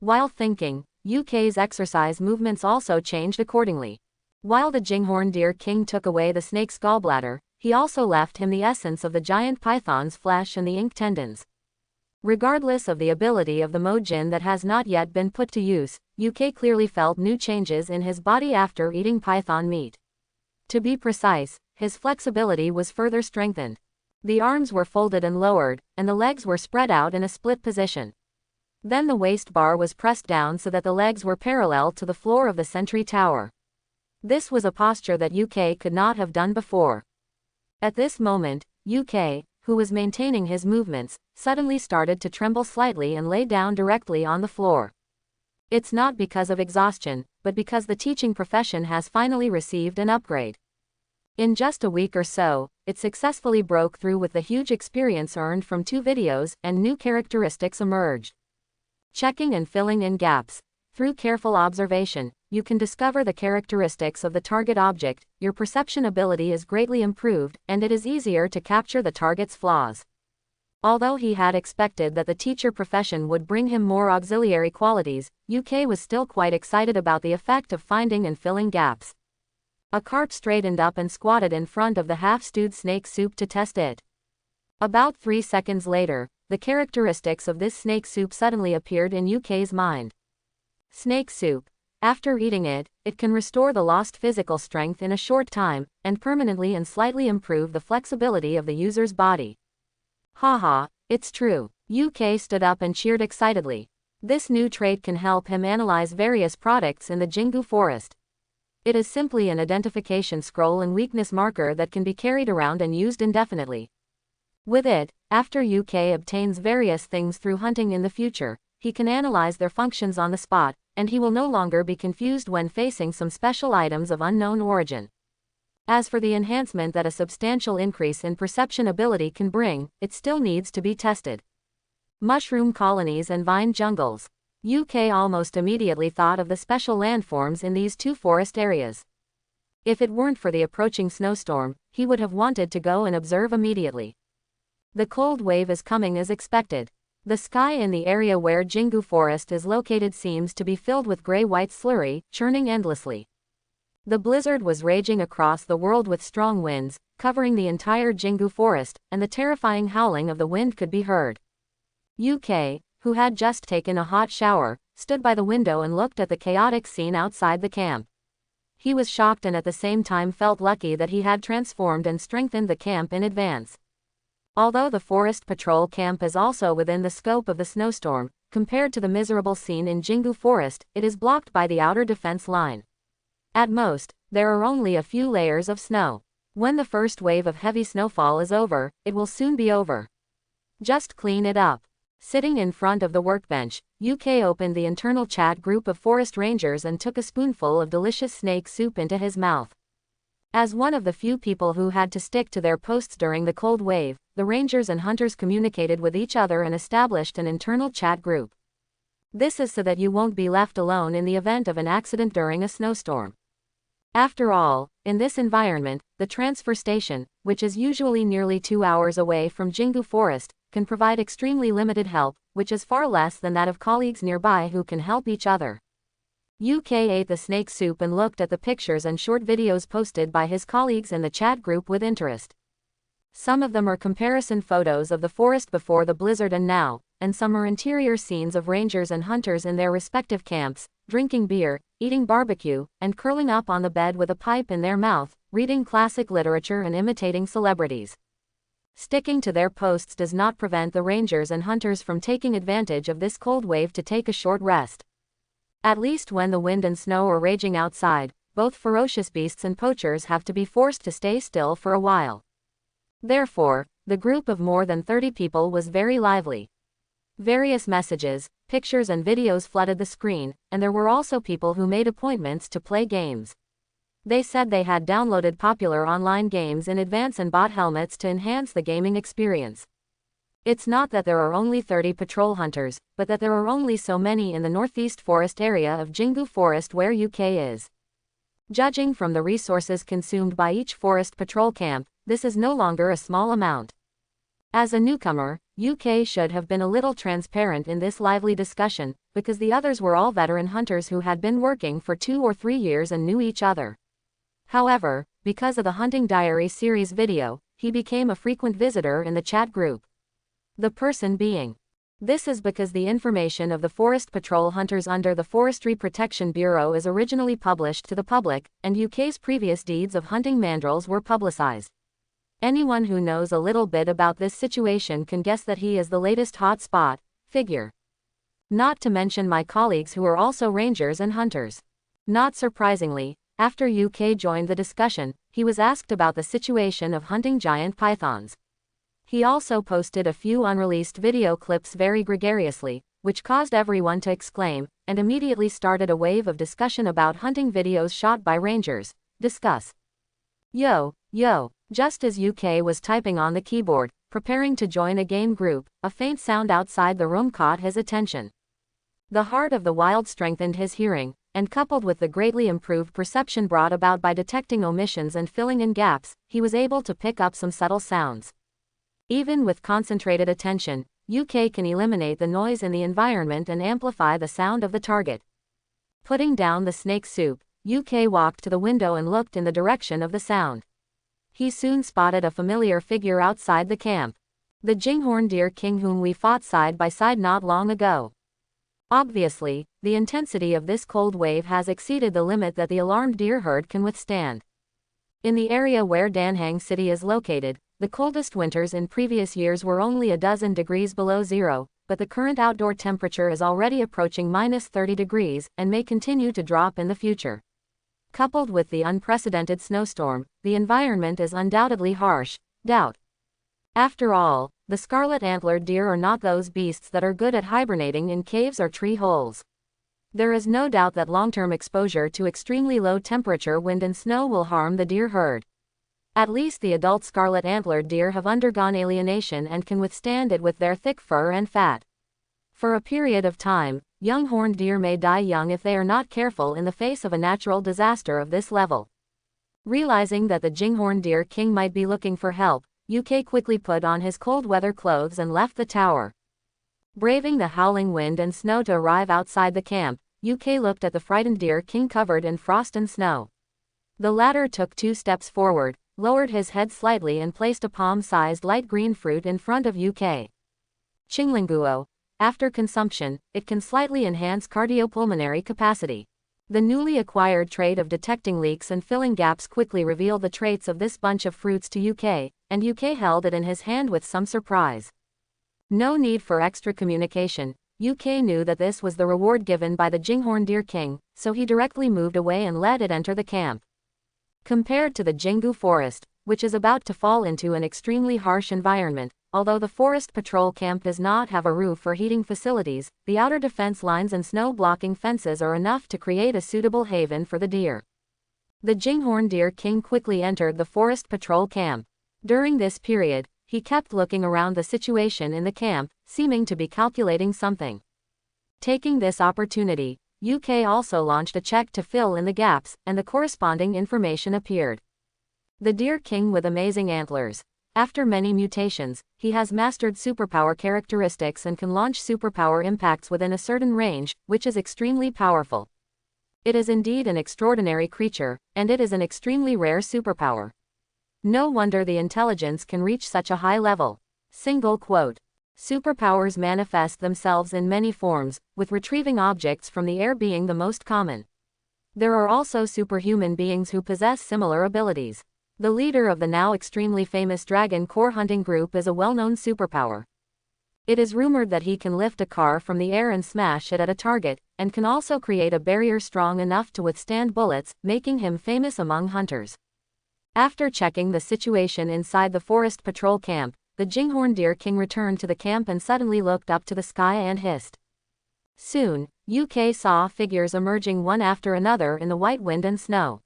While thinking, UK's exercise movements also changed accordingly. While the Jinghorn Deer King took away the snake's gallbladder, he also left him the essence of the giant python's flesh and the ink tendons. Regardless of the ability of the Mojin that has not yet been put to use, UK clearly felt new changes in his body after eating python meat. To be precise, his flexibility was further strengthened. The arms were folded and lowered, and the legs were spread out in a split position. Then the waist bar was pressed down so that the legs were parallel to the floor of the sentry tower. This was a posture that UK could not have done before. At this moment, UK, who was maintaining his movements, suddenly started to tremble slightly and lay down directly on the floor. It's not because of exhaustion, but because the teaching profession has finally received an upgrade. In just a week or so, it successfully broke through with the huge experience earned from 2 videos, and new characteristics emerged. Checking and filling in gaps. Through careful observation, you can discover the characteristics of the target object, your perception ability is greatly improved, and it is easier to capture the target's flaws. Although he had expected that the teacher profession would bring him more auxiliary qualities, UK was still quite excited about the effect of finding and filling gaps. A cart straightened up and squatted in front of the half-stewed snake soup to test it. About 3 seconds later, the characteristics of this snake soup suddenly appeared in UK's mind. Snake soup. After eating it, it can restore the lost physical strength in a short time, and permanently and slightly improve the flexibility of the user's body. Haha, it's true. UK stood up and cheered excitedly. This new trait can help him analyze various products in the Jingu forest. It is simply an identification scroll and weakness marker that can be carried around and used indefinitely. With it, after UK obtains various things through hunting in the future, he can analyze their functions on the spot, and he will no longer be confused when facing some special items of unknown origin. As for the enhancement that a substantial increase in perception ability can bring, it still needs to be tested. Mushroom colonies and vine jungles. UK almost immediately thought of the special landforms in these 2 forest areas. If it weren't for the approaching snowstorm, he would have wanted to go and observe immediately. The cold wave is coming as expected. The sky in the area where Jingu Forest is located seems to be filled with gray-white slurry, churning endlessly. The blizzard was raging across the world with strong winds, covering the entire Jingu Forest, and the terrifying howling of the wind could be heard. UK, who had just taken a hot shower, stood by the window and looked at the chaotic scene outside the camp. He was shocked and at the same time felt lucky that he had transformed and strengthened the camp in advance. Although the forest patrol camp is also within the scope of the snowstorm, compared to the miserable scene in Jingu Forest, it is blocked by the outer defense line. At most, there are only a few layers of snow. When the first wave of heavy snowfall is over, it will soon be over. Just clean it up. Sitting in front of the workbench, UK opened the internal chat group of forest rangers and took a spoonful of delicious snake soup into his mouth. As one of the few people who had to stick to their posts during the cold wave, the rangers and hunters communicated with each other and established an internal chat group. This is so that you won't be left alone in the event of an accident during a snowstorm. After all, in this environment, the transfer station, which is usually nearly 2 hours away from Jingu Forest, can provide extremely limited help, which is far less than that of colleagues nearby who can help each other. UK ate the snake soup and looked at the pictures and short videos posted by his colleagues in the chat group with interest. Some of them are comparison photos of the forest before the blizzard and now, and some are interior scenes of rangers and hunters in their respective camps, drinking beer, eating barbecue, and curling up on the bed with a pipe in their mouth, reading classic literature and imitating celebrities. Sticking to their posts does not prevent the rangers and hunters from taking advantage of this cold wave to take a short rest. At least when the wind and snow are raging outside, both ferocious beasts and poachers have to be forced to stay still for a while. Therefore, the group of more than 30 people was very lively. Various messages, pictures and videos flooded the screen, and there were also people who made appointments to play games. They said they had downloaded popular online games in advance and bought helmets to enhance the gaming experience. It's not that there are only 30 patrol hunters, but that there are only so many in the northeast forest area of Jingu Forest where UK is. Judging from the resources consumed by each forest patrol camp, this is no longer a small amount. As a newcomer, UK should have been a little transparent in this lively discussion, because the others were all veteran hunters who had been working for 2 or 3 years and knew each other. However, because of the Hunting Diary series video, he became a frequent visitor in the chat group. The person being. This is because the information of the Forest Patrol hunters under the Forestry Protection Bureau is originally published to the public, and UK's previous deeds of hunting mandrills were publicized. Anyone who knows a little bit about this situation can guess that he is the latest hot spot figure. Not to mention my colleagues who are also rangers and hunters. Not surprisingly, after UK joined the discussion, he was asked about the situation of hunting giant pythons. He also posted a few unreleased video clips very gregariously, which caused everyone to exclaim, and immediately started a wave of discussion about hunting videos shot by rangers. Discuss. Yo. Just as UK was typing on the keyboard, preparing to join a game group, a faint sound outside the room caught his attention. The heart of the wild strengthened his hearing, and coupled with the greatly improved perception brought about by detecting omissions and filling in gaps, he was able to pick up some subtle sounds. Even with concentrated attention, UK can eliminate the noise in the environment and amplify the sound of the target. Putting down the snake soup, UK walked to the window and looked in the direction of the sound. He soon spotted a familiar figure outside the camp. The Jinghorn Deer King whom we fought side by side not long ago. Obviously, the intensity of this cold wave has exceeded the limit that the alarmed deer herd can withstand. In the area where Danhang City is located, the coldest winters in previous years were only a dozen degrees below zero, but the current outdoor temperature is already approaching -30 degrees and may continue to drop in the future. Coupled with the unprecedented snowstorm, the environment is undoubtedly harsh. After all, the scarlet-antlered deer are not those beasts that are good at hibernating in caves or tree holes. There is no doubt that long-term exposure to extremely low temperature wind and snow will harm the deer herd. At least the adult scarlet-antlered deer have undergone alienation and can withstand it with their thick fur and fat. For a period of time, young horned deer may die young if they are not careful in the face of a natural disaster of this level. Realizing that the Jinghorn Deer King might be looking for help, UK quickly put on his cold weather clothes and left the tower. Braving the howling wind and snow to arrive outside the camp, UK looked at the frightened deer king covered in frost and snow. The latter took 2 steps forward, lowered his head slightly and placed a palm-sized light green fruit in front of UK. Chinglinguo. After consumption, it can slightly enhance cardiopulmonary capacity. The newly acquired trait of detecting leaks and filling gaps quickly revealed the traits of this bunch of fruits to UK, and UK held it in his hand with some surprise. No need for extra communication. UK knew that this was the reward given by the Jinghorn Deer King, so he directly moved away and let it enter the camp. Compared to the Jingu Forest, which is about to fall into an extremely harsh environment. Although the forest patrol camp does not have a roof or heating facilities, the outer defense lines and snow-blocking fences are enough to create a suitable haven for the deer. The Jinghorn Deer King quickly entered the forest patrol camp. During this period, he kept looking around the situation in the camp, seeming to be calculating something. Taking this opportunity, UK also launched a check to fill in the gaps, and the corresponding information appeared. The Deer King with amazing antlers. After many mutations, he has mastered superpower characteristics and can launch superpower impacts within a certain range, which is extremely powerful. It is indeed an extraordinary creature, and it is an extremely rare superpower. No wonder the intelligence can reach such a high level. Single quote. Superpowers manifest themselves in many forms, with retrieving objects from the air being the most common. There are also superhuman beings who possess similar abilities. The leader of the now extremely famous Dragon Core hunting group is a well-known superpower. It is rumored that he can lift a car from the air and smash it at a target, and can also create a barrier strong enough to withstand bullets, making him famous among hunters. After checking the situation inside the forest patrol camp, the Jinghorn Deer King returned to the camp and suddenly looked up to the sky and hissed. Soon, UK saw figures emerging one after another in the white wind and snow.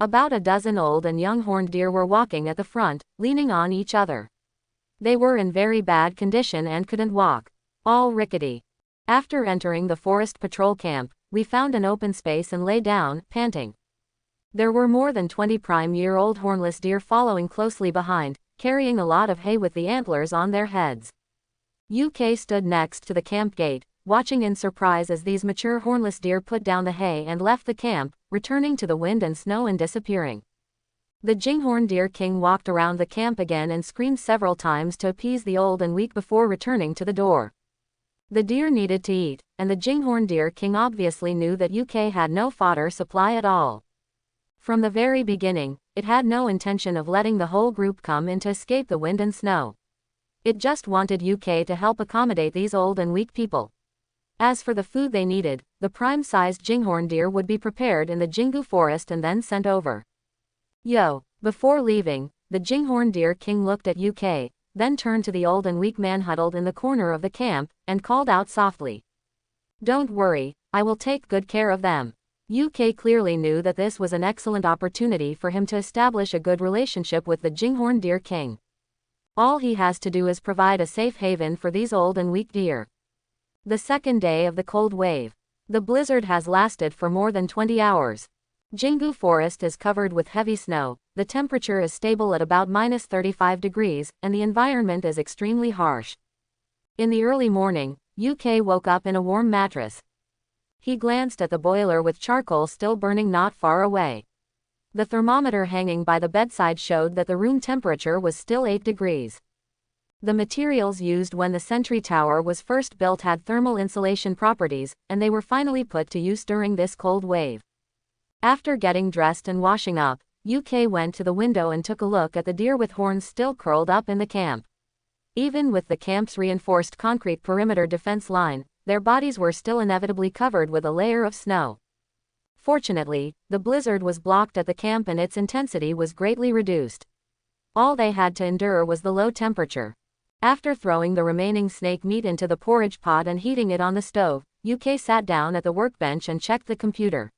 About a dozen old and young horned deer were walking at the front, leaning on each other. They were in very bad condition and couldn't walk. All rickety. After entering the forest patrol camp, we found an open space and lay down, panting. There were more than 20 prime-year-old hornless deer following closely behind, carrying a lot of hay with the antlers on their heads. UK stood next to the camp gate, watching in surprise as these mature hornless deer put down the hay and left the camp, returning to the wind and snow and disappearing. The Jinghorn Deer King walked around the camp again and screamed several times to appease the old and weak before returning to the door. The deer needed to eat, and the Jinghorn Deer King obviously knew that UK had no fodder supply at all. From the very beginning, it had no intention of letting the whole group come in to escape the wind and snow. It just wanted UK to help accommodate these old and weak people. As for the food they needed, the prime-sized Jinghorn deer would be prepared in the Jingu forest and then sent over. Before leaving, the Jinghorn Deer King looked at UK, then turned to the old and weak man huddled in the corner of the camp, and called out softly. "Don't worry, I will take good care of them." UK clearly knew that this was an excellent opportunity for him to establish a good relationship with the Jinghorn Deer King. All he has to do is provide a safe haven for these old and weak deer. The second day of the cold wave. The blizzard has lasted for more than 20 hours. Jingu Forest is covered with heavy snow, the temperature is stable at about -35 degrees, and the environment is extremely harsh. In the early morning, UK woke up in a warm mattress. He glanced at the boiler with charcoal still burning not far away. The thermometer hanging by the bedside showed that the room temperature was still 8 degrees. The materials used when the sentry tower was first built had thermal insulation properties, and they were finally put to use during this cold wave. After getting dressed and washing up, UK went to the window and took a look at the deer with horns still curled up in the camp. Even with the camp's reinforced concrete perimeter defense line, their bodies were still inevitably covered with a layer of snow. Fortunately, the blizzard was blocked at the camp and its intensity was greatly reduced. All they had to endure was the low temperature. After throwing the remaining snake meat into the porridge pot and heating it on the stove, UK sat down at the workbench and checked the computer.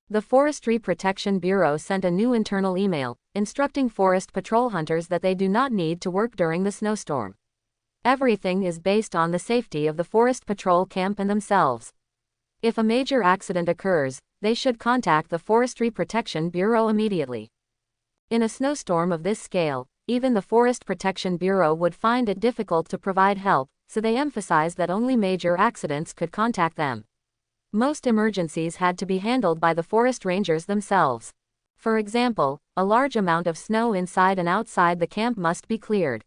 The Forestry Protection Bureau sent a new internal email, instructing forest patrol hunters that they do not need to work during the snowstorm. Everything is based on the safety of the forest patrol camp and themselves. If a major accident occurs, they should contact the Forestry Protection Bureau immediately. In a snowstorm of this scale, even the Forest Protection Bureau would find it difficult to provide help, so they emphasized that only major accidents could contact them. Most emergencies had to be handled by the forest rangers themselves. For example, a large amount of snow inside and outside the camp must be cleared.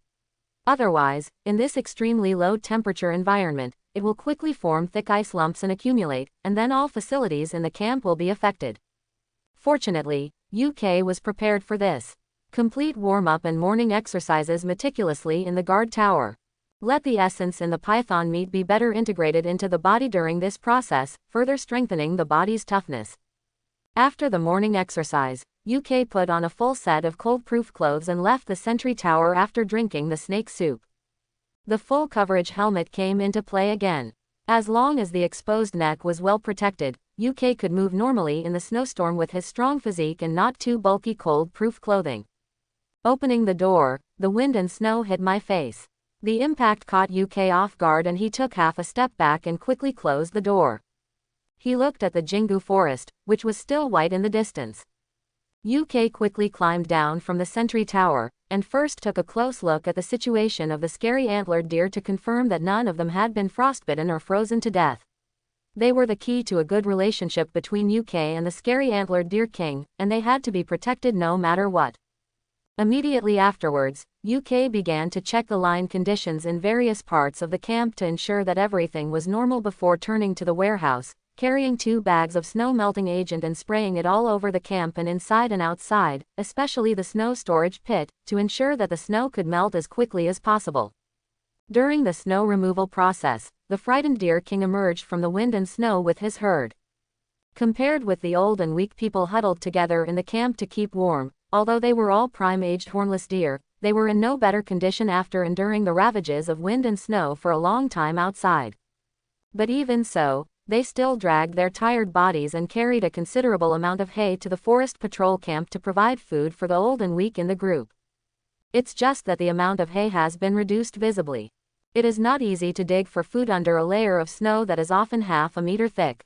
Otherwise, in this extremely low temperature environment, it will quickly form thick ice lumps and accumulate, and then all facilities in the camp will be affected. Fortunately, UK was prepared for this. Complete warm-up and morning exercises meticulously in the guard tower. Let the essence in the python meat be better integrated into the body during this process, further strengthening the body's toughness. After the morning exercise, UK put on a full set of cold-proof clothes and left the sentry tower after drinking the snake soup. The full coverage helmet came into play again. As long as the exposed neck was well protected, UK could move normally in the snowstorm with his strong physique and not too bulky cold-proof clothing. Opening the door, the wind and snow hit my face. The impact caught UK off guard and he took half a step back and quickly closed the door. He looked at the Jingu forest, which was still white in the distance. UK quickly climbed down from the sentry tower, and first took a close look at the situation of the scary antlered deer to confirm that none of them had been frostbitten or frozen to death. They were the key to a good relationship between UK and the scary antlered deer king, and they had to be protected no matter what. Immediately afterwards, UK began to check the line conditions in various parts of the camp to ensure that everything was normal before turning to the warehouse, carrying 2 bags of snow melting agent and spraying it all over the camp and inside and outside, especially the snow storage pit, to ensure that the snow could melt as quickly as possible. During the snow removal process, the frightened deer king emerged from the wind and snow with his herd. Compared with the old and weak people huddled together in the camp to keep warm, although they were all prime-aged hornless deer, they were in no better condition after enduring the ravages of wind and snow for a long time outside. But even so, they still dragged their tired bodies and carried a considerable amount of hay to the forest patrol camp to provide food for the old and weak in the group. It's just that the amount of hay has been reduced visibly. It is not easy to dig for food under a layer of snow that is often half a meter thick.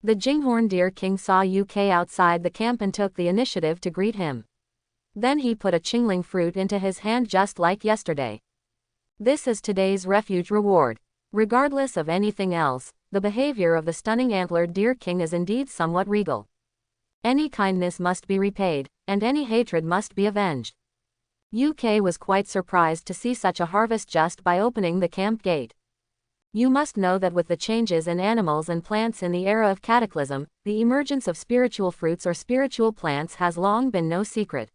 The Jinghorn Deer King saw UK outside the camp and took the initiative to greet him. Then he put a chingling fruit into his hand just like yesterday. This is today's refuge reward. Regardless of anything else, the behavior of the stunning antlered deer king is indeed somewhat regal. Any kindness must be repaid, and any hatred must be avenged. UK was quite surprised to see such a harvest just by opening the camp gate. You must know that with the changes in animals and plants in the era of cataclysm, the emergence of spiritual fruits or spiritual plants has long been no secret.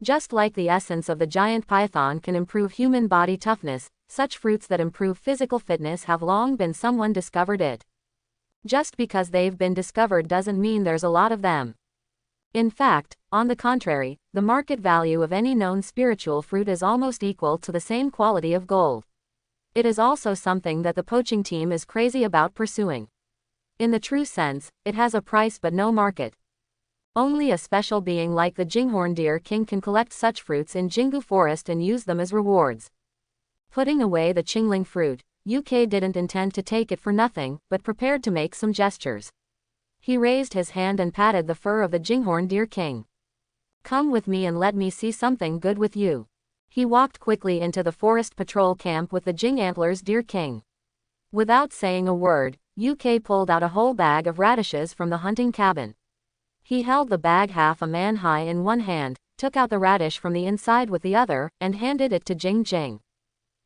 Just like the essence of the giant python can improve human body toughness, such fruits that improve physical fitness have long been someone discovered it. Just because they've been discovered doesn't mean there's a lot of them. In fact, on the contrary, the market value of any known spiritual fruit is almost equal to the same quality of gold. It is also something that the poaching team is crazy about pursuing. In the true sense, it has a price but no market. Only a special being like the Jinghorn Deer King can collect such fruits in Jingu Forest and use them as rewards. Putting away the chingling fruit, UK didn't intend to take it for nothing, but prepared to make some gestures. He raised his hand and patted the fur of the Jinghorn Deer King. "Come with me and let me see something good with you." He walked quickly into the forest patrol camp with the Jing Antlers Deer King. Without saying a word, UK pulled out a whole bag of radishes from the hunting cabin. He held the bag half a man high in one hand, took out the radish from the inside with the other, and handed it to Jing Jing.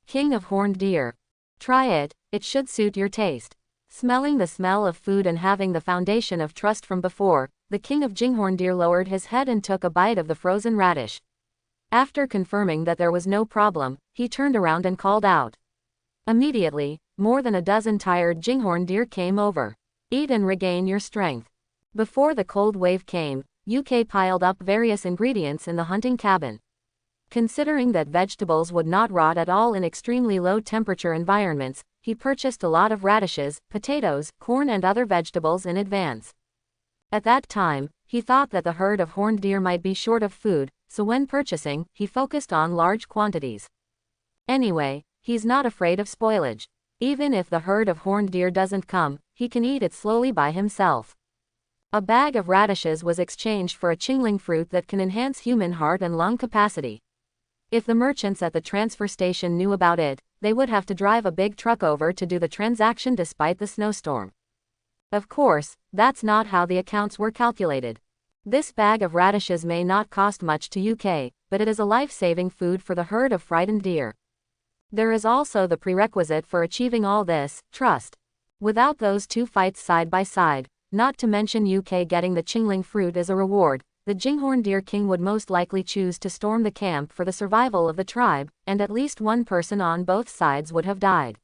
"King of horned deer. Try it, it should suit your taste." Smelling the smell of food and having the foundation of trust from before, the king of Jinghorn Deer lowered his head and took a bite of the frozen radish. After confirming that there was no problem, he turned around and called out. Immediately, more than a dozen tired Jinghorn deer came over. "Eat and regain your strength." Before the cold wave came, UK piled up various ingredients in the hunting cabin. Considering that vegetables would not rot at all in extremely low temperature environments, he purchased a lot of radishes, potatoes, corn and other vegetables in advance. At that time, he thought that the herd of horned deer might be short of food, so when purchasing, he focused on large quantities. Anyway, he's not afraid of spoilage. Even if the herd of horned deer doesn't come, he can eat it slowly by himself. A bag of radishes was exchanged for a chingling fruit that can enhance human heart and lung capacity. If the merchants at the transfer station knew about it, they would have to drive a big truck over to do the transaction despite the snowstorm. Of course, that's not how the accounts were calculated. This bag of radishes may not cost much to UK, but it is a life-saving food for the herd of frightened deer. There is also the prerequisite for achieving all this, trust. Without those two fights side by side, not to mention UK getting the chingling fruit as a reward, the Jinghorn Deer King would most likely choose to storm the camp for the survival of the tribe, and at least one person on both sides would have died.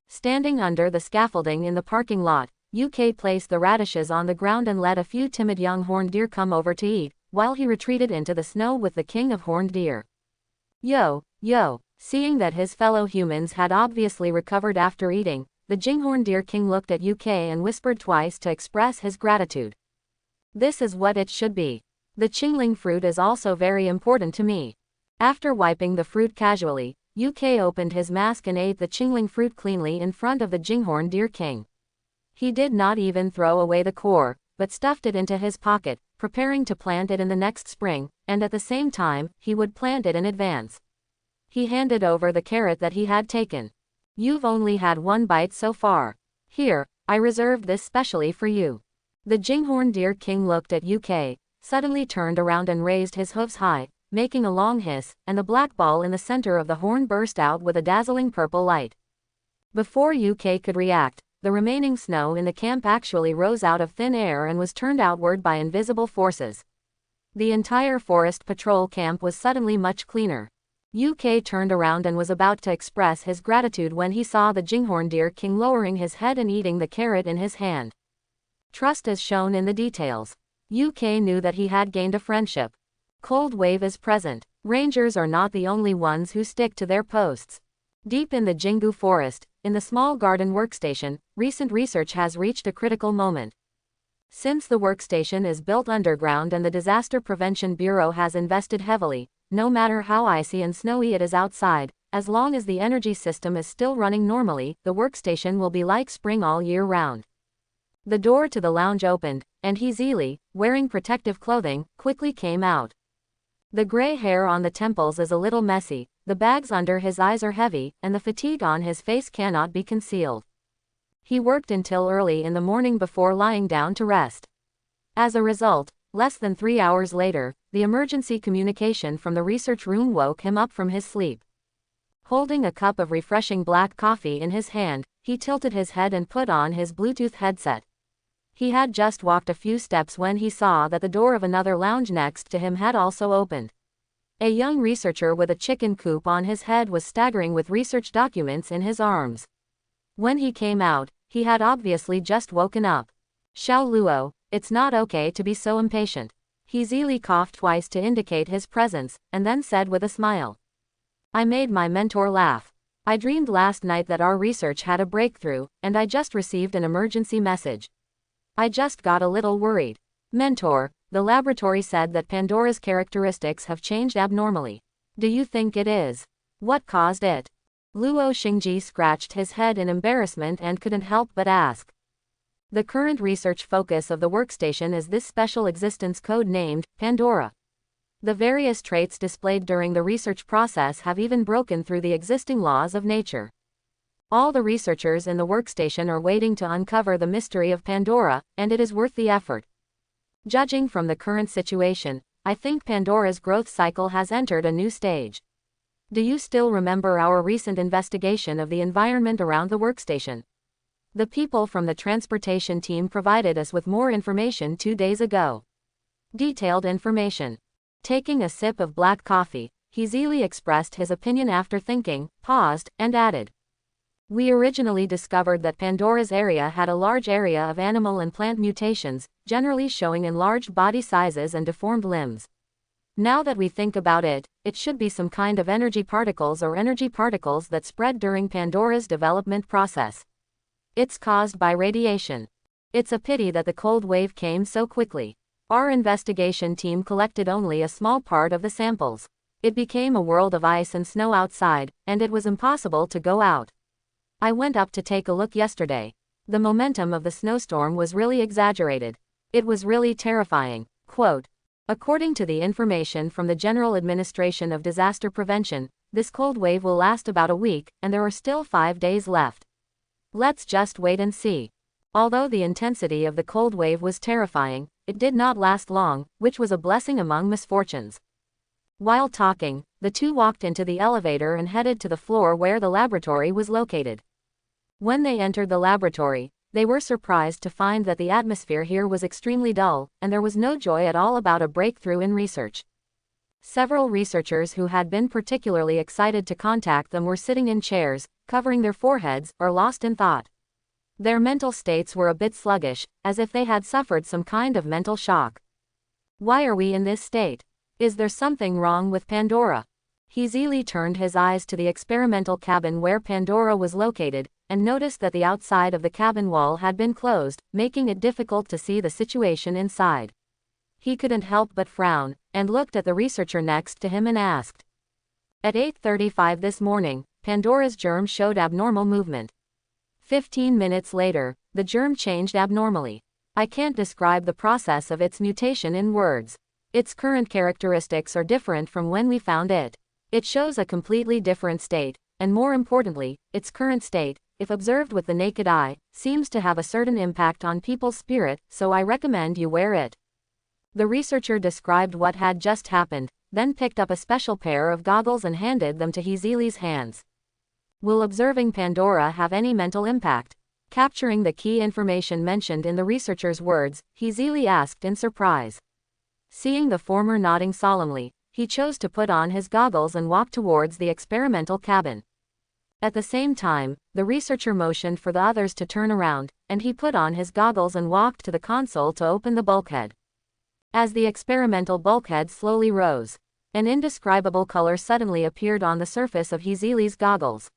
Standing under the scaffolding in the parking lot, UK placed the radishes on the ground and let a few timid young horned deer come over to eat, while he retreated into the snow with the king of horned deer. Yo, yo. Seeing that his fellow humans had obviously recovered after eating, the Jinghorn Deer King looked at UK and whispered twice to express his gratitude. This is what it should be. The Qingling fruit is also very important to me. After wiping the fruit casually, UK opened his mask and ate the Qingling fruit cleanly in front of the Jinghorn Deer King. He did not even throw away the core, but stuffed it into his pocket, preparing to plant it in the next spring, and at the same time, he would plant it in advance. He handed over the carrot that he had taken. You've only had one bite so far. Here, I reserved this specially for you. The Jinghorn Deer King looked at UK, suddenly turned around and raised his hooves high, making a long hiss, and the black ball in the center of the horn burst out with a dazzling purple light. Before UK could react, the remaining snow in the camp actually rose out of thin air and was turned outward by invisible forces. The entire forest patrol camp was suddenly much cleaner. UK turned around and was about to express his gratitude when he saw the Jinghorn Deer King lowering his head and eating the carrot in his hand. Trust is shown in the details. UK knew that he had gained a friendship. Cold wave is present. Rangers are not the only ones who stick to their posts. Deep in the Jingu forest, in the small garden workstation, recent research has reached a critical moment. Since the workstation is built underground and the Disaster Prevention Bureau has invested heavily, no matter how icy and snowy it is outside, as long as the energy system is still running normally, the workstation will be like spring all year round. The door to the lounge opened, and Heezili, wearing protective clothing, quickly came out. The gray hair on the temples is a little messy, the bags under his eyes are heavy, and the fatigue on his face cannot be concealed. He worked until early in the morning before lying down to rest. As a result, less than 3 hours later, the emergency communication from the research room woke him up from his sleep. Holding a cup of refreshing black coffee in his hand, he tilted his head and put on his Bluetooth headset. He had just walked a few steps when he saw that the door of another lounge next to him had also opened. A young researcher with a chicken coop on his head was staggering with research documents in his arms. When he came out, he had obviously just woken up. Xiao Luo, it's not okay to be so impatient. Heezili coughed twice to indicate his presence, and then said with a smile. I made my mentor laugh. I dreamed last night that our research had a breakthrough, and I just received an emergency message. I just got a little worried. Mentor, the laboratory said that Pandora's characteristics have changed abnormally. Do you think it is? What caused it? Luo Xingji scratched his head in embarrassment and couldn't help but ask. The current research focus of the workstation is this special existence code named Pandora. The various traits displayed during the research process have even broken through the existing laws of nature. All the researchers in the workstation are waiting to uncover the mystery of Pandora, and it is worth the effort. Judging from the current situation, I think Pandora's growth cycle has entered a new stage. Do you still remember our recent investigation of the environment around the workstation? The people from the transportation team provided us with more information 2 days ago. Detailed information. Taking a sip of black coffee, Heezili expressed his opinion after thinking, paused, and added. We originally discovered that Pandora's area had a large area of animal and plant mutations, generally showing enlarged body sizes and deformed limbs. Now that we think about it, it should be some kind of energy particles that spread during Pandora's development process. It's caused by radiation. It's a pity that the cold wave came so quickly. Our investigation team collected only a small part of the samples. It became a world of ice and snow outside, and it was impossible to go out. I went up to take a look yesterday. The momentum of the snowstorm was really exaggerated. It was really terrifying. Quote, according to the information from the General Administration of Disaster Prevention, this cold wave will last about a week, and there are still 5 days left. Let's just wait and see. Although the intensity of the cold wave was terrifying, it did not last long, which was a blessing among misfortunes. While talking, the two walked into the elevator and headed to the floor where the laboratory was located. When they entered the laboratory, they were surprised to find that the atmosphere here was extremely dull, and there was no joy at all about a breakthrough in research. Several researchers who had been particularly excited to contact them were sitting in chairs, covering their foreheads, or lost in thought. Their mental states were a bit sluggish, as if they had suffered some kind of mental shock. Why are we in this state? Is there something wrong with Pandora? Hizili turned his eyes to the experimental cabin where Pandora was located, and noticed that the outside of the cabin wall had been closed, making it difficult to see the situation inside. He couldn't help but frown, and looked at the researcher next to him and asked. At 8:35 this morning, Pandora's germ showed abnormal movement. 15 minutes later, the germ changed abnormally. I can't describe the process of its mutation in words. Its current characteristics are different from when we found it. It shows a completely different state, and more importantly, its current state, if observed with the naked eye, seems to have a certain impact on people's spirit, so I recommend you wear it. The researcher described what had just happened, then picked up a special pair of goggles and handed them to Hizili's hands. Will observing Pandora have any mental impact? Capturing the key information mentioned in the researcher's words, Hizili asked in surprise. Seeing the former nodding solemnly, he chose to put on his goggles and walk towards the experimental cabin. At the same time, the researcher motioned for the others to turn around, and he put on his goggles and walked to the console to open the bulkhead. As the experimental bulkhead slowly rose, an indescribable color suddenly appeared on the surface of Hizili's goggles.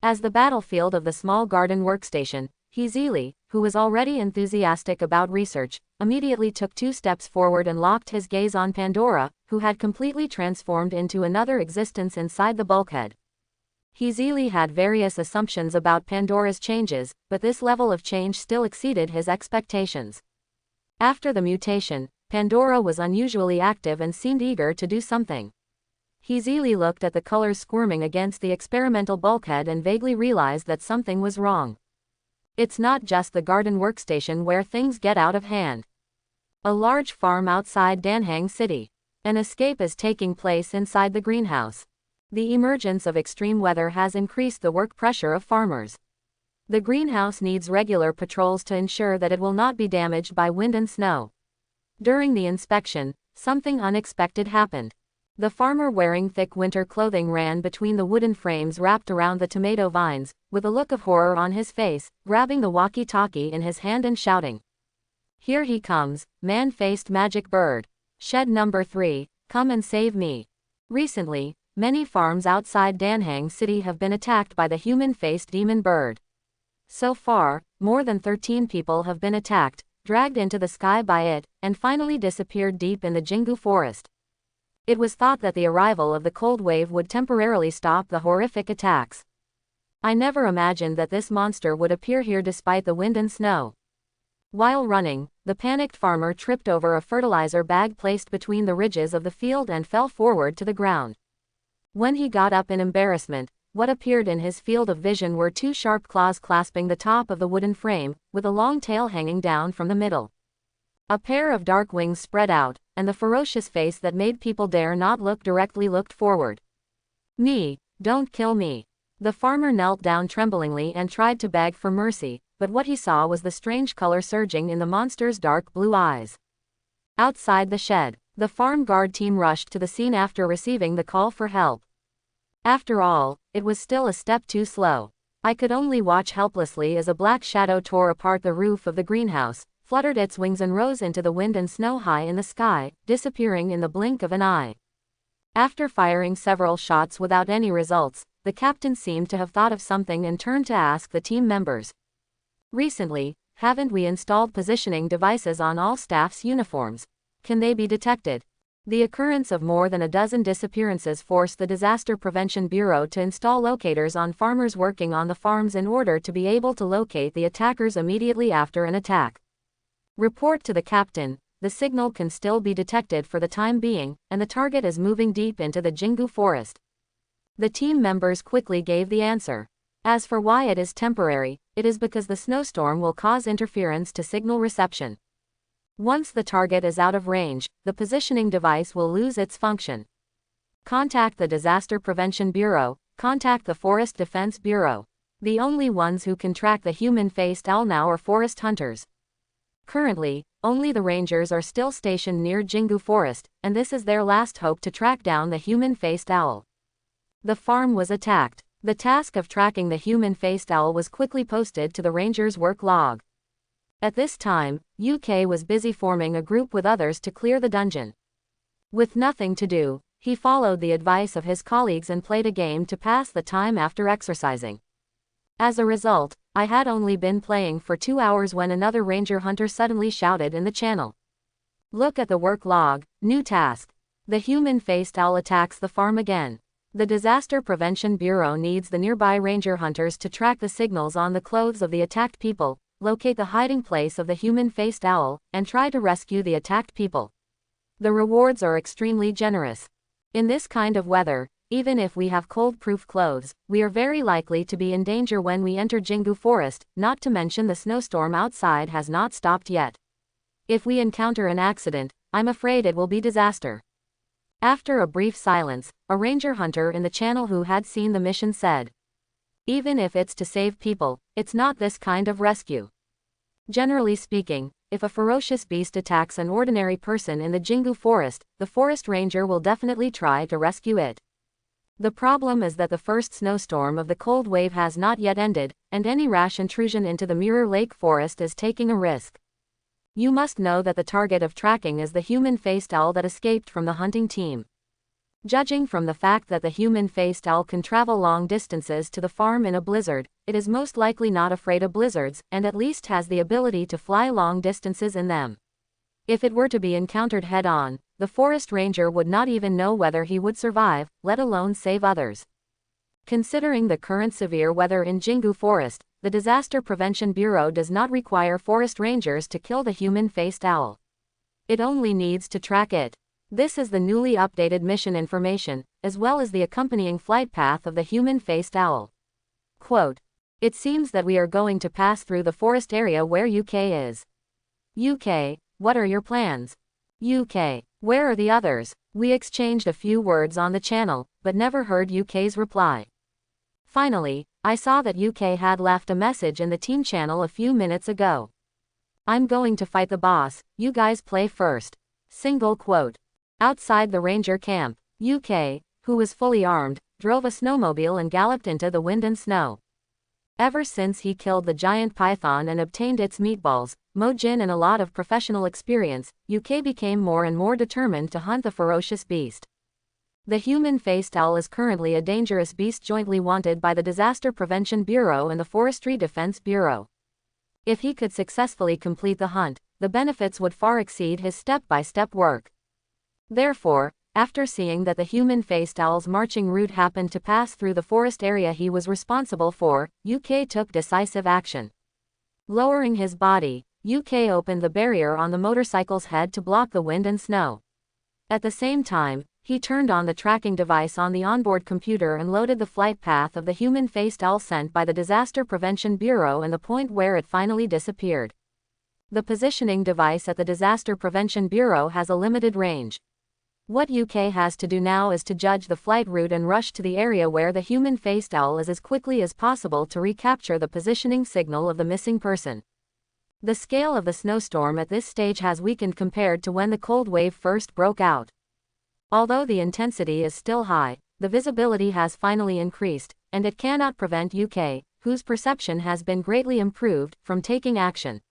As the battlefield of the small garden workstation, Hizili, who was already enthusiastic about research, immediately took 2 steps forward and locked his gaze on Pandora, who had completely transformed into another existence inside the bulkhead. Hizili had various assumptions about Pandora's changes, but this level of change still exceeded his expectations. After the mutation, Pandora was unusually active and seemed eager to do something. Hizili looked at the colors squirming against the experimental bulkhead and vaguely realized that something was wrong. It's not just the garden workstation where things get out of hand. A large farm outside Danhang City. An escape is taking place inside the greenhouse. The emergence of extreme weather has increased the work pressure of farmers. The greenhouse needs regular patrols to ensure that it will not be damaged by wind and snow. During the inspection, something unexpected happened. The farmer wearing thick winter clothing ran between the wooden frames wrapped around the tomato vines, with a look of horror on his face, grabbing the walkie-talkie in his hand and shouting. Here he comes, man-faced magic bird. Shed number 3, come and save me. Recently, many farms outside Danhang City have been attacked by the human-faced demon bird. So far, more than 13 people have been attacked, dragged into the sky by it, and finally disappeared deep in the Jingu forest. It was thought that the arrival of the cold wave would temporarily stop the horrific attacks. I never imagined that this monster would appear here despite the wind and snow. While running, the panicked farmer tripped over a fertilizer bag placed between the ridges of the field and fell forward to the ground. When he got up in embarrassment, what appeared in his field of vision were 2 sharp claws clasping the top of the wooden frame, with a long tail hanging down from the middle. A pair of dark wings spread out, and the ferocious face that made people dare not look directly looked forward. Me, don't kill me. The farmer knelt down tremblingly and tried to beg for mercy, but what he saw was the strange color surging in the monster's dark blue eyes. Outside the shed, the farm guard team rushed to the scene after receiving the call for help. After all, it was still a step too slow. I could only watch helplessly as a black shadow tore apart the roof of the greenhouse, fluttered its wings and rose into the wind and snow high in the sky, disappearing in the blink of an eye. After firing several shots without any results, the captain seemed to have thought of something and turned to ask the team members. Recently, haven't we installed positioning devices on all staff's uniforms? Can they be detected? The occurrence of more than a dozen disappearances forced the Disaster Prevention Bureau to install locators on farmers working on the farms in order to be able to locate the attackers immediately after an attack. Report to the captain, the signal can still be detected for the time being, and the target is moving deep into the Jingu forest. The team members quickly gave the answer. As for why it is temporary, it is because the snowstorm will cause interference to signal reception. Once the target is out of range, the positioning device will lose its function. Contact the Disaster Prevention Bureau, contact the Forest Defense Bureau. The only ones who can track the human-faced owl now are forest hunters. Currently, only the rangers are still stationed near Jingu Forest, and this is their last hope to track down the human-faced owl. The farm was attacked. The task of tracking the human-faced owl was quickly posted to the ranger's work log. At this time, UK was busy forming a group with others to clear the dungeon. With nothing to do, he followed the advice of his colleagues and played a game to pass the time after exercising. As a result, I had only been playing for 2 hours when another ranger hunter suddenly shouted in the channel. Look at the work log, new task. The human-faced owl attacks the farm again. The Disaster Prevention Bureau needs the nearby ranger hunters to track the signals on the clothes of the attacked people, locate the hiding place of the human-faced owl, and try to rescue the attacked people. The rewards are extremely generous. In this kind of weather, even if we have cold-proof clothes, we are very likely to be in danger when we enter Jingu Forest, not to mention the snowstorm outside has not stopped yet. If we encounter an accident, I'm afraid it will be disaster. After a brief silence, a ranger hunter in the channel who had seen the mission said, even if it's to save people, it's not this kind of rescue. Generally speaking, if a ferocious beast attacks an ordinary person in the Jingu Forest, the forest ranger will definitely try to rescue it. The problem is that the first snowstorm of the cold wave has not yet ended, and any rash intrusion into the Mirror Lake Forest is taking a risk. You must know that the target of tracking is the human-faced owl that escaped from the hunting team. Judging from the fact that the human-faced owl can travel long distances to the farm in a blizzard, it is most likely not afraid of blizzards, and at least has the ability to fly long distances in them. If it were to be encountered head-on, the forest ranger would not even know whether he would survive, let alone save others. Considering the current severe weather in Jingu Forest, the Disaster Prevention Bureau does not require forest rangers to kill the human-faced owl. It only needs to track it. This is the newly updated mission information, as well as the accompanying flight path of the human-faced owl. Quote, it seems that we are going to pass through the forest area where UK is. UK, what are your plans? UK, where are the others? We exchanged a few words on the channel, but never heard UK's reply. Finally, I saw that UK had left a message in the team channel a few minutes ago. I'm going to fight the boss, you guys play first. Single quote. Outside the ranger camp, UK, who was fully armed, drove a snowmobile and galloped into the wind and snow. Ever since he killed the giant python and obtained its meatballs, Mojin and a lot of professional experience, UK became more and more determined to hunt the ferocious beast. The human-faced owl is currently a dangerous beast jointly wanted by the Disaster Prevention Bureau and the Forestry Defense Bureau. If he could successfully complete the hunt, the benefits would far exceed his step-by-step work. Therefore, after seeing that the human-faced owl's marching route happened to pass through the forest area he was responsible for, UK took decisive action. Lowering his body, UK opened the barrier on the motorcycle's head to block the wind and snow. At the same time, he turned on the tracking device on the onboard computer and loaded the flight path of the human-faced owl sent by the Disaster Prevention Bureau and the point where it finally disappeared. The positioning device at the Disaster Prevention Bureau has a limited range. What UK has to do now is to judge the flight route and rush to the area where the human-faced owl is as quickly as possible to recapture the positioning signal of the missing person. The scale of the snowstorm at this stage has weakened compared to when the cold wave first broke out. Although the intensity is still high, the visibility has finally increased, and it cannot prevent UK, whose perception has been greatly improved, from taking action.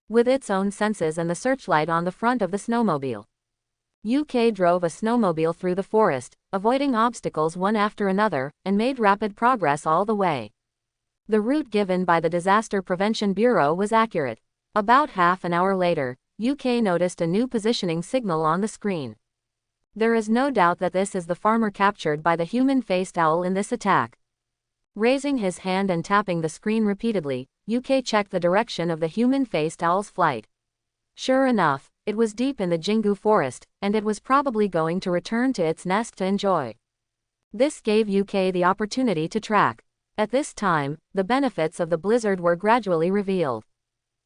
With its own senses and the searchlight on the front of the snowmobile, UK drove a snowmobile through the forest, avoiding obstacles one after another, and made rapid progress all the way. The route given by the Disaster Prevention Bureau was accurate. About half an hour later, UK noticed a new positioning signal on the screen. There is no doubt that this is the farmer captured by the human-faced owl in this attack. Raising his hand and tapping the screen repeatedly, UK checked the direction of the human-faced owl's flight. Sure enough, it was deep in the Jingu Forest, and it was probably going to return to its nest to enjoy. This gave UK the opportunity to track. At this time, the benefits of the blizzard were gradually revealed.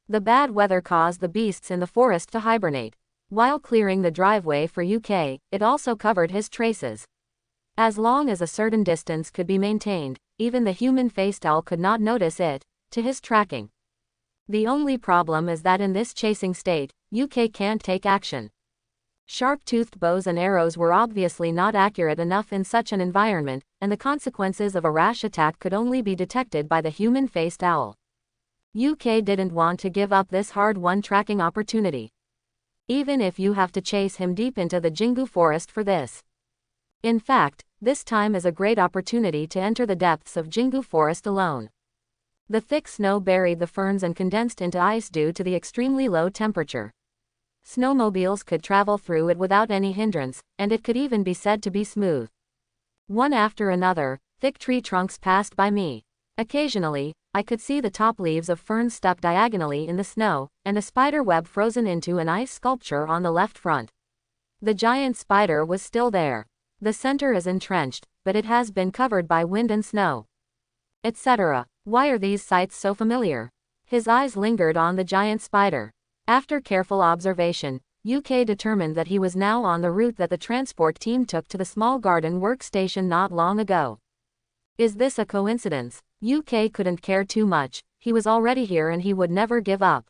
The bad weather caused the beasts in the forest to hibernate. While clearing the driveway for UK, it also covered his traces. As long as a certain distance could be maintained, even the human-faced owl could not notice it, to his tracking. The only problem is that in this chasing state, UK can't take action. Sharp-toothed bows and arrows were obviously not accurate enough in such an environment, and the consequences of a rash attack could only be detected by the human-faced owl. UK didn't want to give up this hard-won tracking opportunity. Even if you have to chase him deep into the Jingu forest for this. In fact, this time is a great opportunity to enter the depths of Jingu forest alone. The thick snow buried the ferns and condensed into ice due to the extremely low temperature. Snowmobiles could travel through it without any hindrance, and it could even be said to be smooth. One after another, thick tree trunks passed by me. Occasionally, I could see the top leaves of ferns stuck diagonally in the snow, and a spider web frozen into an ice sculpture on the left front. The giant spider was still there. The center is entrenched, but it has been covered by wind and snow, etc. Why are these sights so familiar? His eyes lingered on the giant spider. After careful observation, UK determined that he was now on the route that the transport team took to the small garden workstation not long ago. Is this a coincidence? UK couldn't care too much, he was already here and he would never give up.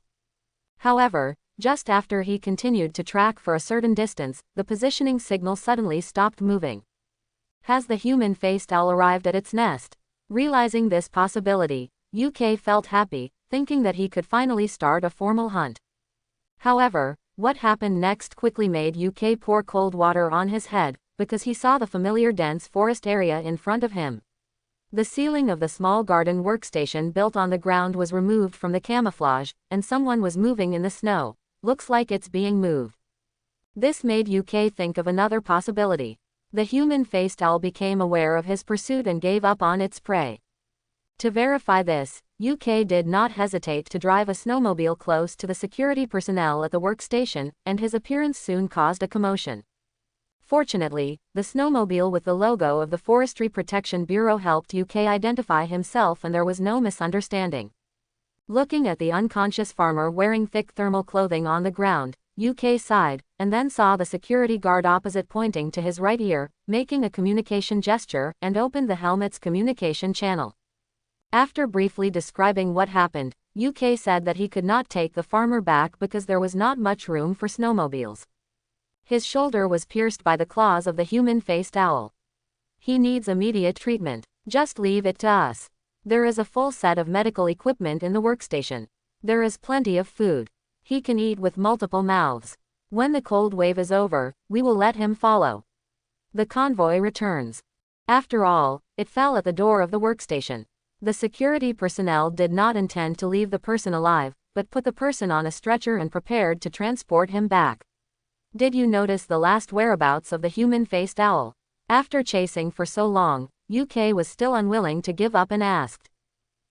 However, just after he continued to track for a certain distance, the positioning signal suddenly stopped moving. Has the human-faced owl arrived at its nest? Realizing this possibility, UK felt happy, thinking that he could finally start a formal hunt. However, what happened next quickly made UK pour cold water on his head, because he saw the familiar dense forest area in front of him. The ceiling of the small garden workstation built on the ground was removed from the camouflage, and someone was moving in the snow. Looks like it's being moved. This made UK think of another possibility. The human-faced owl became aware of his pursuit and gave up on its prey. To verify this, UK did not hesitate to drive a snowmobile close to the security personnel at the workstation, and his appearance soon caused a commotion. Fortunately, the snowmobile with the logo of the Forestry Protection Bureau helped UK identify himself and there was no misunderstanding. Looking at the unconscious farmer wearing thick thermal clothing on the ground, UK sighed, and then saw the security guard opposite pointing to his right ear, making a communication gesture, and opened the helmet's communication channel. After briefly describing what happened, UK said that he could not take the farmer back because there was not much room for snowmobiles. His shoulder was pierced by the claws of the human-faced owl. He needs immediate treatment. Just leave it to us. There is a full set of medical equipment in the workstation. There is plenty of food. He can eat with multiple mouths. When the cold wave is over, we will let him follow. The convoy returns. After all, it fell at the door of the workstation. The security personnel did not intend to leave the person alive, but put the person on a stretcher and prepared to transport him back. Did you notice the last whereabouts of the human-faced owl? After chasing for so long, UK was still unwilling to give up and asked.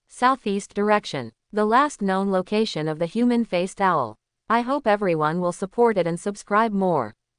Southeast direction. The last known location of the human-faced owl. I hope everyone will support it and subscribe more.